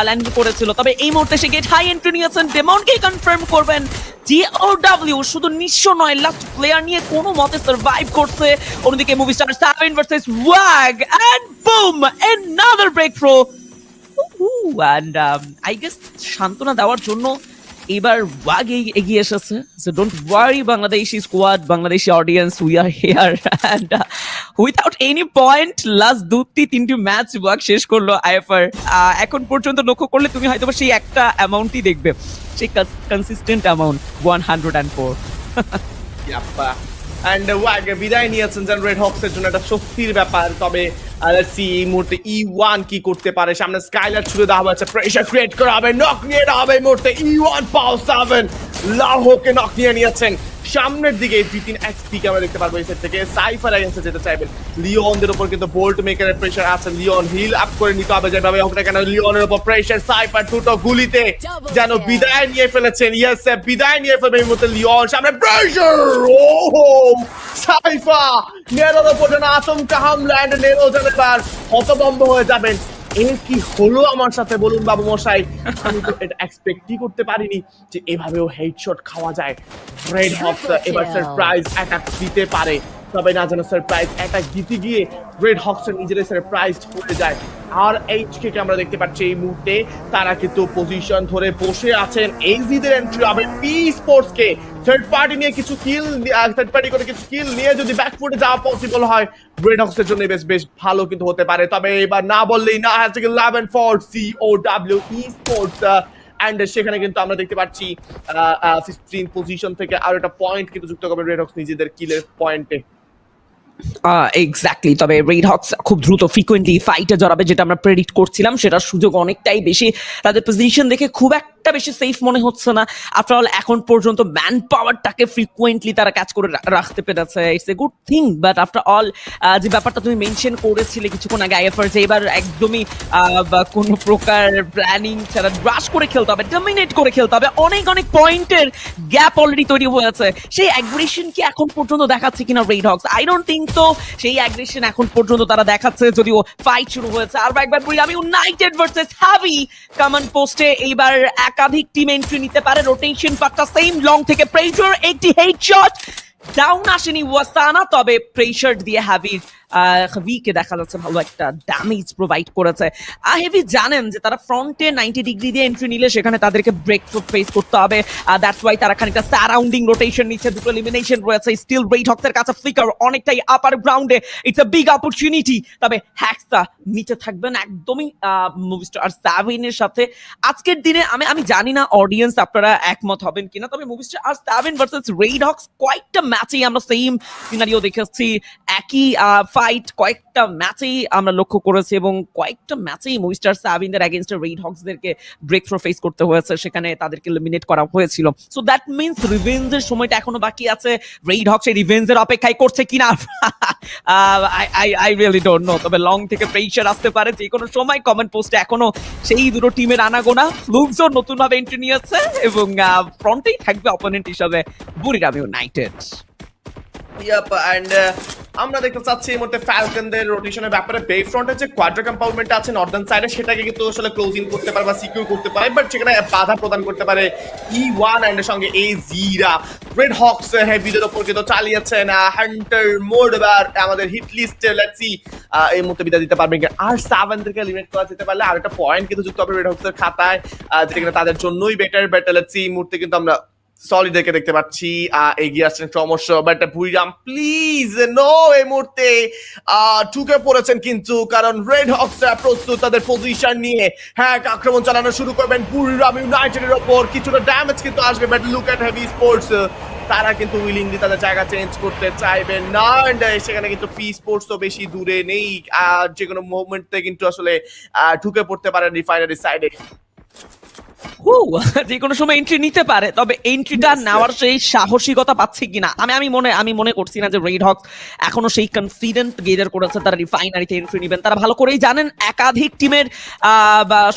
ল্যান্ডিং করেছিল। তবে এই মুহূর্তে সে গেট হাই এন্ট্রি নিয়েছেন, ডেমনকে কনফার্ম করবেন। GOW শুধু নিঃস্ব নয়, লাস্ট প্লেয়ার নিয়ে কোনো মতে সার্ভাইভ করছে। অন্যদিকে Movistar 7 versus Wag, and boom another breakthrough, and I guess সান্ত্বনা দেওয়ার জন্য এবার ওয়াগ এগিয়ে এসেছে। So don't worry Bangladeshi squad, Bangladeshi audience, we are here, and without any point last 2-3টি ম্যাচ ওয়াগ শেষ করলো আইএফআর। এখন পর্যন্ত লক্ষ্য করলে তুমি হয়তো সেই একটা অ্যামাউন্টই দেখবে, সেই কনসিস্টেন্ট অ্যামাউন্ট 104। অ্যান্ড ওয়াগ বিদায় নিয়েছেন যেন রেড হকসের জন্য একটা স্বস্তির ব্যাপার। তবে এই মুহূর্তে E1 কি করতে পারে, সামনে স্কাইলার ছুড়ে দেওয়া হয়েছে, প্রেশার ক্রিয়েট করা হবে, নক নিয়ে দেওয়া হবে। এই মুহূর্তে E1 পাওয়ার 7 লাহোকে নক নিয়ে নিয়েছেন। সামনের দিকে V3 XP কে আমরা দেখতে পারবো এই সাইড থেকে। সাইফার এগেইনস্টে যেতে চাইবেন, লিওনদের উপর কিন্তু বোল্ট মেকারের প্রেশার আছে, লিওন হিল আপ করে নিতে হবে যেভাবে হোক না কেন। লিওনের উপর প্রেশার, সাইফার দুটো গুলিতে যেন বিদায় নিয়ে ফেলেছেন। ইয়েস বিদায় নিয়ে ফেলবে এই মুহূর্তে লিওন। সামনে প্রেশার, ওহো সাইফা নেরোর উপর যেন আচমকা হামলা, এন্ড নেরো যেন এবার হতভম্ব হয়ে যাবেন। এর কি হলো আমার সাথে বলুন বাবু মশাই, আমি তো এটা এক্সপেক্টই করতে পারিনি যে এভাবেও হেডশট খাওয়া যায়। রেড হকস এবার সারপ্রাইজ অ্যাটাক দিতে পারে, তবে না যেন সারপ্রাইজ অ্যাটাক দিতে গিয়ে রেড হকস নিজেরাই সারপ্রাইজড হয়ে যায়। আর এইচকে আমরা দেখতে পাচ্ছি এই মুহূর্তে তারা কিন্তু পজিশন ধরে বসে আছেন। এইজিদের এন্ট্রি হবে পি স্পোর্টস কে থার্ড পার্টি নিয়ে কিছু কিল, থার্ড পার্টি করে কিছু কিল নিয়ে যদি ব্যাকফুটে যাওয়া পসিবল হয় রেড হকসের জন্য বেশ ভালো কিন্তু হতে পারে। তবে এবার না বললেই না, has 11 for COW Esports, and সেখানে কিন্তু আমরা দেখতে পাচ্ছি 15 পজিশন থেকে আর একটা পয়েন্ট কিন্তু যুক্ত করবে রেড হকস নিজেদের কিলের পয়েন্টে। এক্স্যাক্টলি। তবে রেড হকস খুব দ্রুত ফ্রিকোয়েন্টলি ফাইটে জড়াবে, যেটা আমরা প্রেডিক্ট করছিলাম, সেটার সুযোগ অনেকটাই বেশি। তাদের পজিশন দেখে খুব একটা একটা বেশি সেফ মনে হচ্ছে না। আফটার অল এখন পর্যন্ত ম্যান পাওয়ারটাকে ফ্রিকুয়েন্টলি তারা ক্যাচ করে রাখতে পেরেছে, it's a good thing. But after all যে ব্যাপারটা তুমি মেনশন করেছিলে কিছুক্ষণ আগে আইএফআর, যে এবার একদমই কোনো প্রকার প্ল্যানিং ছাড়া ব্রাশ করে খেলতে হবে, ডমিনেট করে খেলতে হবে, অনেক অনেক পয়েন্টের গ্যাপ অলরেডি তৈরি হয়েছে। সেই অ্যাগ্রেশন কি এখন পর্যন্ত দেখাচ্ছে কিনা red Hawks? I don't think তো সেই অ্যাগ্রেশন এখন পর্যন্ত তারা দেখাচ্ছে, যদিও ফাইট শুরু হয়েছে। আর একবার বলি, আমি ইউনাইটেড ভার্সেস হ্যাভি কমন পোস্টে এইবার একাধিক টিম এন্ট্রি নিতে পারে। রোটেশন পার্টটা সেম, লং থেকে প্রেশার, একটি হেডশট ডাউন আসেনি ওয়াসানা, তবে প্রেশার দিয়ে হেভিকে দেখা যাচ্ছে ভালো একটা ড্যামেজ প্রোভাইড করেছে। হেভি জানেন যে তারা ফ্রন্টে 90 ডিগ্রি দিয়ে এন্ট্রি নিলে সেখানে তাদেরকে ব্রেক থ্রু ফেস করতে হবে, দ্যাটস ওয়াই তারা খানিকটা সারাউন্ডিং রোটেশন নিচ্ছে। দুটো এলিমিনেশন রয়েছে স্টিল রেড হকসের কাছে, ফ্লিকার অনেকটাই আপার গ্রাউন্ডে, ইটস আ বিগ অপরচুনিটি। তবে হ্যাক্সটা নিচে থাকবেন একদমই মুভিস্টার সাভিনের সাথে। আজকের দিনে আমি জানি না অডিয়েন্স আপনারা একমত হবেন কিনা, তবে Movistar Savin versus red Hawks কয়েকটা ম্যাচেই আমরা সেম সিনারিও দেখেছি, একই ফাইট কয়েকটা ম্যাচেই আমরা লক্ষ্য করেছি, এবং কয়েকটা ম্যাচেই মুভিস্টার সাভিনদের এগেইনস্ট রেড হকসদেরকে ব্রেক থ্রু ফেস করতে হয়েছে, সেখানে তাদেরকে এলিমিনেট করা হয়েছিল। সো দ্যাট মিন্স রিভেঞ্জের সময়টা এখনো বাকি আছে। রেড হকস এই রিভেঞ্জের অপেক্ষায় করছে কিনা আই রিয়েলি ডোন্ট নো। তবে লং থেকে প্রেশার আসতে পারে যে কোনো সময়। কমেন্ট পোস্টে এখনো সেই দুটো টিমের আনাগোনা। ফ্লুক্সো নতুন ভাবে এন্ট্রি নিয়েছে এবং ফ্রন্টেই থাকবে অপোনেন্ট হিসাবে বুরিরাম ইউনাইটেড। আমরা দেখতে চাচ্ছি এই মুহূর্তে ফ্যালকনদের রোটেশনের ব্যাপারে বে ফ্রন্টের যে কোয়াড্রা কম্পাউন্ডমেন্ট আছে নর্দার্ন সাইডে, সেটাকে কিন্তু আসলে ক্লোজিং করতে পারে বা সিকিউর করতে পারে, বাট সেখানে বাধা প্রদান করতে পারে E1 এন্ড এর সঙ্গে এজিরা। রেড হকস হেভিদের উপর কিন্তু চালিয়েছেন হান্টার মোড, এবার আমাদের হিট লিস্টে লেটস সি এই মুহূর্তে বিদায় দিতে পারবে কিনা। আর 7 থেকে এলিমিনেট করা যেতে পারলে আর একটা পয়েন্ট কিন্তু যুক্ত হবে রেড হকসের খাতায়, যেটা কিনা তাদের জন্যই বেটার। লেটস সি এই মুহূর্তে কিন্তু আমরা সলিডকে দেখতে পাচ্ছি এগিয়ে আসছেন ক্রমশ, বাট বুইরাম প্লিজ নো, এই মুহূর্তে ঢুকে পড়েছেন কিন্তু, কারণ রেড হকসরা প্রস্তুত তাদের পজিশন নিয়ে হ্যাঁ আক্রমণ চালানো শুরু করবেন বুইরাম ইউনাইটেডের ওপর। কিছুটা ড্যামেজ কিন্তু আসবে, but look at heavy sports, তারা কিন্তু উইলিংলি তাদের জায়গা চেঞ্জ করতে চাইবেন না। সেখানে কিন্তু পি স্পোর্টস তো বেশি দূরে নেই, যে কোনো মুভমেন্টে কিন্তু আসলে ঢুকে পড়তে পারেন রিফাইনারি সাইডে। যে কোনো সময় এন্ট্রি নিতে পারে, তবে এন্ট্রিটা নেওয়ার সেই সাহসিকতা পাচ্ছে কিনা আমি মনে করছি না যে রেড হকস এখনো সেই কনফিডেন্ট গেজার করেছে তারা রিফাইনারিতে এন্ট্রি নেবেন। তারা ভালো করেই জানেন একাধিক টিমের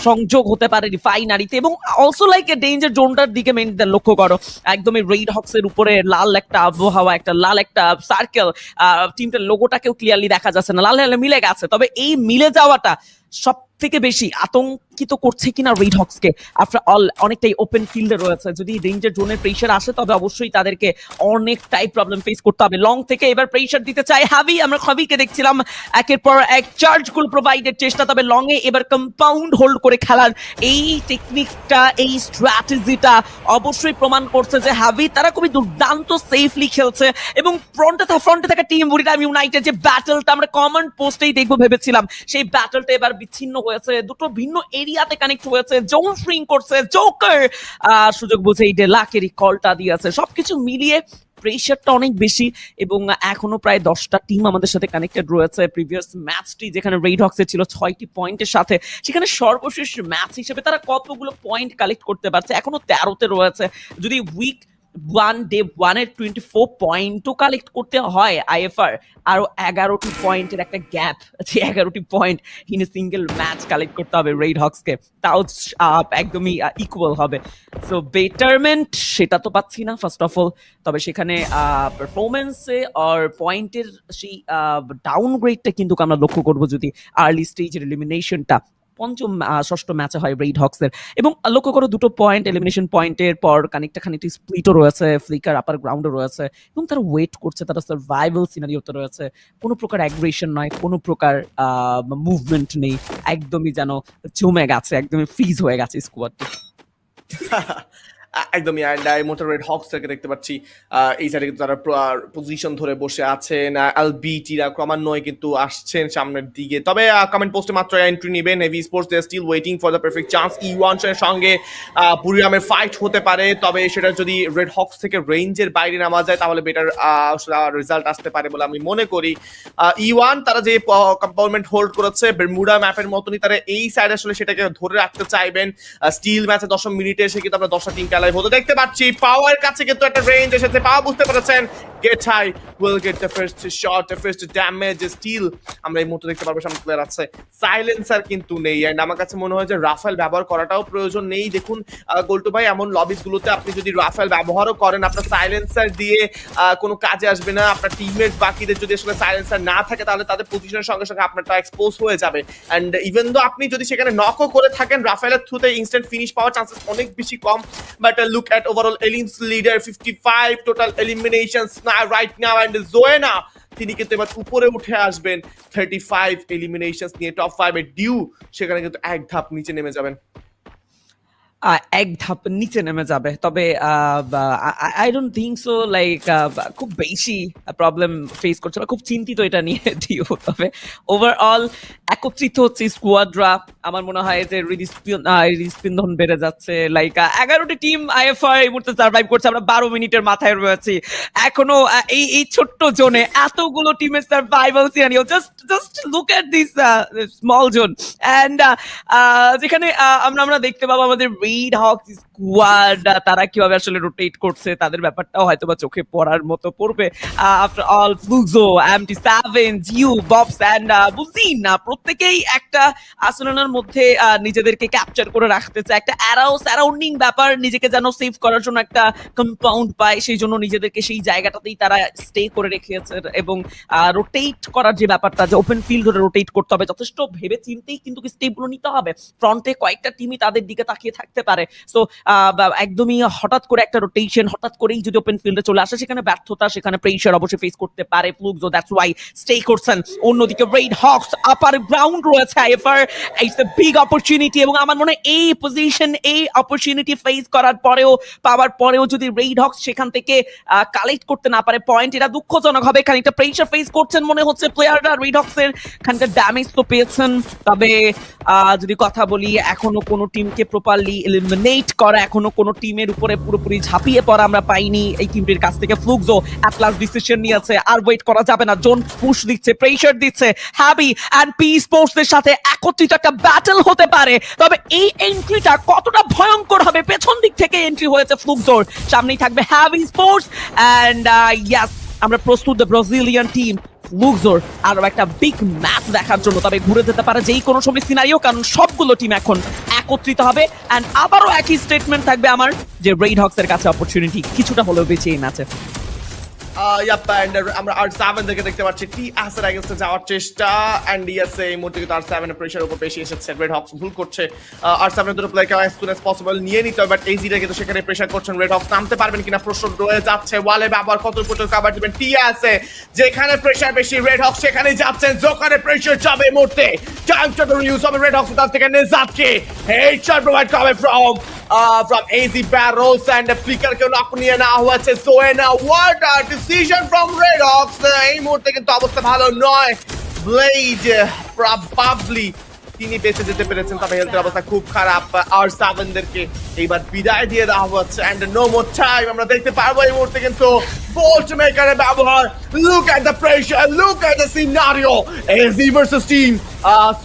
সংযোগ হতে পারে রিফাইনারিতে, এবং অলসো লাইক ডেঞ্জার জোনটার দিকে মেনদের লক্ষ্য করো, একদমই রেড হকসের উপরে লাল একটা আবহাওয়া, একটা লাল একটা সার্কেল, টিমটার লোগোটাকেও ক্লিয়ারলি দেখা যাচ্ছে না, লাল লাল মিলে গেছে। তবে এই মিলে যাওয়াটা সব থেকে বেশি আতঙ্কিত করছে কিনা রেড হকসকে। আফটার অল অনেকটাই ওপেন ফিল্ডে রয়েছে, যদি ডেঞ্জার জোনের প্রেশার আসে তবে অবশ্যই তাদেরকে অনেকটাই প্রবলেম ফেস করতে হবে। লং থেকে এবার প্রেশার দিতে চাই হ্যাভি, আমরা হ্যাভিকে দেখছিলাম একের পর এক চার্জগুলো প্রোভাইডের চেষ্টা, তবে লং এ এবার কম্পাউন্ড হোল্ড করে খেলার এই টেকনিকটা, এই স্ট্র্যাটেজিটা অবশ্যই প্রমাণ করছে যে হ্যাভি তারা খুবই দুর্দান্ত সেফলি খেলছে। এবং ফ্রন্টে থাকা টিম বুরিরাম ইউনাইটেড যে ব্যাটলটা আমরা কমেন্ট পোস্টেই দেখবো ভেবেছিলাম, সেই ব্যাটলটা এবার বিচ্ছিন্ন হয়েছে, দুটো ভিন্ন এরিয়াতে কানেক্ট হয়েছে, জোন স্ট্রিং করছে জোকার, সুযোগ বুঝে এই ডেলাকেরই কলটা দিয়েছে। সবকিছু মিলিয়ে প্রেশারটা অনেক বেশি, এবং এখনো প্রায় 10টা টিম আমাদের সাথে কানেক্টেড রয়েছে। প্রিভিয়াস ম্যাচটি যেখানে রেড হকসের ছিল 6টি পয়েন্টের সাথে, সেখানে সর্বশেষ ম্যাচ হিসেবে তারা কতগুলো পয়েন্ট কালেক্ট করতে পারছে, এখনো 13তে রয়েছে। যদি উইক ডে 1-এর 24 পয়েন্টও কালেক্ট করতে হয় আইএফআর, আরো 11টি পয়েন্টের একটা গ্যাপ, যে 11টি point in a single match collect করতে হবে রেড হকসকে, তাও একদমই ইকুয়াল হবে। সো বেটারমেন্ট সেটা তো পাচ্ছি না ফার্স্ট অফ অল, তবে সেখানে পারফরমেন্সে আর পয়েন্টের সেই ডাউনগ্রেডটা কিন্তু আমরা লক্ষ্য করবো যদি আর্লি স্টেজের এলিমিনেশনটা পঞ্চম ষষ্ঠ ম্যাচে হয় রেড হকসের। এবং লক্ষ্য করো দুটো পয়েন্ট এলিমিনেশন পয়েন্টের পর খানিকটি স্প্লিটও রয়েছে, ফ্লিকার আপার গ্রাউন্ডও রয়েছে, এবং তারা ওয়েট করছে, তারা সার্ভাইভাল সিনারিওতে রয়েছে, কোনো প্রকার অ্যাগ্রেশন নয়, কোনো প্রকার মুভমেন্ট নেই, একদমই যেন জমে গেছে, একদমই ফ্রিজ হয়ে গেছে স্কোয়াডটি। একদমই এই মুহূর্তে রেড হকস থেকে দেখতে পাচ্ছি এই সাইডে কিন্তু তারা পজিশন ধরে বসে আছেন। এলবিটিরা ক্রমান্বয়ে কিন্তু আসছেন সামনের দিকে, তবে কমেন্ট পোস্টে মাত্র এন্ট্রি নেবেন heavy sports, they are still waiting for the perfect chance. E1 এর সঙ্গে বুরিরামের ফাইট হতে পারে, তবে সেটা যদি রেড হকস থেকে রেঞ্জের বাইরে নামা যায় তাহলে বেটার রেজাল্ট আসতে পারে বলে আমি মনে করি। E1 তারা যে কম্পাউন্ডমেন্ট হোল্ড করেছে বেরমুডা ম্যাপের মতনই, তারা এই সাইড আসলে সেটাকে ধরে রাখতে চাইবেন। স্টিল ম্যাচে 10 মিনিটে এসে কিন্তু আমরা 10টা টিম খেলায় হতে দেখতে পাচ্ছি। পাওয়ার কাছে কিন্তু একটা রেঞ্জ এসেছে, পাওয়া বুঝতে পেরেছেন get high will get the first shot, the first damage. Still আমরা এই মুহূর্তে দেখতে পারবো সামনে প্লেয়ার আছে, সাইলেন্সার কিন্তু নেই, এন্ড আমার কাছে মনে হয় যে রাফেল ব্যবহার করাটাও প্রয়োজন নেই। দেখুন গোল্টু ভাই, এমন লবিস গুলোতে আপনি যদি রাফেল ব্যবহারও করেন আপনার সাইলেন্সার দিয়ে কোনো কাজে আসবে না। আপনার টিমমেট বাকিদের যদি আসলে সাইলেন্সার না থাকে তাহলে তাদের পজিশনের সঙ্গে সঙ্গে আপনারটা এক্সপোজ হয়ে যাবে, এন্ড ইভেন দো আপনি যদি সেখানে নকও করে থাকেন রাফেলের থ্রুতে ইনস্ট্যান্ট ফিনিশ পাওয়ার চান্সেস অনেক বেশি কম। But look at overall elims leader 55 total eliminations right now, and জোয়েনা তিনি কিন্তু এবার উপরে উঠে আসবেন 35 এলিমিনেশনস নিয়ে। টপ 5 এ ডিউ সেখানে কিন্তু এক ধাপ নিচে নেমে যাবেন, এক ধাপ নিচে নেমে যাবে। তবে I don't think so like খুব বেশি প্রবলেম ফেস করছে না, খুব চিন্তিত এটা নিয়ে দিও। তবে ওভারঅল একত্রিত হচ্ছে স্কোয়াডরা, আমার মনে হয় যে হৃদস্পন্দন বেড়ে যাচ্ছে। লাইক 11টি টিম আইএফআর এই মুহূর্তে সার্ভাইভ করছে, আমরা 12 মিনিটের মাথায় রয়েছি এখনো এই ছোট্ট জোনে এতগুলো টিমের survival scenario. Just look at this small zone, and যেখানে আমরা দেখতে পাবো আমাদের রেড হকস স্কোয়াড তারা কিভাবে আসলে রোটেট করছে, তাদের ব্যাপারটাও হয়তো বা চোখে পড়ার মতো পড়বে। আফটার অল ফ্লুক্সো, MT7, জিউ, ববস এন্ড বুজিন প্রত্যেকেই একটা আসলের মধ্যে নিজেদেরকে ক্যাপচার করে রাখতে চায়, একটা সারাউন্ডিং ব্যাপার, নিজেকে যেন সেভ করার জন্য একটা কম্পাউন্ড পায়, সেই জন্য নিজেদেরকে সেই জায়গাটাতেই তারা স্টে করে রেখেছে। এবং রোটেট করার যে ব্যাপারটা, যে ওপেন ফিল্ড ধরে রোটেট করতে হবে, যথেষ্ট ভেবে চিন্তেই কিন্তু স্টেপগুলো নিতে হবে। ফ্রন্টে কয়েকটা টিমই তাদের দিকে তাকিয়ে থাকতে পারে, সো একদমই হঠাৎ করে একটা রোটেশন হঠাৎ করেই যদি ওপেন ফিল্ডে চলে আসে সেখানে ব্যর্থতা, সেখানে প্রেসার অবশ্যই ফেস করতে পারে ফ্লুক্সো, দ্যাটস ওয়াই স্টে করছেন। অন্যদিকে রেড হকস আপার গ্রাউন্ড রয়েছে, IFR it's a big opportunity, এবং আমার মনে হয় এই পজিশন এই অপরচুনিটি ফেস করার পরেও পাওয়ার পরেও যদি রেড হকস সেখান থেকে কালেক্ট করতে না পারে পয়েন্ট, এটা দুঃখজনক হবে। খানিকটা প্রেসার ফেস করছেন মনে হচ্ছে প্লেয়াররা রেড হকসের, খানিকটা ড্যামেজ তো পেয়েছেন। তবে যদি কথা বলি, এখনো কোনো টিমকে প্রপারলি এলিমিনেট করা, এখনো কোনো টিমের উপরে পুরোপুরি ঝাঁপিয়ে পড়া আমরা পাইনি এই টিমটির কাছ থেকে। ফ্লুক্সো অ্যাট লাস্ট ডিসিশন নিয়েছে, আর ওয়েট করা যাবে না, জোন পুশ দিচ্ছে, প্রেসার দিচ্ছে, হ্যাভি এন্ড পি স্পোর্টসের সাথে একত্রিত একটা ব্যাটল হতে পারে। তবে এই এন্ট্রিটা কতটা ভয়ঙ্কর হবে, পেছন দিক থেকে এন্ট্রি হয়েছে ফ্লুক্সোর, সামনেই থাকবে হ্যাভি স্পোর্টস, এন্ড ইয়াস আমরা প্রস্তুত দ্য ব্রাজিলিয়ান টিম ফ্লুক্সোর আরো একটা বিগ ম্যাচ দেখার জন্য। তবে ঘুরে যেতে পারে যেই কোনো সময় সিনারিও, কারণ সবগুলো টিম এখন একত্রিত হবে, এন্ড আবারও একই স্টেটমেন্ট থাকবে আমার, যে রেড হকস এর কাছে অপরচুনিটি কিছুটা হলেও বেঁচে এই ম্যাচে। আমরা R7 থেকে দেখতে পাচ্ছি TS এর এগেইনস্টে যাওয়ার চেষ্টা, এন্ড ইয়েস এই মুহূর্তে কিন্তু R7 এর প্রেসার উপর বেশি এসেছে। রেড হকস ভুল করছে, R7 এর দুটো প্লেয়ারকে অ্যাজ সুন অ্যাজ পসিবল নিয়ে নিতে হবে, বাট এজিরা কিন্তু সেখানে প্রেসার করছেন। রেড হকস নামতে পারবেন কিনা প্রশ্ন রয়ে যাচ্ছে, ওয়ালে ব্যবহার কত পর্যন্ত কভার দিবেন। TS যেখানে প্রেসার বেশি রেড হকস সেখানেই যাচ্ছেন, যেখানে প্রেসার যাবে এই মুহূর্তে টাইম টু ইউজ হবে রেড হকস তার থেকে নেজাতকে হেডশট প্রোভাইড করবে from AZ Barrels, and flicker কেউ নক নিয়ে না হয়েছে। সোয়েনা, what a decision from Red Hawks, এই মুহূর্তে কিন্তু অবস্থা ভালো নয়। ব্লেড প্রবাবলি তিনি বেঁচে যেতে পেরেছেন, তবে হেলথের অবস্থা খুব খারাপ। R7 দেরকে এইবার বিদায় দিয়ে দেওয়া হচ্ছে, এন্ড নো মোর টাইম আমরা দেখতে পারবো এই মুহূর্তে কিন্তু বোল্ট মেকারের ব্যবহার। Look at the pressure, look at the scenario, AZ versus team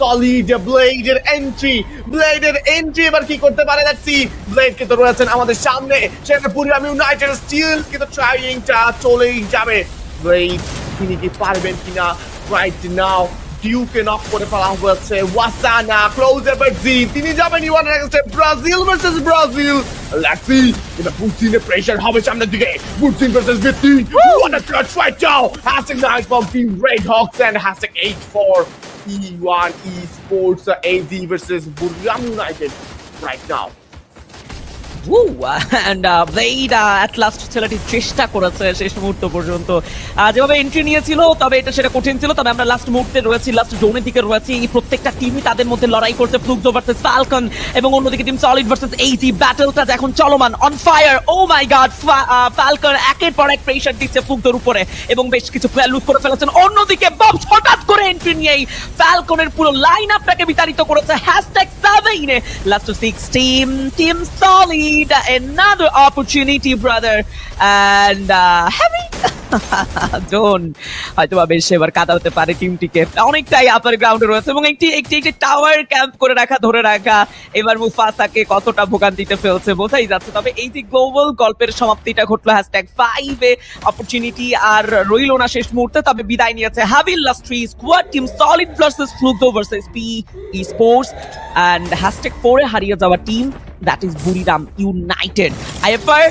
solid. ব্লেডের এন্ট্রি এবার কি করতে পারে, লেটস সি। ব্লেড কিন্তু রয়েছেন আমাদের সামনে, সেখানে বুরিরাম ইউনাইটেড স্টিল কিন্তু ট্রাইংটা চলেই যাবে। ব্লেড তিনি কি পারবেন কিনা রাইট নাও, ডিউকে নক করে ফেলা হয়েছে। ওয়াসানা ক্লোজার বাট জিন তিনি যাবেন E one against Brazil versus Brazil. Let's see এটা বুটিনের প্রেসার হবে সামনের দিকে, বুটিন ভার্সেস বিটিন, what a clutch right now, #9 from Team Red Hawks and #8 for E1 Esports, AZ versus Booyah United right now. And blade at last ছেলেটি চেষ্টা করেছে শেষ মুহূর্ত পর্যন্ত যেভাবে এন্ট্রি নিয়েছিল, তবে এটা সেটা কঠিন ছিল। তবে আমরা লাস্ট মুহূর্তে রয়েছি, লাস্ট জোনের দিকে রয়েছি। এই প্রত্যেকটা টিমই তাদের মধ্যে লড়াই করছে, ফ্লুক্সো ভার্সেস ফ্যালকন এবং অন্যদিকে টিম সলিড ভার্সেস এইজি। ব্যাটলটা এখন চলমান, on fire. Oh my god, falcon একের পর এক প্রেসার দিচ্ছে ফ্লুক্সোর উপরে এবং বেশ কিছু প্লেয়ার লুট করে ফেলেছেন। অন্যদিকে ববস হঠাৎ করে এন্ট্রি নিয়েই ফ্যালকনের পুরো লাইন আপটাকে বিতাড়িত করেছে। #7 last 16 team solid, another opportunity brother, and heavy zone হয়তো বা বেশ এবার কাদা হতে পারে টিমটিকে। অনেকটাই আপার গ্রাউন্ডে রয়েছে এবং একটি টাওয়ার ক্যাম্প করে রাখা, ধরে রাখা এবার মুফাসাকে কতটা ভোগান্তিতে ফেলছে বোঝাই যাচ্ছে। তবে এই যে গ্লোবাল গল্পের সমাপ্তিটা ঘটলো #5 অপরচুনিটি আর রইল না শেষ মুহূর্তে, তবে বিদায় নিয়েছে হাবিল last 3 squad. Team solid versus Fluxo versus P esports, and #4 হারিয়ে যাওয়া team that is Buriram United. IFR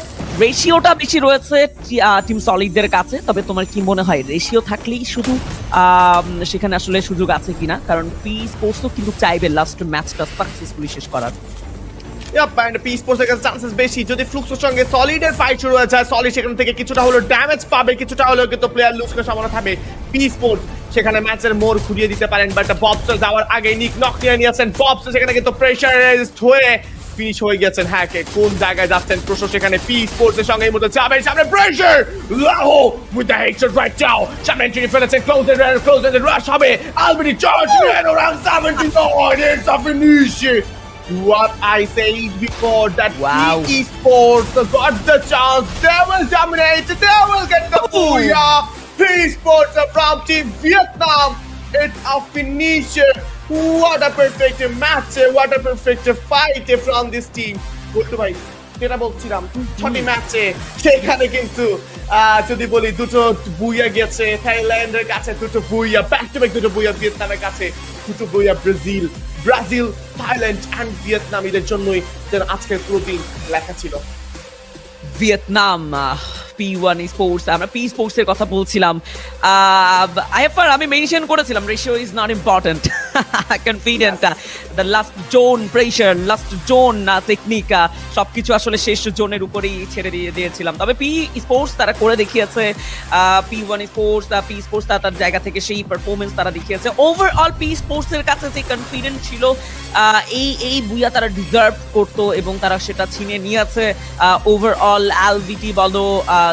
রেশিওটা বেশি রয়েছে টিম সলিডদের কাছে, তবে তোমার কি মনে হয় রেশিও থাকলেই শুধু সেখানে আসলে সুযোগ আছে কিনা? কারণ পি স্পোর্টসও কিন্তু চাইবে লাস্ট ম্যাচটা সাকসেসফুলি শেষ করার। পি স্পোর্টস এর কাছে চান্সেস বেশি। যদি ফ্লুক্সোর সঙ্গে সলিডের ফাইট শুরু হয়ে যায়, সলিড সেখান থেকে কিছুটা হলো ড্যামেজ পাবে, কিছুটা হলেও কিন্তু প্লেয়ার লুজ করার সম্ভাবনা থাকবে। পি স্পোর্টস সেখানে ম্যাচের মোড় ঘুরিয়ে দিতে পারেন, বাট ববস যাওয়ার আগে নিক নক নিয়ে নিয়েছেন। ববস সেখানে কিন্তু প্রেশারাইজড হয়ে ফিনিশ হয়ে গেছেন। হ্যাঁ, কে কোন জায়গায় যাচ্ছেন প্রশ্ন সেখানে। পি স্পোর্টস এর সঙ্গে এই মুহূর্তে যাবে সামনে প্রেশার লাহো with the headshot right now. সামনে এন্ট্রি ফেলেছে, ক্লোজ এন্ড রাশ হবে। আলবেনি charge around 79, it's a finish. What I said before, that P Esports got the chance, they will dominate, they will get the Booyah. P Esports from Team Vietnam, it's a finisher. What a perfect match, what a perfect fight from this team. বলতে ভাই যেটা বলছিলাম, 6টি ম্যাচে সেখানে কিন্তু যদি বলি দুটো বুইয়া গেছে থাইল্যান্ডের কাছে, দুটো বুইয়া ব্যাক টু ব্যাক, দুটো বুইয়া ভিয়েতনামের কাছে, দুটো বুইয়া ব্রাজিল, থাইল্যান্ড অ্যান্ড ভিয়েতনাম। এদের জন্যই আজকের পুরো দিন লেখা ছিল। ভিয়েতনাম P1 Esports, আমরা P Esports এর কথা বলছিলাম। আইএফআর আমি মেনশন করেছিলাম ratio is not important, confident, the last zone pressure, last zone technique সবকিছু আসলে শেষ জোনের উপরেই ছেড়ে দিয়েছিলাম। তবে P Esports তারা করে দেখিয়েছে, P1 Esports, P Esports তার জায়গা থেকে সেই পারফরমেন্স তারা দেখিয়েছে। ওভারঅল P Esports এর কাছে যে কনফিডেন্ট ছিল, এই বুইয়া তারা ডিজার্ভ করতো এবং তারা সেটা ছিনিয়ে নিয়েছে। ওভারঅল এলভিটি বলো,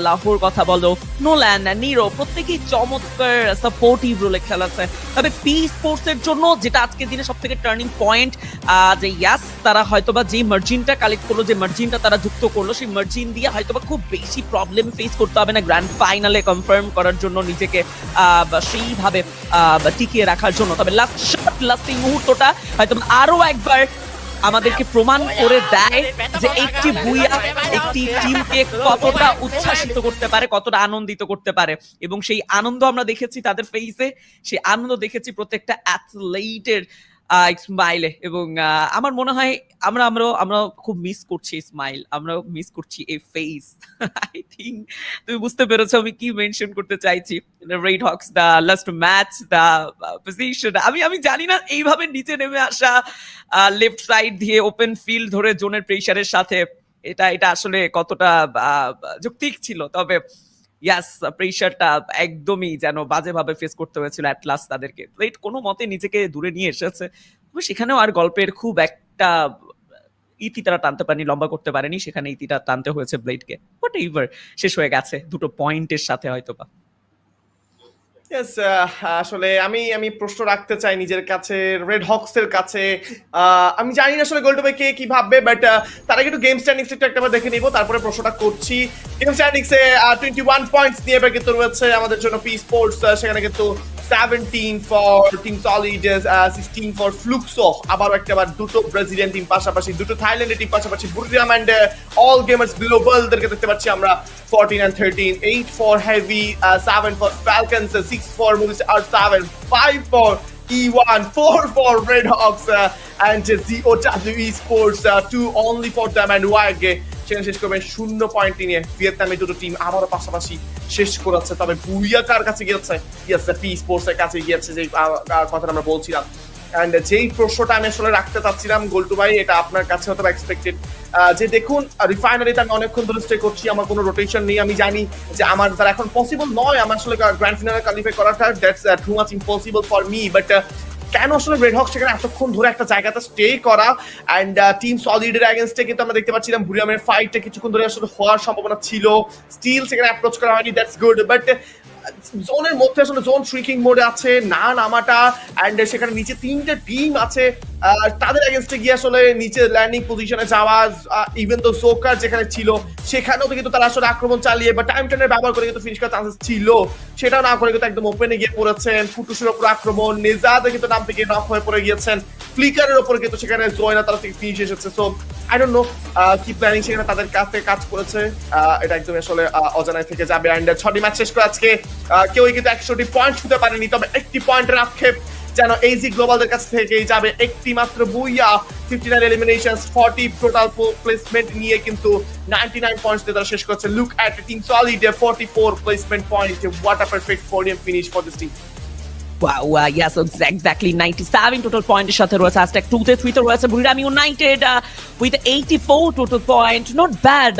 লাহোর কথা বলো, নোল্যান্ড, নিরো প্রত্যেকেই চমৎকার সাপোর্টিভ রোলে খেলেছে। তবে পি স্পোর্টস এর জন্য যেটা আজকের দিনে সব থেকে টার্নিং পয়েন্ট, যে ইয়াস তারা হয়তোবা যে মার্জিনটা কালেক্ট করলো, যে মার্জিনটা তারা যুক্ত করলো, সেই মার্জিন দিয়ে হয়তোবা খুব বেশি প্রবলেম ফেস করতে হবে না গ্র্যান্ড ফাইনালে কনফার্ম করার জন্য, নিজেকে সেইভাবে টিকিয়ে রাখার জন্য। তবে লাস্ট এই মুহূর্তটা হয়তো আরো একবার আমাদেরকে প্রমাণ করে দেয় যে একটি বুইয়া একটি টিমকে কতটা উচ্ছ্বাসিত করতে পারে, কতটা আনন্দিত করতে পারে। এবং সেই আনন্দ আমরা দেখেছি তাদের ফেসে, সেই আনন্দ দেখেছি প্রত্যেকটা অ্যাথলেটের স্মাইলে। এবং আমার মনে হয় আমরা খুব মিস করছি স্মাইল, আমরা মিস করছি এই ফেস। আই থিঙ্ক তুমি বুঝতে পেরেছো আমি কি মেনশন করতে চাইছি। Red Hawks, the last match, the position, আমি জানি না এইভাবে নিচে নেমে আসা লেফট সাইড দিয়ে ওপেন ফিল্ড ধরে জোনের প্রেসারের সাথে এটা আসলে কতটা যৌক্তিক ছিল। তবে ইয়াস, প্রেশারটা একদমই যেন বাজেভাবে ফেস করতে হয়েছিল অ্যাট লাস্ট তাদেরকে। প্লেট কোনো মতে নিজেকে দূরে নিয়ে এসেছে, সেখানেও আর গল্পের খুব একটা ইতি তারা টানতে পারেনি, লম্বা করতে পারেনি, সেখানে ইতিটা টানতে হয়েছে ব্লেডকে। বাট এইবার শেষ হয়ে গেছে দুটো পয়েন্টের সাথে হয়তোবা। আসলে আমি প্রশ্ন রাখতে চাই নিজের কাছে, রেড হক্স এর কাছে। আমি জানি না আসলে গোল্ড কে কি ভাববে, বাট তারা কিন্তু গেম স্ট্যান্ডিংস একবার দেখে নিব, তারপরে প্রশ্নটা করছি। গেম স্ট্যান্ডিংসে 21 পয়েন্টস নিয়ে এবার কিন্তু রয়েছে আমাদের জন্য পি স্পোর্টস, সেখানে কিন্তু 17 for team solid, 16 for Fluxo. আবার দুটো ব্রাজিলিয়ান টিম পাশাপাশি, দুটো থাইল্যান্ডের টিম পাশাপাশি, বুরিরাম অ্যান্ড অল গেমার্স গ্লোবাল দেরকে দেখতে পাচ্ছি আমরা 14 and 13, 8 for heavy, 7 for falcons, 6 for movies, 7, 5 for E1, 4 for Red Hawks, and ZOW Esports, 2 only for them and WAG সেখানে শেষ করবেন 0 পয়েন্ট নিয়ে। ভিয়েতনামের দুটো টিম আবারও পাশাপাশি শেষ করেছে। তবে বুইয়া কার কাছে গিয়েছে? ইয়েস, পি স্পোর্টস এর কাছে গিয়েছে, যে কথাটা আমরা বলছিলাম। অ্যান্ড যেই প্রশ্নটা আমি আসলে রাখতে চাচ্ছিলাম গোল্টু ভাই, এটা আপনার কাছে হয়তো এক্সপেক্টেড, যে দেখুন রিফাইনারিতে আমি অনেকক্ষণ ধরে স্টে করছি, আমার কোনো রোটেশন নেই, আমি জানি যে আমার দ্বারা এখন পসিবল নয় আমার আসলে গ্র্যান্ড ফিনালে কোয়ালিফাই করাটা, that's too much impossible for me, but কেন আসলে রেড হক সেখানে এতক্ষণ ধরে একটা জায়গাতে স্টে করা, অ্যান্ড টিম সলিডের অ্যাগেন্স্টে কিন্তু আমরা দেখতে পাচ্ছিলাম বুরিয়ামের ফাইটটা কিছুক্ষণ ধরে আসলে হওয়ার সম্ভাবনা ছিল, স্টিল সেখানে অ্যাপ্রোচ করা হয়নি, দ্যাটস গুড, বাট জোনের মধ্যে আসলে জোন শ্রিঙ্কিং মোডে আছে না নামাটা, অ্যান্ড সেখানে নিচে 3টে টিম আছে, তাদের এগেনস্টে গিয়ে আসলে নিচে ল্যান্ডিং পজিশনে যাওয়া, ইভেন তো জোকার যেখানে ছিল সেখানেও তো কিন্তু তারা আসলে আক্রমণ চালিয়ে বা টাইম টার্নের ব্যবহার করে কিন্তু ফিনিশ করার চান্সেস ছিল, সেটাও না করে কিন্তু একদম ওপেনে গিয়ে পড়েছেন, ফুটুসের ওপর আক্রমণ, নেজাদে কিন্তু নাম থেকে নক হয়ে পড়ে গিয়েছেন, ফ্লিকারের ওপর কিন্তু সেখানে জয়না তারা থেকে ফিনিশ এসেছে। সো আই ডোন্ট নো কি প্ল্যানিং সেখানে তাদের কাছ থেকে কাজ করেছে, এটা একদম আসলে অজানায় থেকে যাবে। অ্যান্ড 6টি ম্যাচ শেষ করে আজকে কেউই কিন্তু 100টি পয়েন্ট ছুঁতে পারেনি, তবে একটি পয়েন্টের আক্ষেপ যেন এইজি গ্লোবালদের কাছ থেকেই যাবে, একটি মাত্র বুইয়া 59 এলিমিনেশনস 40 টোটাল প্লেসমেন্ট নিয়ে কিন্তু 99 পয়েন্টস দিয়ে তারা শেষ করছে। Look at team solid 44 placement point, what a perfect podium finish for this team. Wow, yes, exactly 97 total point এর সাথে রয়েছে hashtag 2-তে 3-তে রয়েছে বুরিরাম United with 84 total point, not bad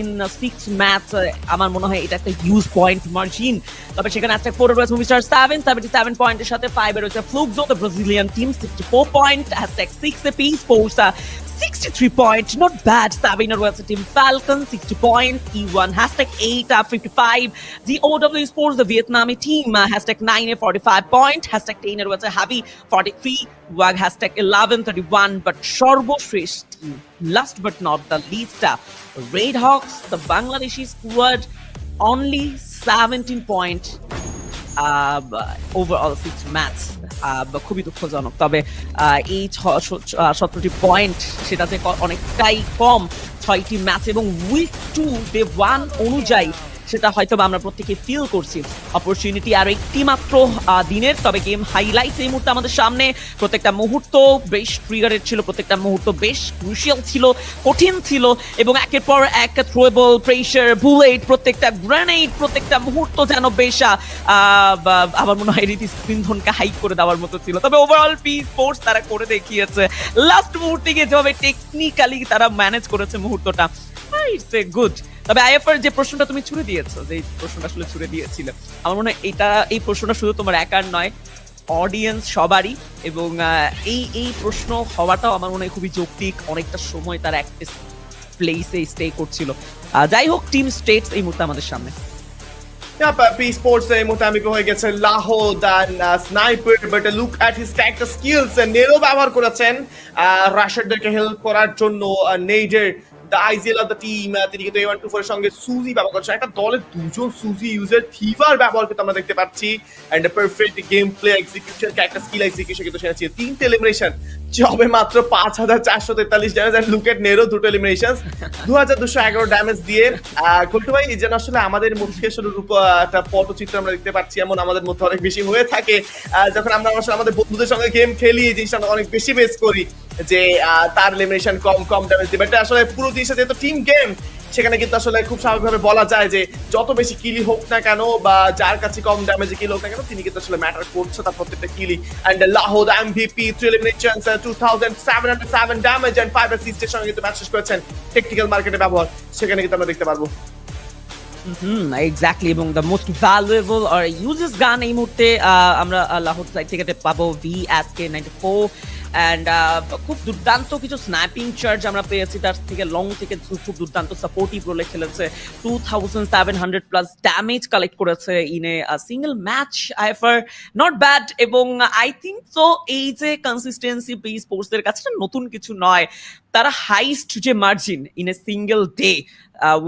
in 6 match, আমার মনে হয় এটা একটা হিউজ পয়েন্ট মার্জিন। তবে সেখানে hashtag 4 এ রয়েছে মুভিস্টার 77 পয়েন্টের সাথে 5 এ রয়েছে Fluxo the Brazilian team 64 point, hashtag 6 A P Esports 63 point, not bad. Sabina রয়েছে team Falcon 60 point, E1 hashtag 8 55, the OW Sports the Vietnamese team hashtag 9 45 point, hashtag 10 এর রয়েছে Habi 43, WAG hashtag 11 31, but সর্বশ্রেষ্ঠ team last but not the least Red Hawks the Bangladeshi squad only 17 point overall 6 match, খুবই দুঃখজনক। তবে এই 17টি point সেটা যে অনেকটাই কম 6টি ম্যাচ এবং উইক 2 ডে 1 অনুযায়ী, সেটা হয়তো আমরা প্রত্যেকে ফিল করছি। অপরচুনিটি আর একটি মাত্র দিনের, তবে গেম হাইলাইটস এই মুহূর্তে আমাদের সামনে। প্রত্যেকটা মুহূর্ত বেশ ট্রিগারের ছিল, প্রত্যেকটা মুহূর্ত বেশ ক্রুশিয়াল ছিল, কঠিন ছিল, এবং একের পর এক থ্রোয়েবল, প্রেশার, বুলেট, প্রত্যেকটা গ্রেনেড, প্রত্যেকটা মুহূর্ত যেন বেশ আমার মনে হয় হৃদস্পন্দনকে হাইক করে দেওয়ার মতো ছিল। তবে ওভারঅল পি স্পোর্টস তারা করে দেখিয়েছে, লাস্ট মুহূর্তে গিয়ে যেভাবে টেকনিক্যালি তারা ম্যানেজ করেছে মুহূর্তটা, ইটস এ গুড। তবে আইএফআর যে প্রশ্নটা তুমি ছুড়ে দিয়েছো, যে প্রশ্নটা আসলে ছুড়ে দিয়েছিল, আমার মনে হয় এই প্রশ্নটা শুধু তোমার একার নয়, অডিয়েন্স সবারই, এবং এই প্রশ্ন হওয়াটাও আমার মনে হয় খুবই যৌক্তিক। অনেকটা সময় তারা একটা প্লেসে স্টে করছিল। যাই হোক, টিম স্টেটস এই মুহূর্তে আমাদের সামনে। P Esports এই মুহূর্তে আমি হয়ে গেছে লাহো then sniper, but look at his character skills, Nero ব্যবহার করেছেন রাশারদেরকে হেল্প করার জন্য, নেইডের the IGL of the team, তিনি কিন্তু A124 এর সঙ্গে সুজি ব্যবহার করছেন, একটা দলে দুজন সুজি ইউজার থিভার ব্যবহার কিন্তু আমরা দেখতে পাচ্ছি, and perfect game play execution, character skill execution কিন্তু সেটা ছিল। 3টে এলিমিনেশন, জবে মাত্র 5443 damage, and look at Nero 2টো এলিমিনেশনস 2211 ড্যামেজ দিয়ে। গোল্টু ভাই, এই যেন আসলে আমাদের মধ্যে আসলে একটা পটচিত্র আমরা দেখতে পাচ্ছি, এমন আমাদের মধ্যে অনেক বেশি হয়ে থাকে যখন আমরা আসলে আমাদের বন্ধুদের সঙ্গে গেম খেলি, এই জিনিসটা অনেক বেশি বেস করি যে তার এলিমিনেশন কম ড্যামেজ দিবে। এটা আসলে পুরো জিনিসটা যেহেতু টিম গেম, সেখানে কিন্তু আসলে খুব স্বাভাবিকভাবে বলা যায় যে যত বেশি কিলি হোক না কেন বা যার কাছে কম ড্যামেজে কিল হোক না কেন, তিনি কিন্তু আসলে ম্যাটার করছে তার প্রত্যেকটা কিলি। এন্ড লাহো the M V P 3 eliminations, 2707 damage and 5 অ্যাসিস্টের সঙ্গে কিন্তু ম্যাচ শেষ করেছেন। টেকনিক্যাল মার্কেটে ব্যবহার সেখানে কিন্তু আমরা দেখতে পারবো। এক্স্যাক্টলি, এবং দ্য মোস্ট ভ্যালুয়েবল আর ইউজেস গান এই মুহূর্তে আমরা লাহোর সাইড থেকে পাবো VSK94, অ্যান্ড খুব দুর্দান্ত কিছু স্ন্যাপিং চার্জ আমরা পেয়েছি তার থেকে, লং থেকে খুব দুর্দান্ত সাপোর্টিভ রোলে খেলেছে, 2700 প্লাস ড্যামেজ কালেক্ট করেছে ইন এ সিঙ্গেল ম্যাচ। আইফার নট ব্যাড, এবং আই থিঙ্ক সো এই যে কনসিস্টেন্সি পি স্পোর্টসের কাছে নতুন কিছু নয়, তারা হাইস্ট যে margin in a single day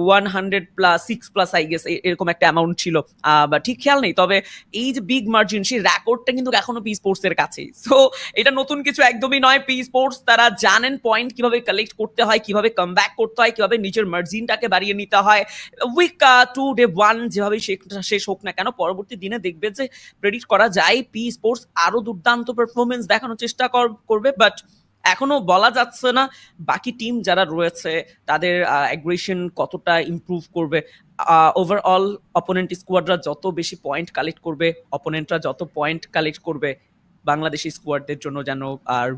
100+6+ I guess এরকম একটা অ্যামাউন্ট ছিল, বা ঠিক খেয়াল নেই, তবে এই যে বিগ মার্জিন, সেই রেকর্ডটা কিন্তু এখনো পি স্পোর্টস এর কাছেই। সো এটা নতুন কিছু একদমই নয়। পি স্পোর্টস তারা জানেন পয়েন্ট কিভাবে কালেক্ট করতে হয়, কিভাবে কামব্যাক করতে হয়, কিভাবে নিজের মার্জিনটাকে বাড়িয়ে নিতে হয়। উইক 2 ডে 1 যেভাবে শেষ হোক না কেন, পরবর্তী দিনে দেখবে যে প্রেডিক্ট করা যায় পি স্পোর্টস আরো দুর্দান্ত পারফরমেন্স দেখানোর চেষ্টা করবে, বাট এখনো বলা যাচ্ছে না বাকি টিম যারা রয়েছে তাদের অ্যাগ্রেশন কতটা ইমপ্রুভ করবে। ওভারঅল অপোনেন্ট স্কোয়াডরা যত বেশি পয়েন্ট কালেক্ট করবে, অপোনেন্টরা যত পয়েন্ট কালেক্ট করবে, বাংলাদেশি স্কোয়াডদের জন্য যেন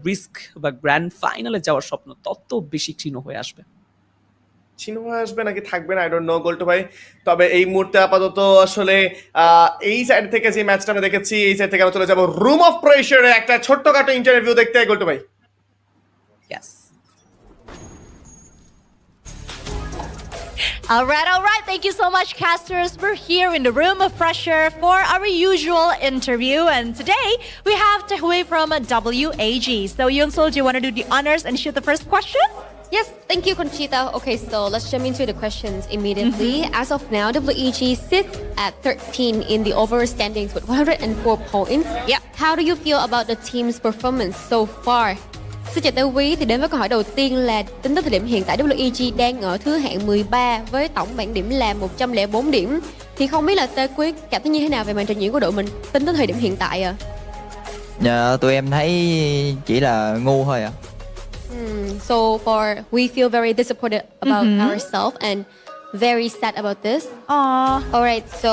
রিস্ক বা গ্র্যান্ড ফাইনালে যাওয়ার স্বপ্ন তত বেশি ক্ষীণ হয়ে আসবে। চিহ্ন হয়ে আসবে নাকি থাকবে না, আই ডোন্ট নো গোল্টু ভাই। তবে এই মুহূর্তে আপাতত আসলে এই সাইড থেকে যে ম্যাচটা আমরা দেখেছি, এই সাইড থেকে আমরা চলে যাবো রুম অফ প্রেশারে একটা ছোট্টখাটো ইন্টারভিউ দেখতে। গোল্টু ভাই, Yes. All right. Thank you so much, casters. We're here in the room of pressure for our usual interview. And today we have Tahui from WAG. So, Yoon-Sol, do you want to do the honors and shoot the first question? Yes, thank you, Conchita. Okay, so let's jump into the questions immediately. As of now, WEG sits at 13 in the overall standings with 104 points. Yeah. How do you feel about the team's performance so far? Xin chào Tây Quý, thì đến với câu hỏi đầu tiên là tính tới thời điểm hiện tại WEG đang ở thứ hạng 13 với tổng bảng điểm là 104 điểm. Thì không biết là Tây Quý cảm thấy như thế nào về màn trình diễn của đội mình tính tới thời điểm hiện tại ạ? Dạ, tụi em thấy chỉ là ngu thôi ạ. So far, we feel very disappointed about ourselves and very sad about this. Alright, so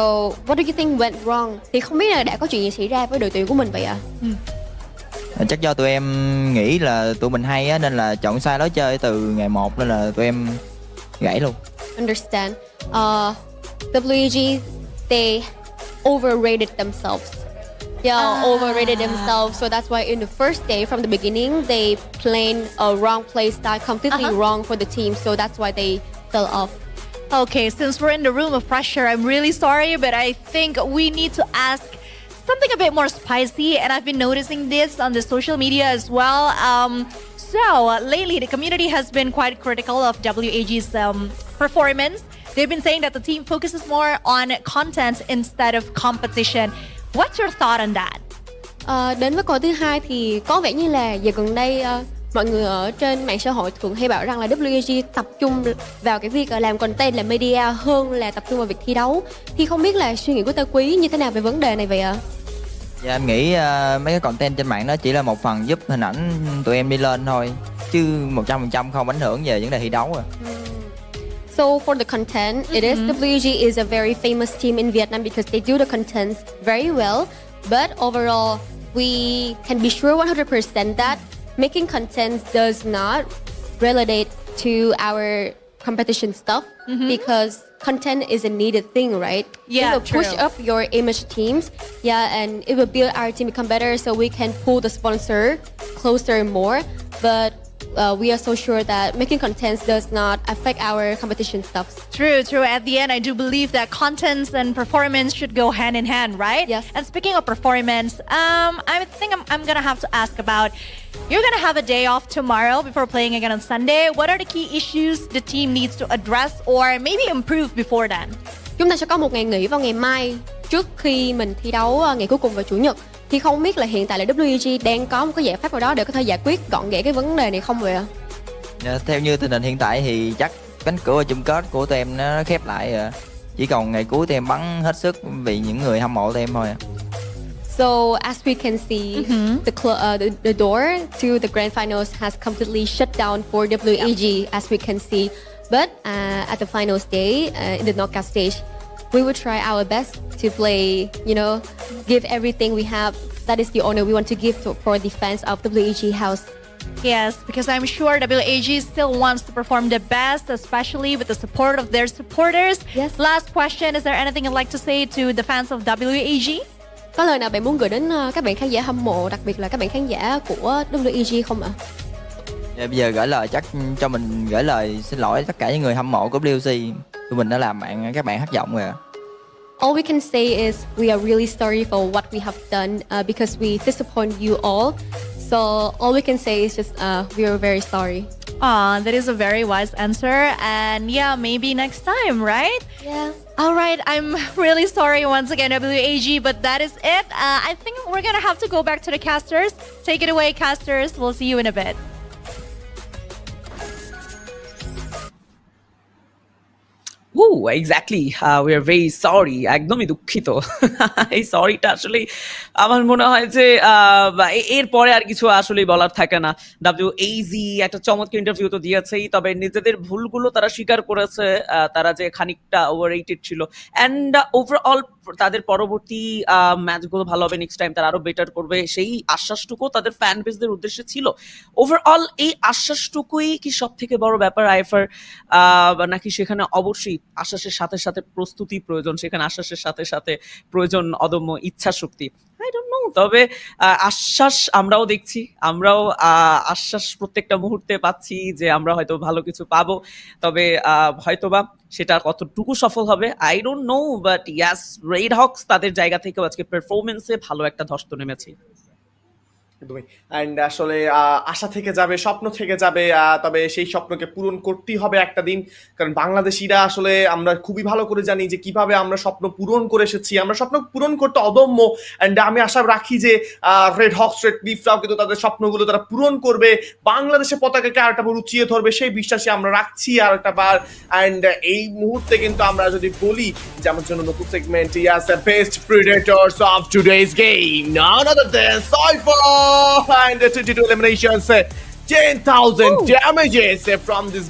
what do you think went wrong? Thì không biết là đã có chuyện gì xảy ra với đội tuyển của mình vậy ạ? Chắc do tụi em nghĩ là tụi mình hay á, nên là chọn sai lối chơi từ ngày 1 nên là tụi em gãy luôn. Understand. WEG, they overrated themselves. Overrated themselves. So that's why in the first day from the beginning, they played a wrong play style, completely wrong for the team. So that's why they fell off. Okay, since we're in the room of pressure, I'm really sorry, but I think we need to ask something a bit more spicy, and I've been noticing this on the social media as well. Lately, the community has been quite critical of WAG's performance. They've been saying that the team focuses more on content instead of competition. What's your thought on that? Đến với câu thứ hai thì có vẻ như là giờ gần đây mọi người ở trên mạng xã hội thường hay bảo rằng là WEG tập trung vào cái việc làm content, làm media hơn là tập trung vào việc thi đấu. Thì không biết là suy nghĩ của Tây Quý như thế nào về vấn đề này vậy ạ? Dạ, em nghĩ mấy cái content trên mạng đó chỉ là một phần giúp hình ảnh tụi em đi lên thôi, chứ 100% không ảnh hưởng về vấn đề thi đấu à. So for the content, it is WEG is a very famous team in Vietnam because they do the content very well. But overall, we can be sure 100% that making content does not relate to our competition stuff because content is a needed thing, right? Yeah, it will push true. up your image teams. Yeah, and it will build our team become better so we can pull the sponsor closer more. But we are so sure that making content does not affect our competition stuff. True. At the end, I do believe that contents and performance should go hand in hand, right? Yes. And speaking of performance, I think I'm gonna have to ask about, you're gonna have a day off tomorrow before playing again on Sunday. What are the key issues the team needs to address or maybe improve before then? Chúng ta sẽ có một ngày nghỉ vào ngày mai trước khi mình thi đấu ngày cuối cùng vào Chủ nhật. Thì không biết là hiện tại là WEG đang có một cái giải pháp nào đó để có thể giải quyết gọn ghẽ cái vấn đề này không vậy ạ? Dạ, theo như tình hình hiện tại thì chắc cánh cửa chung kết của tụi em nó khép lại rồi. Chỉ còn ngày cuối tụi em bắn hết sức vì những người hâm mộ tụi em thôi. So as we can see, the door to the grand finals has completely shut down for WEG, as we can see. But at the finals day, in the knockout stage, we will try our best to play, give everything we have. That is the honor we want to give for the fans of WEG house. Yes, because I'm sure WAG still wants to perform the best, especially with the support of their supporters. Yes. Last question, is there anything you'd like to say to the fans of WAG? Có lời nào bạn muốn gửi đến các bạn khán giả hâm mộ, đặc biệt là các bạn khán giả của WEG không ạ? Dạ, bây giờ gửi lời chắc cho mình gửi lời xin lỗi tất cả những người hâm mộ của WEG. Tụi mình đã làm các bạn thất vọng rồi ạ. All we can say is we are really sorry for what we have done because we disappoint you all. So all we can say is just we are very sorry. That is a very wise answer. And yeah, maybe next time, right? Yeah. All right, I'm really sorry once again, WAG, but that is it. I think we're going to have to go back to the casters. Take it away, casters. We'll see you in a bit. Exactly. We are very sorry. একদমই দুঃখিত। এই সরিটা আসলে আমার মনে হয় যে এরপরে আর কিছু আসলে বলার থাকে না। WAG একটা চমৎকার ইন্টারভিউ তো দিয়েছেই, তবে নিজেদের ভুলগুলো তারা স্বীকার করেছে, তারা যে খানিকটা ওভাররেটেড ছিল। অ্যান্ড ওভারঅল তাদের পরবর্তী ম্যাচগুলো ভালো হবে, নেক্সট টাইম তারা আরো বেটার করবে, সেই আশ্বাসটুকু তাদের ফ্যান বেসদের উদ্দেশ্যে ছিল। ওভারঅল এই আশ্বাসটুকুই কি সব থেকে বড় ব্যাপার আইফার, নাকি সেখানে অবশ্যই আশ্বাসের সাথে সাথে প্রস্তুতি প্রয়োজন, সেখানে আশ্বাসের সাথে সাথে প্রয়োজন অদম্য ইচ্ছা শক্তি? I don't no. তবে আশ্বাস আমরাও দেখছি, আমরাও আশ্বাস প্রত্যেকটা মুহূর্তে পাচ্ছি যে আমরা হয়তো ভালো কিছু পাবো, তবে হয়তোবা সেটা কতটুকু সফল হবে I don't no. But yes, red Hawks তাদের জায়গা থেকেও আজকে পারফরমেন্সে ভালো একটা ধস্ত নেমেছে। অ্যান্ড আসলে আশা থেকে যাবে, স্বপ্ন থেকে যাবে, তবে সেই স্বপ্নকে পূরণ করতেই হবে একটা দিন, কারণ বাংলাদেশিরা আসলে আমরা খুবই ভালো করে জানি যে কিভাবে আমরা স্বপ্ন পূরণ করে এসেছি, আমরা স্বপ্ন পূরণ করতে অদম্য। অ্যান্ড আমি আশা রাখি যে রেড হকস, রেড বিফরাও কিন্তু তাদের স্বপ্নগুলো তারা পূরণ করবে, বাংলাদেশের পতাকাকে আরেকটা বার উঁচিয়ে ধরবে, সেই বিশ্বাসে আমরা রাখছি আরেকটা বার। অ্যান্ড এই মুহূর্তে কিন্তু আমরা যদি বলি যে আমার জন্য নতুন segment, yes, the best predators of today's game, none other than Cypher. And 22 eliminations, 10,000 damages from this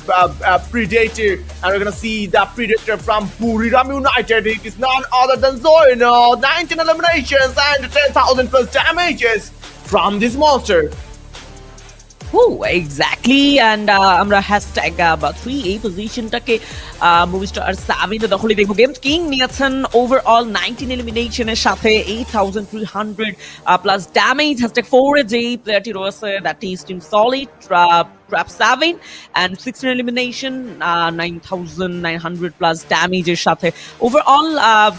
Predator. And we're gonna see the Predator from Booyah United. It is none other than Zoino. 19 eliminations and 10,000 plus damages from this monster. Exactly. And আমরা hashtag বা 3 এই পজিশনটাকে Movistar সাবিনে দখলে দেখবো। Games king নিয়েছেন overall 19 এলিমিনেশনের সাথে 8,300 plus damage. Hashtag 4 এ যেই প্লেয়ারটি রয়েছে that is team solid trap 7 and 16 elimination, 9,900 plus ড্যামেজের সাথে। ওভারঅল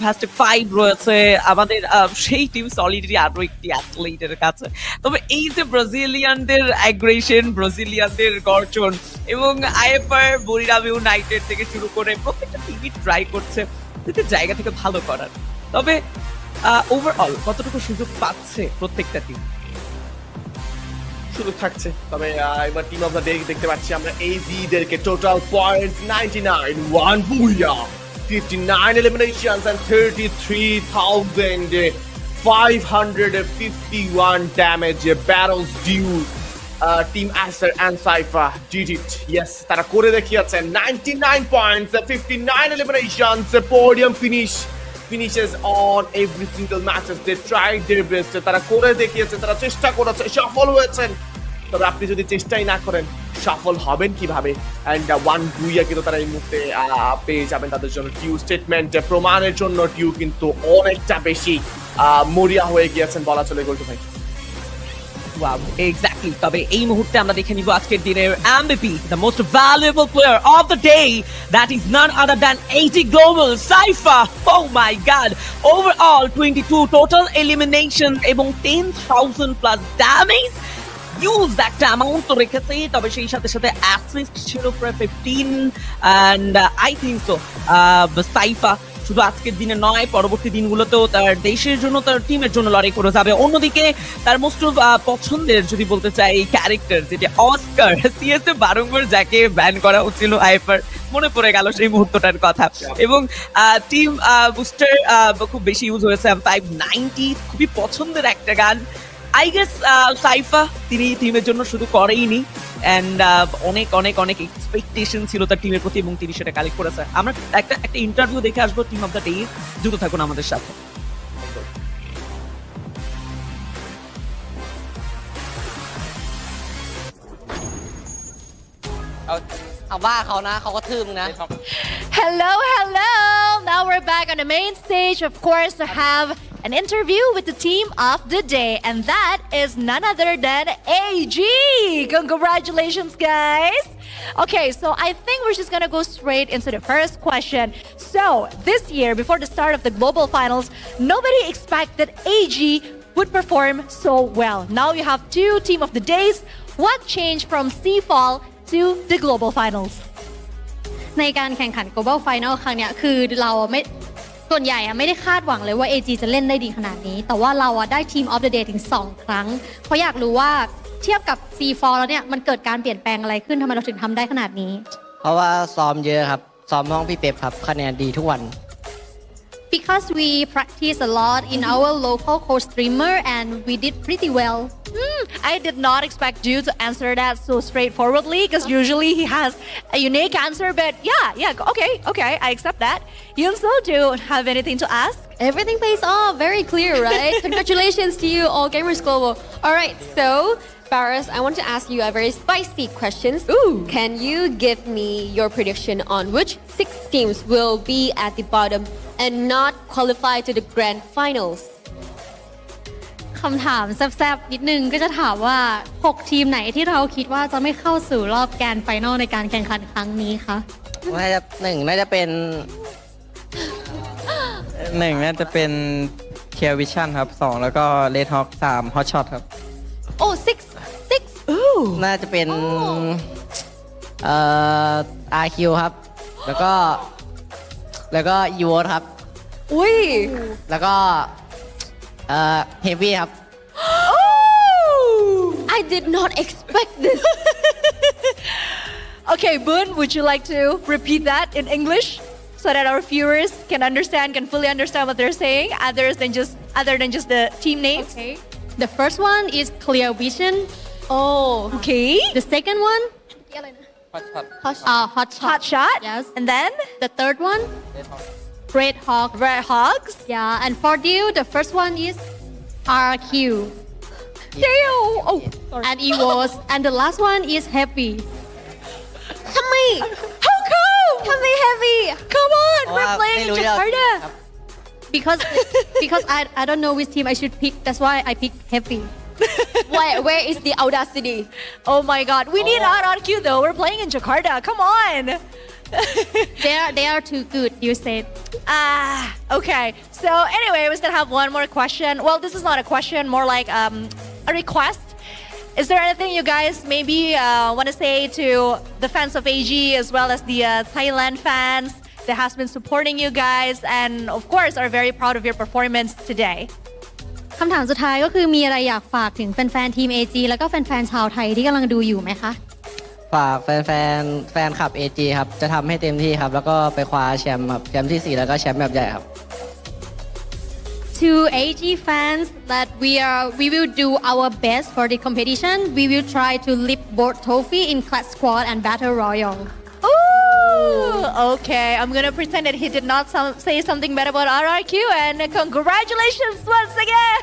হ্যাশট্যাগ 5 রয়েছে আমাদের সেই টিম সলিডেরই আরো একটি অ্যাথলেটের কাছে। তবে এই যে ব্রাজিলিয়ানদের অ্যাগ্রেশন, ব্রাজিলিয়ানদের গর্জন এবং আইএফআর, বুরিরাম ইউনাইটেড থেকে শুরু করে প্রত্যেকটা টিমই ট্রাই করছে তাদের জায়গা থেকে ভালো করার। তবে ওভারঅল কতটুকু সুযোগ পাচ্ছে প্রত্যেকটা টিম? সুযোগ থাকছে, তবে এবার টিম অফ দ্য ডে দেখতে পাচ্ছি আমরা AZ-দেরকে। Total points 99, 1 Booyah, 59 eliminations and 33,551 damage. Battles due. Team Acer and Cypher did it. Yes, তারা করে দেখিয়েছে 99 points, 59 eliminations, podium finishes on every single matches. They tried their best. তারা করে দেখিয়েছে, তারা চেষ্টা করেছে, সফল হয়েছেন। তবে আপনি যদি চেষ্টাই না করেন সফল হবেন কিভাবে? অ্যান্ড 1 Booyah কিন্তু তারা এই মুহূর্তে পেয়ে যাবেন তাদের জন্য টিউ স্টেটমেন্ট প্রমাণের জন্য। টিউ কিন্তু অনেকটা বেশি মরিয়া হয়ে গিয়েছেন বলা চলে গোল্টু ভাই। Wow, exactly. তবে এই মুহূর্তে আমরা দেখে নিব আজকের দিনের MVP, the most valuable player of the day, that is none other than AG Global, Cypher. Oh my god, overall 22 total eliminations এবং 10,000 plus damage. ইউজ একটা অ্যামাউন্ট তো রেখেছে, তবে সেই সাথে সাথে অ্যাসিস্ট ছিল প্রায় 15 and I think so Saifa শুধু আজকের দিনে নয়, পরবর্তী দিনগুলোতেও তার দেশের জন্য, তার টিমের জন্য লড়াই করে যাবে। অন্যদিকে তার মোস্ট পছন্দের যদি বলতে চাই ক্যারেক্টার, যেটা অস্কার, সিএসএ বারংবার যাকে ব্যান করা হচ্ছিল আইফার, মনে পড়ে গেল সেই মুহূর্তটার কথা। এবং টিম বুস্টার খুব বেশি ইউজ হয়েছে, 590 খুবই পছন্দের একটা গান। আই গেস সাইফা তিনি টিমের জন্য শুধু করেইনি, অ্যান্ড অনেক অনেক অনেক এক্সপেকটেশন ছিল তার টিমের প্রতি এবং তিনি সেটা কালেক্ট করেছে। আমরা একটা ইন্টারভিউ দেখে আসবো টিম অফ দ্য ডে। যুক্ত থাকুন আমাদের সাথে। Hello, hello. Now we're back on the main stage, of course, to have an interview with the team of the day, and that is none other than AG. Congratulations, guys. Okay, so I think we're just gonna go straight into the first question. So this year, before the start of the global finals, nobody expected AG would perform so well. Now you have 2 team of the days. What changed from Seafall to the global finals? ในการแข่งขัน global final ครั้งเนี้ยคือเราไม่ส่วนใหญ่ไม่ได้คาดหวังเลยว่า AG จะเล่นได้ดีขนาดนี้แต่ว่าเราได้ team of the day ถึง2 ครั้งเพราะอยากรู้ว่าเทียบกับ C4 แล้วเนี่ยมันเกิดการเปลี่ยนแปลงอะไรขึ้นทำไมเราถึงทำได้ขนาดนี้เพราะว่าซ้อมเยอะครับซ้อมห้องพี่เป๊ปครับคะแนนดีทุกวัน because we practice a lot in our local co-streamer and we did pretty well I did not expect you to answer that so straightforwardly because usually he has a unique answer. But yeah, okay, I accept that. Yunso, do you have anything to ask? Everything pays off. Very clear, right? Congratulations to you, all gamers global. All right, so Paris, I want to ask you a very spicy question. Ooh. Can you give me your prediction on which 6 teams will be at the bottom and not qualify to the grand finals? คำถามแซ่บๆนิดนึงก็จะถามว่า 6 ทีมไหนที่เราคิดว่าจะไม่เข้าสู่รอบแกรนด์ไฟนอลในการแข่งขันครั้งนี้คะ น่าจะน่าจะเป็นน่าจะเป็นเคียร์วิชั่นครับ2แล้วก็เรดฮอค3ฮอตช็อตครับ Oh, 6. Ooh. น่าจะเป็นRQ ครับแล้วก็ยูโอครับ อุ้ย แล้วก็เฮฟวี่ครับ I did not expect this. Okay, Boon, would you like to repeat that in English so that our viewers can fully understand what they're saying, other than just the team names? Okay. The first one is Clear Vision. Oh. Okay. The second one, Hot Shot. Yes. And then the third one, Red Hogs. Yeah. And for you, the first one is RQ. Damn. Oh, sorry. And EVOS. And the last one is Happy. Kami. How come? Kami heavy. Come on, we're playing in Jakarta. Because I don't know which team I should pick. That's why I picked Happy. Where is the audacity? Oh my God, we need RRQ though. We're playing in Jakarta. Come on. They are too good, you said. Okay. So anyway, we still have one more question. Well, this is not a question, more like a request. Is there anything you guys maybe want to say to the fans of AG as well as the Thailand fans that has been supporting you guys and of course are very proud of your performance today? คำถามสุดท้ายก็คือมีอะไรอยากฝากถึงแฟนๆทีม AG แล้วก็แฟนๆชาวไทยที่กำลังดูอยู่ไหมคะ ฝากแฟนคลับ AG ครับจะทำให้เต็มที่ครับแล้วก็ไปคว้าแชมป์ครับแชมป์ที่4แล้วก็แชมป์แบบใหญ่ครับ To AG fans that we will do our best for the competition. We will try to lift both trophy in Clash Squad and Battle Royale. Ooh, okay. I'm gonna pretend that he did not say something bad about RRQ and congratulations once again.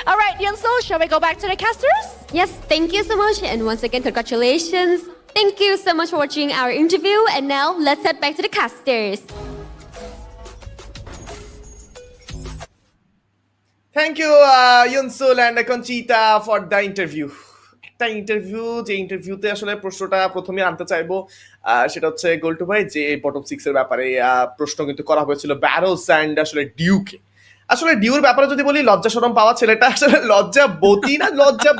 All right, Yunso, shall we go back to the casters? Yes, thank you so much. And once again, congratulations. Thank you so much for watching our interview. And now let's head back to the casters. Thank you, Yunsul and Conchita for the interview. একটা ইন্টারভিউতে আসলে প্রশ্নটা প্রথমে আনতে চাইবো সেটা হচ্ছে গোল্টু ভাই যে বটম 6 এর ব্যাপারে প্রশ্ন কিন্তু করা হয়েছিল ব্যারোস এন্ড আসলে ডিউকে আসলে ডিউর ব্যাপারে যদি বলি লজ্জা শরম পাওয়া ছেলেটা আসলে লজ্জা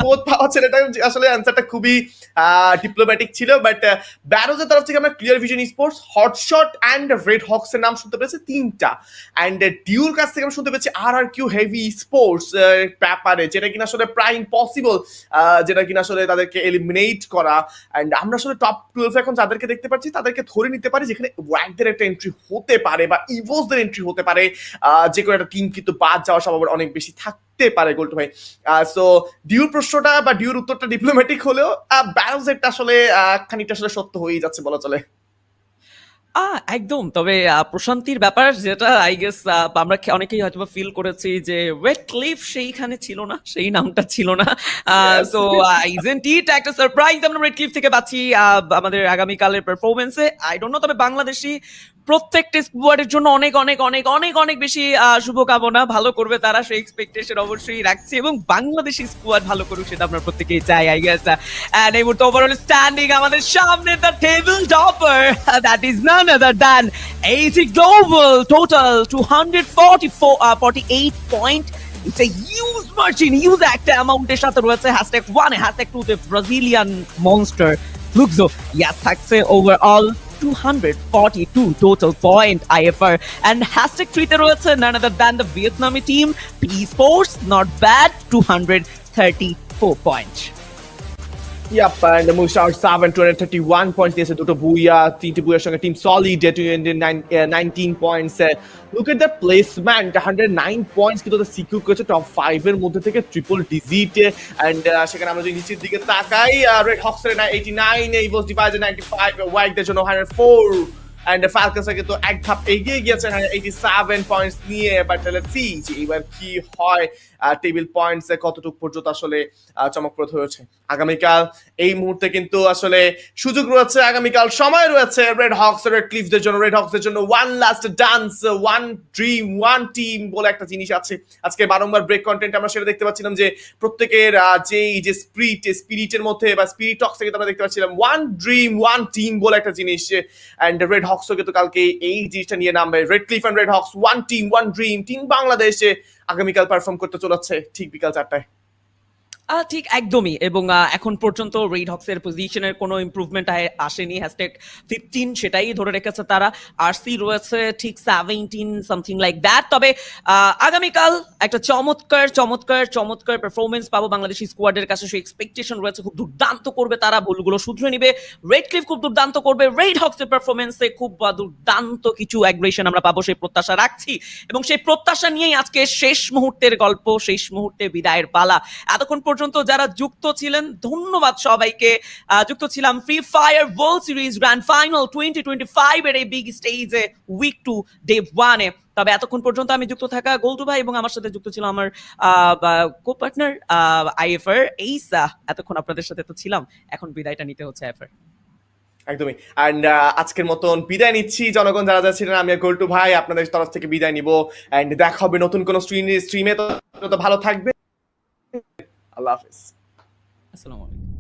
বোধ পাওয়া ছেলেটা আসলে অ্যান্সারটা খুবই ডিপ্লোম্যাটিক ছিল বাট ব্যারোজের তরফ থেকে আমরা clear vision sports hotshot and red Hawks এর নাম শুনতে পেয়েছি 3টা অ্যান্ড ডিউর কাছ থেকে আমরা শুনতে পেয়েছি RRQ হেভি স্পোর্টস ব্যাপারে যেটা কিনা আসলে প্রায় ইম্পসিবল যেটা কিনা আসলে তাদেরকে এলিমিনেট করা অ্যান্ড আমরা আসলে টপ 12 এখন যাদেরকে দেখতে পাচ্ছি তাদেরকে ধরে নিতে পারি যেখানে ওয়াগদের একটা এন্ট্রি হতে পারে বা ইভোসদের এন্ট্রি হতে পারে যে কোনো একটা টিম কিন্তু বাদ যাওয়ার সম্ভাবনা অনেক বেশি থাকতে পারে গোল্টু ভাই সো ডিউর প্রশ্নটা বা ডিউর উত্তরটা ডিপ্লোম্যাটিক হলেও ব্যারোজেরটা আসলে খানিকটা আসলে সত্য হয়েই যাচ্ছে বলা চলে একদম তবে প্রশান্তির ব্যাপার যেটা আই গেস আমরা অনেকেই হয়তো ফিল করেছি যে ওয়েট ক্লিফ সেইখানে ছিল না সেই নামটা ছিল না সো ইজেন্ট ইট একটা সারপ্রাইজ আমরা রেড ক্লিফ থেকে পাচ্ছি আমাদের আগামীকালের পারফরমেন্সে আই ডোন্ট নো তবে বাংলাদেশি প্রত্যেকটা স্কোয়াডের জন্য অনেক অনেক অনেক অনেক অনেক বেশি শুভকামনা ভালো করবে তারা সেই এক্সপেকটেশন অবশ্যই রাখছি এবং বাংলাদেশি স্কোয়াড ভালো করুক সেটা আমরা প্রত্যেকেই চাই আই গেস এন্ড এই মুহূর্তে ওভারঅল স্ট্যান্ডিং আমাদের সামনে the table topper that is none other than AG Global total 248 point. It's a huge margin, huge একটা অ্যামাউন্টের সাথে রয়েছে #1 #2 the Brazilian monster Fluxo yes থাকছে overall 242 total point IFR and #3 তে রয়েছে none other than the Vietnamese team P Esports not bad 234 points. Yep, and Mushar 231 points দিয়েছে দুটো বুইয়া, তিনটি বুইয়ার সঙ্গে team solid 19 points. Look at the placement, 109 points কিন্তু ওদের secure করেছে টপ 5 এর মধ্যে থেকে ট্রিপল ডিজিট, এন্ড সেখানে আমরা যদি নিচের দিকে তাকাই, রেড হক্স এর 89, ইভোস ডিভাইসের 95, ওয়াইকদের জন্য 104, and the Falcons কিন্তু এক ধাপ এগিয়ে গিয়েছে 87 পয়েন্টস নিয়ে। বাট লেটস সি যে এবার কি হয়, টেবিল পয়েন্টস কতটুকু পর্যন্ত আসলে চমকপ্রদ হয়েছে। আগামীকাল এই মুহূর্তে কিন্তু আসলে সুযোগ রয়েছে, আগামীকাল সময় রয়েছে রেড হক্স রেড ক্লিফসদের জন্য, রেড হক্সদের জন্য one last dance, one dream, one team বলে একটা জিনিস আছে। আজকে বারংবার ব্রেক কন্টেন্ট আমরা সেটা দেখতে পাচ্ছিলাম যে প্রত্যেকের যে স্পিরিটের মধ্যে বা স্পিরিট টক্স থেকে আমরা দেখতে পাচ্ছিলাম ওয়ান ড্রিম, ওয়ান টিম বলে একটা জিনিস। এন্ড রেড হক্সও কিন্তু কালকে এই জিনিসটা নিয়ে নামবে, red cliff and red hawks one team, one dream, team বাংলাদেশে আগামীকাল পারফর্ম করতে চলেছে ঠিক বিকাল 4টায়। ঠিক একদমই, এবং এখন পর্যন্ত রেড হক্সের পজিশনের কোনো ইমপ্রুভমেন্ট আসেনি। #15 সেটাই ধরে রেখেছে তারা, আরসি রয়েছে ঠিক 17 সামথিং লাইক দ্যাট। তবে আগামীকাল একটা চমৎকার চমৎকার চমৎকার পারফরমেন্স পাবো বাংলাদেশি স্কোয়াডের কাছে, সেই এক্সপেকটেশন রয়েছে। খুব দুর্দান্ত করবে তারা, ভুলগুলো শুধরে নিবে রেড ক্লিফ, খুব দুর্দান্ত করবে রেড হক্সের পারফরমেন্সে, খুব দুর্দান্ত কিছু অ্যাগ্রেশন আমরা পাবো সেই প্রত্যাশা রাখছি, এবং সেই প্রত্যাশা নিয়েই আজকে শেষ মুহূর্তের গল্প, শেষ মুহূর্তে বিদায়ের পালা। এতক্ষণ পর্যন্ত যারা যুক্ত ছিলেন ধন্যবাদ সবাইকে। যুক্ত ছিলাম free Fire world series grand final 2025 এর এই বিগ স্টেজে উইক 2 ডে 1 এ। তবে এতক্ষণ পর্যন্ত আমি যুক্ত থাকা গোল্টু ভাই, এবং আমার সাথে যুক্ত ছিল আমার কো পার্টনার আইএফআর এইসা। এতক্ষণ আপনাদের সাথে তো ছিলাম, এখন বিদায়টা নিতে হচ্ছে আইএফআর। একদমই, অ্যান্ড আজকের মতন বিদায় নিচ্ছি। জনগণ যারা যা ছিলেন, আমি গোল্টু ভাই আপনাদের তরফ থেকে বিদায় নিব, অ্যান্ড দেখা হবে নতুন কোনো স্ট্রিমে। তো ভালো থাকবে, আল্লাহ হাফেজ, আসসালামু আলাইকুম।